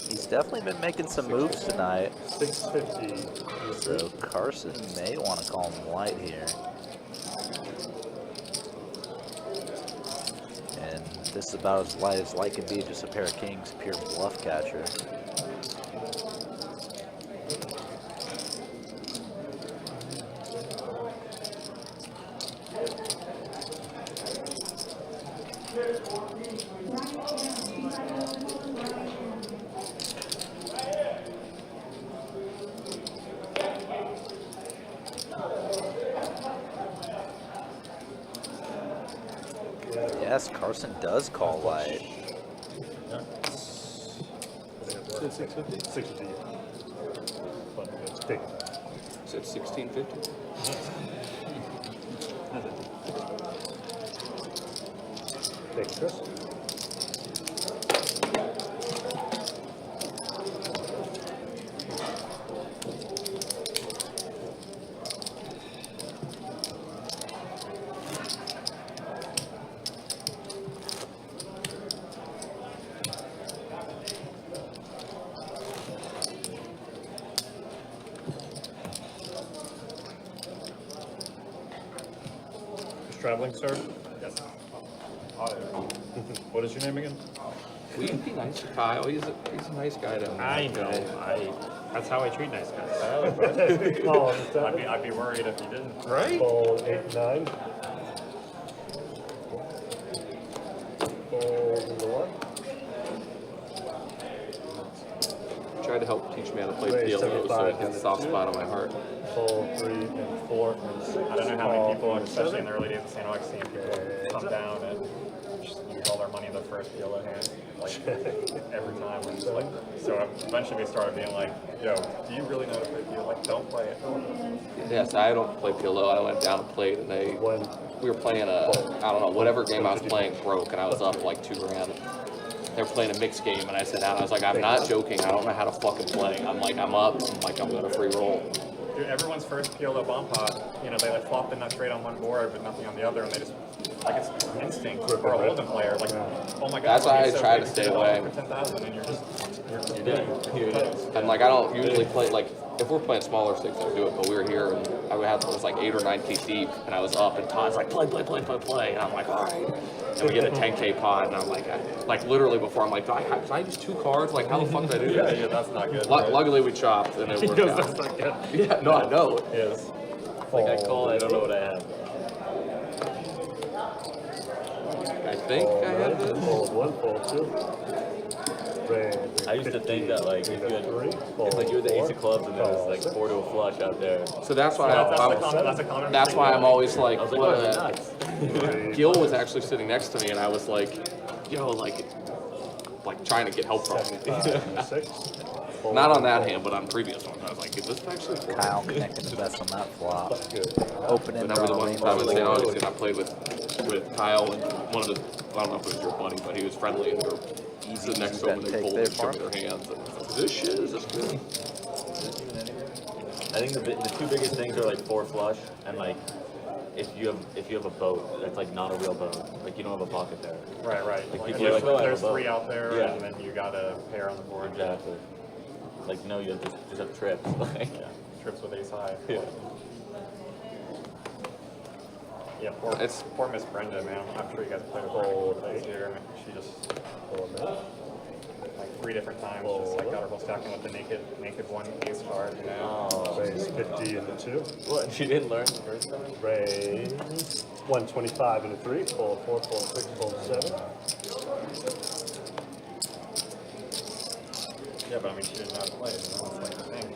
He's definitely been making some moves tonight. 650. So Carson may want to call him light here. And this is about as light as light can be, just a pair of kings, pure bluff catcher. Yes, Carson does call light. 650? 650. But it's big. Is it 1650? Thanks, Chris. Traveling, sir? Yes. What is your name again? Will you be nice to Kyle? He's a nice guy down there. I know. That's how I treat nice guys. Oh, I'd be worried if you didn't. Right? Fold 8, 9. Fold into 1. Tried to help teach me how to play Raise PLO, so 75 it has a soft into spot on my heart. Fold 3 and 4 and 6. I don't know how many people, Call especially in 7. the early days of San Joaquin, people come down and just use all their money the first PLO hand, like every time. And it's like, so eventually we started being like, yo, do you really know how to play PLO? Like, don't play it. Yes, I don't play PLO. I went down and played, and we were playing I don't know, whatever game I was playing broke, and I was up like $2 grand. They were playing a mixed game, and I sat down. I was like, I'm not joking. I don't know how to fucking play. I'm like, I'm up. I'm like, I'm going to free roll. Dude, everyone's first PLO bomb pot, you know, they like flop the nut straight on one board, but nothing on the other, and they just, like, it's instinct for a Holden player. Like, oh my god, That's why I so try big, to stay $10 away. for 10,000, and you're just, You did. And like, I don't usually play, like, if we're playing smaller sticks, I do it, but we were here, and it was like 8 or 9K deep, and I was up, and Todd's like, play, and I'm like, all right. And we get a 10K pot, and I'm like, literally before, I'm like, did I use 2 cards? Like, how the fuck did I do that? yeah, that's not good. Luckily, we chopped, and it worked out. That's not good. Yeah, no, I know. Yes. Like, I call it, I don't know what I have. think I had this. Fold 1, fold 2. Raise. I used to think that like if you had, if like you had the ace of clubs and there was like 4 to a flush out there. So that's why That's I'm always like, I was like, what, oh, they're nuts. Gil was actually sitting next to me, and I was like, yo, like trying to get help from him. Not on that hand, but on previous ones. I was like, is this actually? Kyle connecting the best on that flop. Open But end that was the draw one rainbow time in St. four. Augustine I played with Kyle and one of the, I don't know if it was your buddy, but he was friendly, and they were sitting next to him, and they pulled and showed me their hands. And I was like, is this shit? Is this good? I think the 2 biggest things are like 4 flush and like if you have a boat that's like not a real boat, like you don't have a pocket there. Right. Like Like, people are like, oh, I have there's a boat. 3 out there, Yeah. and then you got a pair on the board. Exactly. Like no, you have just have trips. Like Yeah, trips with ace high. yeah. Yeah, poor Miss Brenda, man. I'm sure you guys played with her this year. I mean, she just like 3 different times, just like got her whole stacking with the naked 1 ace card, you know. Oh. Raise 50 in the 2. What? She didn't learn the first time? Raise 125 in the 3. Fold 4, fold 6, fold 7. Yeah, but I mean, she didn't know how to play. That's like the thing.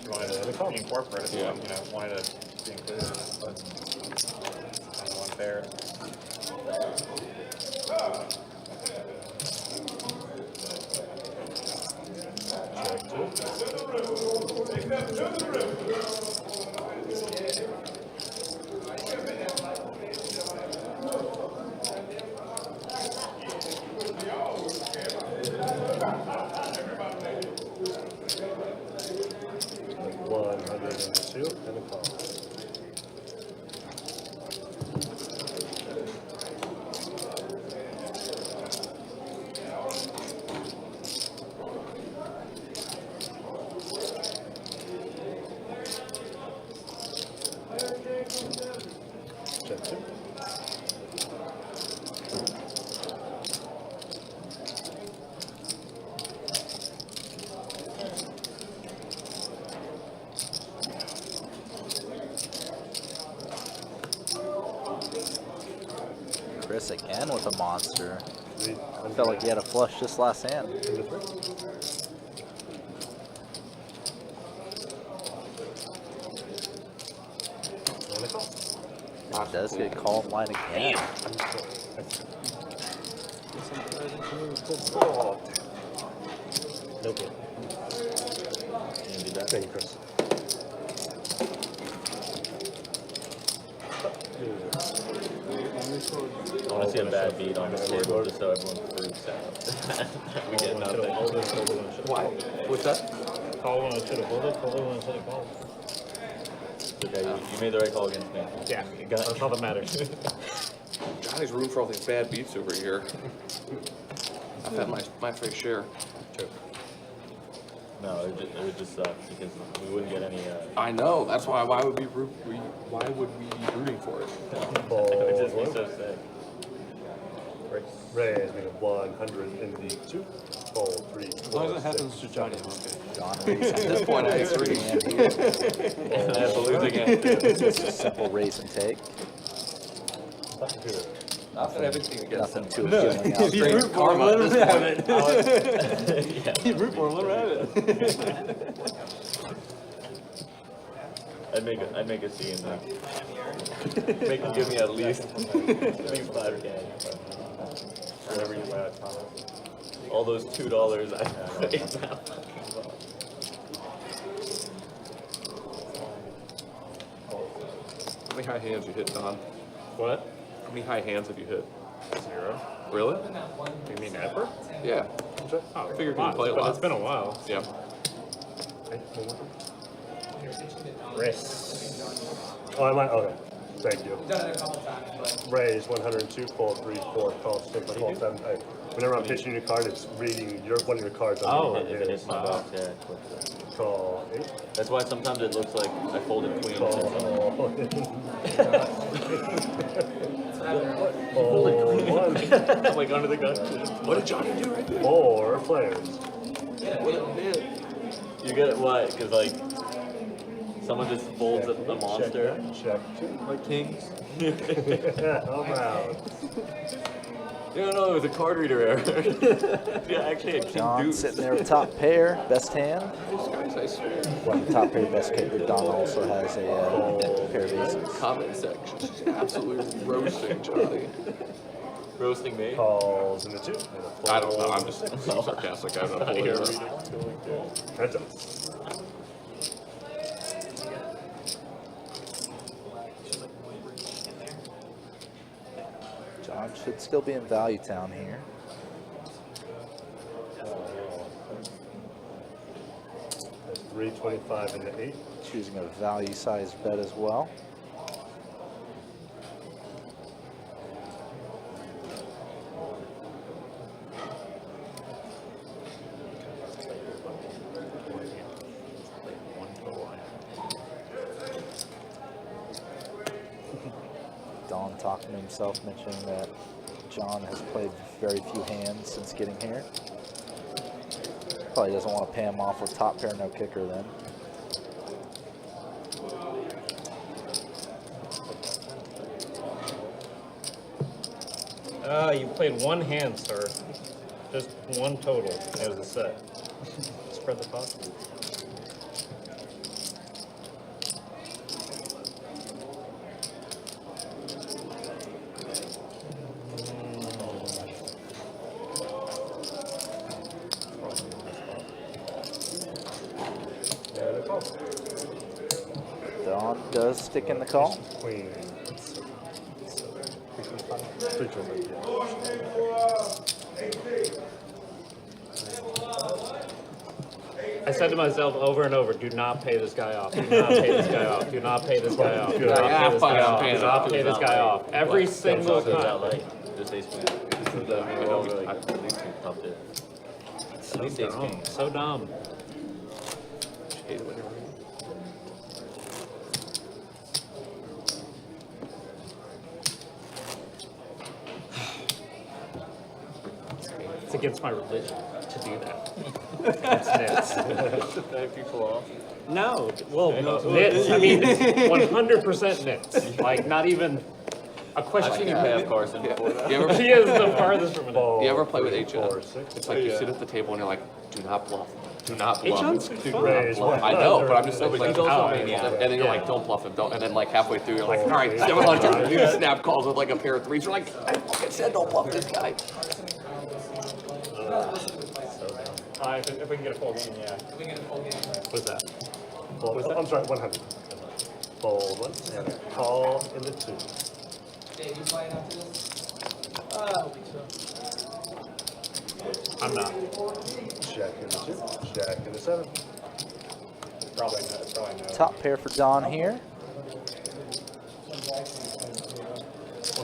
She wanted to be incorporated, Yeah. you know, wanted to be included in it, but kind of unfair. Check 102 and a call. Check 2. Chris again with a monster. 300 Felt like he had a flush just last hand. in the 3. And a call. He does get called line again. Oh. No good. Can you do that? Thank you, Chris. I want to see a bad beat on the table just so everyone freaks out. We get nothing. Why? What's that? Call when I should have folded, folded when I should have called. Okay, you made the right call against me. Yeah, that's all that matters. Johnny's room for all these bad beats over here. I've had my fair share. No, it would just suck because we wouldn't get any. I know. That's why. Why would we be rooting for it? It would just be so sick. Raise, make a 100 in the 2. Fold 3. As long as it happens to Johnny, I'm okay. John raising. At this point, I agree. And I have to lose again. It's just a simple raise and take. Not that everything against Nothing too appealing out. You root for him, let him have it. Yeah. You root for him, let him have it. I'd make a scene there. Make them give me at least 5K. Whatever you want, Thomas. All those $2 I put in that fucking box. How many high hands you hit, Don? What? How many high hands have you hit? 0. Really? You mean ever? Yeah. Oh, I figured you play a lot. It's been a while. Yeah. Wrist. Oh, I might. Okay. Thank you. Raise 102, fold 3, 4, call 6, call 7. Whenever I'm pitching your card, it's reading one of your cards. Oh, on if it hits my box, yeah. Call 8. That's why sometimes it looks like I folded queen. Call. Folded queen. I'm like under the gun. What did Johnny do right there? 4 players. What did he do? You get it? Why? Because like Someone just folds up the monster. Check. Like kings. All round. Yeah, no, it was a card reader error. Yeah, actually, a king John deuce. sitting there with top pair, best hand. These guys, I swear. Well, the top pair, best pair. Don also has a pair of aces. Comment section. Just absolutely roasting Johnny. Roasting me? Calls in the 2. I don't know. I'm just sarcastic. I don't know. Heads up. John should still be in Value Town here. That's 325 in the 8. Choosing a value size bet as well. Don talking to himself, mentioning that John has played very few hands since getting here. Probably doesn't want to pay him off with top pair, no kicker then. You played one hand, sir. Just one total as a set. Spread the pot. Don does stick in the call. Queen. I said to myself over and over, do not pay this guy off. Do not pay this guy off. Do not pay this guy off. Do not pay this guy off. Do not pay this guy off. Every single time. Just ace queen. I don't really. At least we topped it. At least ace king. So dumb. It's against my religion to do that. It's nits. To pay people off. No, well, nits. I mean, 100% nits. Like, not even a question. I've seen you pay off Carson before that. He is the farthest from it. You ever play with HS? It's like you sit at the table and you're like, do not bluff. Do not bluff. H-John's Do fun. not bluff. I know, but I'm just saying, like, He's also a and maniac. then you're like, don't bluff him, don't. And then like halfway through, you're like, all right, 700. You snap calls with like a pair of threes. You're like, I fucking said don't bluff this guy. If we can get a full game, yeah. We get a full game. What's that? I'm sorry, 100. Fold once and call in the 2. Dave, you playing after this? I don't think so. I'm not. Jack in the 2. Jack in the 7. Probably no. Top pair for Don here.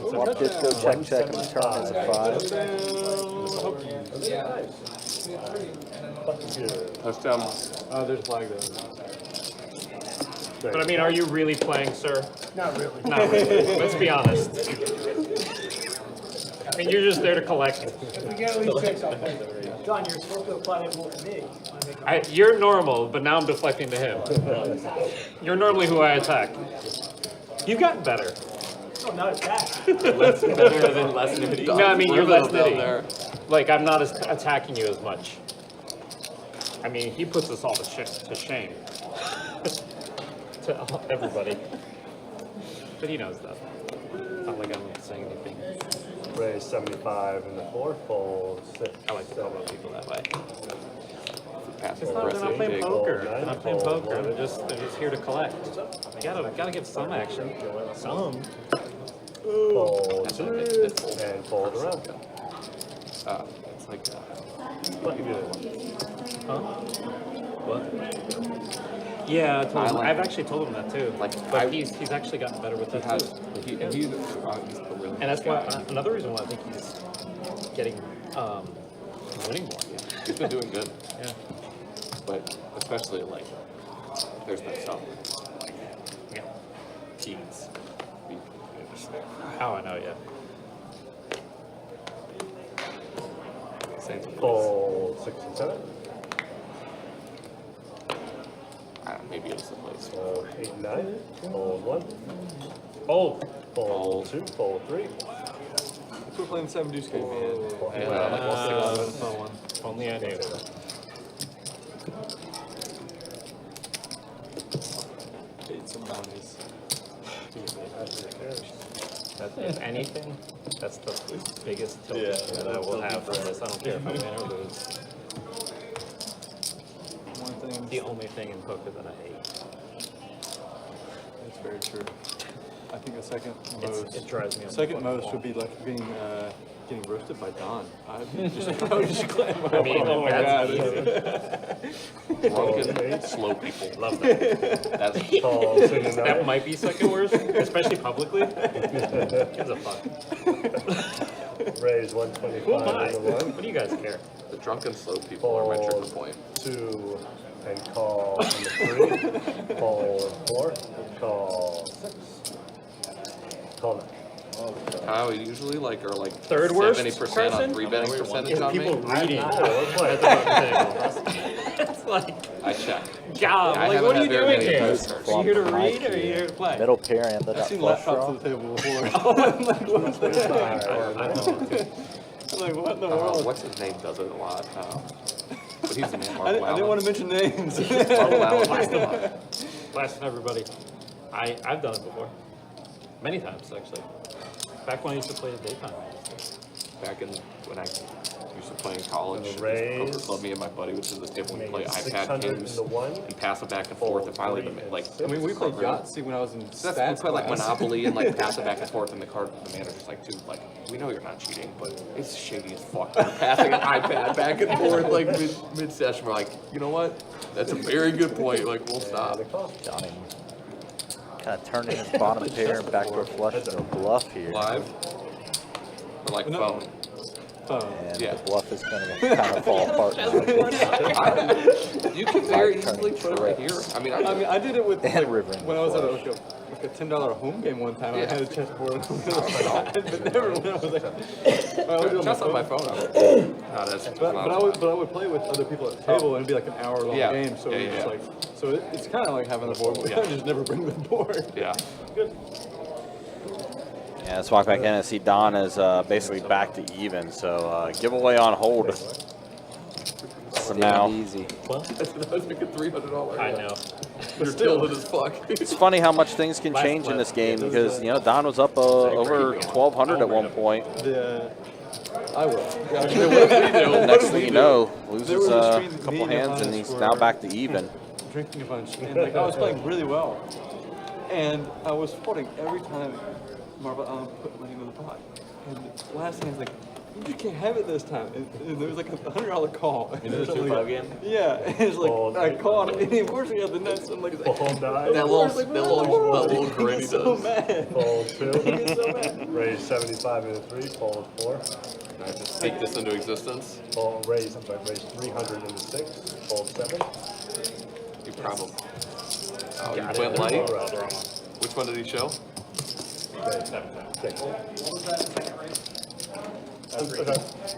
Flop did go check, check, and the turn is a 5. Touchdown. Oh, there's a flag there. But I mean, are you really playing, sir? Not really. Not really. Let's be honest. I mean, you're just there to collect. If we get at least 6, I'll play. John, you're supposed to apply that rule to me. You're normal, but now I'm deflecting to him. You're normally who I attack. You've gotten better. No, not attack. Less better than less nitty. No, I mean, you're less Down nitty. there. Like, I'm not as attacking you as much. I mean, he puts us all to shame. To everybody. But he knows that. It's not like I'm saying anything. Raise 75 in the 4. Fold 6. I like to talk about people that way. Passive It's not, they're not playing aggressive. poker. They're not playing poker. They're just here to collect. You gotta give some action. Some. Fold 2 and fold around. It's like, What you do? Huh? What? Yeah, I told him, I've actually told him that too. But he's actually gotten better with that too. he's a really And that's why another reason why I think he's getting winning more. He's been doing good. Yeah. But especially like, there's been some like, Yeah. teens. How I know, yeah. Same. Fold 6 and 7. I don't maybe it's the place. Fold 8 and 9. Fold 1. Fold. Fold 2. Fold 3. If we're playing 7 deuce game, man. Yeah, like Only I knew. Paid some bounties. If anything, that's the biggest tilt that I will have for this. I don't care if I win or lose. One thing. The only thing in poker that I hate. That's very true. I think the second most. It drives me. Second most would be like being getting roasted by Don. I would just claim my I mean, oh my that's god. Drunken, slow people. Love that. That's That might be second worst, especially publicly. Gives a fuck. Raise 125 Who am I? and the 1. What do you guys care? the drunken, slow people are my trigger point. 2 and call on the 3. Fold 4. Call 6. Call 9. How usually like are like Third worst, 70% Carson? on 3-betting percentage on People me. reading. It's like, I check. God, I like, haven't what are had you very doing many here? of Are those cards. you here to read or are you here to play? Middle pair and the I've seen flush laptops draw. on the table before. I'm like, what's that? I'm like, what in the world? What's his name does it a lot. But he's the man. I didn't want to mention names. Blast everybody. I've done it before. Many times, actually. Back when I used to play the daytime. Back in when I used to play in college, Raise. poker club, me and my buddy would sit at the table and play Make iPad 600 games and the 1. and pass it back and forth. And finally, like I mean, we played Yahtzee when I was in we stats play like class. Monopoly and like pass it back and forth, and the manager's like, dude, like we know you're not cheating, but it's shady as fuck. You're passing an iPad back and forth like mid session. We're like, you know what? That's a very good point. Like we'll stop. Johnny kind of turning his bottom pair and backdoor flush to a bluff here. Live or like phone. And Yeah. the bluff is going to kind of fall apart now. You can very easily put it right here. I mean, I did it with And like, river in when the I was at flush. like a $10 home game one time. Yeah. I had a chessboard on the other side, but never when I was like, Just on my phone. But I would play with other people at the table and it'd be like an hour long Yeah. game. So Yeah, it's yeah. like, it's kind of like having the board, but Yeah. I just never bring the board. Yeah. Good. Yeah, let's walk back in and see Don is basically back to even. So giveaway on hold for now. Easy. That was making $300. I know. You're tilted as fuck. It's funny how much things can change in this game because, you know, Don was up over 1,200 at one point. I will. The next thing you know, There loses was a a stream, couple me and hands Johannes and he's were now back to even. Drinking a bunch, and like I was playing really well, and I was folding every time Marble Allen put money into the pot. And last hand, like, you can't have it this time. And there was like a $100 call. You know the 2-5 game? Yeah, and it's like I called, and he unfortunately had the nuts. I'm like, Fold 9. That little grin he so does. mad. Fold 2. He's so mad. Raise 75 and a 3. Fold 4. I just speak this into existence. Raise 300 and a 6. Fold 7. You probably. Oh, you Got went it. light? All right. Which one did he show? Okay. The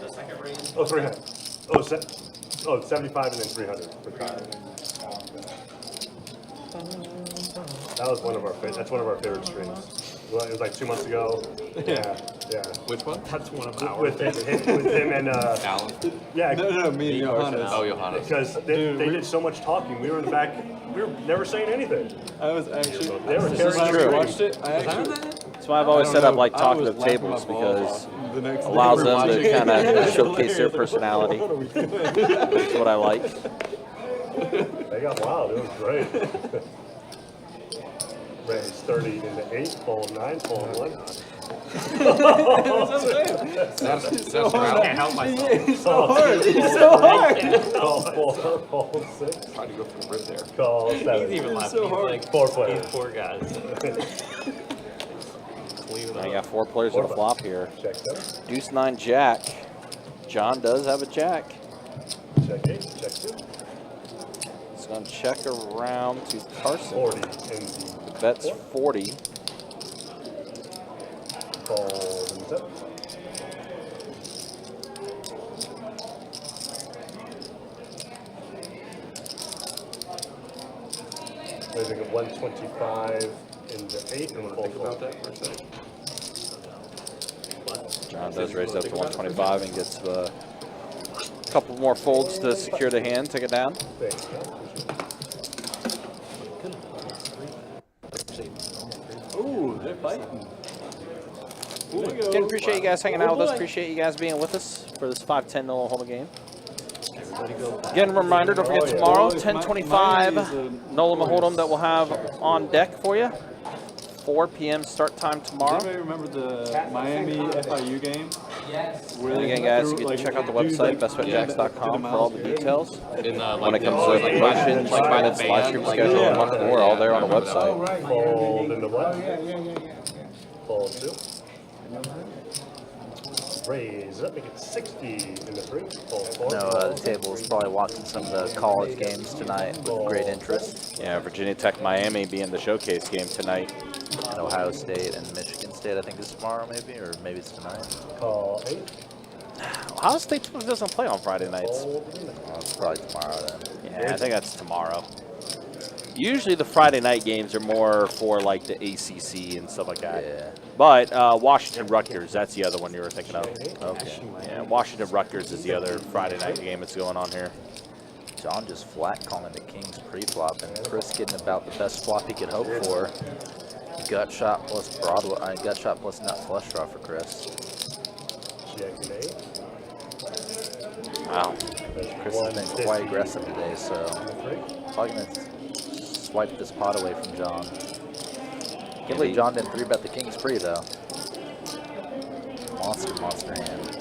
second raise? Oh, 300. Oh, 75 and then 300 for Kyle. That was one of our that's one of our favorite streams. Well, it was like 2 months ago. Yeah. Which one? That's one of ours. With him and Alan. yeah. No, me and Johannes. Oh, Johannes. Because they did so much talking. We were in the back. We were never saying anything. I was actually. They were When carrying I true. watched it, I actually. That's why I've always set up like talk to the tables because it allows them to kind of showcase their personality. That's what I like. They got wild. It was great. Raise 30 into 8. Fold 9. Fold 1. That's right. I can't help myself. It's so hard. It's so hard. Call 4. Fold 6. Tried to go for the rib there. Call 7. He's even laughing. so He's hard. like, 4 players. these poor guys. Clean it Now up. you got 4 players at a flop here. Check 7. Deuce 9 Jack. John does have a Jack. Check 8. Check 2. He's going to check around to Carson. 40 in the Bet's 40. fold and 7. 125 into 8 and full fold. John does raise up to 125 and gets a couple more folds to secure the hand, take it down. Thanks, Ooh, they're fighting. Again, appreciate you guys hanging out with us. Appreciate you guys being with us for this 5-10 no hold game. Again, a reminder, don't forget tomorrow, 10:25, Nola Hold'em that we'll have on deck for you. 4 p.m. start time tomorrow. Does anybody remember the Miami FIU game? Yes. Where And again, guys, you can check out the website, bestbetjacks.com, for all the details. When it comes to promotions, tournaments, live stream schedule, and much more, all there on the website. Fold into 1. Fold 2. Raise up, make it 60 into 3. Fold 4. No, the table is probably watching some of the college games tonight with great interest. Yeah, Virginia Tech, Miami being the showcase game tonight. And Ohio State and Michigan State, I think, is tomorrow maybe, or maybe it's tonight. Call 8. Ohio State doesn't play on Friday nights. Oh, it's probably tomorrow then. Yeah, I think that's tomorrow. Usually the Friday night games are more for like the ACC and stuff like that. Yeah. But Washington Rutgers, that's the other one you were thinking of. Okay. Yeah, Washington Rutgers is the other Friday night game that's going on here. John just flat calling the Kings pre-flop, and Chris getting about the best flop he could hope for. Gut shot plus Broadway, gut shot plus nut flush draw for Chris. Check 8. Wow. Chris has been quite aggressive today, so probably gonna swipe this pot away from John. Can't believe John didn't 3-bet the Kings pre though. Monster hand.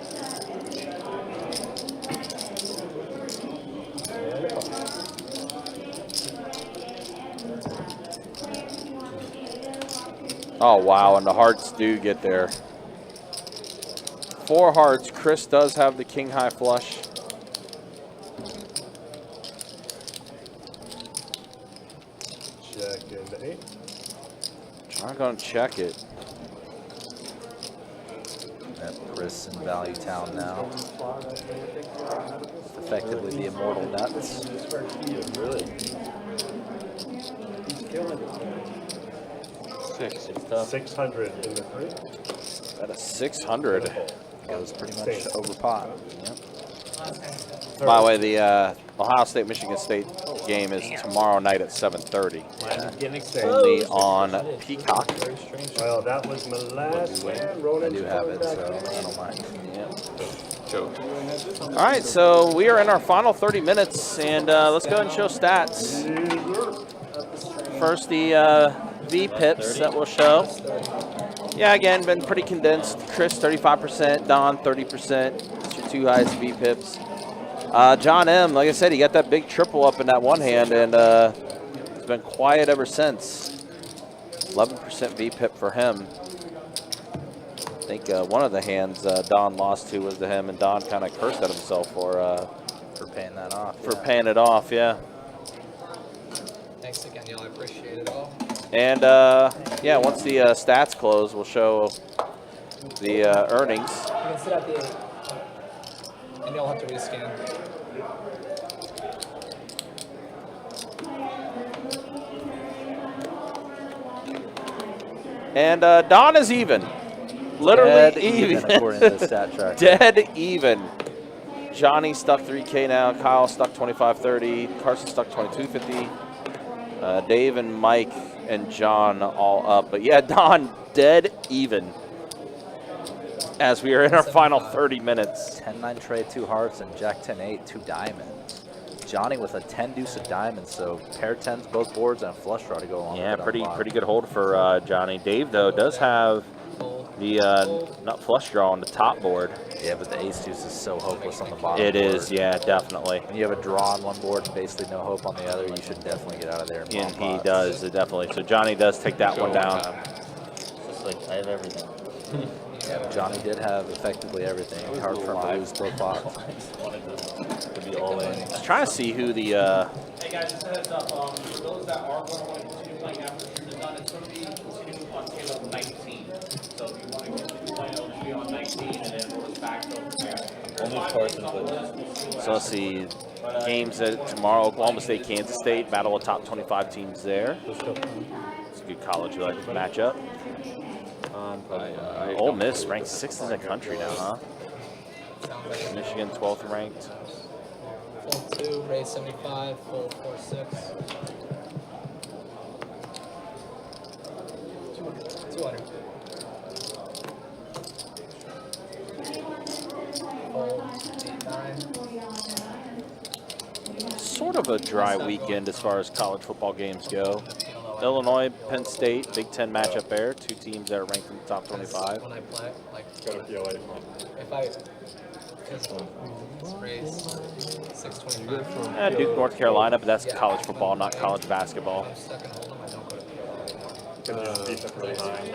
Oh, wow, and the hearts do get there. 4 hearts. Chris does have the king high flush. Check into 8. I'm going to check it. Yep, Chris in Value Town now. Effectively the immortal nuts. Really? 600 into 3. At a 600. Goes pretty much over pot. Yep. By the way, the Ohio State Michigan State game is tomorrow night at 7:30. Only on Peacock. Well, that was my last one. I do have it, so I don't mind. All right, so we are in our final 30 minutes, and let's go ahead and show stats. First, the V pips that we'll show. Yeah, again, been pretty condensed. Chris 35%, Don 30%. That's your 2 highest V pips. John M, like I said, he got that big triple up in that one hand, and it's been quiet ever since. 11% V pip for him. I think one of the hands Don lost to was to him, and Don kind of cursed at himself for paying that off. For paying it off, yeah. Thanks again, y'all. I appreciate it all. And yeah, once the stats close, we'll show the earnings. You can sit at the 8, and you'll have to rescan. And Don is even. Literally Dead even. according to the stat tracker. Dead even. Johnny stuck 3K now. Kyle stuck 25.30. Carson stuck 22.50. Dave and Mike and John all up. But yeah, Don dead even. As we are in our final 30 minutes. 10-9 trade, 2 hearts, and Jack 10-8, 2 diamonds. Johnny with a 10 deuce of diamonds, so pair 10s both boards and a flush draw to go along. Yeah, with it pretty good hold for Johnny. Dave though does have the nut flush draw on the top board. Yeah, but the ace deuce is so hopeless on the bottom. It is, yeah, definitely. When you have a draw on one board and basically no hope on the other, you should definitely get out of there. And he does, definitely. So Johnny does take that one down. Just like, I have everything. Yeah, Johnny did have effectively everything. Hard for him to lose both pots. To be all in. Just trying to see who the Hey guys, just a heads up, for those that are going to want to continue playing after stream is done, it's going to be continuing on table 19. So if you want to continue playing, it'll be on 19 and then roll us back to Only Carson, So let's see. games tomorrow. Oklahoma State, Kansas State, battle of top 25 teams there. It's a good college matchup. Ole Miss ranked 6th in the country now, huh? Michigan 12th ranked. Fold 2, raise 75, fold 4-6. 200. Fold 8-9. Sort of a dry weekend as far as college football games go. Illinois, Penn State, Big Ten matchup there. 2 teams that are ranked in the top 25. When I play, like, Go to PLA. if I raise 625. Duke, North Carolina, but that's college football, not college basketball. I'm stuck in Hold'em, I don't go to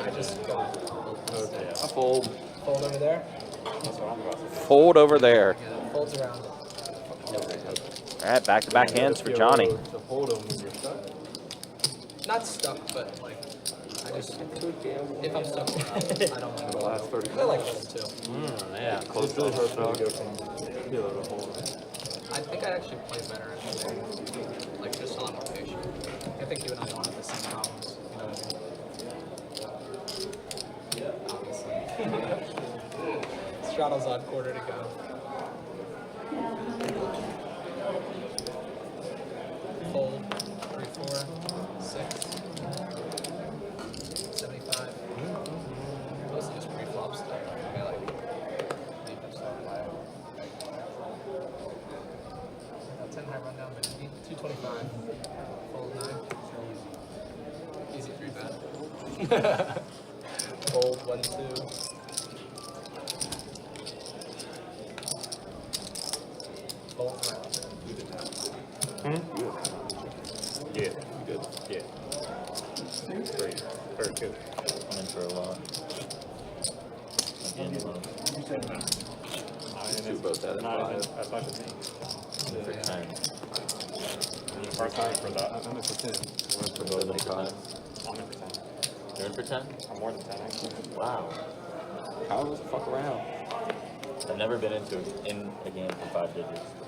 I just go. I fold. Fold over there. Fold over there. Folds around. All right, back-to-back hands for Johnny. Not stuck, but like, I just, if I'm stuck, I don't want to. Last 30 I like fold too. Yeah. It's really hard for me to go from kilo to hold. I think I'd actually play better at fold. Like, just a lot more patient. I think you and I don't have the same problems. You know what I mean? Obviously. Straddle's on quarter to go. Fold, 3-4, 6, 75. Mostly just pre-flop stuff. I like leave it stuff. 10 high rundown, but 225. Fold 9. Easy 3-bet. Fold 1-2. Fold around. Yeah. Good. Yeah. Great. Very good. I'm in for a lot. Again, low. Two both at Not even 5. as much as me. For 10. First time for that. I'm in for 10. For both of them. I'm in for 10. You're in for 10? I'm more than 10 actually. Wow. Kyle doesn't fuck around. I've never been in a game for 5 digits before.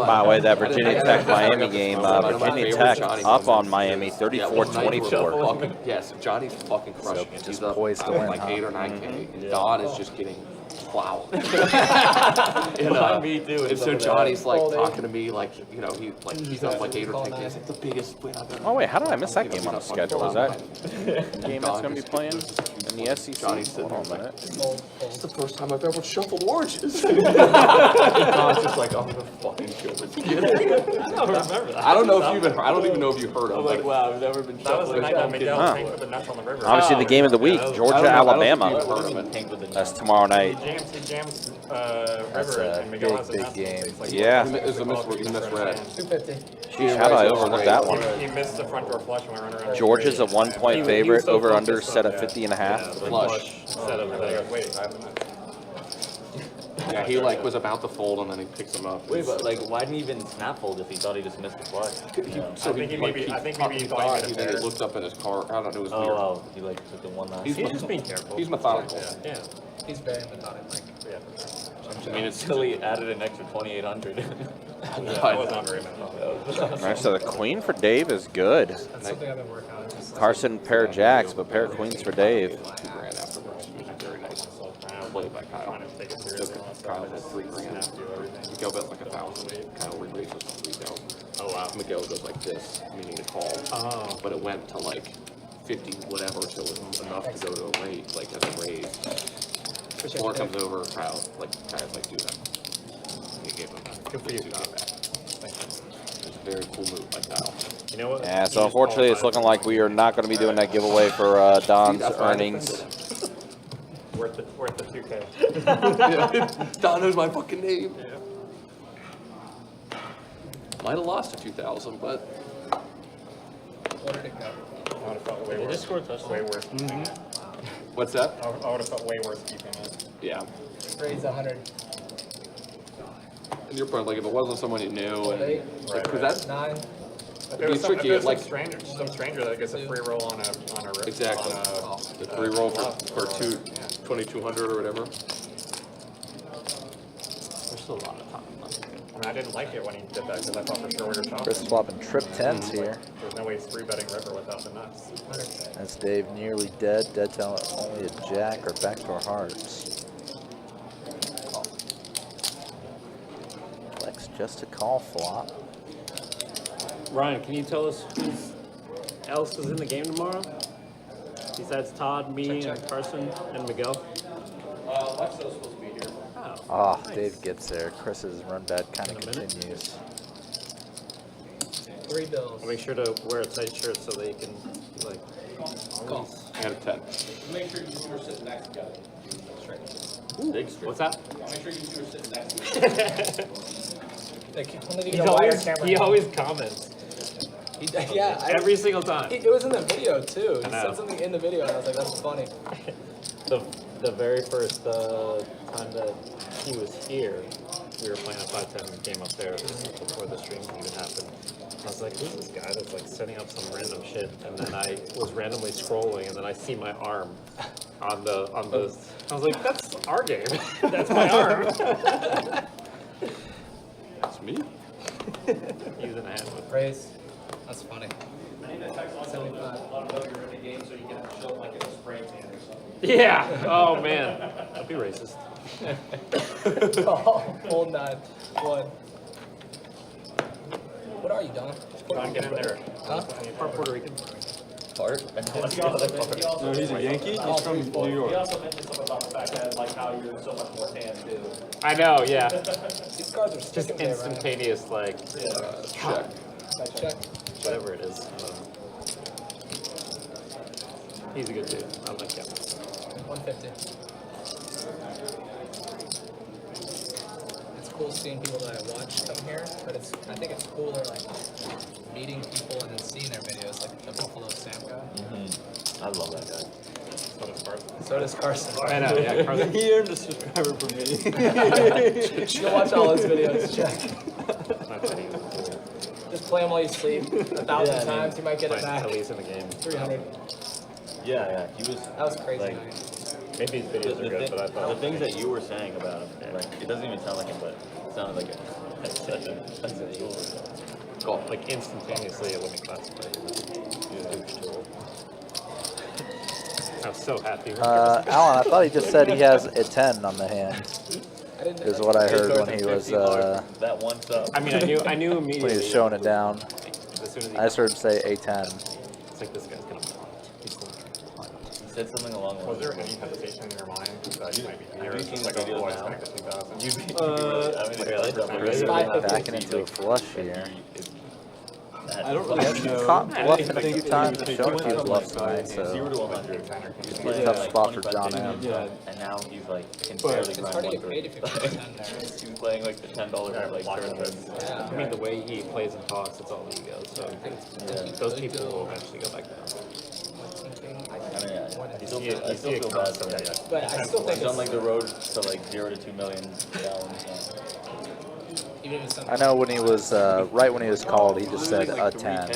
By the way, that Virginia Tech Miami game, Virginia Tech up on Miami 34-24. Yes, Johnny's fucking crushing it. just He's up poised to win, like huh? 8 or 9K. Don is just getting plowed. Me too. And so Johnny's like talking to me like, you know, he's up like 8 or 10K. It's like the biggest win I've ever. Oh wait, how did I miss that game on the schedule? Is that game that's going to be playing in the SEC? Hold on a minute. It's the first time I've ever shuffled oranges. Don's just like, I'm gonna fucking kill this kid. I don't remember that. I don't know if you I don't even know if you heard him. Like, wow, I've never been That was the night that Miguel Huh. tanked with the Nets on the river. Obviously, the game of the week, Georgia, Alabama. That's That's tomorrow night. He jams That's river a and Miguel has big the Nets. game. It's like, Yeah. It was a misread. 250. Jeez, how did I overlook that one? He missed the front door flush when we were running around. Georgia's a 1-point favorite, over/under set at 50.5. Flush. Instead of, wait, I have the Nets. Yeah, he like was about to fold and then he picks him up. Wait, but like, why didn't he even snap fold if he thought he just missed the flush? So I think he maybe thought he he thought he then he looked up in his car. I don't know. It was weird. Oh, he like took the one last. He's just being careful. He's methodical. Yeah. He's very methodic. Yeah. I mean, it's still he added an extra 2,800. That was not very bad. All right, so the queen for Dave is good. That's something I've been working on. Just Carson, pair of jacks, but pair of queens for Dave. 2 grand afterwards, which is very nice. Played by Kyle. Take it seriously. Kyle had 3 grand. Miguel bet like 1,000. Kyle re-raises to 3,000. Oh wow. Miguel goes like this, meaning to call. Oh. But it went to like 50 whatever, so it was enough to go to a raise, like as a raise. Floor comes over, Kyle's like, do that. He gave him Good for you. back. It's a very cool move by Kyle. You know what? Yeah, so unfortunately, it's looking like we are not going to be doing that giveaway for Don's earnings. Worth the 2K. Don knows my fucking name. Yeah. Might have lost a few thousand, but Quarter to go. I would have felt way worse. Way worse keeping it. what's that? I would have felt way worse keeping it. Yeah. Raise 100. And your point, like if it wasn't someone you knew, and Eight. because that's 9. If it'd it be was tricky. If Like some stranger that gets a free roll on a exactly the 3 roll for 2,200 or whatever. There's still a lot of time. And I didn't like it when he did that because I thought for sure we were chopping. Chris swapping trip 10s here. There's no way he's 3-betting river without the nuts. That's Dave nearly dead. Dead to only a jack or backdoor hearts. Flex just a call flop. Ryan, can you tell us who else is in the game tomorrow? Besides Todd, me, and Carson, and Miguel? Lexo's supposed to be here. Oh, nice. Dave gets there. Chris's run bad kind of continues. 3 bills. I'll make sure to wear a tight shirt so they can, like, Call. I got a 10. Make sure you two are sitting next together. Ooh, what's that? Make sure you two are sitting next together. He always comments. Yeah. Every single time. It was in the video, too. He I know. said something in the video, and I was like, that's funny. The very first time that he was here, we were playing a 5-10 game up there before the stream even happened. I was like, who's this guy that's like setting up some random shit? And then I was randomly scrolling, and then I see my arm on the. I was like, that's our game. That's my arm. That's me. He's in a hand with. Raise. That's funny. I need to text on 75. Let them know you're in the game so you can show them like in a spray tan or something. Yeah. Oh man. Don't be racist. Call. Hold 9. 1. What are you, Don? Don, get in there. Huh? Part Puerto Rican. Part? No, he's a Yankee. He's from New He York. also mentioned something about the fact that like how you're so much more tan too. I know. Yeah. These cards are Just sticking there, Ryan. instantaneous, like Check. Check. whatever it is. He's a good dude. I like him. 150. It's cool seeing people that I watch come here, but I think it's cooler like meeting people and then seeing their videos, like the Buffalo Sam guy. I love that guy. So does Carson. I know, yeah, Carson. He earned a subscriber from me. You'll watch all his videos, check. Just play them while you sleep. 1,000 times, you might get it back. At least in the game. 300. Yeah, he was. That was crazy. Like, maybe his videos are good, but I thought the things that you were saying about him, like it doesn't even sound like him, but it sounded like such a tool. Cool. Like instantaneously, it wouldn't classify him as a huge tool. I was so happy. Alan, I thought he just said he has a 10 on the hand. Is what I heard when he was that one sub. I mean, I knew immediately when he was showing it down. As soon as he I just heard him say A10. It's like this guy's gonna. He's going to. He said something along the Was lines. there any hesitation in your mind that you might be here? Have you seen Like, the videos oh, I now? spent the 2,000. You'd be Backing into a flush here. I don't really He's know. caught bluffing a I think few he times was and shown a few taking bluffs like tonight, 0 so to 100. it's a tough spot for John M. Yeah. And now he's like can But barely It's grind hard to get 130. paid if you're playing 10 there. He was playing like the $10 like tournaments. Yeah. I mean, the way he plays and talks, it's all ego. So those people will eventually go back down. I mean, I still see feel it bad for constantly. him. But I still think He's on it's, like the road to like 0 to 2 million down. So. even if it's something I know when he was, right when he was called, he just said a 10.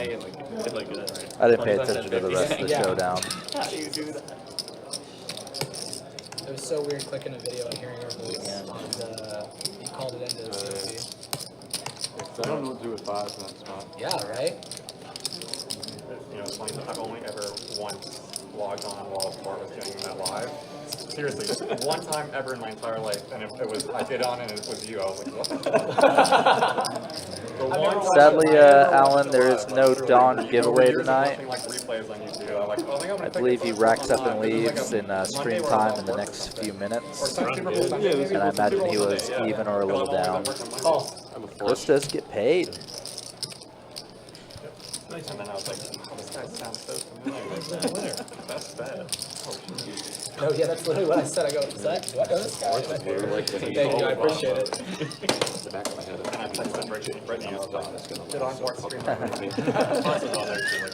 I didn't pay attention to the rest of the showdown. How do you do that? it was so weird clicking a video and hearing your voice on the, he called it into CC. I don't know what to do with 5s in that spot. Yeah, right? You know, it's funny, I've only ever once logged on while Bar was doing that live. Seriously, just one time ever in my entire life, and it was, I did on and it was you. I was like, what? Sadly, Alan, there is no Dawn giveaway tonight. Like replays on YouTube. I'm like, oh, I think I'm gonna I believe he racks up and leaves in stream time in the next few minutes. And I imagine he was even or a little down. Chris does get paid. And then I was like, oh, this guy sounds so familiar. That's bad. No, yeah, that's literally what I said. I go, is that, do I know this guy? Thank you, I appreciate it. The back of my head. And I texted Brittany as well. Did on board stream.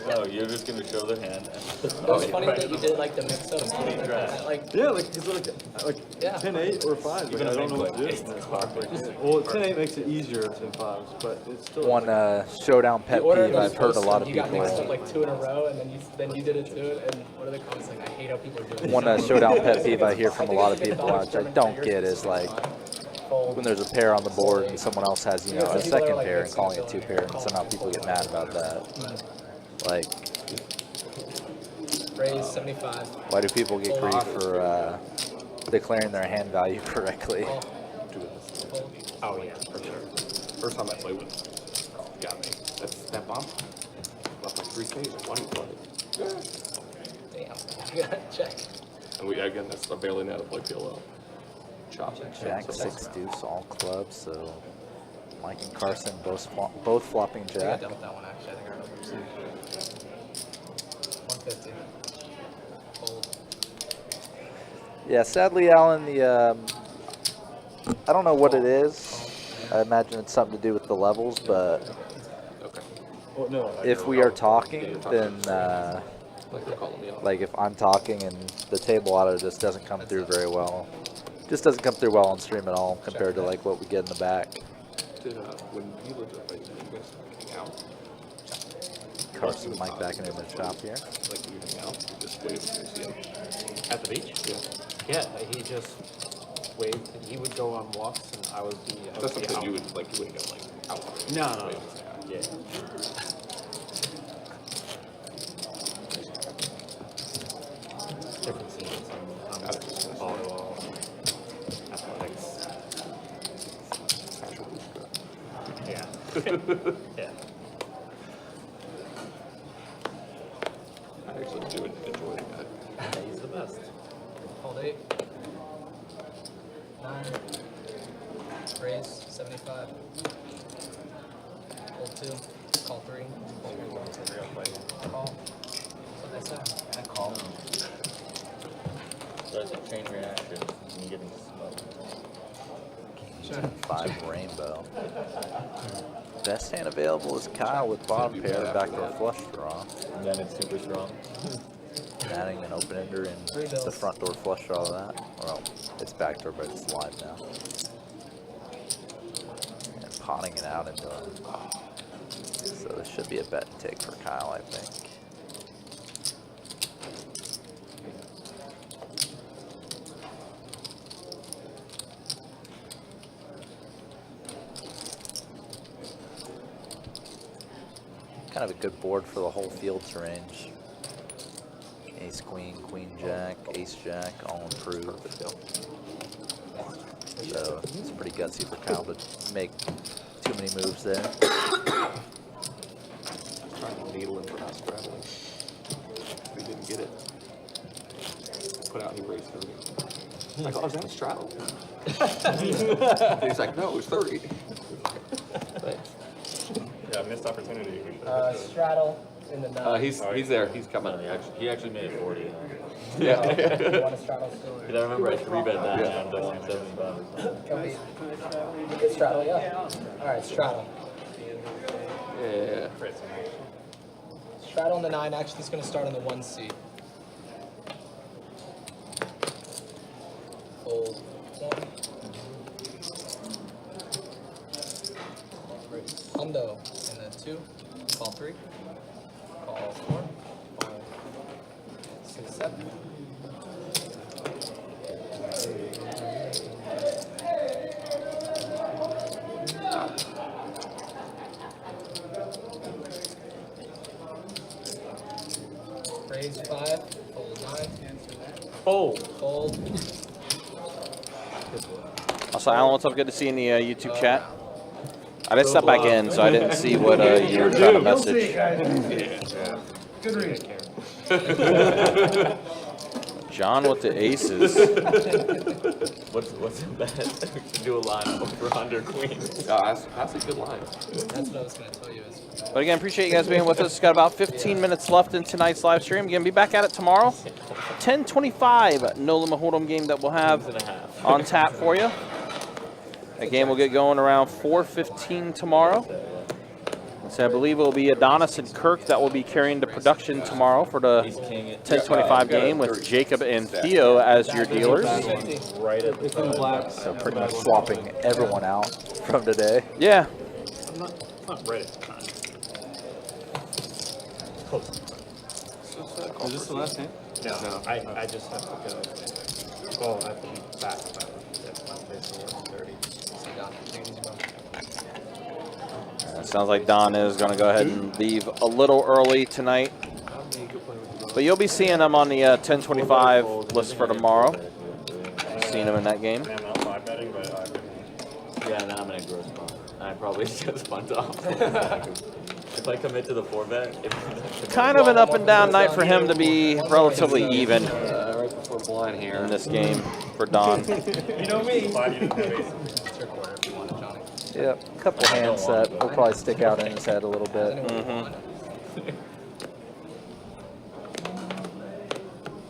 No, you're just gonna show their hand. It was funny that you did like the mix up. Like, Yeah, like, cause like yeah. 10-8 or 5s, like, I don't know what to do. in that spot. Well, 10-8 makes it easier than 5s, but it's still. One showdown pet peeve I've heard a lot of You got mixed up people. like 2 in a row, and then you did it to it, and what are the comments like? I hate how people are doing One showdown pet peeve I hear from a lot of people, which I don't get, is like when there's a pair on the board and someone else has, you know, a second pair and calling it 2 pair, and somehow people get mad about that. Like, Raise 75. why do people get grief for declaring their hand value correctly? Oh yeah, for sure. First time I played with him, got me. That bomb left like 3 stages. Why do you play? Damn. You gotta check. And again, that's I barely know how to play PLO. Chop. Jack 6 deuce all clubs, so Mike and Carson both flopping I got jack. done with that one actually. I think I remember. 150. Fold. Yeah, sadly, Alan, I don't know what it is. I imagine it's something to do with the levels, but if we are talking, then like if I'm talking and the table auto just doesn't come through very well. Just doesn't come through well on stream at all compared to like what we get in the back. Did when you lived up, like, you guys hang out? Carson and Mike back in the shop here. Like you hang out, you just wave and see him. At the beach? Yeah, he just waved. He would go on walks, and I would be. That's something you would like. You wouldn't go like out. No. Yeah. Different scenes. Volleyball, athletics. Yeah. Yeah. I actually do enjoy the guy. He's the best. Hold 8. 9. Raise 75. Hold 2. Call 3. Call. What did I say? I call him. So it's a chain reaction. And getting smoked. Sure. 5 rainbow. Best hand available is Kyle with bottom pair, backdoor flush draw. And then it's super strong. Adding an open ender in the front door flush draw of that. Well, it's backdoor, but it's live now. And potting it out into him. So this should be a bet and take for Kyle, I think. Kind of a good board for the whole field to range. Ace, queen, queen, jack, ace, jack, all improved. So it's pretty gutsy for Kyle to make too many moves there. Trying to needle him for not straddling. We didn't get it. Put out, he raised 30. Like, oh, is that a straddle? He's like, no, it was 30. Thanks. Yeah, missed opportunity. Straddle in the 9. He's there. He's coming. He actually made it 40. Yeah. You want to straddle still? Because I remember I 3-bet that and I won 75. Can we straddle? Yeah. All right, straddle. Yeah. Straddle in the 9. Actually, it's going to start on the 1 seat. Fold 1. Hundo in the 2. Call 3. Call 4. Call 6, 7. Raise 5. Fold 9. Fold. Fold. Also, Alan, what's up? Good to see you in the YouTube chat. I didn't step back in, so I didn't see what you were trying to message. Good read. John with the aces. What's the bet? We should do a line over under queen. That's a good line. That's what I was going to tell you. But again, appreciate you guys being with us. Got about 15 minutes left in tonight's live stream. Again, be back at it tomorrow. 10:25, no limit hold'em game that we'll have on tap for you. That game will get going around 4:15 tomorrow. So I believe it will be Adonis and Kirk that will be carrying the production tomorrow for the 10:25 game with Jacob and Theo as your dealers. Right at the black. So pretty much swapping everyone out from today. Yeah. I'm not right at the time. Close. Is this the last hand? No, I just have to go. Well, I have to be back by my face 30. See Don. Take it easy, bro. It sounds like Don is going to go ahead and leave a little early tonight. But you'll be seeing him on the 1025 list for tomorrow. Seen him in that game. I'm not 5 betting, but Yeah, now I'm in a gross spot. I probably just bunt off. If I commit to the 4-bet, Kind of an up and down night for him to be relatively even Right before blind here. in this game for Don. You know me. It's your quarter if you want it, Johnny. Yep, a couple hands that will probably stick out in his head a little bit.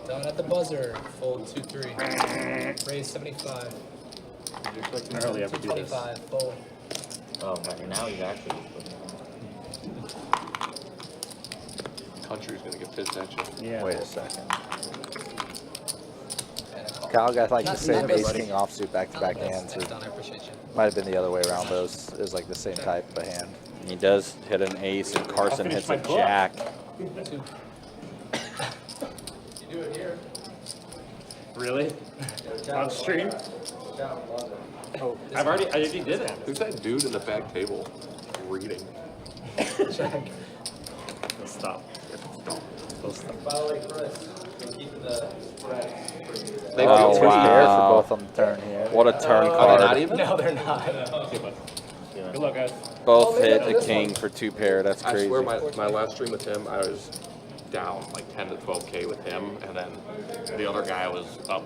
Don at the buzzer. Fold 2-3. Raise 75. I hardly ever do this. 25. Fold. oh, man, now he's actually just putting it Country's gonna get pissed at you. Yeah. Wait a second. Kyle got like the same ace king offsuit back-to-back hands. Or Don, I appreciate you. might have been the other way around, but it was like the same type of hand. He does hit an ace, and Carson I'll finish hits a my club. jack. 2. You do it here. Really? On stream? Oh, I already did it. Who's that dude in the back table reading? Check. Stop. By the way, Chris, you're keeping the spread. They Oh, feel two pair for wow. both on the turn here. What a turn Are they card. not even? No, they're not. Good luck, guys. Both hit a king for 2 pair. That's I crazy. swear my last stream with him, I was down like 10 to 12K with him, and then the other guy was up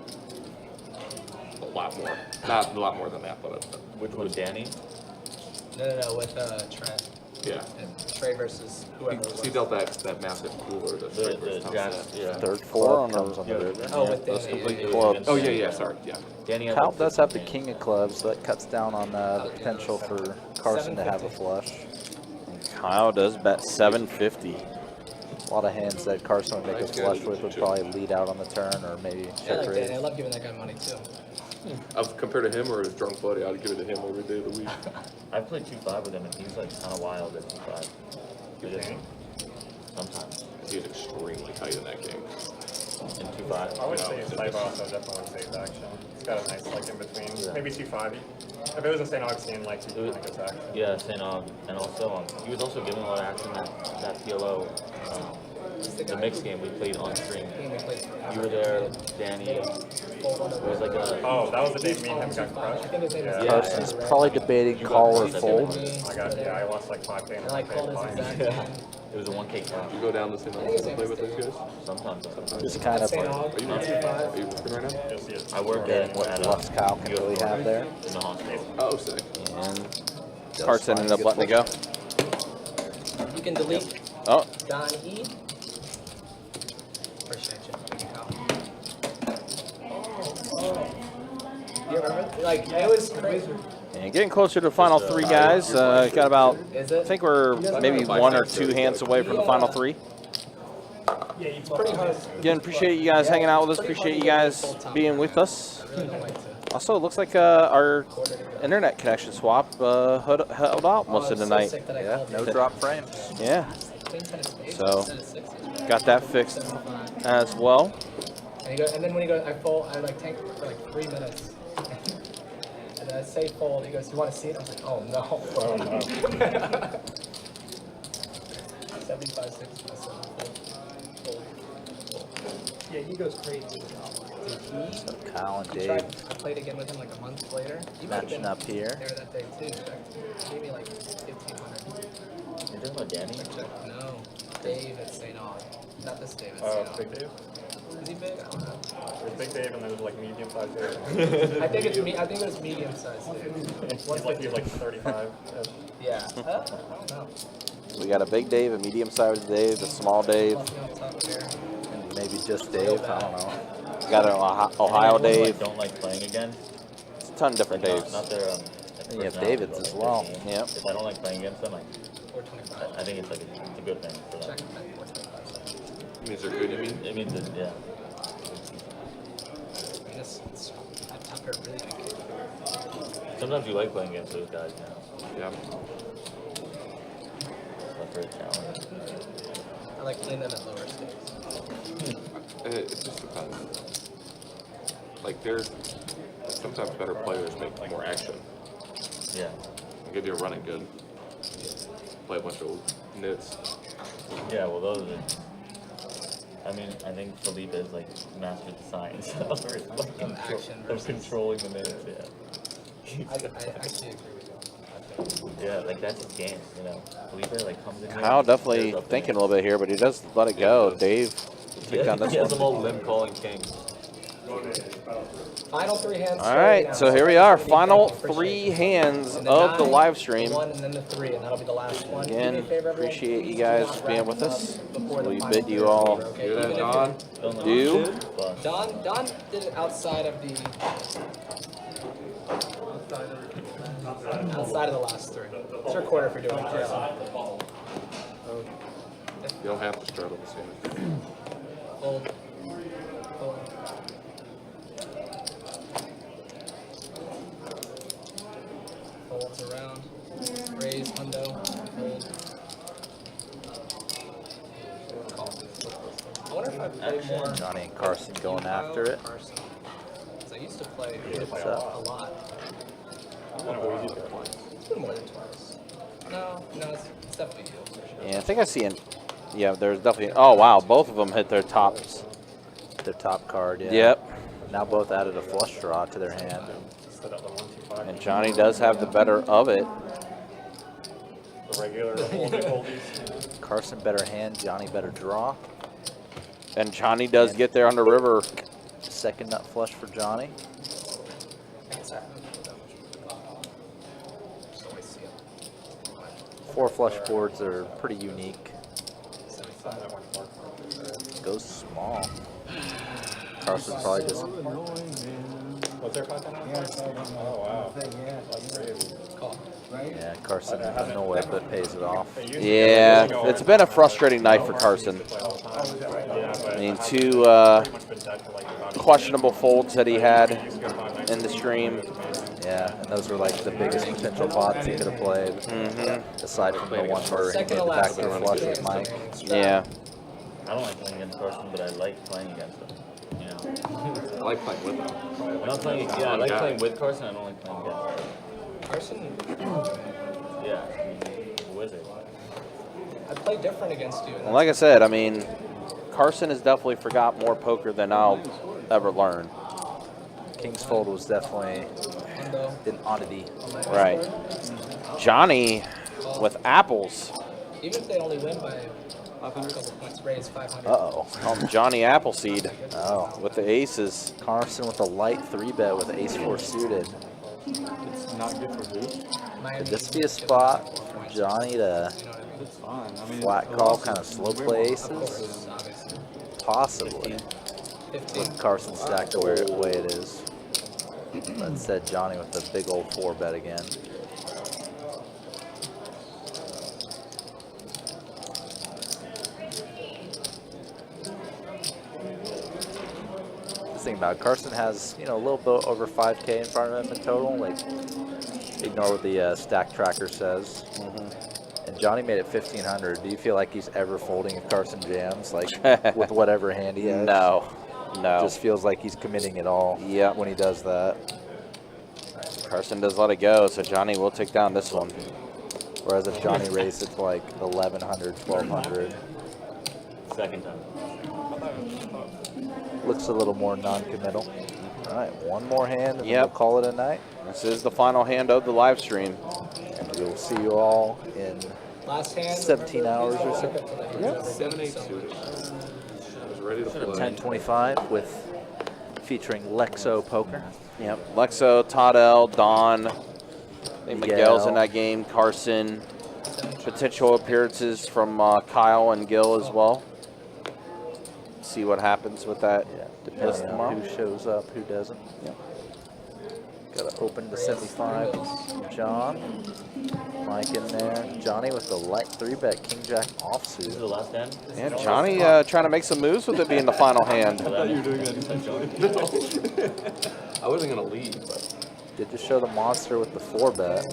a lot more. Not a lot more than that, but Which one, Danny? No, with Trent. yeah. And Trey versus whoever it was. He dealt that massive cooler. The Jacks, yeah. Third Four club on comes the- on the river. Oh, with Those Danny. complete yeah, clubs. Oh yeah, sorry, yeah. Danny had Kyle like does have the 15 king of clubs, so that cuts down on the potential for Carson to have a flush. Kyle does bet 750. A lot of hands that Carson would make a Nice guy, flush with would Chip. probably lead out on the turn or maybe I check like raise. Danny. I love giving that guy money too. Compared to him or his drunk buddy, I'd give it to him every day of the week. I played 2-5 with him, and he's like kind of wild at 2-5. Sometimes. He's extremely tight in that game. In 2-5. I would say Save also definitely safe action. It's got a nice like in between. Maybe 2-5. If it was in St. Augustine, like 2 kind of gets action. Yeah, St. Aug. And also, he was also giving a lot of action that PLO. The mix game we played on stream. You were there, Danny. It was like a. Oh, that was the day me and him got crushed. Yeah. Carson's probably debating call or fold. I lost like 5K. I like called his exact game. It was a 1K cash. You go down to St. Augustine to play with those guys? Sometimes. Just kind of Are you not? Are you working right now? I work at what Bluffs Kyle can really have there. in the hospital. Oh, sick. And Carson ended up letting it go. You can delete Oh, Don E. Appreciate you. Thank you, Kyle. You remember? Like, it was crazy. and getting closer to the final 3, guys. Got about, Is I it? think we're maybe 1 or 2 hands away from the final 3. It's pretty hard. Again, appreciate you guys hanging out with us. Appreciate you guys being with us. I really don't like to. Also, it looks like our internet connection swap held out most of the night. Yeah, no drop frames. Yeah, so got that fixed as well. And then when you go, I fold, I like tank for like 3 minutes. And then I say fold, he goes, you want to see it? I was like, oh no. Oh no. 75, 67, fold. Yeah, he goes crazy. So Kyle and I Dave played again with him like a month later. He might have matching been up here. there that day too. He gave me like 1,500. You're talking about Danny? No, Dave at St. Aug. Not this Dave at Oh, St. Big Aug. Dave? Is he big? I don't know. There's Big Dave and then there's like medium sized Dave. I think it was medium sized Dave. He's like 35. Yeah. I don't know. We got a big Dave, a medium-sized Dave, a small Dave, Fluffing up top there. And maybe just Dave. I don't know. got an Ohio Anyone who, Dave. like, don't like playing again. It's a ton of different Like, Daves. not their You have personality, Davids but, as like, well. their game. Yep. If I don't like playing against them, like, 425. I think it's like it's a good thing for them. Check back 425. Means they're good, you mean? It means that, yeah. I mean, it's that Tucker really good. Sometimes you like playing against those guys, you know. Yeah. That's for a challenge. I like playing them at lower stakes. It just depends. Like, there's sometimes better players make more action. Yeah. Give you a running good. Play a bunch of nits. Yeah, well, those are. I mean, I think Felipe is like mastered the science of controlling the minutes. Yeah. I actually agree with you. Yeah, like that's his game, you know. Felipe like comes in. Kyle definitely thinking a little bit here, but he does let it go. Dave, take down this he has them one. all limb calling king. Final 3 hands. All right, so here we are. Final 3 hands of the live stream. The 1 and then the 3, and that'll be the last one. Again, appreciate you guys being with us. We bid you all all Do that, Don. do. Don did it outside of the the last 3. It's your quarter for doing it. You don't have to straddle the same. Fold. Fold. Folds around. Raise, hundo, fold. I wonder if I played more. Johnny and Carson going after it. Carson. 'Cause I used to play It's a lot. It's been more than twice. No, it's definitely deal for sure. Yeah, I think I see it. Yeah, there's definitely. Oh wow, both of them hit their tops. Their top card, yeah. Yep. Now both added a flush draw to their hand. And Johnny does have the better of it. The regular oldies. Carson better hand, Johnny better draw. And Johnny does get there on the river. Second nut flush for Johnny. Four flush boards are pretty unique. Goes small. Carson probably just. What's their content on? Oh, wow. That's crazy. Yeah, Carson annoyed, but pays it off. Yeah, it's been a frustrating night for Carson. I mean, 2 questionable folds that he had in the stream. Yeah, and those were like the biggest potential pots he could have played. Aside from the one where he made the backdoor flush with Mike. Yeah. I don't like playing against Carson, but I like playing against him. You know. I like playing with him. I'm not playing. Yeah, I like playing with Carson. I don't like playing against him. Carson. Yeah, he's a wizard. I play different against you. Well, like I said, I mean, Carson has definitely forgot more poker than I'll ever learn. King's Fold was definitely an oddity. Right. Johnny with apples. Even if they only win by a couple points, raise 500. Uh-oh. Johnny Appleseed. Oh. With the aces. Carson with a light 3-bet with ace-4 suited. It's not good for who? Could this be a spot for Johnny to It's fine. I mean, flat call, kind of slow play aces? Possibly. With Carson stacked the way it is. But instead, Johnny with the big old 4-bet again. Thing about it, Carson has, you know, a little bit over 5K in front of him in total. Like, ignore what the stack tracker says. And Johnny made it 1,500. Do you feel like he's ever folding if Carson jams, like with whatever hand he has? No. Just feels like he's committing it all. When he does that. Carson does let it go, so Johnny will take down this one. Whereas if Johnny raised it to like 1,100, 1,200. Second time. Looks a little more non-committal. All right, one more hand and we'll call it a night. This is the final hand of the live stream. And we'll see you all in Last hand, 17 hours or so. Yep. 782. I was ready to play. 1025 with featuring Lexo Poker. Yep. Lexo, Todd, Don. I think Miguel's in that game. Carson. Potential appearances from Kyle and Gil as well. See what happens with that. Depending on who shows up, who doesn't. Got to open to 75. John, Mike in there. Johnny with the light 3-bet King Jack offsuit. This is the last hand. Yeah, Johnny trying to make some moves with it being the final hand. I thought you were doing that intentionally. I wasn't going to leave, but. Did just show the monster with the 4-bet.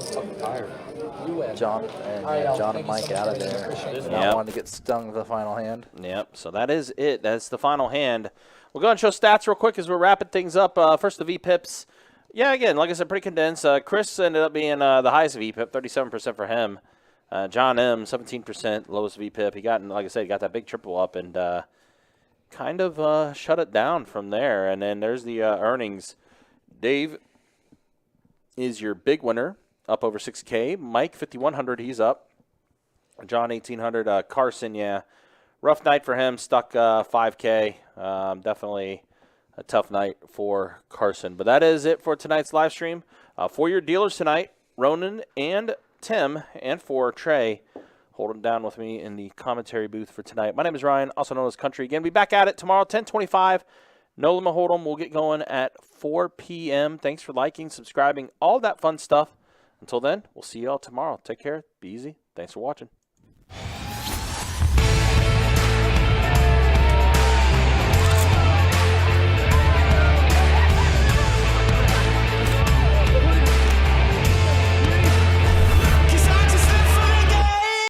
John and Mike out of there. Not wanting to get stung with the final hand. Yep, so that is it. That's the final hand. We'll go and show stats real quick as we're wrapping things up. First, the VPIPs. Yeah, again, like I said, pretty condensed. Chris ended up being the highest VPIP, 37% for him. John M, 17%, lowest VPIP. He got, like I said, he got that big triple up and kind of shut it down from there. And then there's the earnings. Dave is your big winner, up over 6K. Mike, 5,100, he's up. John, 1,800. Carson, yeah, rough night for him, stuck 5K. Definitely a tough night for Carson. But that is it for tonight's live stream. For your dealers tonight, Ronan and Tim, and for Trey, holding down with me in the commentary booth for tonight. My name is Ryan, also known as Country. Again, be back at it tomorrow, 10:25. No Limit Hold'em. We'll get going at 4 p.m. Thanks for liking, subscribing, all that fun stuff. Until then, we'll see you all tomorrow. Take care. Be easy. Thanks for watching.